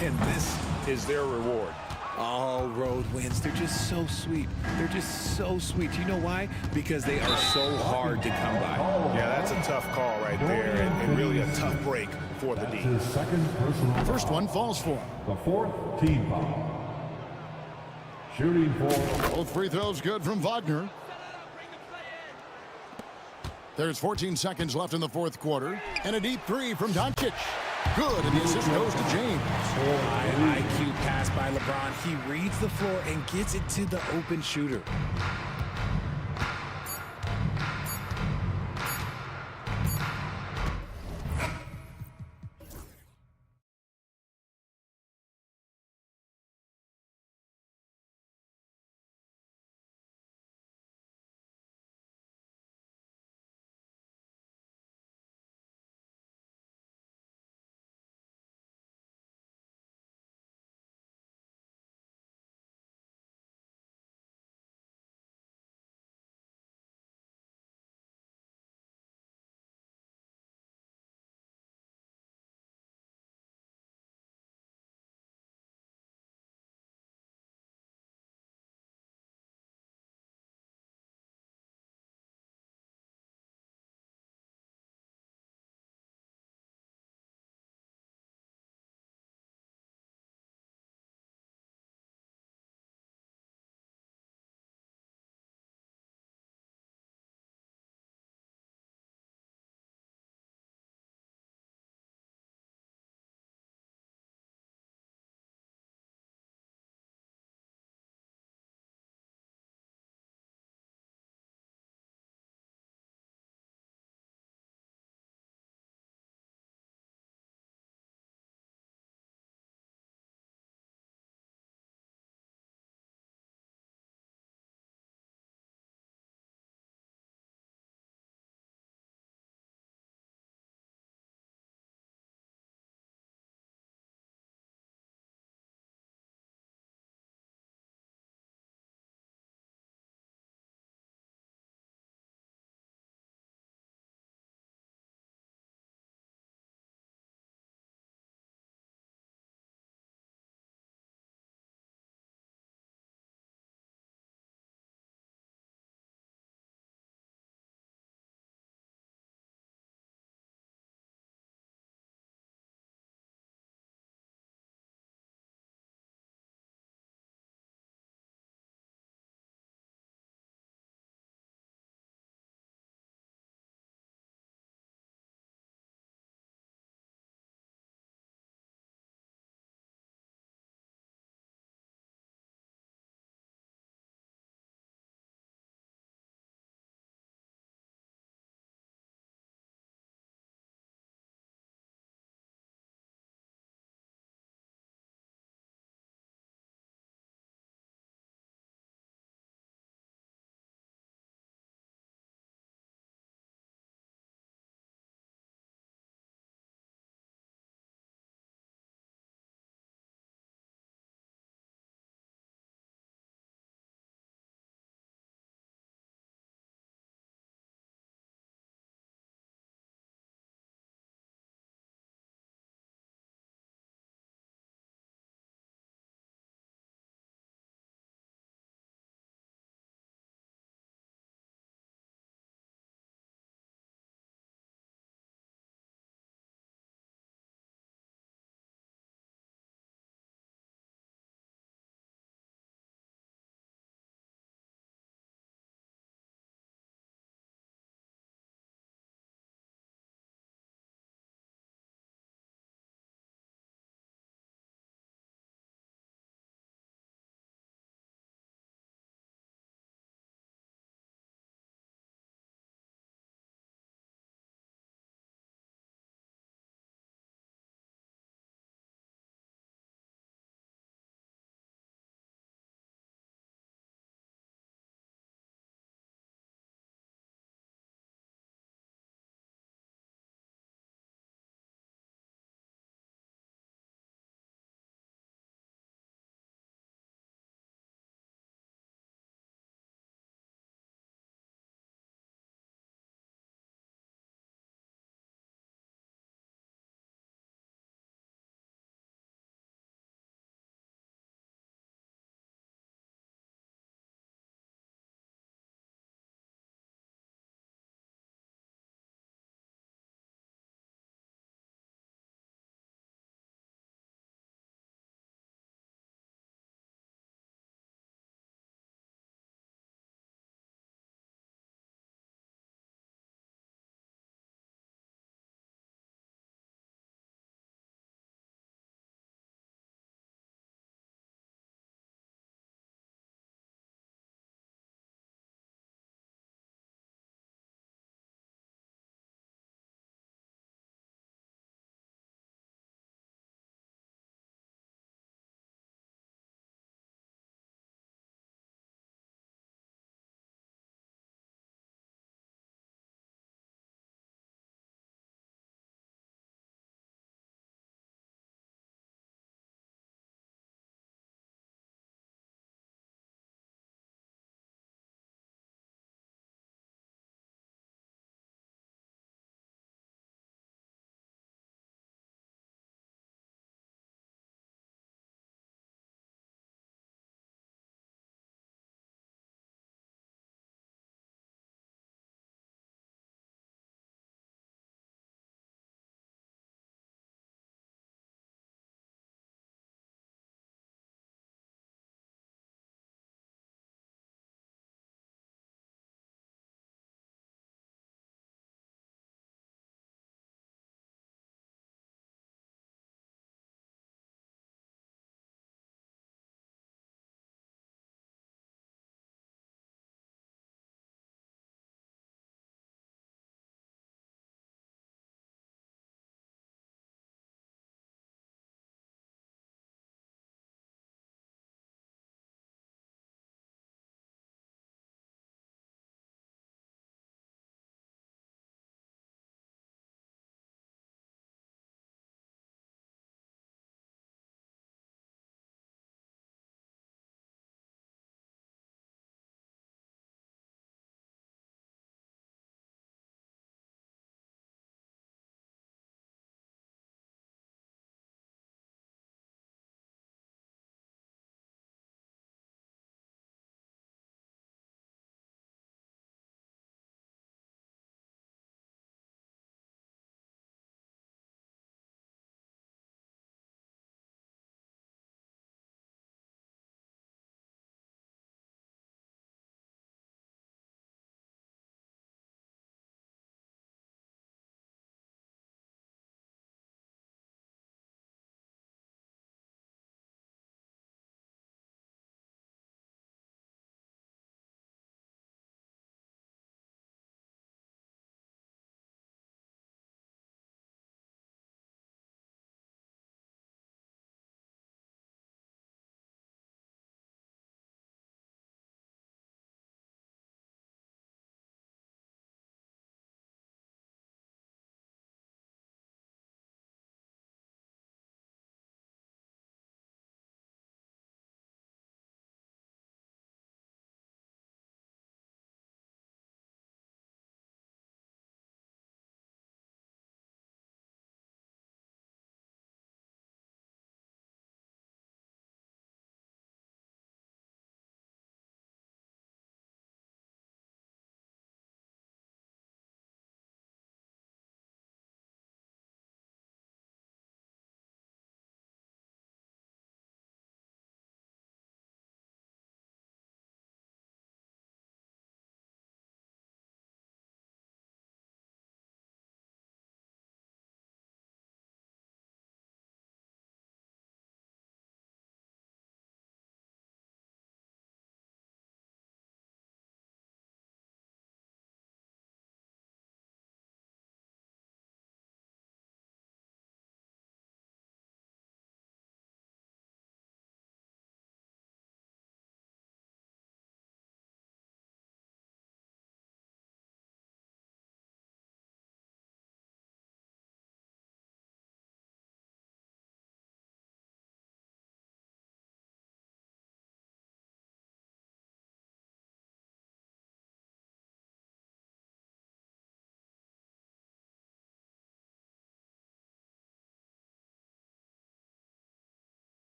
and this is their reward. Oh, road wins. They're just so sweet. They're just so sweet. You know why? Because they are so hard to come by. Yeah, that's a tough call right there, and really a tough break for the D. First one falls for the 4th team foul. Shooting for both free throws good from Wagner. There's 14 seconds left in the 4th quarter, and a deep 3 from Doncic. Good, and the assist goes to James. High IQ pass by LeBron. He reads the floor and gets it to the open shooter.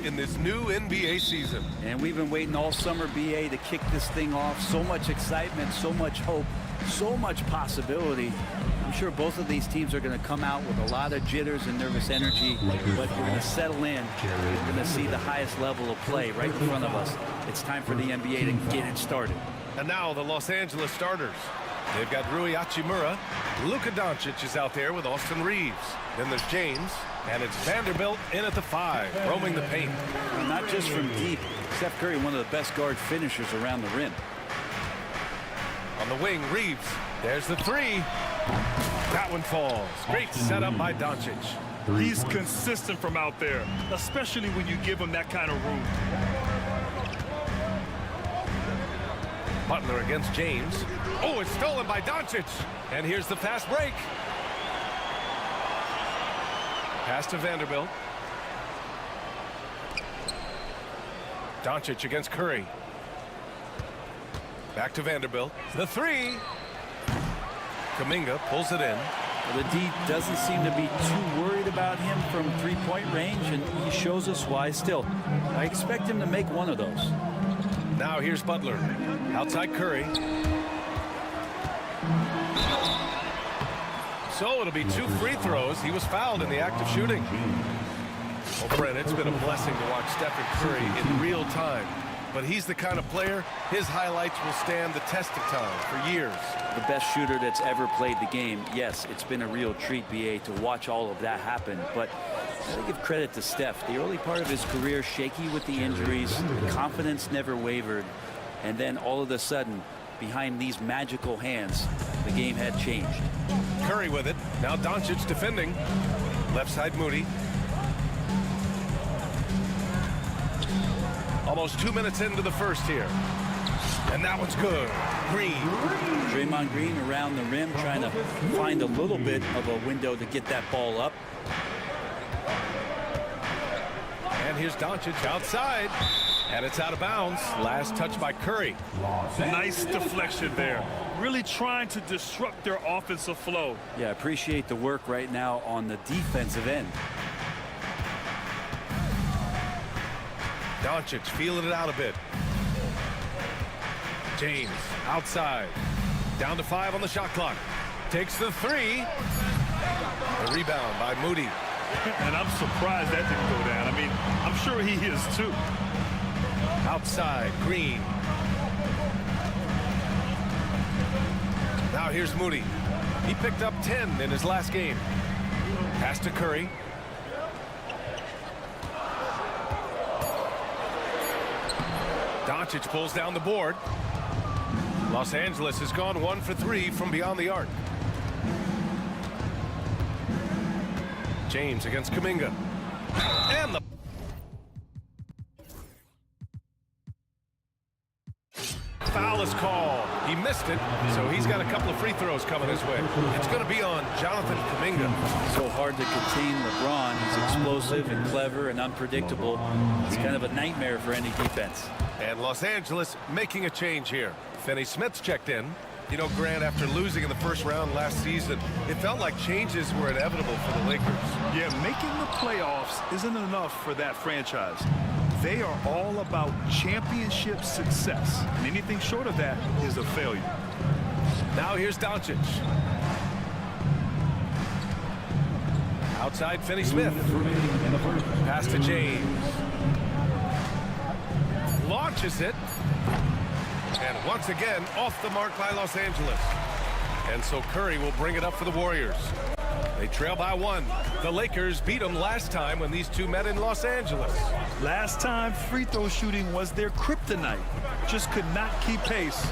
in this new NBA season. And we've been waiting all summer, BA, to kick this thing off. So much excitement, so much hope, so much possibility. I'm sure both of these teams are going to come out with a lot of jitters and nervous energy, but we're going to settle in. We're going to see the highest level of play right in front of us. It's time for the NBA to get it started. And now the Los Angeles starters. They've got Rui Hachimura. Luka Doncic is out there with Austin Reeves. Then there's James, and it's Vanderbilt in at the 5, roaming the paint. Well, not just from deep. Steph Curry, one of the best guard finishers around the rim. On the wing, Reeves. There's the 3. That one falls. Great setup by Doncic. He's consistent from out there, especially when you give him that kind of room. Butler against James. Oh, it's stolen by Doncic. And here's the fast break. Pass to Vanderbilt. Doncic against Curry. Back to Vanderbilt. The 3. Kuminga pulls it in. Well, the D doesn't seem to be too worried about him from three-point range, and he shows us why. Still, I expect him to make one of those. Now here's Butler. Outside Curry. So it'll be 2 free throws. He was fouled in the act of shooting. Well, Brent, it's been a blessing to watch Stephen Curry in real time. But he's the kind of player, his highlights will stand the test of time for years. The best shooter that's ever played the game. Yes, it's been a real treat, BA, to watch all of that happen. But I gotta give credit to Steph. The early part of his career, shaky with the injuries, confidence never wavered. And then all of a sudden, behind these magical hands, the game had changed. Curry with it. Now Doncic defending. Left side Moody. Almost 2 minutes into the first here. And that one's good. Green. Draymond Green around the rim trying to find a little bit of a window to get that ball up. And here's Doncic outside. And it's out of bounds. Last touch by Curry. Nice deflection there. Really trying to disrupt their offensive flow. Yeah, appreciate the work right now on the defensive end. Doncic feeling it out a bit. James outside. Down to 5 on the shot clock. Takes the 3. The rebound by Moody. And I'm surprised that didn't go down. I mean, I'm sure he is too. Outside, Green. Now here's Moody. He picked up 10 in his last game. Pass to Curry. Doncic pulls down the board. Los Angeles has gone 1 for 3 from beyond the arc. James against Kuminga. And the foul is called. He missed it, so he's got a couple of free throws coming his way. It's going to be on Jonathan Kuminga. So hard to contain LeBron. He's explosive and clever and unpredictable. It's kind of a nightmare for any defense. And Los Angeles making a change here. Finney Smith's checked in. You know, Grant, after losing in the first round last season, it felt like changes were inevitable for the Lakers. Yeah, making the playoffs isn't enough for that franchise. They are all about championship success, and anything short of that is a failure. Now here's Doncic. Outside Finney Smith. Pass to James. Launches it. And once again, off the mark by Los Angeles. And so Curry will bring it up for the Warriors. They trail by 1. The Lakers beat them last time when these two met in Los Angeles. Last time, free throw shooting was their kryptonite. Just could not keep pace.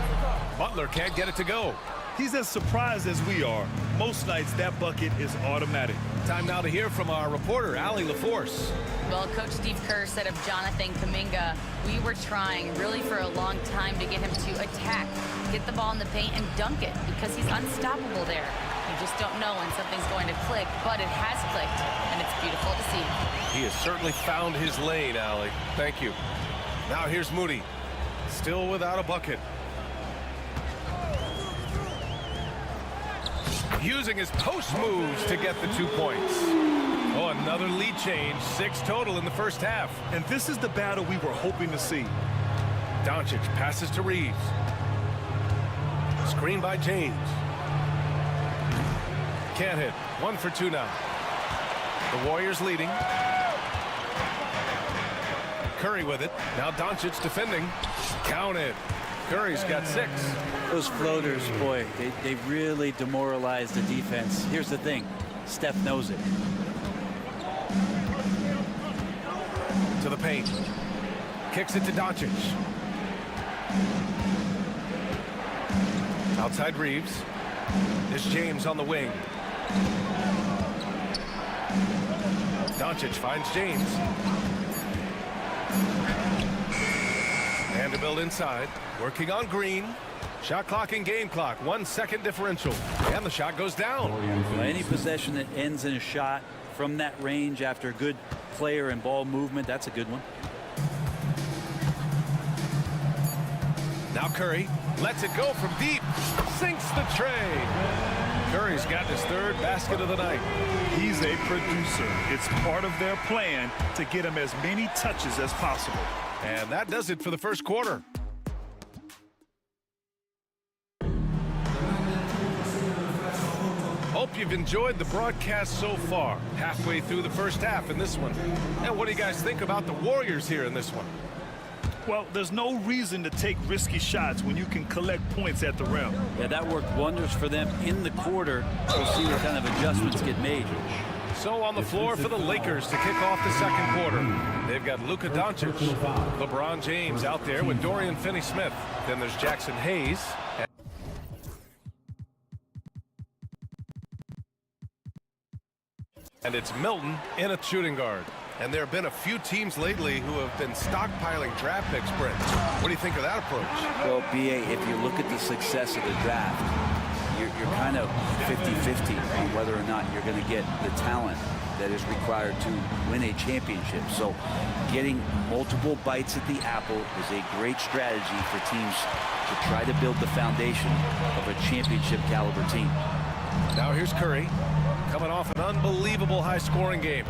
Butler can't get it to go. He's as surprised as we are. Most nights, that bucket is automatic. Time now to hear from our reporter, Allie LaForce. Well, Coach Steve Kerr said of Jonathan Kuminga, we were trying really for a long time to get him to attack, get the ball in the paint and dunk it because he's unstoppable there. You just don't know when something's going to click, but it has clicked, and it's beautiful to see. He has certainly found his lane, Allie. Thank you. Now here's Moody, still without a bucket. Using his post moves to get the 2 points. Oh, another lead change. 6 total in the first half. And this is the battle we were hoping to see. Doncic passes to Reeves. Screen by James. Can't hit. 1 for 2 now. The Warriors leading. Curry with it. Now Doncic defending. Count it. Curry's got 6. Those floaters, boy, they really demoralize the defense. Here's the thing. Steph knows it. To the paint. Kicks it to Doncic. Outside Reeves. It's James on the wing. Doncic finds James. Vanderbilt inside. Working on Green. Shot clock and game clock. 1 second differential. And the shot goes down. Well, any possession that ends in a shot from that range after good player and ball movement, that's a good one. Now Curry lets it go from deep. Sinks the tray. Curry's got his 3rd basket of the night. He's a producer. It's part of their plan to get him as many touches as possible. And that does it for the first quarter. Hope you've enjoyed the broadcast so far. Halfway through the first half in this one. And what do you guys think about the Warriors here in this one? Well, there's no reason to take risky shots when you can collect points at the rim. Yeah, that worked wonders for them in the quarter. We'll see what kind of adjustments get made. So on the floor for the Lakers to kick off the second quarter. They've got Luka Doncic, LeBron James out there with Dorian Finney-Smith. Then there's Jackson Hayes. And it's Milton in a shooting guard. And there have been a few teams lately who have been stockpiling draft picks, Brent. What do you think of that approach? Well, B.A., if you look at the success of the draft, you're kind of 50-50 on whether or not you're going to get the talent that is required to win a championship. So getting multiple bites at the apple is a great strategy for teams to try to build the foundation of a championship caliber team. Now here's Curry, coming off an unbelievable high-scoring game.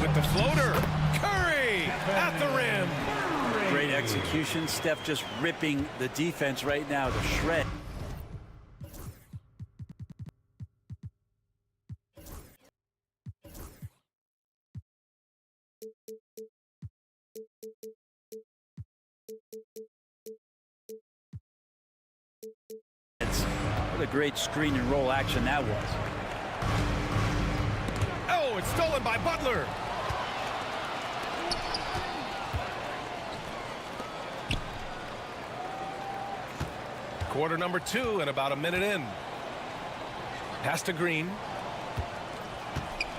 With the floater, Curry at the rim. Great execution. Steph just ripping the defense right now to shred. What a great screen and roll action that was. Oh, it's stolen by Butler. Quarter number 2 and about a minute in. Pass to Green.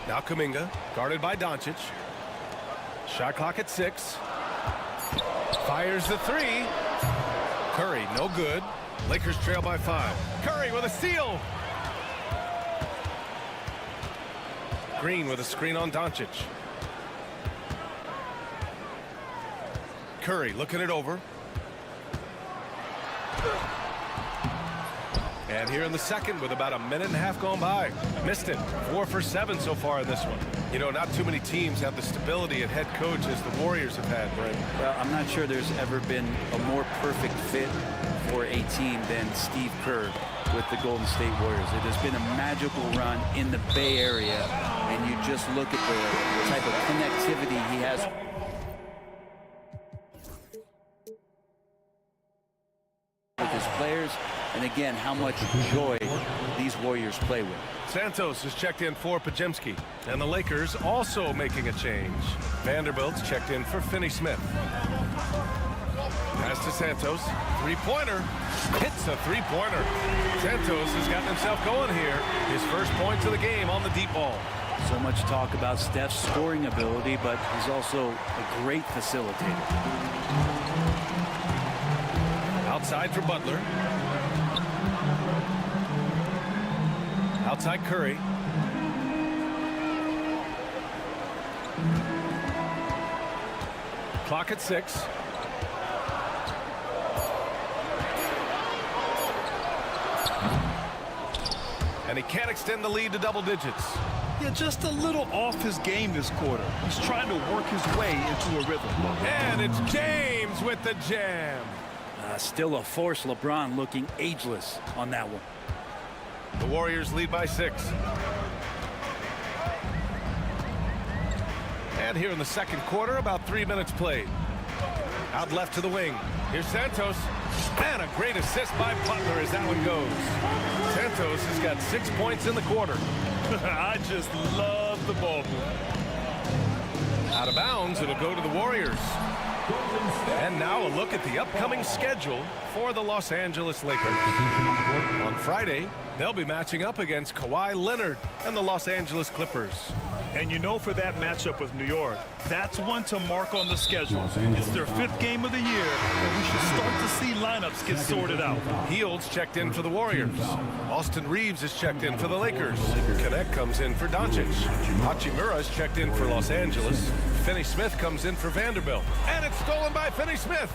Now Kuminga, guarded by Doncic. Shot clock at 6. Fires the 3. Curry, no good. Lakers trail by 5. Curry with a steal. Green with a screen on Doncic. Curry looking it over. And here in the second with about a minute and a half gone by. Missed it. 4 for 7 so far in this one. You know, not too many teams have the stability at head coach as the Warriors have had, Brent. Well, I'm not sure there's ever been a more perfect fit for a team than Steve Kerr with the Golden State Warriors. It has been a magical run in the Bay Area, and you just look at the type of connectivity he has with his players, and again, how much joy these Warriors play with. Santos is checked in for Pajemski, and the Lakers also making a change. Vanderbilt's checked in for Finney-Smith. Pass to Santos. Three-pointer. Hits a three-pointer. Santos has gotten himself going here. His first points of the game on the deep ball. So much talk about Steph's scoring ability, but he's also a great facilitator. Outside for Butler. Outside Curry. Clock at 6. And he can't extend the lead to double digits. Yeah, just a little off his game this quarter. He's trying to work his way into a rhythm. And it's James with the jam. Still a force. LeBron looking ageless on that one. The Warriors lead by 6. And here in the second quarter, about 3 minutes played. Out left to the wing. Here's Santos. And a great assist by Butler as that one goes. Santos has got 6 points in the quarter. I just love the ball. Out of bounds, it'll go to the Warriors. And now a look at the upcoming schedule for the Los Angeles Lakers. On Friday, they'll be matching up against Kawhi Leonard and the Los Angeles Clippers. And you know, for that matchup with New York, that's one to mark on the schedule. It's their 5th game of the year, and we should start to see lineups get sorted out. Hields checked in for the Warriors. Austin Reeves is checked in for the Lakers. Connect comes in for Doncic. Hachimura's checked in for Los Angeles. Finney-Smith comes in for Vanderbilt. And it's stolen by Finney-Smith.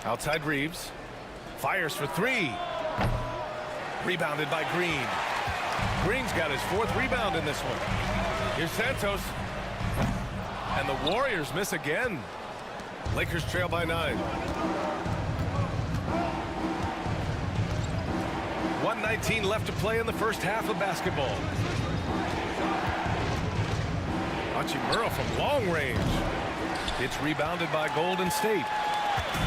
Outside Reeves. Fires for 3. Rebounded by Green. Green's got his 4th rebound in this one. Here's Santos. And the Warriors miss again. Lakers trail by 9. 1:19 left to play in the first half of basketball. Hachimura from long range. It's rebounded by Golden State.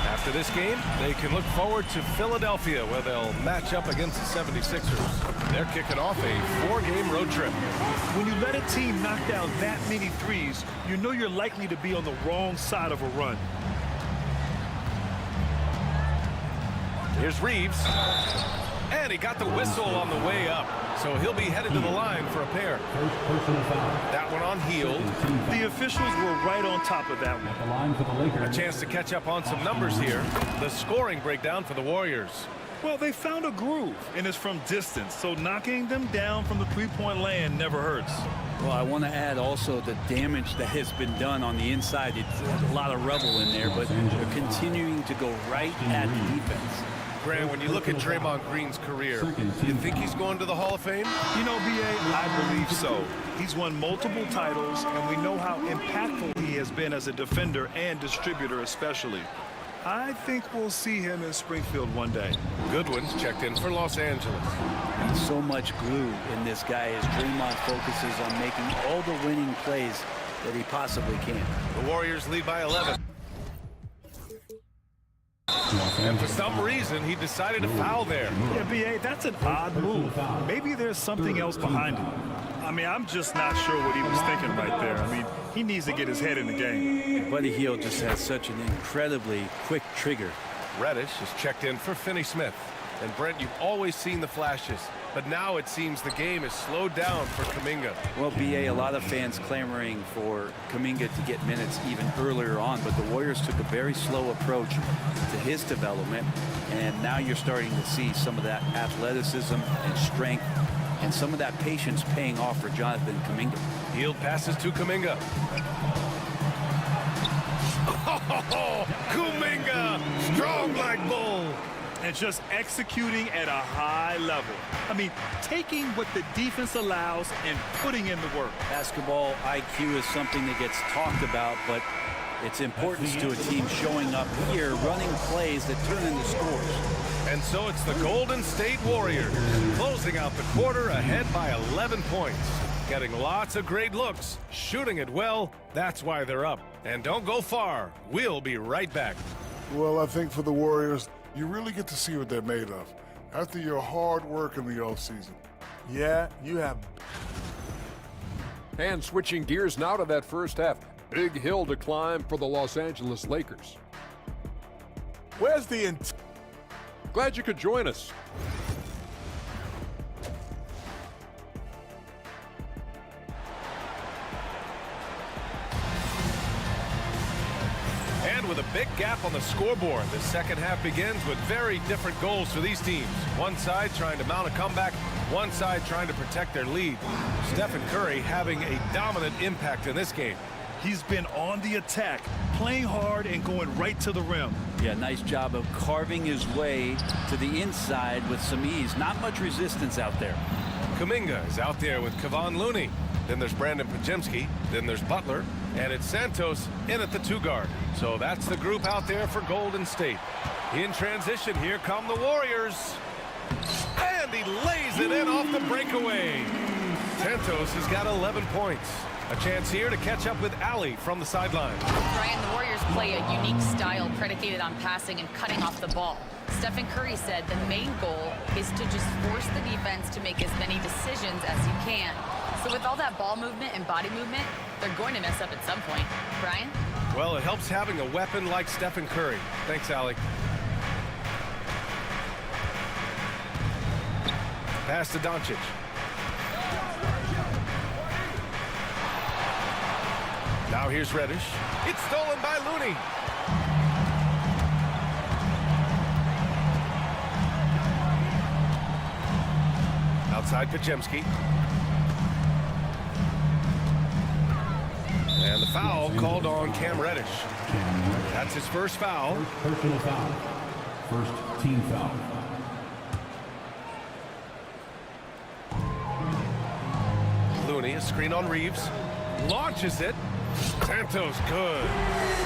After this game, they can look forward to Philadelphia, where they'll match up against the 76ers. They're kicking off a 4-game road trip. When you let a team knock down that many threes, you know you're likely to be on the wrong side of a run. Here's Reeves. And he got the whistle on the way up. So he'll be headed to the line for a pair. That one on Hield. The officials were right on top of that one. A chance to catch up on some numbers here. The scoring breakdown for the Warriors. Well, they found a groove, and it's from distance, so knocking them down from the three-point land never hurts. Well, I want to add also the damage that has been done on the inside. It's a lot of rubble in there, but they're continuing to go right at the defense. Grant, when you look at Draymond Green's career, you think he's going to the Hall of Fame? You know, B.A., I believe so. He's won multiple titles, and we know how impactful he has been as a defender and distributor especially. I think we'll see him in Springfield one day. Goodwin's checked in for Los Angeles. And so much glue in this guy as Draymond focuses on making all the winning plays that he possibly can. The Warriors lead by 11. And for some reason, he decided to foul there. Yeah, B.A., that's an odd move. Maybe there's something else behind it. I mean, I'm just not sure what he was thinking right there. I mean, he needs to get his head in the game. Buddy Hield just has such an incredibly quick trigger. Reddish is checked in for Finney-Smith. And Brent, you've always seen the flashes, but now it seems the game is slowed down for Kuminga. Well, B.A., a lot of fans clamoring for Kuminga to get minutes even earlier on, but the Warriors took a very slow approach to his development, and now you're starting to see some of that athleticism and strength and some of that patience paying off for Jonathan Kuminga. Hield passes to Kuminga. Oh, Kuminga, strong like bull. And just executing at a high level. I mean, taking what the defense allows and putting in the work. Basketball IQ is something that gets talked about, but its importance to a team showing up here, running plays that turn into scores. And so it's the Golden State Warriors closing out the quarter ahead by 11 points. Getting lots of great looks, shooting it well. That's why they're up. And don't go far. We'll be right back. Well, I think for the Warriors, you really get to see what they're made of after your hard work in the offseason. Yeah, you have. And switching gears now to that first half. Big hill to climb for the Los Angeles Lakers. Where's the Glad you could join us. And with a big gap on the scoreboard, the second half begins with very different goals for these teams. One side trying to mount a comeback, one side trying to protect their lead. Stephen Curry having a dominant impact in this game. He's been on the attack, playing hard and going right to the rim. Yeah, nice job of carving his way to the inside with some ease. Not much resistance out there. Kuminga is out there with Kevon Looney. Then there's Brandon Pajemski. Then there's Butler. And it's Santos in at the 2-guard. So that's the group out there for Golden State. In transition, here come the Warriors. And he lays it in off the breakaway. Santos has got 11 points. A chance here to catch up with Ali from the sideline. Brian, the Warriors play a unique style predicated on passing and cutting off the ball. Stephen Curry said the main goal is to just force the defense to make as many decisions as you can. So with all that ball movement and body movement, they're going to mess up at some point. Brian? Well, it helps having a weapon like Stephen Curry. Thanks, Ali. Pass to Doncic. Now here's Reddish. It's stolen by Looney. Outside Pajemski. And the foul called on Cam Reddish. That's his first foul. Personal foul. First team foul. Looney, a screen on Reeves. Launches it. Santos good.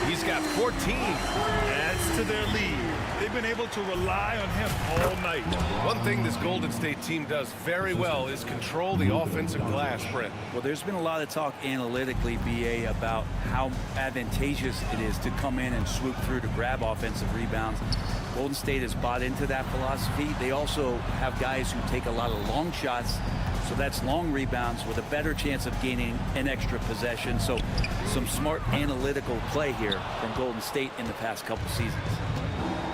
He's got 14. Adds to their lead. They've been able to rely on him all night. One thing this Golden State team does very well is control the offensive glass, Brent. Well, there's been a lot of talk analytically, BA, about how advantageous it is to come in and swoop through to grab offensive rebounds. Golden State has bought into that philosophy. They also have guys who take a lot of long shots, so that's long rebounds with a better chance of gaining an extra possession. So some smart analytical play here from Golden State in the past couple seasons.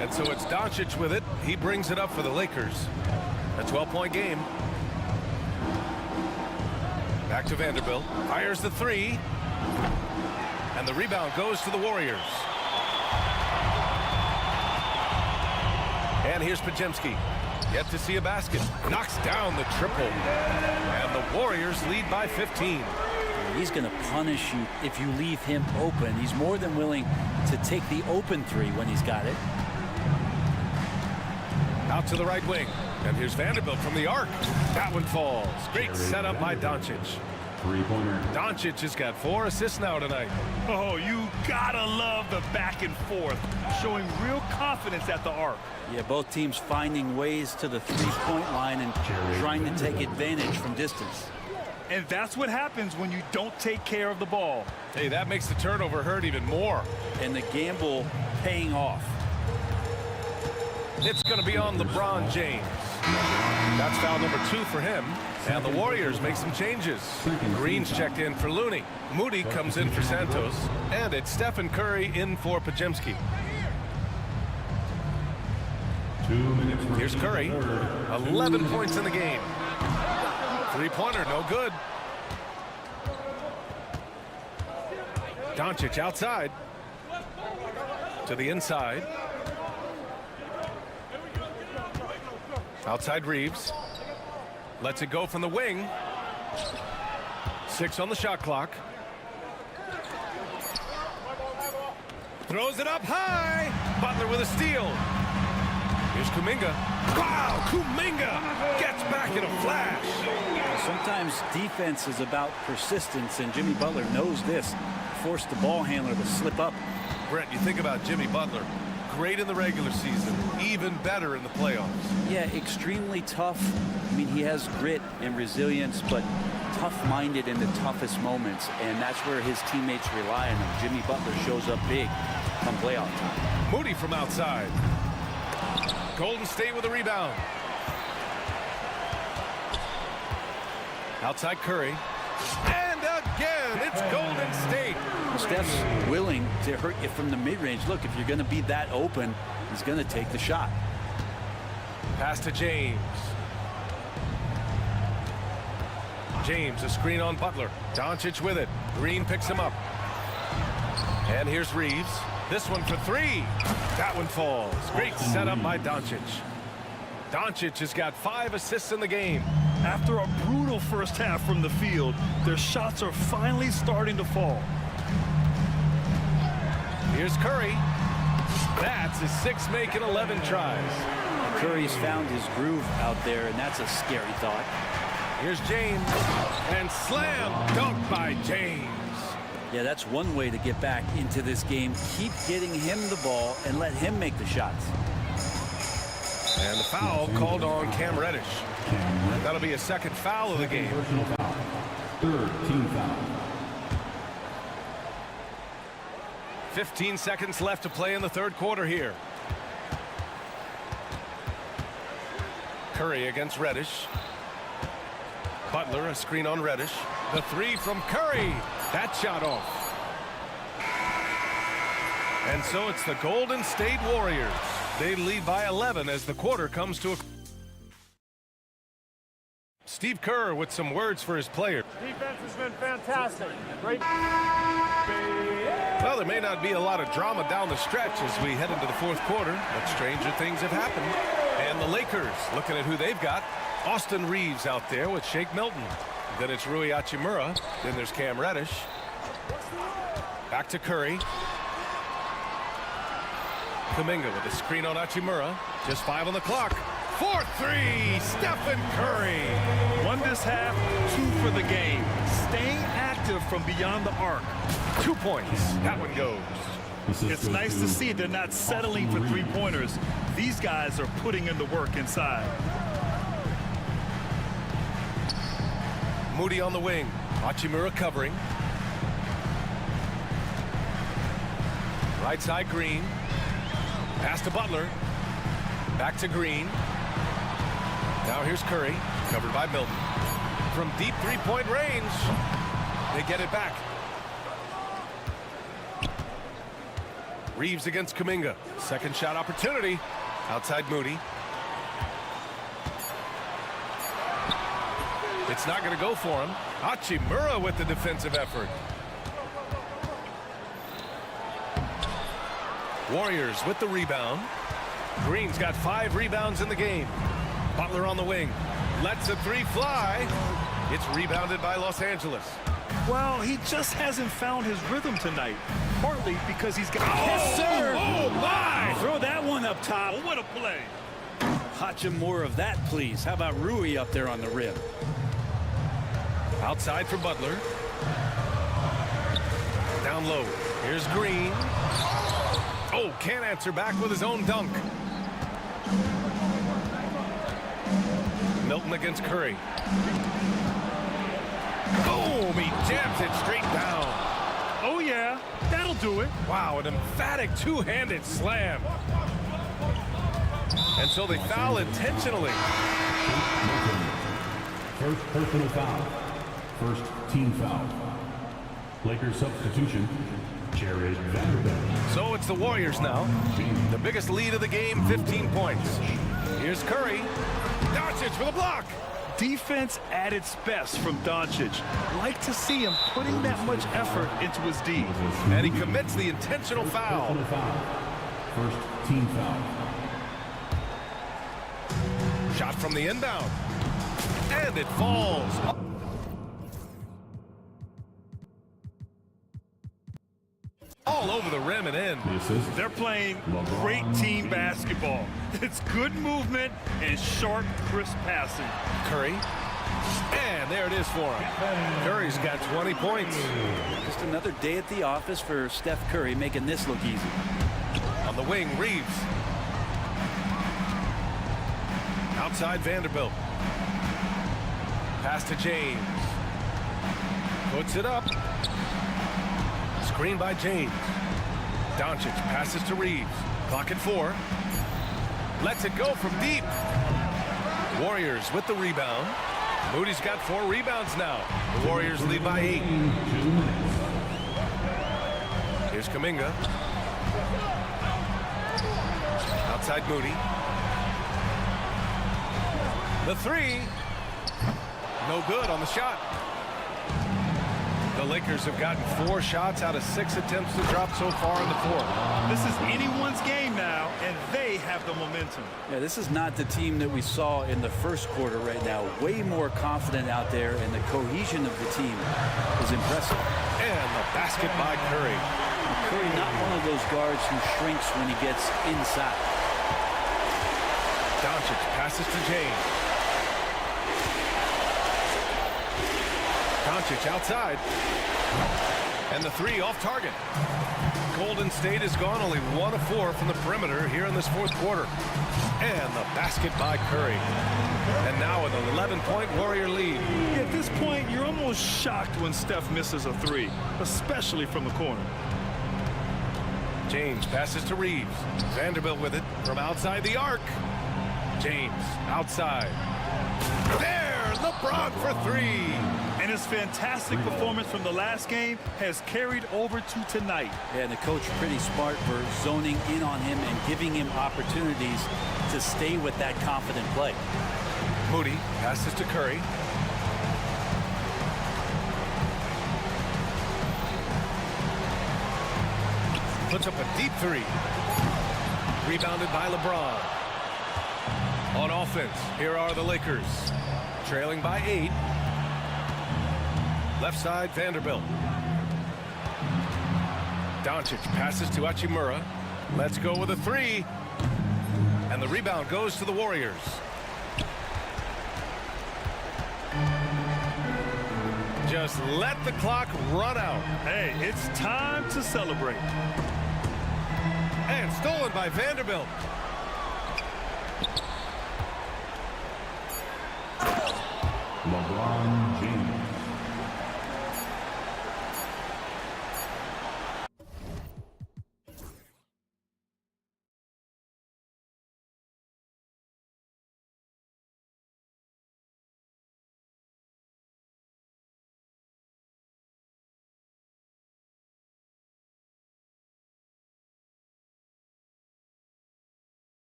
And so it's Doncic with it. He brings it up for the Lakers. A 12-point game. Back to Vanderbilt. Fires the three. And the rebound goes to the Warriors. And here's Pajemski. Yet to see a basket. Knocks down the triple. And the Warriors lead by 15. He's going to punish you if you leave him open. He's more than willing to take the open three when he's got it. Out to the right wing. And here's Vanderbilt from the arc. That one falls. Great setup by Doncic. Three-pointer. Doncic has got 4 assists now tonight. Oh, you gotta love the back and forth, showing real confidence at the arc. Yeah, both teams finding ways to the three-point line and trying to take advantage from distance. And that's what happens when you don't take care of the ball. Hey, that makes the turnover hurt even more. And the gamble paying off. It's going to be on LeBron James. That's foul number 2 for him. And the Warriors make some changes. Green's checked in for Looney. Moody comes in for Santos. And it's Stephen Curry in for Pajemski. 2 minutes. Here's Curry. 11 points in the game. Three-pointer, no good. Doncic outside. To the inside. Outside Reeves. Lets it go from the wing. 6 on the shot clock. Throws it up high. Butler with a steal. Here's Kuminga. Wow, Kuminga gets back in a flash. Sometimes defense is about persistence, and Jimmy Butler knows this. Forced the ball handler to slip up. Brent, you think about Jimmy Butler. Great in the regular season, even better in the playoffs. Yeah, extremely tough. I mean, he has grit and resilience, but tough-minded in the toughest moments, and that's where his teammates rely on him. Jimmy Butler shows up big come playoff time. Moody from outside. Golden State with a rebound. Outside Curry. And again, it's Golden State. Steph's willing to hurt you from the mid-range. Look, if you're going to be that open, he's going to take the shot. Pass to James. James, a screen on Butler. Doncic with it. Green picks him up. And here's Reeves. This one for 3. That one falls. Great setup by Doncic. Doncic has got 5 assists in the game. After a brutal first half from the field, their shots are finally starting to fall. Here's Curry. That's his 6th make in 11 tries. Curry's found his groove out there, and that's a scary thought. Here's James, and slam dunk by James. Yeah, that's one way to get back into this game. Keep getting him the ball and let him make the shots. And the foul called on Cam Reddish. That'll be a second foul of the game. Third team foul. 15 seconds left to play in the third quarter here. Curry against Reddish. Butler, a screen on Reddish. The three from Curry. That shot off. And so it's the Golden State Warriors. They lead by 11 as the quarter comes to a... Steve Kerr with some words for his players. Defense has been fantastic. Great. Well, there may not be a lot of drama down the stretch as we head into the fourth quarter, but stranger things have happened. And the Lakers, looking at who they've got. Austin Reeves out there with Shake Milton. Then it's Rui Hachimura. Then there's Cam Reddish. Back to Curry. Kuminga with a screen on Hachimura. Just 5 on the clock. 4-3, Stephen Curry. 1 this half, 2 for the game. Staying active from beyond the arc. 2 points. That one goes. It's nice to see they're not settling for three-pointers. These guys are putting in the work inside. Moody on the wing. Hachimura covering. Right side Green. Pass to Butler. Back to Green. Now here's Curry. Covered by Milton. From deep three-point range. They get it back. Reeves against Kuminga. Second shot opportunity. Outside Moody. It's not going to go for him. Hachimura with the defensive effort. Warriors with the rebound. Green's got 5 rebounds in the game. Butler on the wing. Lets a three fly. It's rebounded by Los Angeles. Well, he just hasn't found his rhythm tonight. Partly because he's got... Yes, sir! Oh, my! Throw that one up top. What a play. Hachim, more of that, please. How about Rui up there on the rim? Outside for Butler. Down low. Here's Green. Oh, can't answer back with his own dunk. Milton against Curry. Boom! He jams it straight down. Oh, yeah. That'll do it. Wow, an emphatic two-handed slam. And so they foul intentionally. First personal foul. First team foul. Lakers substitution, Jared Vanderbilt. So it's the Warriors now. The biggest lead of the game, 15 points. Here's Curry. Doncic for the block. Defense at its best from Doncic. Like to see him putting that much effort into his D. And he commits the intentional foul. First team foul. Shot from the inbound. And it falls. All over the rim and in. They're playing great team basketball. It's good movement and sharp, crisp passing. Curry. And there it is for him. Curry's got 20 points. Just another day at the office for Steph Curry, making this look easy. On the wing, Reeves. Outside Vanderbilt. Pass to James. Puts it up. Screen by James. Doncic passes to Reeves. Clock at 4. Lets it go from deep. Warriors with the rebound. Moody's got 4 rebounds now. The Warriors lead by 8. Here's Kuminga. Outside Moody. The 3. No good on the shot. The Lakers have gotten 4 shots out of 6 attempts to drop so far in the fourth. This is anyone's game now, and they have the momentum. Yeah, this is not the team that we saw in the first quarter right now. Way more confident out there, and the cohesion of the team is impressive. And the basket by Curry. Curry, not one of those guards who shrinks when he gets inside. Doncic passes to James. Doncic outside. And the three off target. Golden State has gone only 1 of 4 from the perimeter here in this fourth quarter. And the basket by Curry. And now with an 11-point Warrior lead. At this point, you're almost shocked when Steph misses a three, especially from the corner. James passes to Reeves. Vanderbilt with it from outside the arc. James outside. There, LeBron for three. And his fantastic performance from the last game has carried over to tonight. Yeah, and the coach pretty smart for zoning in on him and giving him opportunities to stay with that confident play. Moody passes to Curry. Puts up a deep three. Rebounded by LeBron. On offense, here are the Lakers. Trailing by 8. Left side, Vanderbilt. Doncic passes to Hachimura. Let's go with a three. And the rebound goes to the Warriors. Just let the clock run out. Hey, it's time to celebrate. And stolen by Vanderbilt. LeBron James.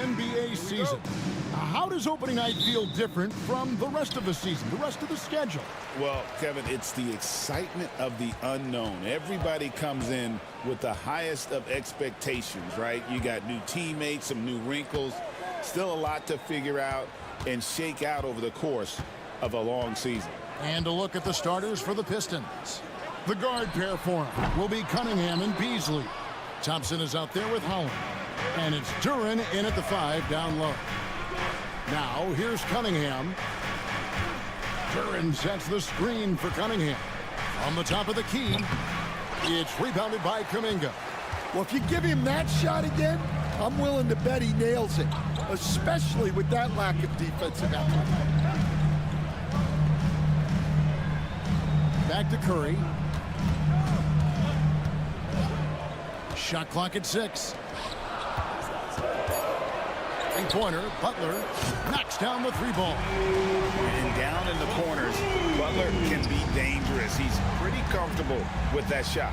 NBA season. How does opening night feel different from the rest of the season, the rest of the schedule? Well, Kevin, it's the excitement of the unknown. Everybody comes in with the highest of expectations, right? You got new teammates, some new wrinkles, still a lot to figure out and shake out over the course of a long season. And a look at the starters for the Pistons. The guard pair for him will be Cunningham and Beasley. Thompson is out there with Holland. And it's Duren in at the 5 down low. Now, here's Cunningham. Duren sets the screen for Cunningham. On the top of the key, it's rebounded by Kuminga. Well, if you give him that shot again, I'm willing to bet he nails it, especially with that lack of defensive effort. Back to Curry. Shot clock at 6. Three-pointer, Butler knocks down the 3-ball. And down in the corners, Butler can be dangerous. He's pretty comfortable with that shot.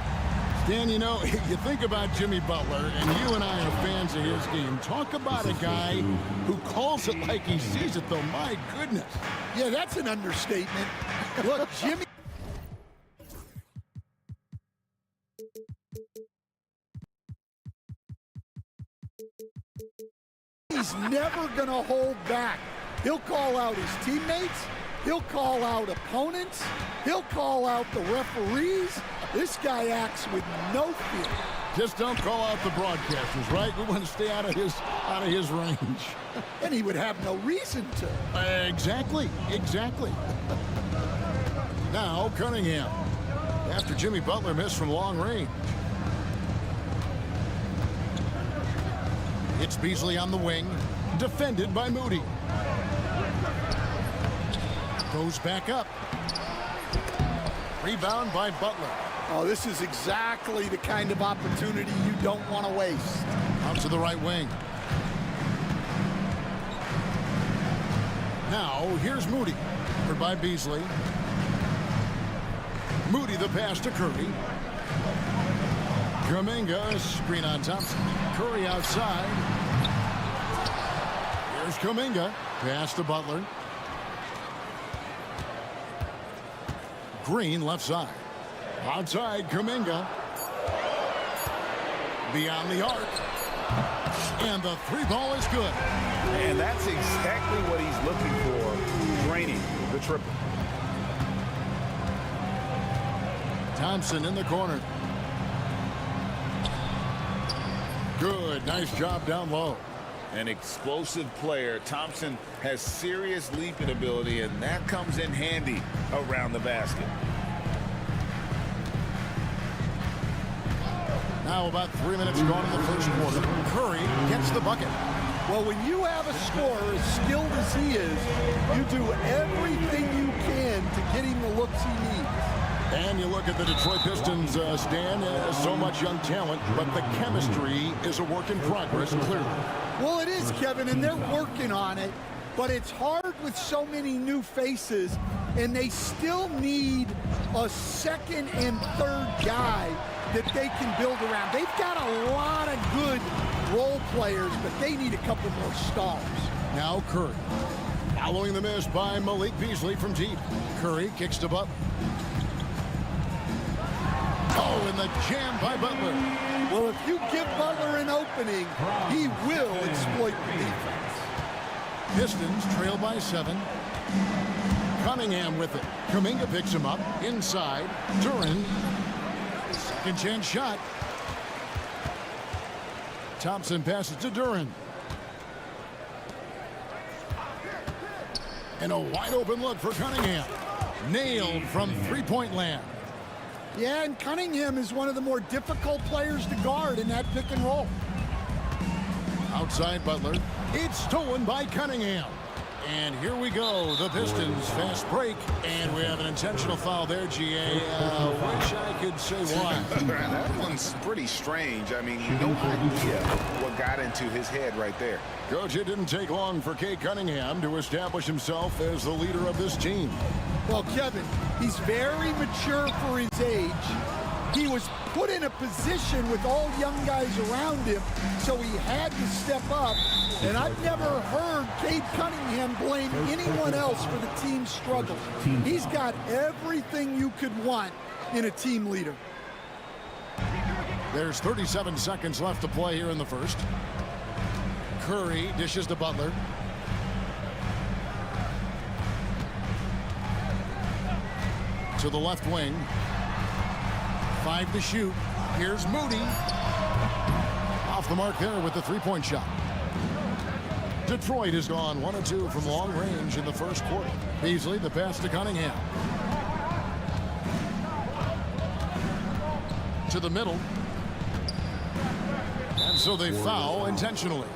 Dan, you know, you think about Jimmy Butler, and you and I are fans of his game. Talk about a guy who calls it like he sees it, though. My goodness. Yeah, that's an understatement. Look, Jimmy... He's never going to hold back. He'll call out his teammates. He'll call out opponents. He'll call out the referees. This guy acts with no fear. Just don't call out the broadcasters, right? We want to stay out of his range. And he would have no reason to. Exactly. Now Cunningham, after Jimmy Butler missed from long range. It's Beasley on the wing, defended by Moody. Goes back up. Rebound by Butler. Oh, this is exactly the kind of opportunity you don't want to waste. Out to the right wing. Now, here's Moody. Covered by Beasley. Moody the pass to Curry. Kuminga, screen on Thompson. Curry outside. Here's Kuminga. Pass to Butler. Green left side. Outside, Kuminga. Beyond the arc. And the 3-ball is good. And that's exactly what he's looking for, draining the triple. Thompson in the corner. Good, nice job down low. An explosive player. Thompson has serious leaping ability, and that comes in handy around the basket. Now about 3 minutes gone in the first quarter. Curry gets the bucket. Well, when you have a scorer as skilled as he is, you do everything you can to get him the looks he needs. And you look at the Detroit Pistons, Stan, so much young talent, but the chemistry is a work in progress, clearly. Well, it is, Kevin, and they're working on it, but it's hard with so many new faces, and they still need a second and third guy that they can build around. They've got a lot of good role players, but they need a couple more stars. Now Curry, following the miss by Malik Beasley from deep. Curry kicks to Butler. Oh, and the jam by Butler. Well, if you give Butler an opening, he will exploit the defense. Pistons trail by 7. Cunningham with it. Kuminga picks him up. Inside. Duren. Second chance shot. Thompson passes to Duren. And a wide open look for Cunningham. Nailed from three-point land. Yeah, and Cunningham is one of the more difficult players to guard in that pick and roll. Outside Butler. It's stolen by Cunningham. And here we go. The Pistons fast break. And we have an intentional foul there, GA. Wish I could say why. That one's pretty strange. I mean, no idea what got into his head right there. Coach, it didn't take long for Kay Cunningham to establish himself as the leader of this team. Well, Kevin, he's very mature for his age. He was put in a position with all young guys around him, so he had to step up. And I've never heard Cade Cunningham blame anyone else for the team's struggle. He's got everything you could want in a team leader. There's 37 seconds left to play here in the first. Curry dishes to Butler. To the left wing. 5 to shoot. Here's Moody. Off the mark there with the three-point shot. Detroit has gone 1 of 2 from long range in the first quarter. Beasley, the pass to Cunningham. To the middle. And so they foul intentionally.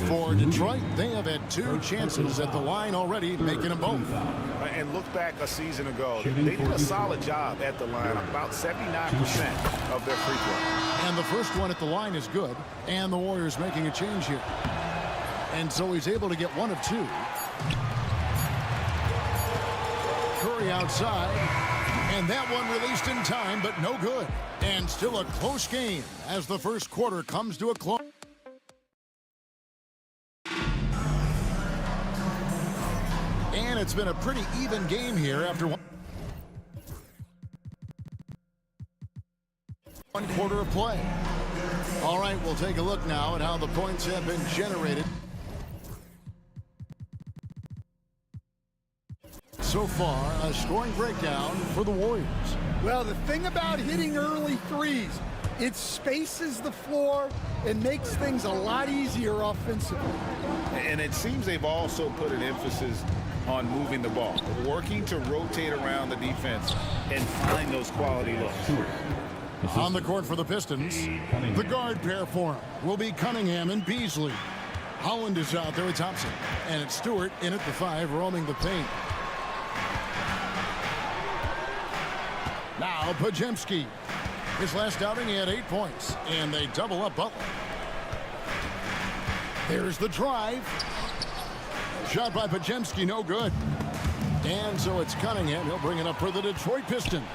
For Detroit, they have had 2 chances at the line already, making them both. And look back a season ago. They did a solid job at the line, about 79% of their free throw. And the first one at the line is good, and the Warriors making a change here. And so he's able to get 1 of 2. Curry outside, and that one released in time, but no good. And still a close game as the first quarter comes to a close. And it's been a pretty even game here after one quarter of play. All right, we'll take a look now at how the points have been generated so far. A scoring breakdown for the Warriors. Well, the thing about hitting early threes, it spaces the floor and makes things a lot easier offensively. And it seems they've also put an emphasis on moving the ball, working to rotate around the defense and find those quality looks. On the court for the Pistons, the guard pair for him will be Cunningham and Beasley. Holland is out there with Thompson, and it's Stewart in at the 5, roaming the paint. Now Pajemski. His last outing, he had 8 points, and they double up Butler. There's the drive. Shot by Pajemski, no good. And so it's Cunningham. He'll bring it up for the Detroit Pistons.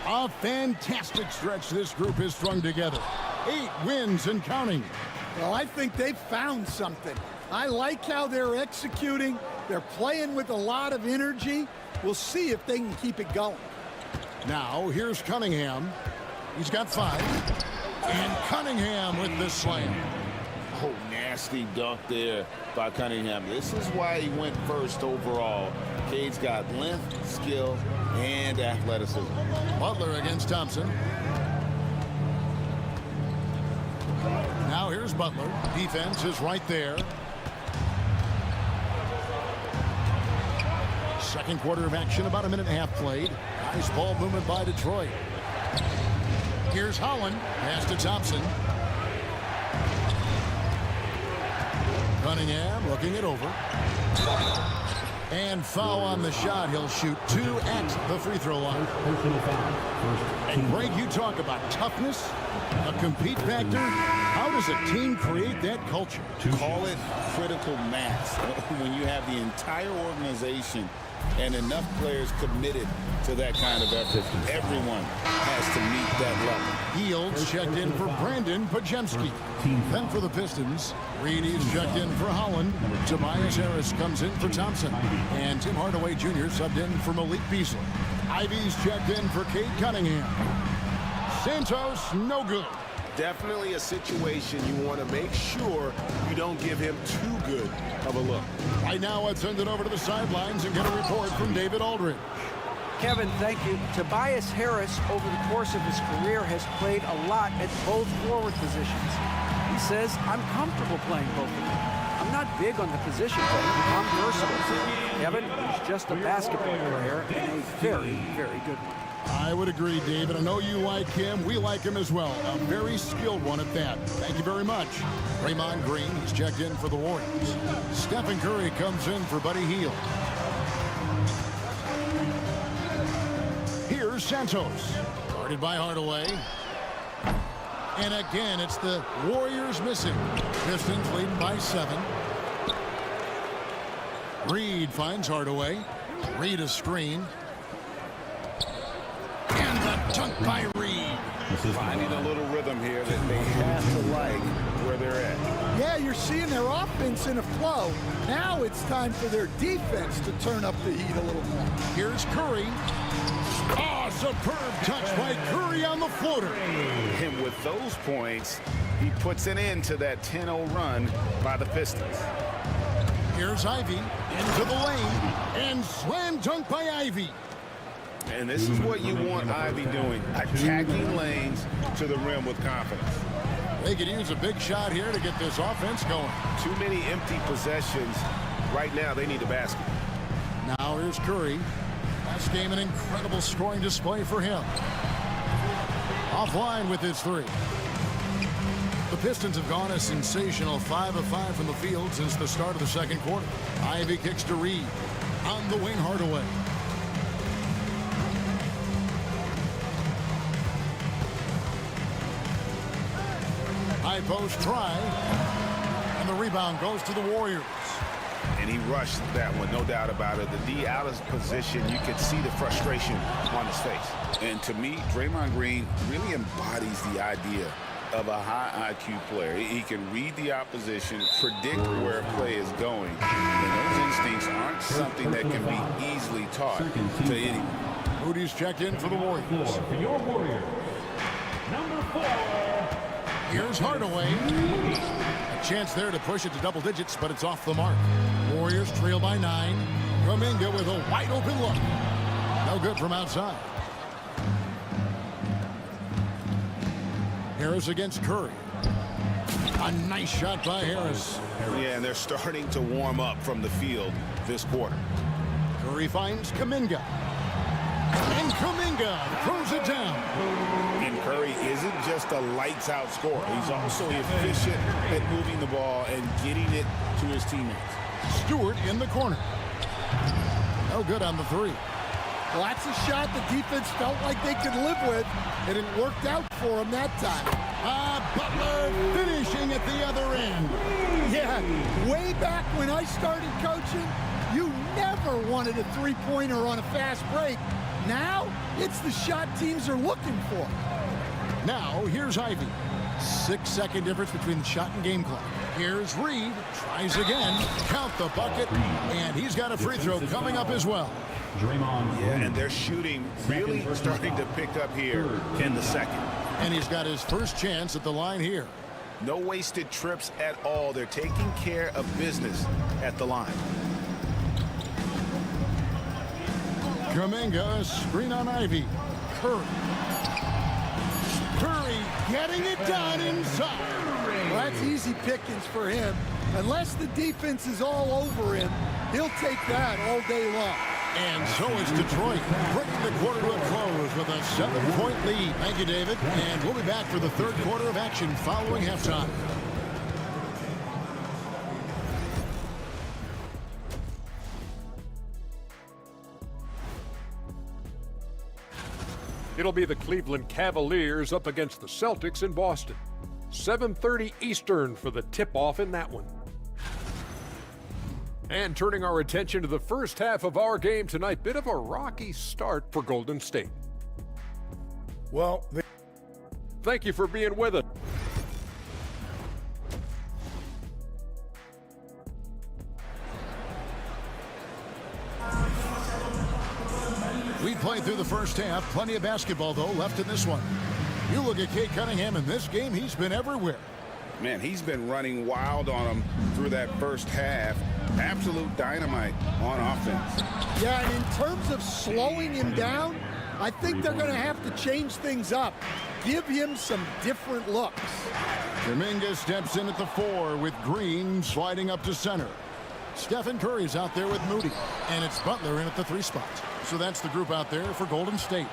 A fantastic stretch this group has strung together. 8 wins and counting. Well, I think they've found something. I like how they're executing. They're playing with a lot of energy. We'll see if they can keep it going. Now, here's Cunningham. He's got 5. And Cunningham with the slam. Oh, nasty dunk there by Cunningham. This is why he went first overall. Cade's got length, skill, and athleticism. Butler against Thompson. Now here's Butler. Defense is right there. Second quarter of action, about a minute and a half played. Nice ball movement by Detroit. Here's Holland. Pass to Thompson. Cunningham looking it over. And foul on the shot. He'll shoot 2 at the free throw line. And Greg, you talk about toughness, a compete factor. How does a team create that culture? Call it critical mass. When you have the entire organization and enough players committed to that kind of effort, everyone has to meet that level. Yields checked in for Brandon Pajemski. Then for the Pistons, Reedy's checked in for Holland. Tobias Harris comes in for Thompson. And Tim Hardaway Jr. subbed in for Malik Beasley. Ivy's checked in for Cade Cunningham. Santos, no good. Definitely a situation you want to make sure you don't give him too good of a look. Right now, let's send it over to the sidelines and get a report from David Aldridge. Kevin, thank you. Tobias Harris, over the course of his career, has played a lot at both forward positions. He says, I'm comfortable playing both of them. I'm not big on the position play. I'm versatile. Kevin, he's just a basketball player and a very, very good one. I would agree, David. I know you like him. We like him as well. A very skilled one at that. Thank you very much. Draymond Green, he's checked in for the Warriors. Stephen Curry comes in for Buddy Hield. Here's Santos, guarded by Hardaway. And again, it's the Warriors missing. Pistons leading by 7. Reed finds Hardaway. Reed a screen. And the dunk by Reed. Finding a little rhythm here that they have to like where they're at. Yeah, you're seeing their offense in a flow. Now it's time for their defense to turn up the heat a little more. Here's Curry. Oh, superb touch by Curry on the floater. And with those points, he puts an end to that 10-0 run by the Pistons. Here's Ivy into the lane and slam dunk by Ivy. And this is what you want Ivy doing, attacking lanes to the rim with confidence. They could use a big shot here to get this offense going. Too many empty possessions. Right now, they need a basket. Now here's Curry. Last game, an incredible scoring display for him. Offline with his three. The Pistons have gone a sensational 5 of 5 from the field since the start of the second quarter. Ivy kicks to Reed. On the wing, Hardaway. High post try. And the rebound goes to the Warriors. And he rushed that one, no doubt about it. The D out of position, you could see the frustration on his face. And to me, Draymond Green really embodies the idea of a high IQ player. He can read the opposition, predict where a play is going. And those instincts aren't something that can be easily taught to anyone. Moody's checked in for the Warriors. For your Warriors, number 4. Here's Hardaway. A chance there to push it to double digits, but it's off the mark. Warriors trail by 9. Kuminga with a wide open look. No good from outside. Harris against Curry. A nice shot by Harris. Yeah, and they're starting to warm up from the field this quarter. Curry finds Kuminga. And Kuminga throws it down. And Curry isn't just a lights-out scorer. He's also efficient at moving the ball and getting it to his teammates. Stewart in the corner. No good on the three. Well, that's a shot the defense felt like they could live with, and it worked out for them that time. Butler finishing at the other end. Yeah, way back when I started coaching, you never wanted a three-pointer on a fast break. Now, it's the shot teams are looking for. Now, here's Ivy. 6-second difference between the shot and game clock. Here's Reed. Tries again. Count the bucket. And he's got a free throw coming up as well. Yeah, and their shooting really starting to pick up here in the second. And he's got his first chance at the line here. No wasted trips at all. They're taking care of business at the line. Kuminga, screen on Ivy. Curry. Curry getting it done inside. Well, that's easy pickings for him. Unless the defense is all over him, he'll take that all day long. And so is Detroit, bringing the quarter to a close with a 7-point lead. Thank you, David. And we'll be back for the third quarter of action following halftime. It'll be the Cleveland Cavaliers up against the Celtics in Boston. 7:30 Eastern for the tip-off in that one. And turning our attention to the first half of our game tonight, bit of a rocky start for Golden State. Well, thank you for being with us. We played through the first half. Plenty of basketball, though, left in this one. You look at Cade Cunningham in this game, he's been everywhere. Man, he's been running wild on him through that first half. Absolute dynamite on offense. Yeah, and in terms of slowing him down, I think they're going to have to change things up. Give him some different looks. Kuminga steps in at the 4 with Green sliding up to center. Stephen Curry's out there with Moody. And it's Butler in at the 3 spot. So that's the group out there for Golden State.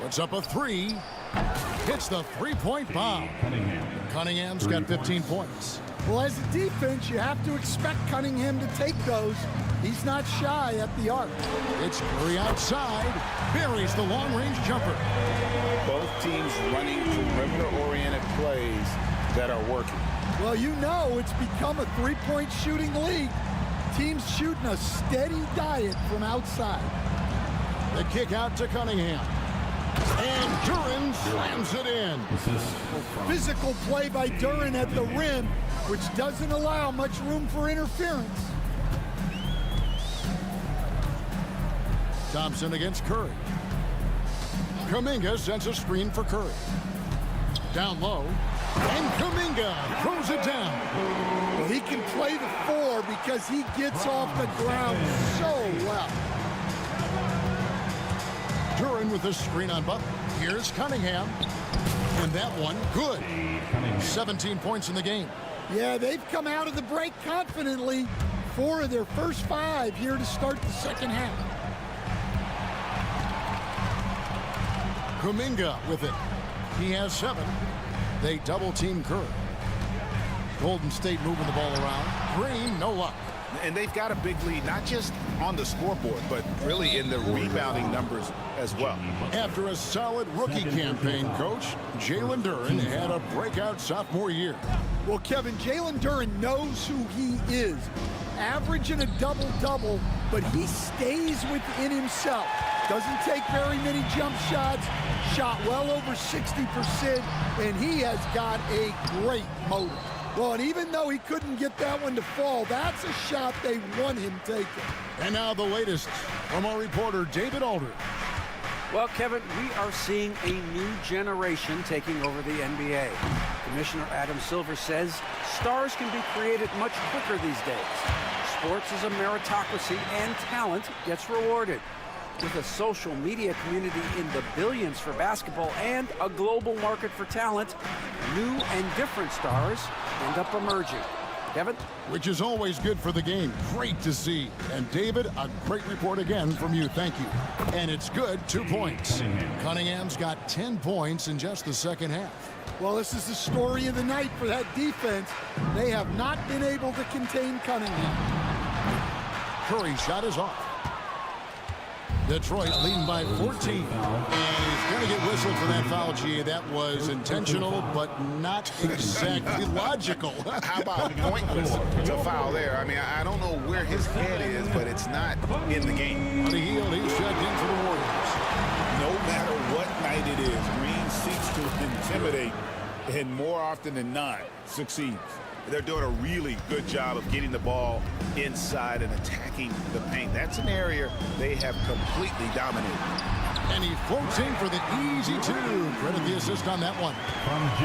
Puts up a 3. Hits the 3-point bomb. Cunningham's got 15 points. Well, as a defense, you have to expect Cunningham to take those. He's not shy at the arc. It's Curry outside. Buries the long-range jumper. Both teams running perimeter-oriented plays that are working. Well, you know it's become a 3-point shooting league. Teams shooting a steady diet from outside. The kick out to Cunningham. And Duran slams it in. Physical play by Duran at the rim, which doesn't allow much room for interference. Thompson against Curry. Kuminga sends a screen for Curry. Down low. And Kuminga throws it down. Well, he can play the 4 because he gets off the ground so well. Duran with a screen on Butler. Here's Cunningham. And that one, good. 17 points in the game. Yeah, they've come out of the break confidently. 4 of their first 5 here to start the second half. Kuminga with it. He has 7. They double-team Curry. Golden State moving the ball around. Green, no luck. And they've got a big lead, not just on the scoreboard, but really in the rebounding numbers as well. After a solid rookie campaign, Coach, Jalen Duran had a breakout sophomore year. Well, Kevin, Jalen Duran knows who he is. Averaging a double-double, but he stays within himself. Doesn't take very many jump shots, shot well over 60%, and he has got a great motor. Well, and even though he couldn't get that one to fall, that's a shot they want him taking. And now the latest from our reporter, David Aldridge. Well, Kevin, we are seeing a new generation taking over the NBA. Commissioner Adam Silver says stars can be created much quicker these days. Sports is a meritocracy, and talent gets rewarded. With a social media community in the billions for basketball and a global market for talent, new and different stars end up emerging. Kevin? Which is always good for the game. Great to see. And David, a great report again from you. Thank you. And it's good, 2 points. Cunningham's got 10 points in just the second half. Well, this is the story of the night for that defense. They have not been able to contain Cunningham. Curry's shot is off. Detroit leading by 14. And he's going to get whistled for that foul, G. That was intentional, but not exactly logical. How about pointless to foul there? I mean, I don't know where his head is, but it's not in the game. On the heel, he's checked in for the Warriors. No matter what night it is, Green seeks to intimidate and more often than not succeeds. They're doing a really good job of getting the ball inside and attacking the paint. That's an area they have completely dominated. And he floats in for the easy 2. Credit the assist on that one.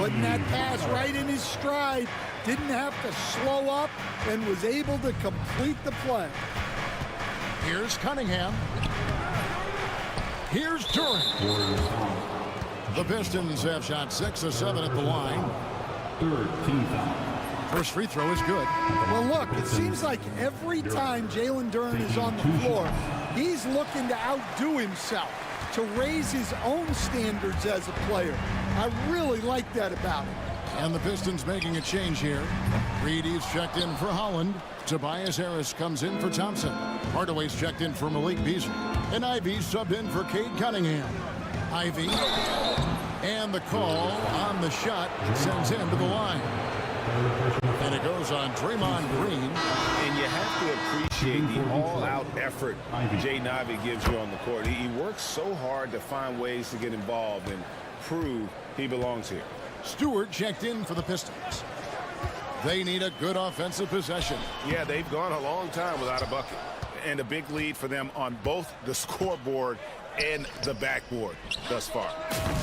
Putting that pass right in his stride. Didn't have to slow up and was able to complete the play. Here's Cunningham. Here's Duran. The Pistons have shot 6 of 7 at the line. Third team foul. First free throw is good. Well, look, it seems like every time Jalen Duran is on the floor, he's looking to outdo himself, to raise his own standards as a player. I really like that about him. And the Pistons making a change here. Reedy's checked in for Holland. Tobias Harris comes in for Thompson. Hardaway's checked in for Malik Beasley. And Ivy subbed in for Cade Cunningham. Ivy. And the call on the shot sends him to the line. And it goes on Draymond Green. And you have to appreciate the all-out effort Jaden Ivey gives you on the court. He works so hard to find ways to get involved and prove he belongs here. Stewart checked in for the Pistons. They need a good offensive possession. Yeah, they've gone a long time without a bucket. And a big lead for them on both the scoreboard and the backboard thus far.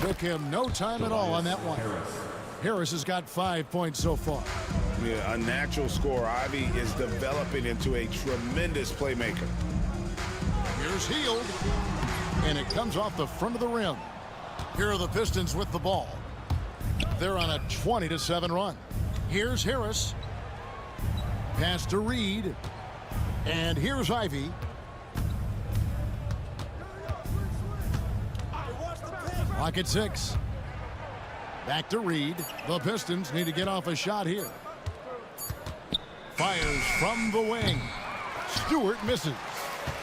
Took him no time at all on that one. Harris has got 5 points so far. Yeah, a natural scorer. Ivy is developing into a tremendous playmaker. Here's Hield. And it comes off the front of the rim. Here are the Pistons with the ball. They're on a 20-7 run. Here's Harris. Pass to Reed. And here's Ivy. Clock at 6. Back to Reed. The Pistons need to get off a shot here. Fires from the wing. Stewart misses.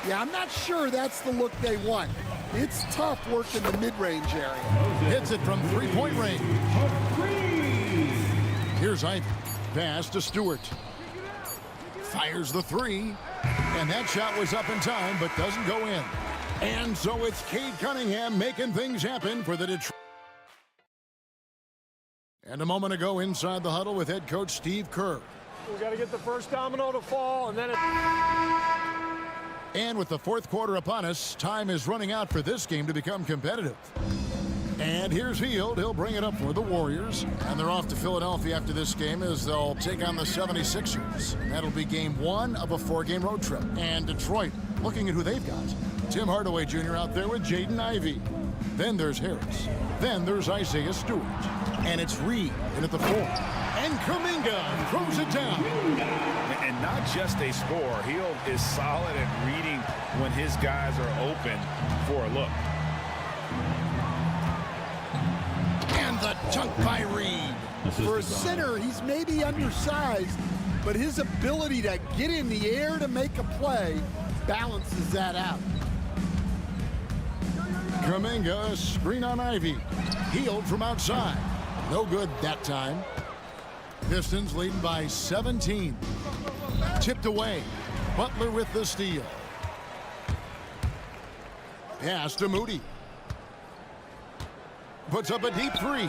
Yeah, I'm not sure that's the look they want. It's tough working the mid-range area. Hits it from three-point range. Here's Ivy. Pass to Stewart. Fires the 3. And that shot was up in time, but doesn't go in. And so it's Cade Cunningham making things happen for the Detroit. And a moment ago inside the huddle with head coach Steve Kerr. We got to get the first domino to fall, and then And with the fourth quarter upon us, time is running out for this game to become competitive. And here's Hield. He'll bring it up for the Warriors. And they're off to Philadelphia after this game as they'll take on the 76ers. That'll be game one of a four-game road trip. And Detroit, looking at who they've got. Tim Hardaway Jr. out there with Jaden Ivey. Then there's Harris. Then there's Isaiah Stewart. And it's Reed in at the four. And Kuminga throws it down. And not just a scorer. Hield is solid at reading when his guys are open for a look. And the dunk by Reed. For a center, he's maybe undersized, but his ability to get in the air to make a play balances that out. Kuminga, screen on Ivy. Hield from outside. No good that time. Pistons leading by 17. Tipped away. Butler with the steal. Pass to Moody. Puts up a deep three.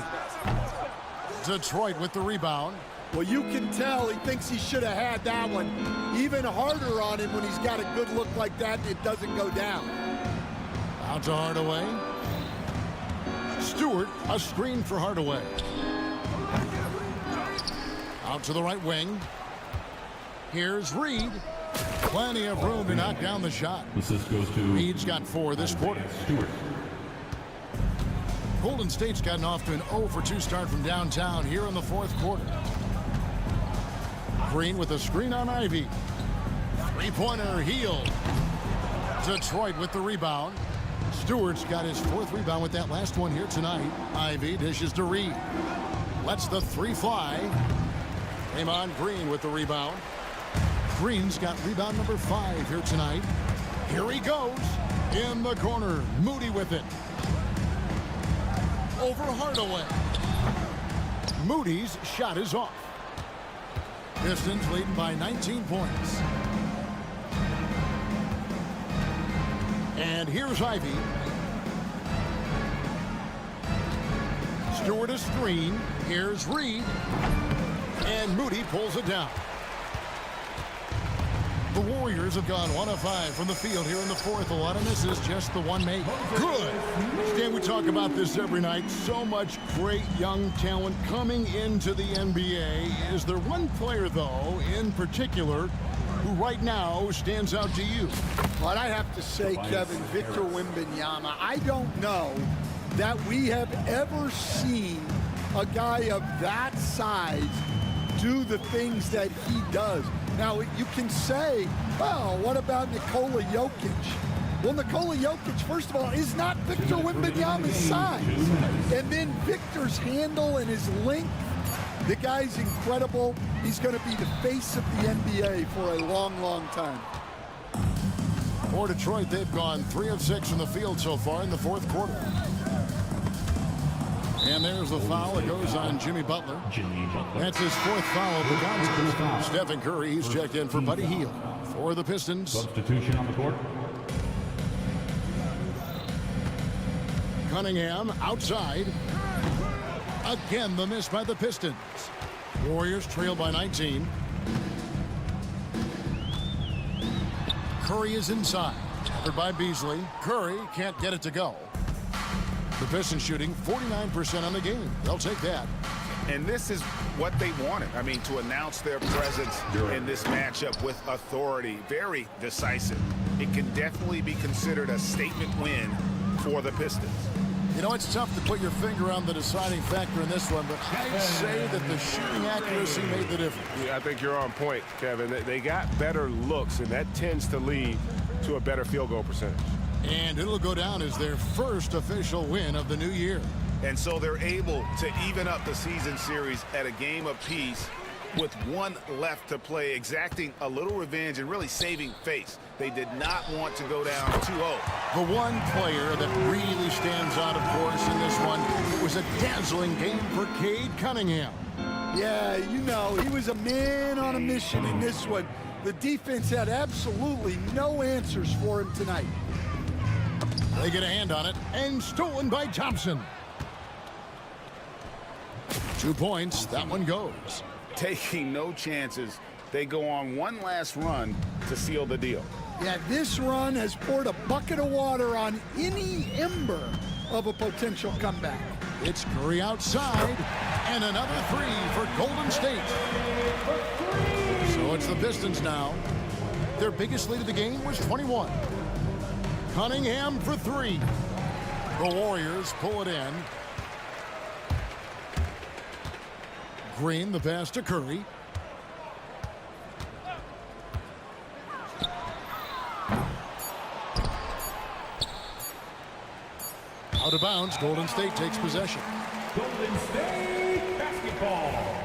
Detroit with the rebound. Well, you can tell he thinks he should have had that one. Even harder on him when he's got a good look like that and it doesn't go down. Out to Hardaway. Stewart, a screen for Hardaway. Out to the right wing. Here's Reed. Plenty of room to knock down the shot. Assist goes to Reed's got 4 this quarter. Stewart. Golden State's gotten off to an 0-for-2 start from downtown here in the fourth quarter. Green with a screen on Ivy. Three-pointer, Hield. Detroit with the rebound. Stewart's got his 4th rebound with that last one here tonight. Ivy dishes to Reed. Lets the three fly. Draymond Green with the rebound. Green's got rebound number 5 here tonight. Here he goes. In the corner. Moody with it. Over Hardaway. Moody's shot is off. Pistons leading by 19 points. And here's Ivy. Stewart a screen. Here's Reed. And Moody pulls it down. The Warriors have gone 1 of 5 from the field here in the fourth. A lot of misses, just the one made. Good. Stan, we talk about this every night. So much great young talent coming into the NBA. Is there one player, though, in particular, who right now stands out to you? Well, I have to say, Kevin, Victor Wembanyama. I don't know that we have ever seen a guy of that size do the things that he does. Now, you can say, well, what about Nikola Jokic? Well, Nikola Jokic, first of all, is not Victor Wembanyama's size. And then Victor's handle and his length, the guy's incredible. He's going to be the face of the NBA for a long, long time. For Detroit, they've gone 3 of 6 from the field so far in the fourth quarter. And there's the foul. It goes on Jimmy Butler. That's his 4th foul of the contest. Stephen Curry, he's checked in for Buddy Hield for the Pistons. Substitution on the court. Cunningham outside. Again, the miss by the Pistons. Warriors trail by 19. Curry is inside. Covered by Beasley. Curry can't get it to go. The Pistons shooting 49% on the game. They'll take that. And this is what they wanted. I mean, to announce their presence in this matchup with authority. Very decisive. It can definitely be considered a statement win for the Pistons. You know, it's tough to put your finger on the deciding factor in this one, but I'd say that the shooting accuracy made the difference. Yeah, I think you're on point, Kevin. They got better looks, and that tends to lead to a better field goal percentage. And it'll go down as their first official win of the new year. And so they're able to even up the season series at a game apiece with 1 left to play, exacting a little revenge and really saving face. They did not want to go down 2-0. The one player that really stands out, of course, in this one, it was a dazzling game for Cade Cunningham. Yeah, you know, he was a man on a mission in this one. The defense had absolutely no answers for him tonight. They get a hand on it, and stolen by Thompson. 2 points, that one goes. Taking no chances. They go on one last run to seal the deal. Yeah, this run has poured a bucket of water on any ember of a potential comeback. It's Curry outside, and another three for Golden State. So it's the Pistons now. Their biggest lead of the game was 21. Cunningham for three. The Warriors pull it in. Green, the pass to Curry. Out of bounds, Golden State takes possession. Golden State basketball.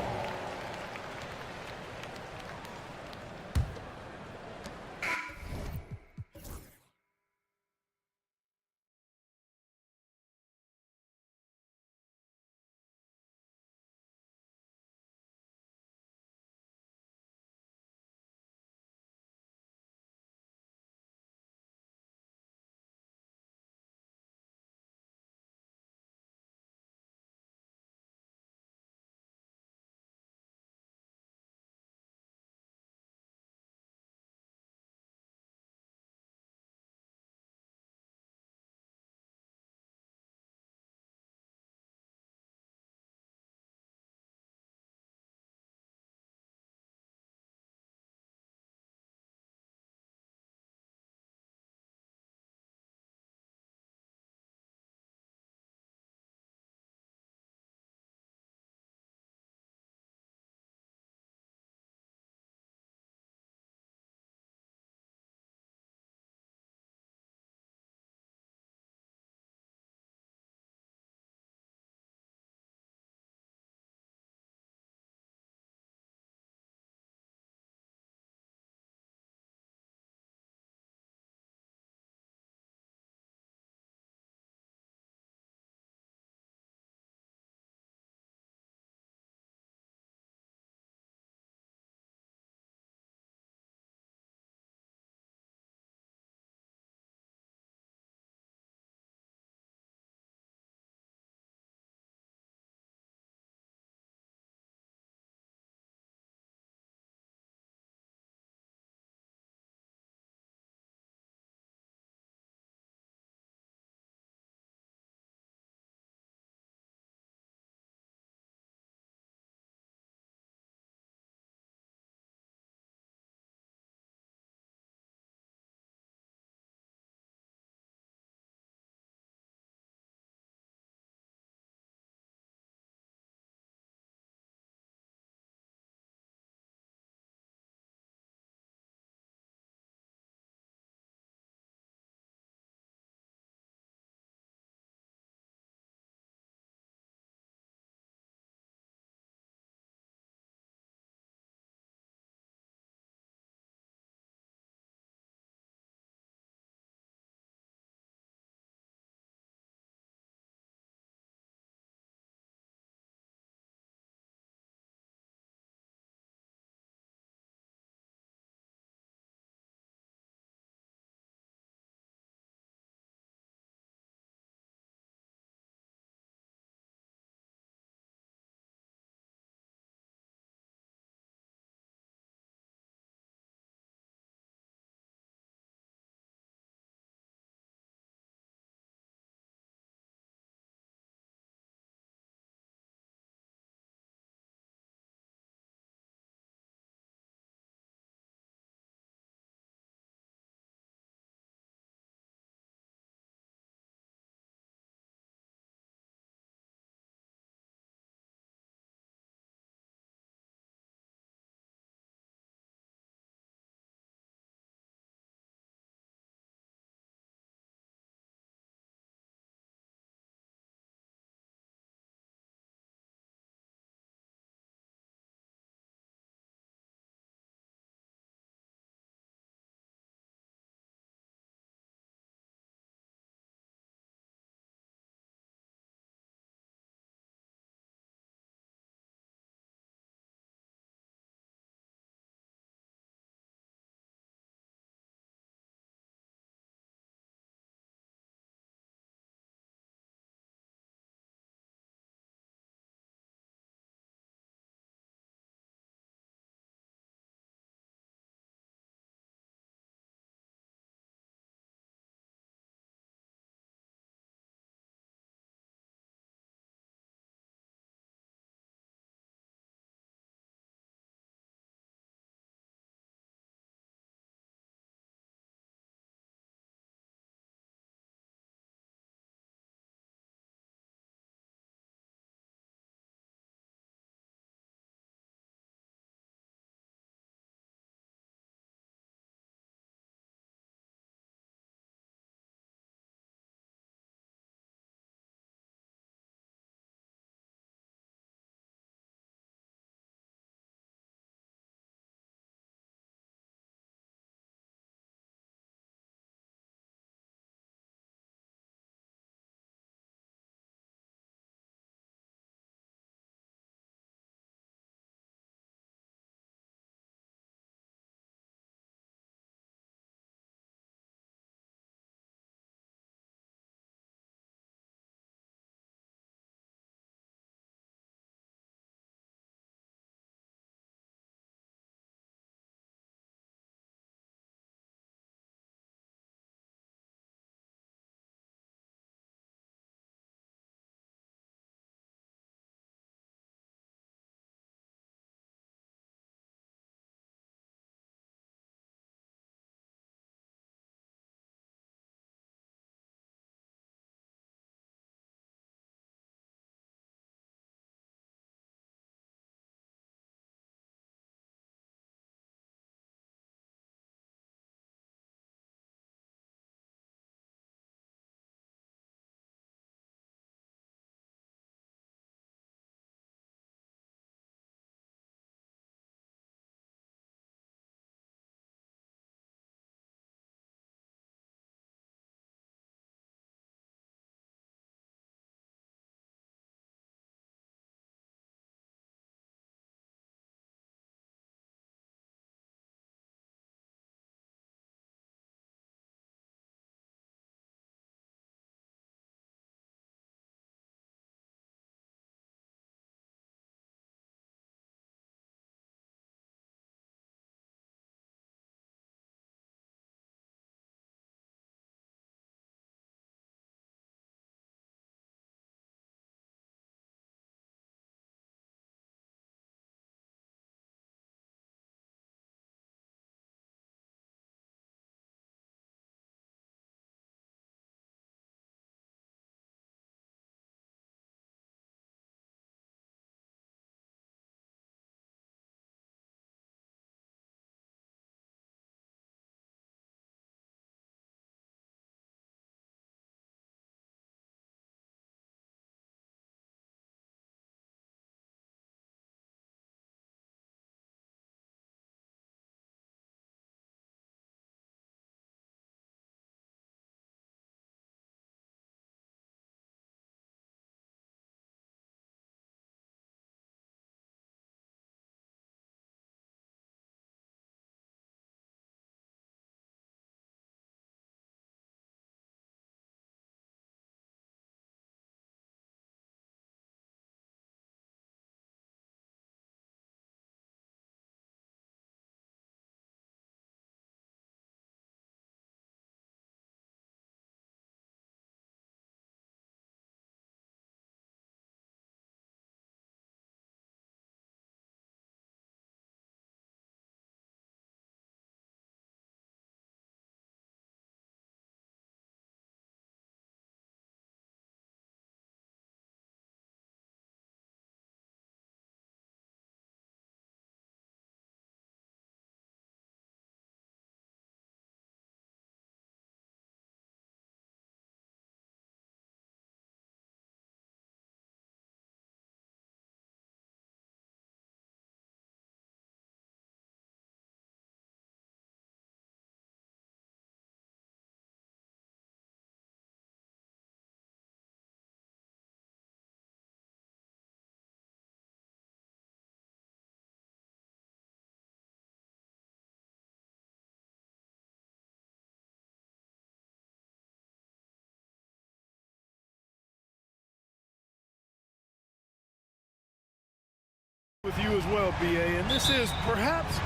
With you as well, BA, and this is perhaps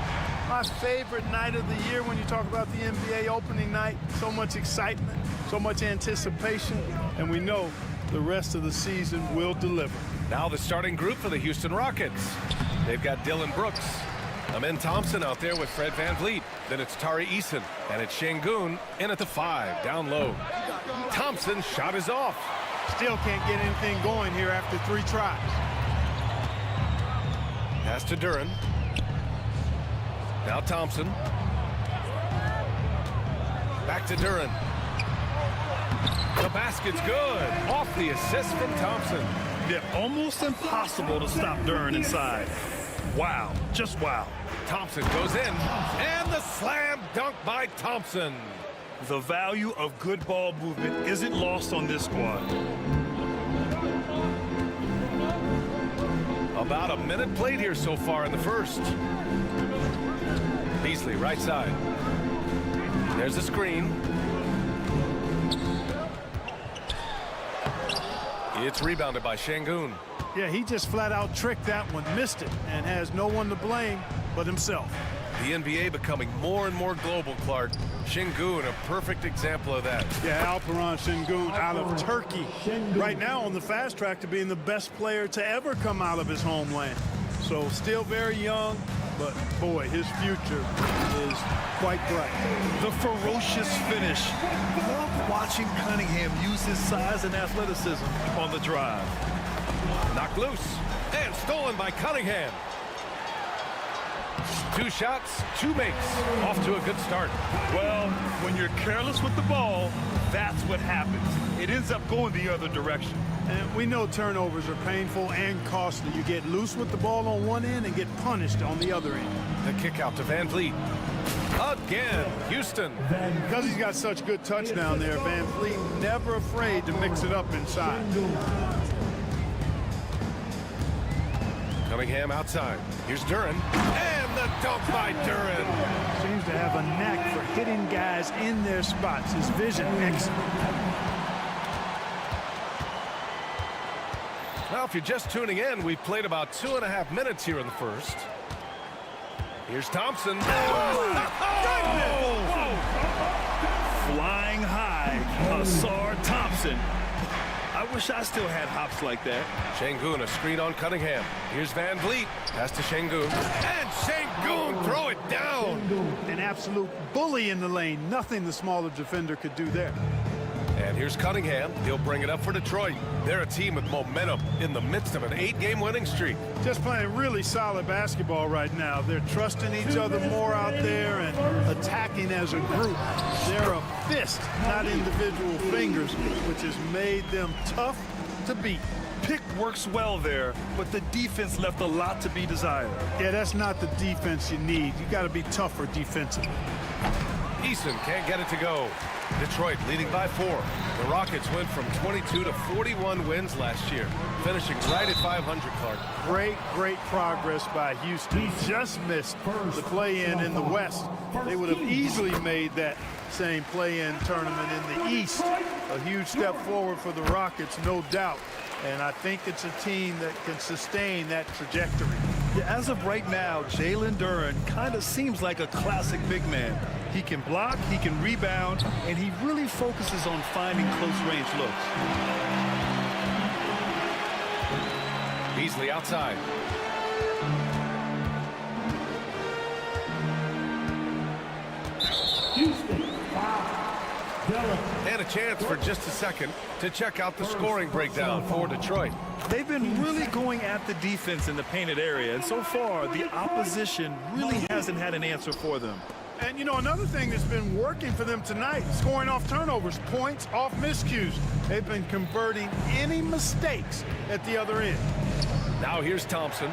my favorite night of the year when you talk about the NBA opening night. So much excitement, so much anticipation, and we know the rest of the season will deliver. Now the starting group for the Houston Rockets. They've got Dylan Brooks, Amin Thompson out there with Fred VanVleet. Then it's Tari Eason, and it's Şengün in at the 5, down low. Thompson's shot is off. Still can't get anything going here after 3 tries. Pass to Duren. Now Thompson. Back to Duren. The basket's good. Off the assist from Thompson. Yeah, almost impossible to stop Duren inside. Wow, just wow. Thompson goes in, and the slam dunk by Thompson. The value of good ball movement isn't lost on this squad. About a minute played here so far in the first. Beasley, right side. There's the screen. It's rebounded by Şengün. Yeah, he just flat out tricked that one, missed it, and has no one to blame but himself. The NBA becoming more and more global, Clark. Şengün, a perfect example of that. Yeah, Alperen Şengün out of Turkey. Right now on the fast track to being the best player to ever come out of his homeland. So still very young, but boy, his future is quite bright. The ferocious finish. Love watching Cunningham use his size and athleticism on the drive. Knocked loose and stolen by Cunningham. 2 shots, 2 makes. Off to a good start. Well, when you're careless with the ball, that's what happens. It ends up going the other direction. And we know turnovers are painful and costly. You get loose with the ball on one end and get punished on the other end. The kick out to VanVleet. Again, Houston. Because he's got such good touch down there, VanVleet never afraid to mix it up inside. Cunningham outside. Here's Duren. And the dunk by Duren. Seems to have a knack for hitting guys in their spots. His vision excellent. Well, if you're just tuning in, we've played about 2.5 minutes here in the first. Here's Thompson. Flying high, Asar Thompson. I wish I still had hops like that. Şengün, a screen on Cunningham. Here's VanVleet. Pass to Şengün. And Şengün, throw it down. An absolute bully in the lane. Nothing the smaller defender could do there. And here's Cunningham. He'll bring it up for Detroit. They're a team with momentum in the midst of an 8-game winning streak. Just playing really solid basketball right now. They're trusting each other more out there and attacking as a group. They're a fist, not individual fingers, which has made them tough to beat. Pick works well there, but the defense left a lot to be desired. Yeah, that's not the defense you need. You got to be tougher defensively. Eason can't get it to go. Detroit leading by 4. The Rockets went from 22 to 41 wins last year, finishing right at 500, Clark. Great progress by Houston. Just missed the play-in in the West. They would have easily made that same play-in tournament in the East. A huge step forward for the Rockets, no doubt. And I think it's a team that can sustain that trajectory. Yeah, as of right now, Jalen Duren kind of seems like a classic big man. He can block, he can rebound, and he really focuses on finding close-range looks. Beasley outside. Houston, and a chance for just a second to check out the scoring breakdown for Detroit. They've been really going at the defense in the painted area, and so far, the opposition really hasn't had an answer for them. And, you know, another thing that's been working for them tonight, scoring off turnovers, points off miscues. They've been converting any mistakes at the other end. Now here's Thompson.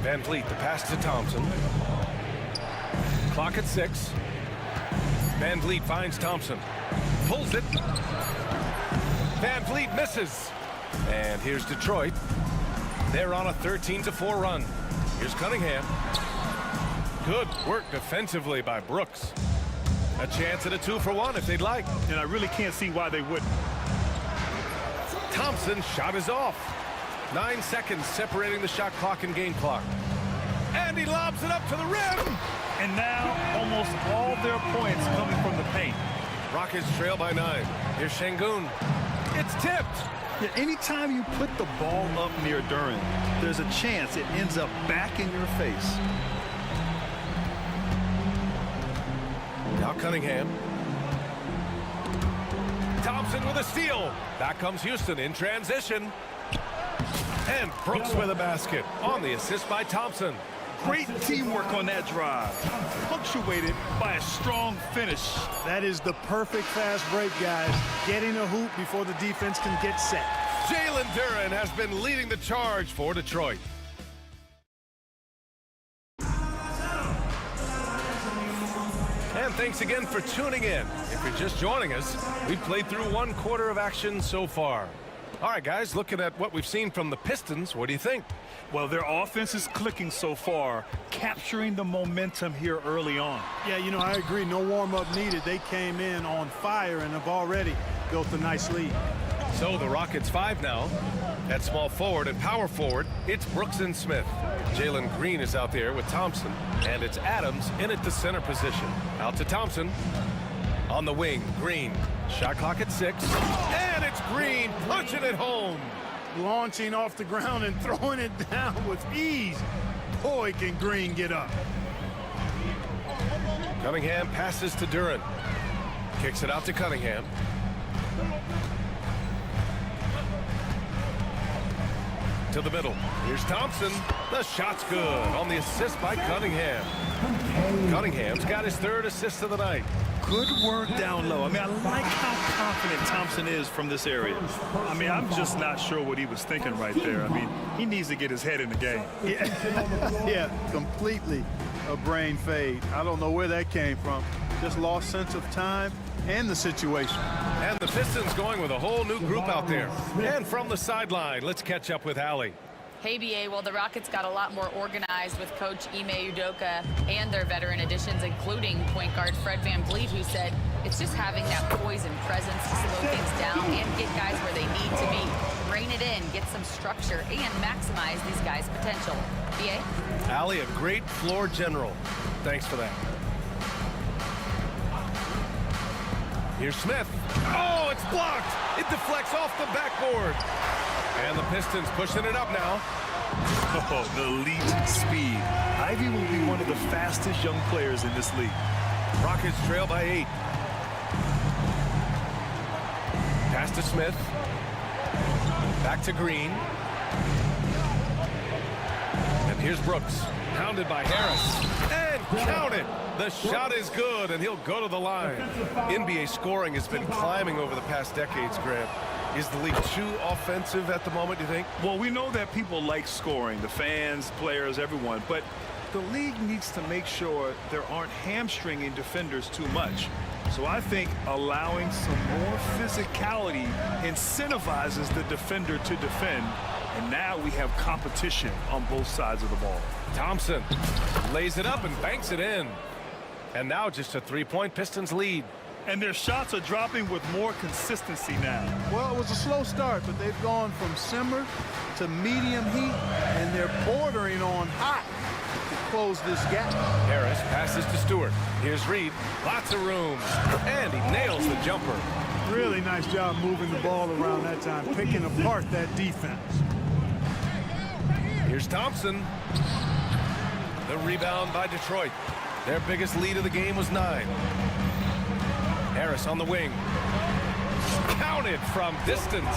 VanVleet, the pass to Thompson. Clock at 6. VanVleet finds Thompson. Pulls it. VanVleet misses. And here's Detroit. They're on a 13-4 run. Here's Cunningham. Good work defensively by Brooks. A chance at a 2-for-1 if they'd like. And I really can't see why they wouldn't. Thompson's shot is off. 9 seconds separating the shot clock and game clock. And he lobs it up to the rim. And now almost all their points coming from the paint. Rockets trail by 9. Here's Şengün. It's tipped. Yeah, anytime you put the ball up near Duren, there's a chance it ends up back in your face. Now Cunningham. Thompson with a steal. Back comes Houston in transition. And Brooks with a basket on the assist by Thompson. Great teamwork on that drive, punctuated by a strong finish. That is the perfect fast break, guys. Getting a hoop before the defense can get set. Jalen Duren has been leading the charge for Detroit. And thanks again for tuning in. If you're just joining us, we've played through 1 quarter of action so far. All right, guys, looking at what we've seen from the Pistons, what do you think? Well, their offense is clicking so far, capturing the momentum here early on. Yeah, you know, I agree. No warm-up needed. They came in on fire and have already built a nice lead. So the Rockets 5 now. At small forward and power forward, it's Brooks and Smith. Jalen Green is out there with Thompson, and it's Adams in at the center position. Out to Thompson. On the wing, Green. Shot clock at 6. And it's Green punching it home. Launching off the ground and throwing it down with ease. Boy, can Green get up. Cunningham passes to Duren. Kicks it out to Cunningham. To the middle. Here's Thompson. The shot's good on the assist by Cunningham. Cunningham's got his 3rd assist of the night. Good work down low. I mean, I like how confident Thompson is from this area. I mean, I'm just not sure what he was thinking right there. I mean, he needs to get his head in the game. Yeah, completely a brain fade. I don't know where that came from. Just lost sense of time and the situation. And the Pistons going with a whole new group out there. And from the sideline, let's catch up with Allie. Hey, BA, well, the Rockets got a lot more organized with Coach Ime Udoka and their veteran additions, including point guard Fred VanVleet, who said it's just having that poise and presence to slow things down and get guys where they need to be. Rein it in, get some structure, and maximize these guys' potential. BA? Allie, a great floor general. Thanks for that. Here's Smith. Oh, it's blocked. It deflects off the backboard. And the Pistons pushing it up now. Oh, the elite speed. Ivy will be one of the fastest young players in this league. Rockets trail by 8. Pass to Smith. Back to Green. And here's Brooks. Hounded by Harris. And count it. The shot is good, and he'll go to the line. NBA scoring has been climbing over the past decades, Grant. Is the league too offensive at the moment, do you think? Well, we know that people like scoring, the fans, players, everyone, but the league needs to make sure there aren't hamstringing defenders too much. So I think allowing some more physicality incentivizes the defender to defend, and now we have competition on both sides of the ball. Thompson lays it up and banks it in. And now just a 3-point Pistons lead. And their shots are dropping with more consistency now. Well, it was a slow start, but they've gone from simmer to medium heat, and they're bordering on hot to close this gap. Harris passes to Stewart. Here's Reed. Lots of room. And he nails the jumper. Really nice job moving the ball around that time, picking apart that defense. Here's Thompson. The rebound by Detroit. Their biggest lead of the game was 9. Harris on the wing. Counted from distance.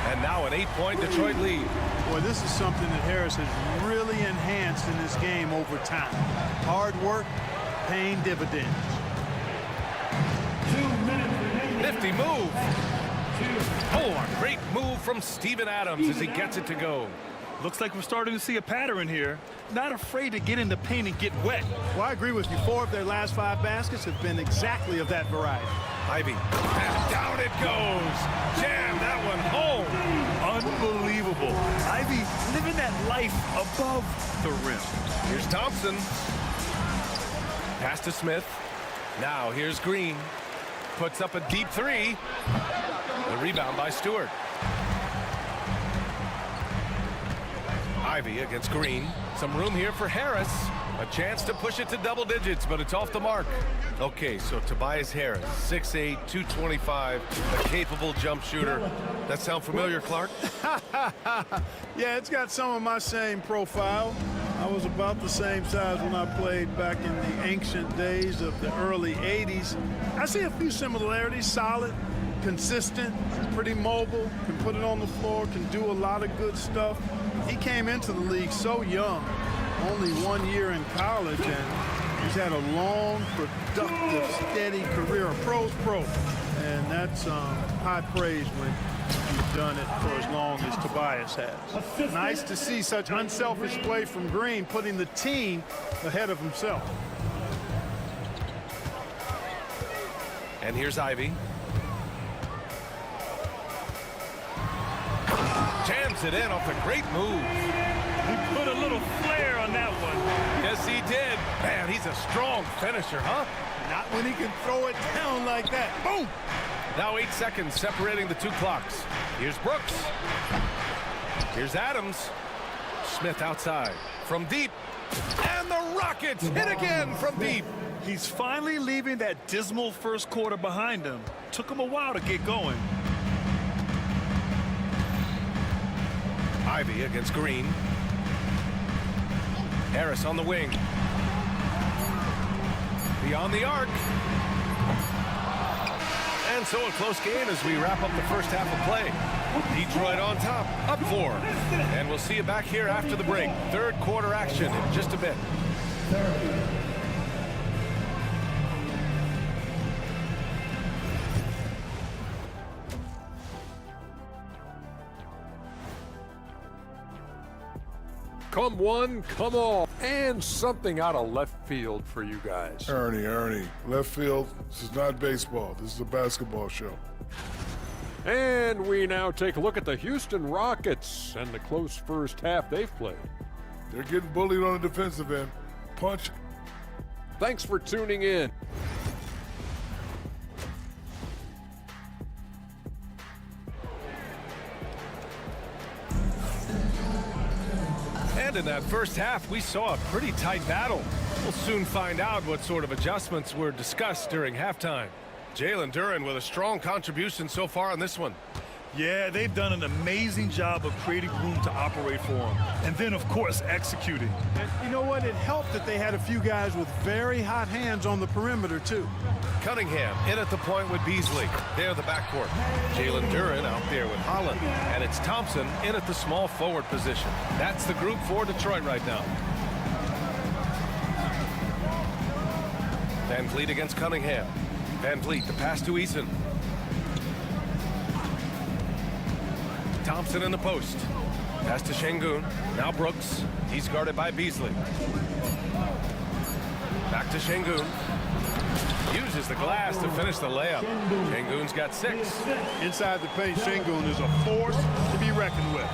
And now an 8-point Detroit lead. Boy, this is something that Harris has really enhanced in this game over time. Hard work, paying dividends. 2 minutes remaining. Nifty move. Oh, a great move from Steven Adams as he gets it to go. Looks like we're starting to see a pattern here. Not afraid to get in the paint and get wet. Well, I agree with you. 4 of their last 5 baskets have been exactly of that variety. Ivy. And down it goes. Jam that one home. Unbelievable. Ivy living that life above the rim. Here's Thompson. Pass to Smith. Now here's Green. Puts up a deep 3. The rebound by Stewart. Ivy against Green. Some room here for Harris. A chance to push it to double digits, but it's off the mark. Okay, so Tobias Harris, 6'8", 225, a capable jump shooter. That sound familiar, Clark? Yeah, it's got some of my same profile. I was about the same size when I played back in the ancient days of the early 80s. I see a few similarities. Solid, consistent, pretty mobile, can put it on the floor, can do a lot of good stuff. He came into the league so young, only 1 year in college, and he's had a long, productive, steady career, a pro's pro. And that's high praise when you've done it for as long as Tobias has. Nice to see such unselfish play from Green, putting the team ahead of himself. And here's Ivy. Jams it in off a great move. He put a little flair on that one. Yes, he did. Man, he's a strong finisher, huh? Not when he can throw it down like that. Boom! Now 8 seconds separating the two clocks. Here's Brooks. Here's Adams. Smith outside. From deep. And the Rockets hit again from deep. He's finally leaving that dismal first quarter behind him. Took him a while to get going. Ivy against Green. Harris on the wing. Beyond the arc. And so a close game as we wrap up the first half of play. Detroit on top, up 4. And we'll see you back here after the break. Third quarter action in just a bit. Come one, come all, and something out of left field for you guys. Ernie, left field, this is not baseball. This is a basketball show. And we now take a look at the Houston Rockets and the close first half they've played. They're getting bullied on the defensive end. Punch. Thanks for tuning in. And in that first half, we saw a pretty tight battle. We'll soon find out what sort of adjustments were discussed during halftime. Jalen Duren with a strong contribution so far on this one. Yeah, they've done an amazing job of creating room to operate for him. And then, of course, executing. And you know what? It helped that they had a few guys with very hot hands on the perimeter, too. Cunningham in at the point with Beasley. There the backcourt. Jalen Duren out there with Holland. And it's Thompson in at the small forward position. That's the group for Detroit right now. Van Vliet against Cunningham. Van Vliet, the pass to Eason. Thompson in the post. Pass to Şengün. Now Brooks. He's guarded by Beasley. Back to Şengün. Uses the glass to finish the layup. Şengün's got 6. Inside the paint, Şengün is a force to be reckoned with.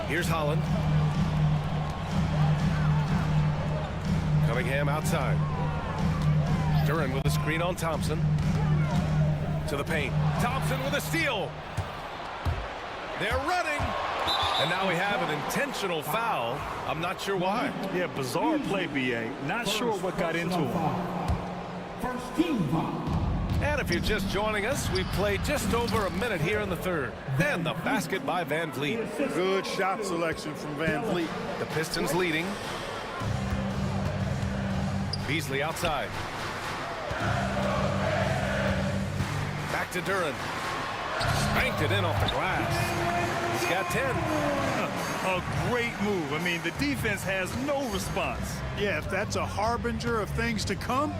Here's Holland. Cunningham outside. Duren with a screen on Thompson. To the paint. Thompson with a steal. They're running. And now we have an intentional foul. I'm not sure why. Yeah, bizarre play, BA. Not sure what got into him. First team foul. And if you're just joining us, we played just over a minute here in the third. And the basket by Van Vliet. Good shot selection from Van Vliet. The Pistons leading. Beasley outside. Back to Duren. Spanked it in off the glass. He's got 10. A great move. I mean, the defense has no response. Yeah, if that's a harbinger of things to come,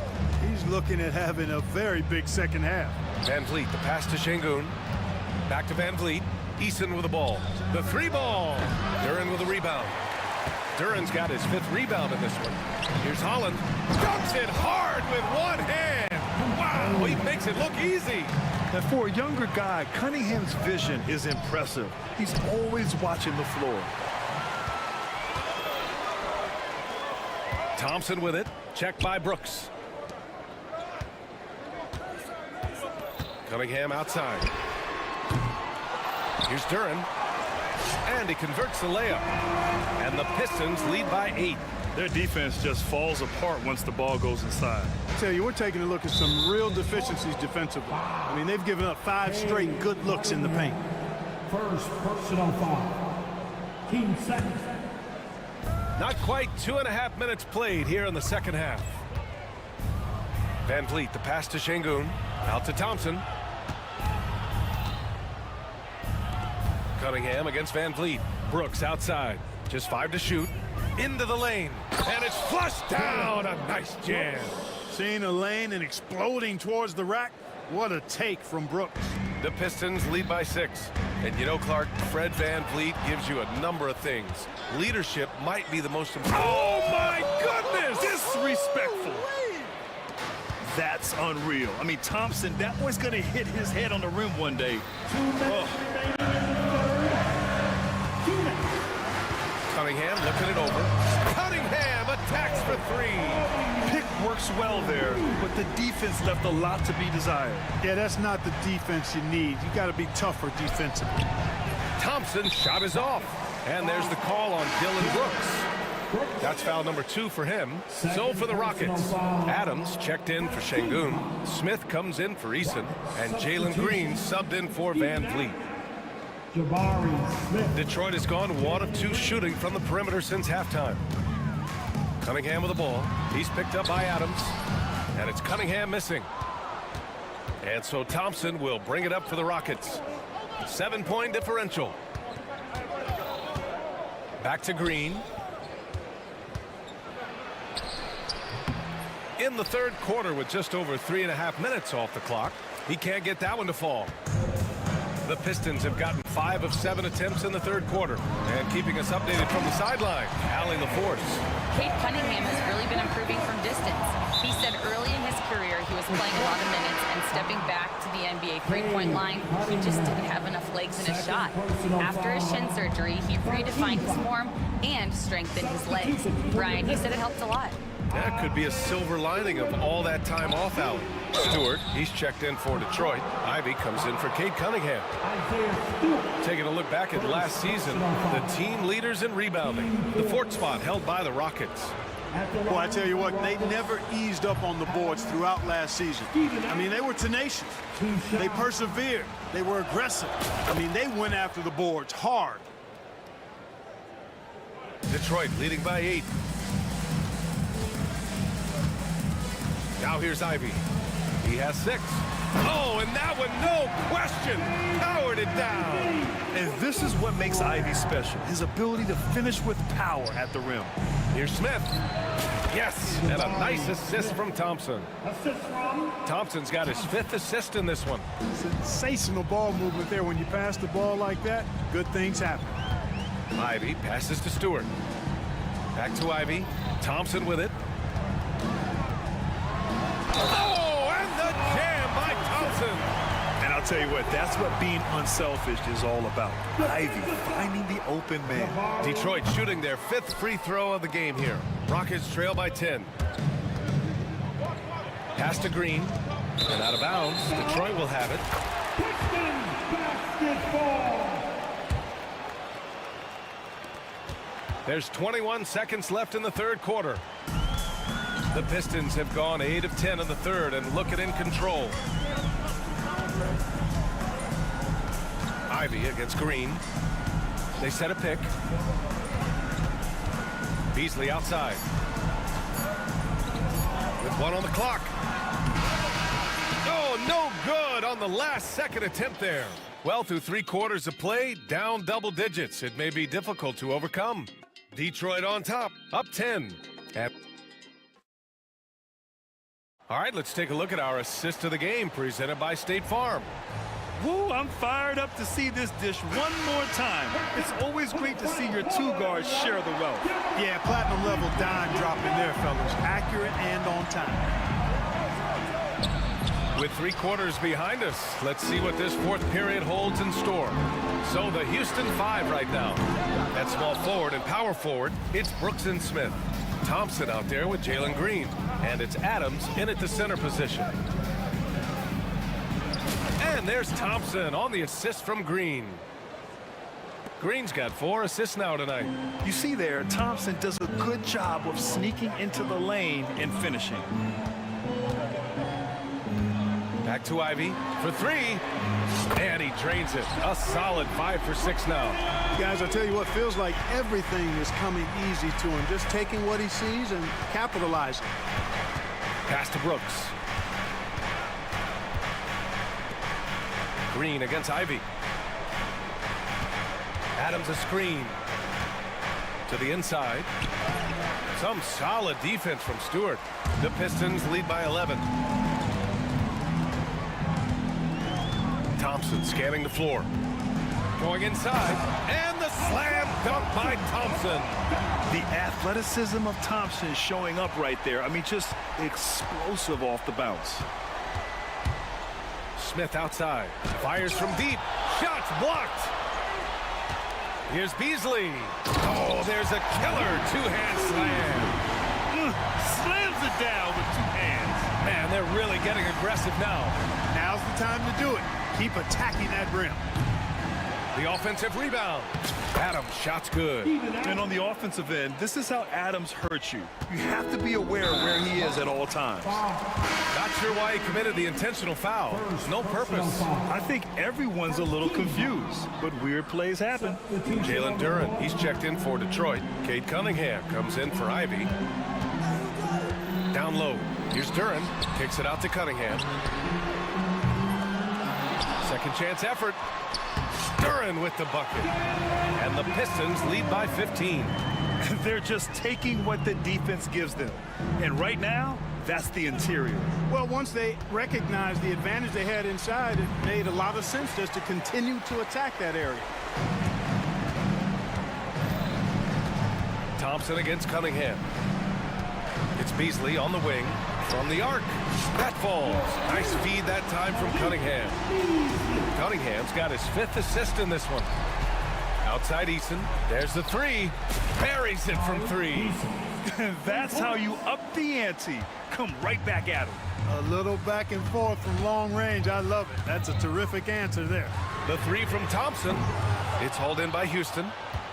he's looking at having a very big second half. Van Vliet, the pass to Şengün. Back to Van Vliet. Eason with the ball. The 3 ball. Duren with a rebound. Duren's got his 5th rebound in this one. Here's Holland. Dunks it hard with one hand. Wow, he makes it look easy. And for a younger guy, Cunningham's vision is impressive. He's always watching the floor. Thompson with it. Checked by Brooks. Cunningham outside. Here's Duren. And he converts the layup. And the Pistons lead by 8. Their defense just falls apart once the ball goes inside. I tell you, we're taking a look at some real deficiencies defensively. I mean, they've given up 5 straight good looks in the paint. First personal foul. Team seconds. Not quite 2.5 minutes played here in the second half. Van Vliet, the pass to Şengün. Out to Thompson. Cunningham against Van Vliet. Brooks outside. Just 5 to shoot. Into the lane. And it's flushed down. A nice jam. Seeing a lane and exploding towards the rack. What a take from Brooks. The Pistons lead by 6. And you know, Clark, Fred Van Vliet gives you a number of things. Leadership might be the most important. Oh, my goodness! Disrespectful. That's unreal. I mean, Thompson, that boy's going to hit his head on the rim one day. Oh. Cunningham looking it over. Cunningham attacks for 3. Pick works well there, but the defense left a lot to be desired. Yeah, that's not the defense you need. You got to be tougher defensively. Thompson's shot is off. And there's the call on Dylan Brooks. That's foul number 2 for him. So for the Rockets, Adams checked in for Şengün. Smith comes in for Eason. And Jalen Green subbed in for Van Vliet. Detroit has gone 1 of 2 shooting from the perimeter since halftime. Cunningham with the ball. He's picked up by Adams. And it's Cunningham missing. And so Thompson will bring it up for the Rockets. 7-point differential. Back to Green. In the third quarter with just over 3.5 minutes off the clock. He can't get that one to fall. The Pistons have gotten 5 of 7 attempts in the third quarter. And keeping us updated from the sideline, Allie LaForce. Cade Cunningham has really been improving from distance. He said early in his career he was playing a lot of minutes and stepping back to the NBA three-point line, he just didn't have enough legs in his shot. After his shin surgery, he redefined his form and strengthened his legs. Brian, he said it helped a lot. That could be a silver lining of all that time off, Allie. Stewart, he's checked in for Detroit. Ivy comes in for Cade Cunningham. Taking a look back at last season, the team leaders in rebounding. The 4th spot held by the Rockets. Well, I tell you what, they never eased up on the boards throughout last season. I mean, they were tenacious. They persevered. They were aggressive. I mean, they went after the boards hard. Detroit leading by 8. Now here's Ivy. He has 6. Oh, and that one, no question, powered it down. And this is what makes Ivy special, his ability to finish with power at the rim. Here's Smith. Yes, and a nice assist from Thompson. Thompson's got his 5th assist in this one. Sensational ball movement there. When you pass the ball like that, good things happen. Ivy passes to Stewart. Back to Ivy. Thompson with it. Oh, and the jam by Thompson. And I'll tell you what, that's what being unselfish is all about. Ivy finding the open man. Detroit shooting their 5th free throw of the game here. Rockets trail by 10. Pass to Green. And out of bounds. Detroit will have it. There's 21 seconds left in the third quarter. The Pistons have gone 8 of 10 in the third and looking in control. Ivy against Green. They set a pick. Beasley outside. With 1 on the clock. Oh, no good on the last second attempt there. Well, through 3 quarters of play, down double digits. It may be difficult to overcome. Detroit on top, up 10. All right, let's take a look at our assist of the game presented by State Farm. Woo, I'm fired up to see this dish one more time. It's always great to see your 2 guards share the wealth. Yeah, platinum level dime dropping there, fellas. Accurate and on time. With 3 quarters behind us, let's see what this 4th period holds in store. So the Houston 5 right now. At small forward and power forward, it's Brooks and Smith. Thompson out there with Jalen Green. And it's Adams in at the center position. And there's Thompson on the assist from Green. Green's got 4 assists now tonight. You see there, Thompson does a good job of sneaking into the lane and finishing. Back to Ivy for 3, and he drains it. A solid 5 for 6 now. Guys, I tell you what, feels like everything is coming easy to him. Just taking what he sees and capitalizing. Pass to Brooks. Green against Ivy. Adams a screen. To the inside. Some solid defense from Stewart. The Pistons lead by 11. Thompson scanning the floor. Going inside. And the slam dunk by Thompson. The athleticism of Thompson showing up right there. I mean, just explosive off the bounce. Smith outside. Fires from deep. Shots blocked. Here's Beasley. Oh, there's a killer two-hand slam. Slams it down with 2 hands. Man, they're really getting aggressive now. Now's the time to do it. Keep attacking that rim. The offensive rebound. Adams, shot's good. And on the offensive end, this is how Adams hurts you. You have to be aware of where he is at all times. Not sure why he committed the intentional foul. No purpose. I think everyone's a little confused, but weird plays happen. Jalen Duren, he's checked in for Detroit. Cade Cunningham comes in for Ivy. Down low. Here's Duren. Kicks it out to Cunningham. Second chance effort. Duren with the bucket. And the Pistons lead by 15. They're just taking what the defense gives them. And right now, that's the interior. Well, once they recognized the advantage they had inside, it made a lot of sense just to continue to attack that area. Thompson against Cunningham. It's Beasley on the wing. From the arc. That falls. Nice feed that time from Cunningham. Cunningham's got his 5th assist in this one. Outside Eason. There's the 3. Buries it from 3. That's how you up the ante. Come right back at him. A little back and forth from long range. I love it. That's a terrific answer there. The 3 from Thompson. It's hauled in by Houston.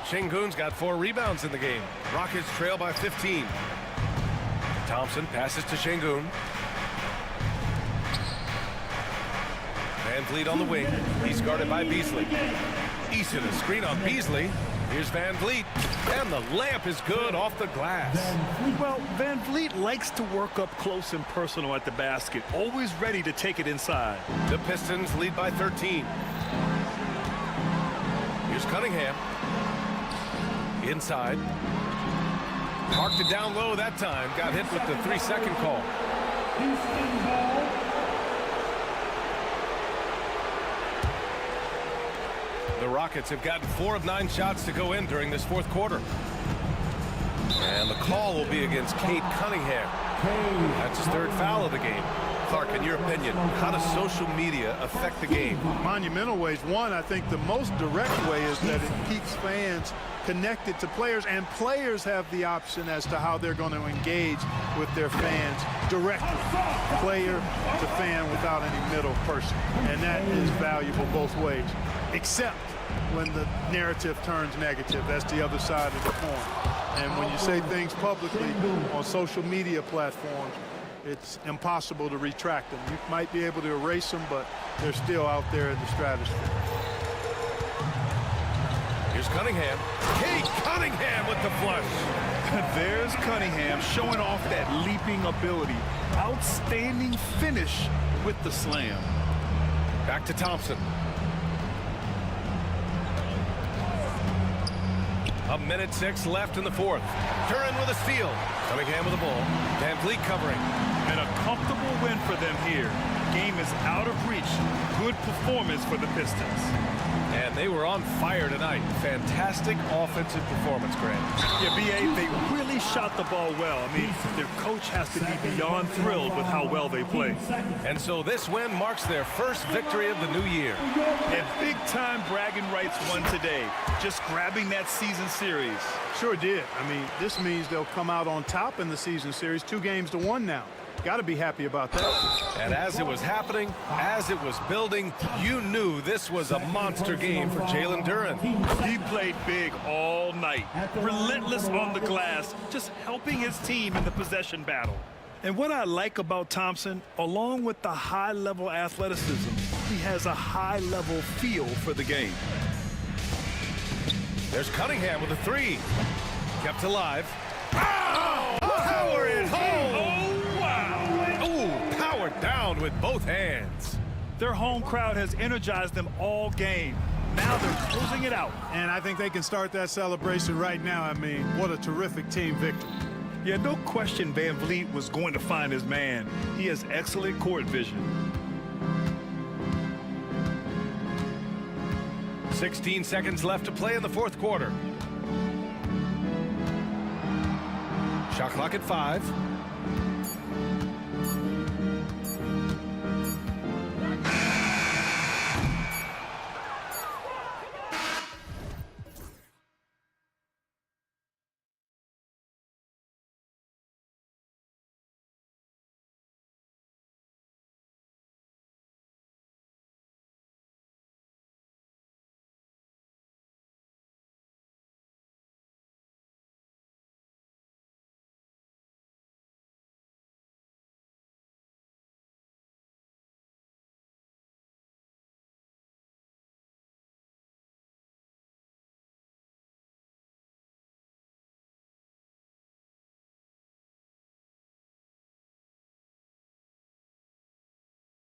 Şengün's got 4 rebounds in the game. Rockets trail by 15. Thompson passes to Şengün. Van Vliet on the wing. He's guarded by Beasley. Eason a screen on Beasley. Here's Van Vliet. And the layup is good off the glass. Well, Van Vliet likes to work up close and personal at the basket. Always ready to take it inside. The Pistons lead by 13. Here's Cunningham. Inside. Marked it down low that time. Got hit with the 3-second call. The Rockets have gotten 4 of 9 shots to go in during this 4th quarter. And the call will be against Cade Cunningham. That's his 3rd foul of the game. Clark, in your opinion, how does social media affect the game? Monumental ways. One, I think the most direct way is that it keeps fans connected to players, and players have the option as to how they're going to engage with their fans directly, player to fan, without any middle person. And that is valuable both ways, except when the narrative turns negative. That's the other side of the coin. And when you say things publicly on social media platforms, it's impossible to retract them. You might be able to erase them, but they're still out there in the stratosphere. Here's Cunningham. Cade Cunningham with the flush. There's Cunningham showing off that leaping ability. Outstanding finish with the slam. Back to Thompson. A minute 6 left in the 4th. Duren with a steal. Cunningham with the ball. Van Vliet covering. And a comfortable win for them here. Game is out of reach. Good performance for the Pistons. And they were on fire tonight. Fantastic offensive performance, Grant. Yeah, B.A., they really shot the ball well. I mean, their coach has to be beyond thrilled with how well they play. And so this win marks their first victory of the new year. And big-time bragging rights won today. Just grabbing that season series. Sure did. I mean, this means they'll come out on top in the season series, 2-1 now. Got to be happy about that. And as it was happening, as it was building, you knew this was a monster game for Jalen Duren. He played big all night, relentless on the glass, just helping his team in the possession battle. And what I like about Thompson, along with the high-level athleticism, he has a high-level feel for the game. There's Cunningham with a three. Kept alive. Oh! Power it home! Oh, wow! Ooh, powered down with both hands. Their home crowd has energized them all game. Now they're closing it out. And I think they can start that celebration right now. I mean, what a terrific team victory. Yeah, no question Van Vliet was going to find his man. He has excellent court vision. 16 seconds left to play in the fourth quarter. Shot clock at 5.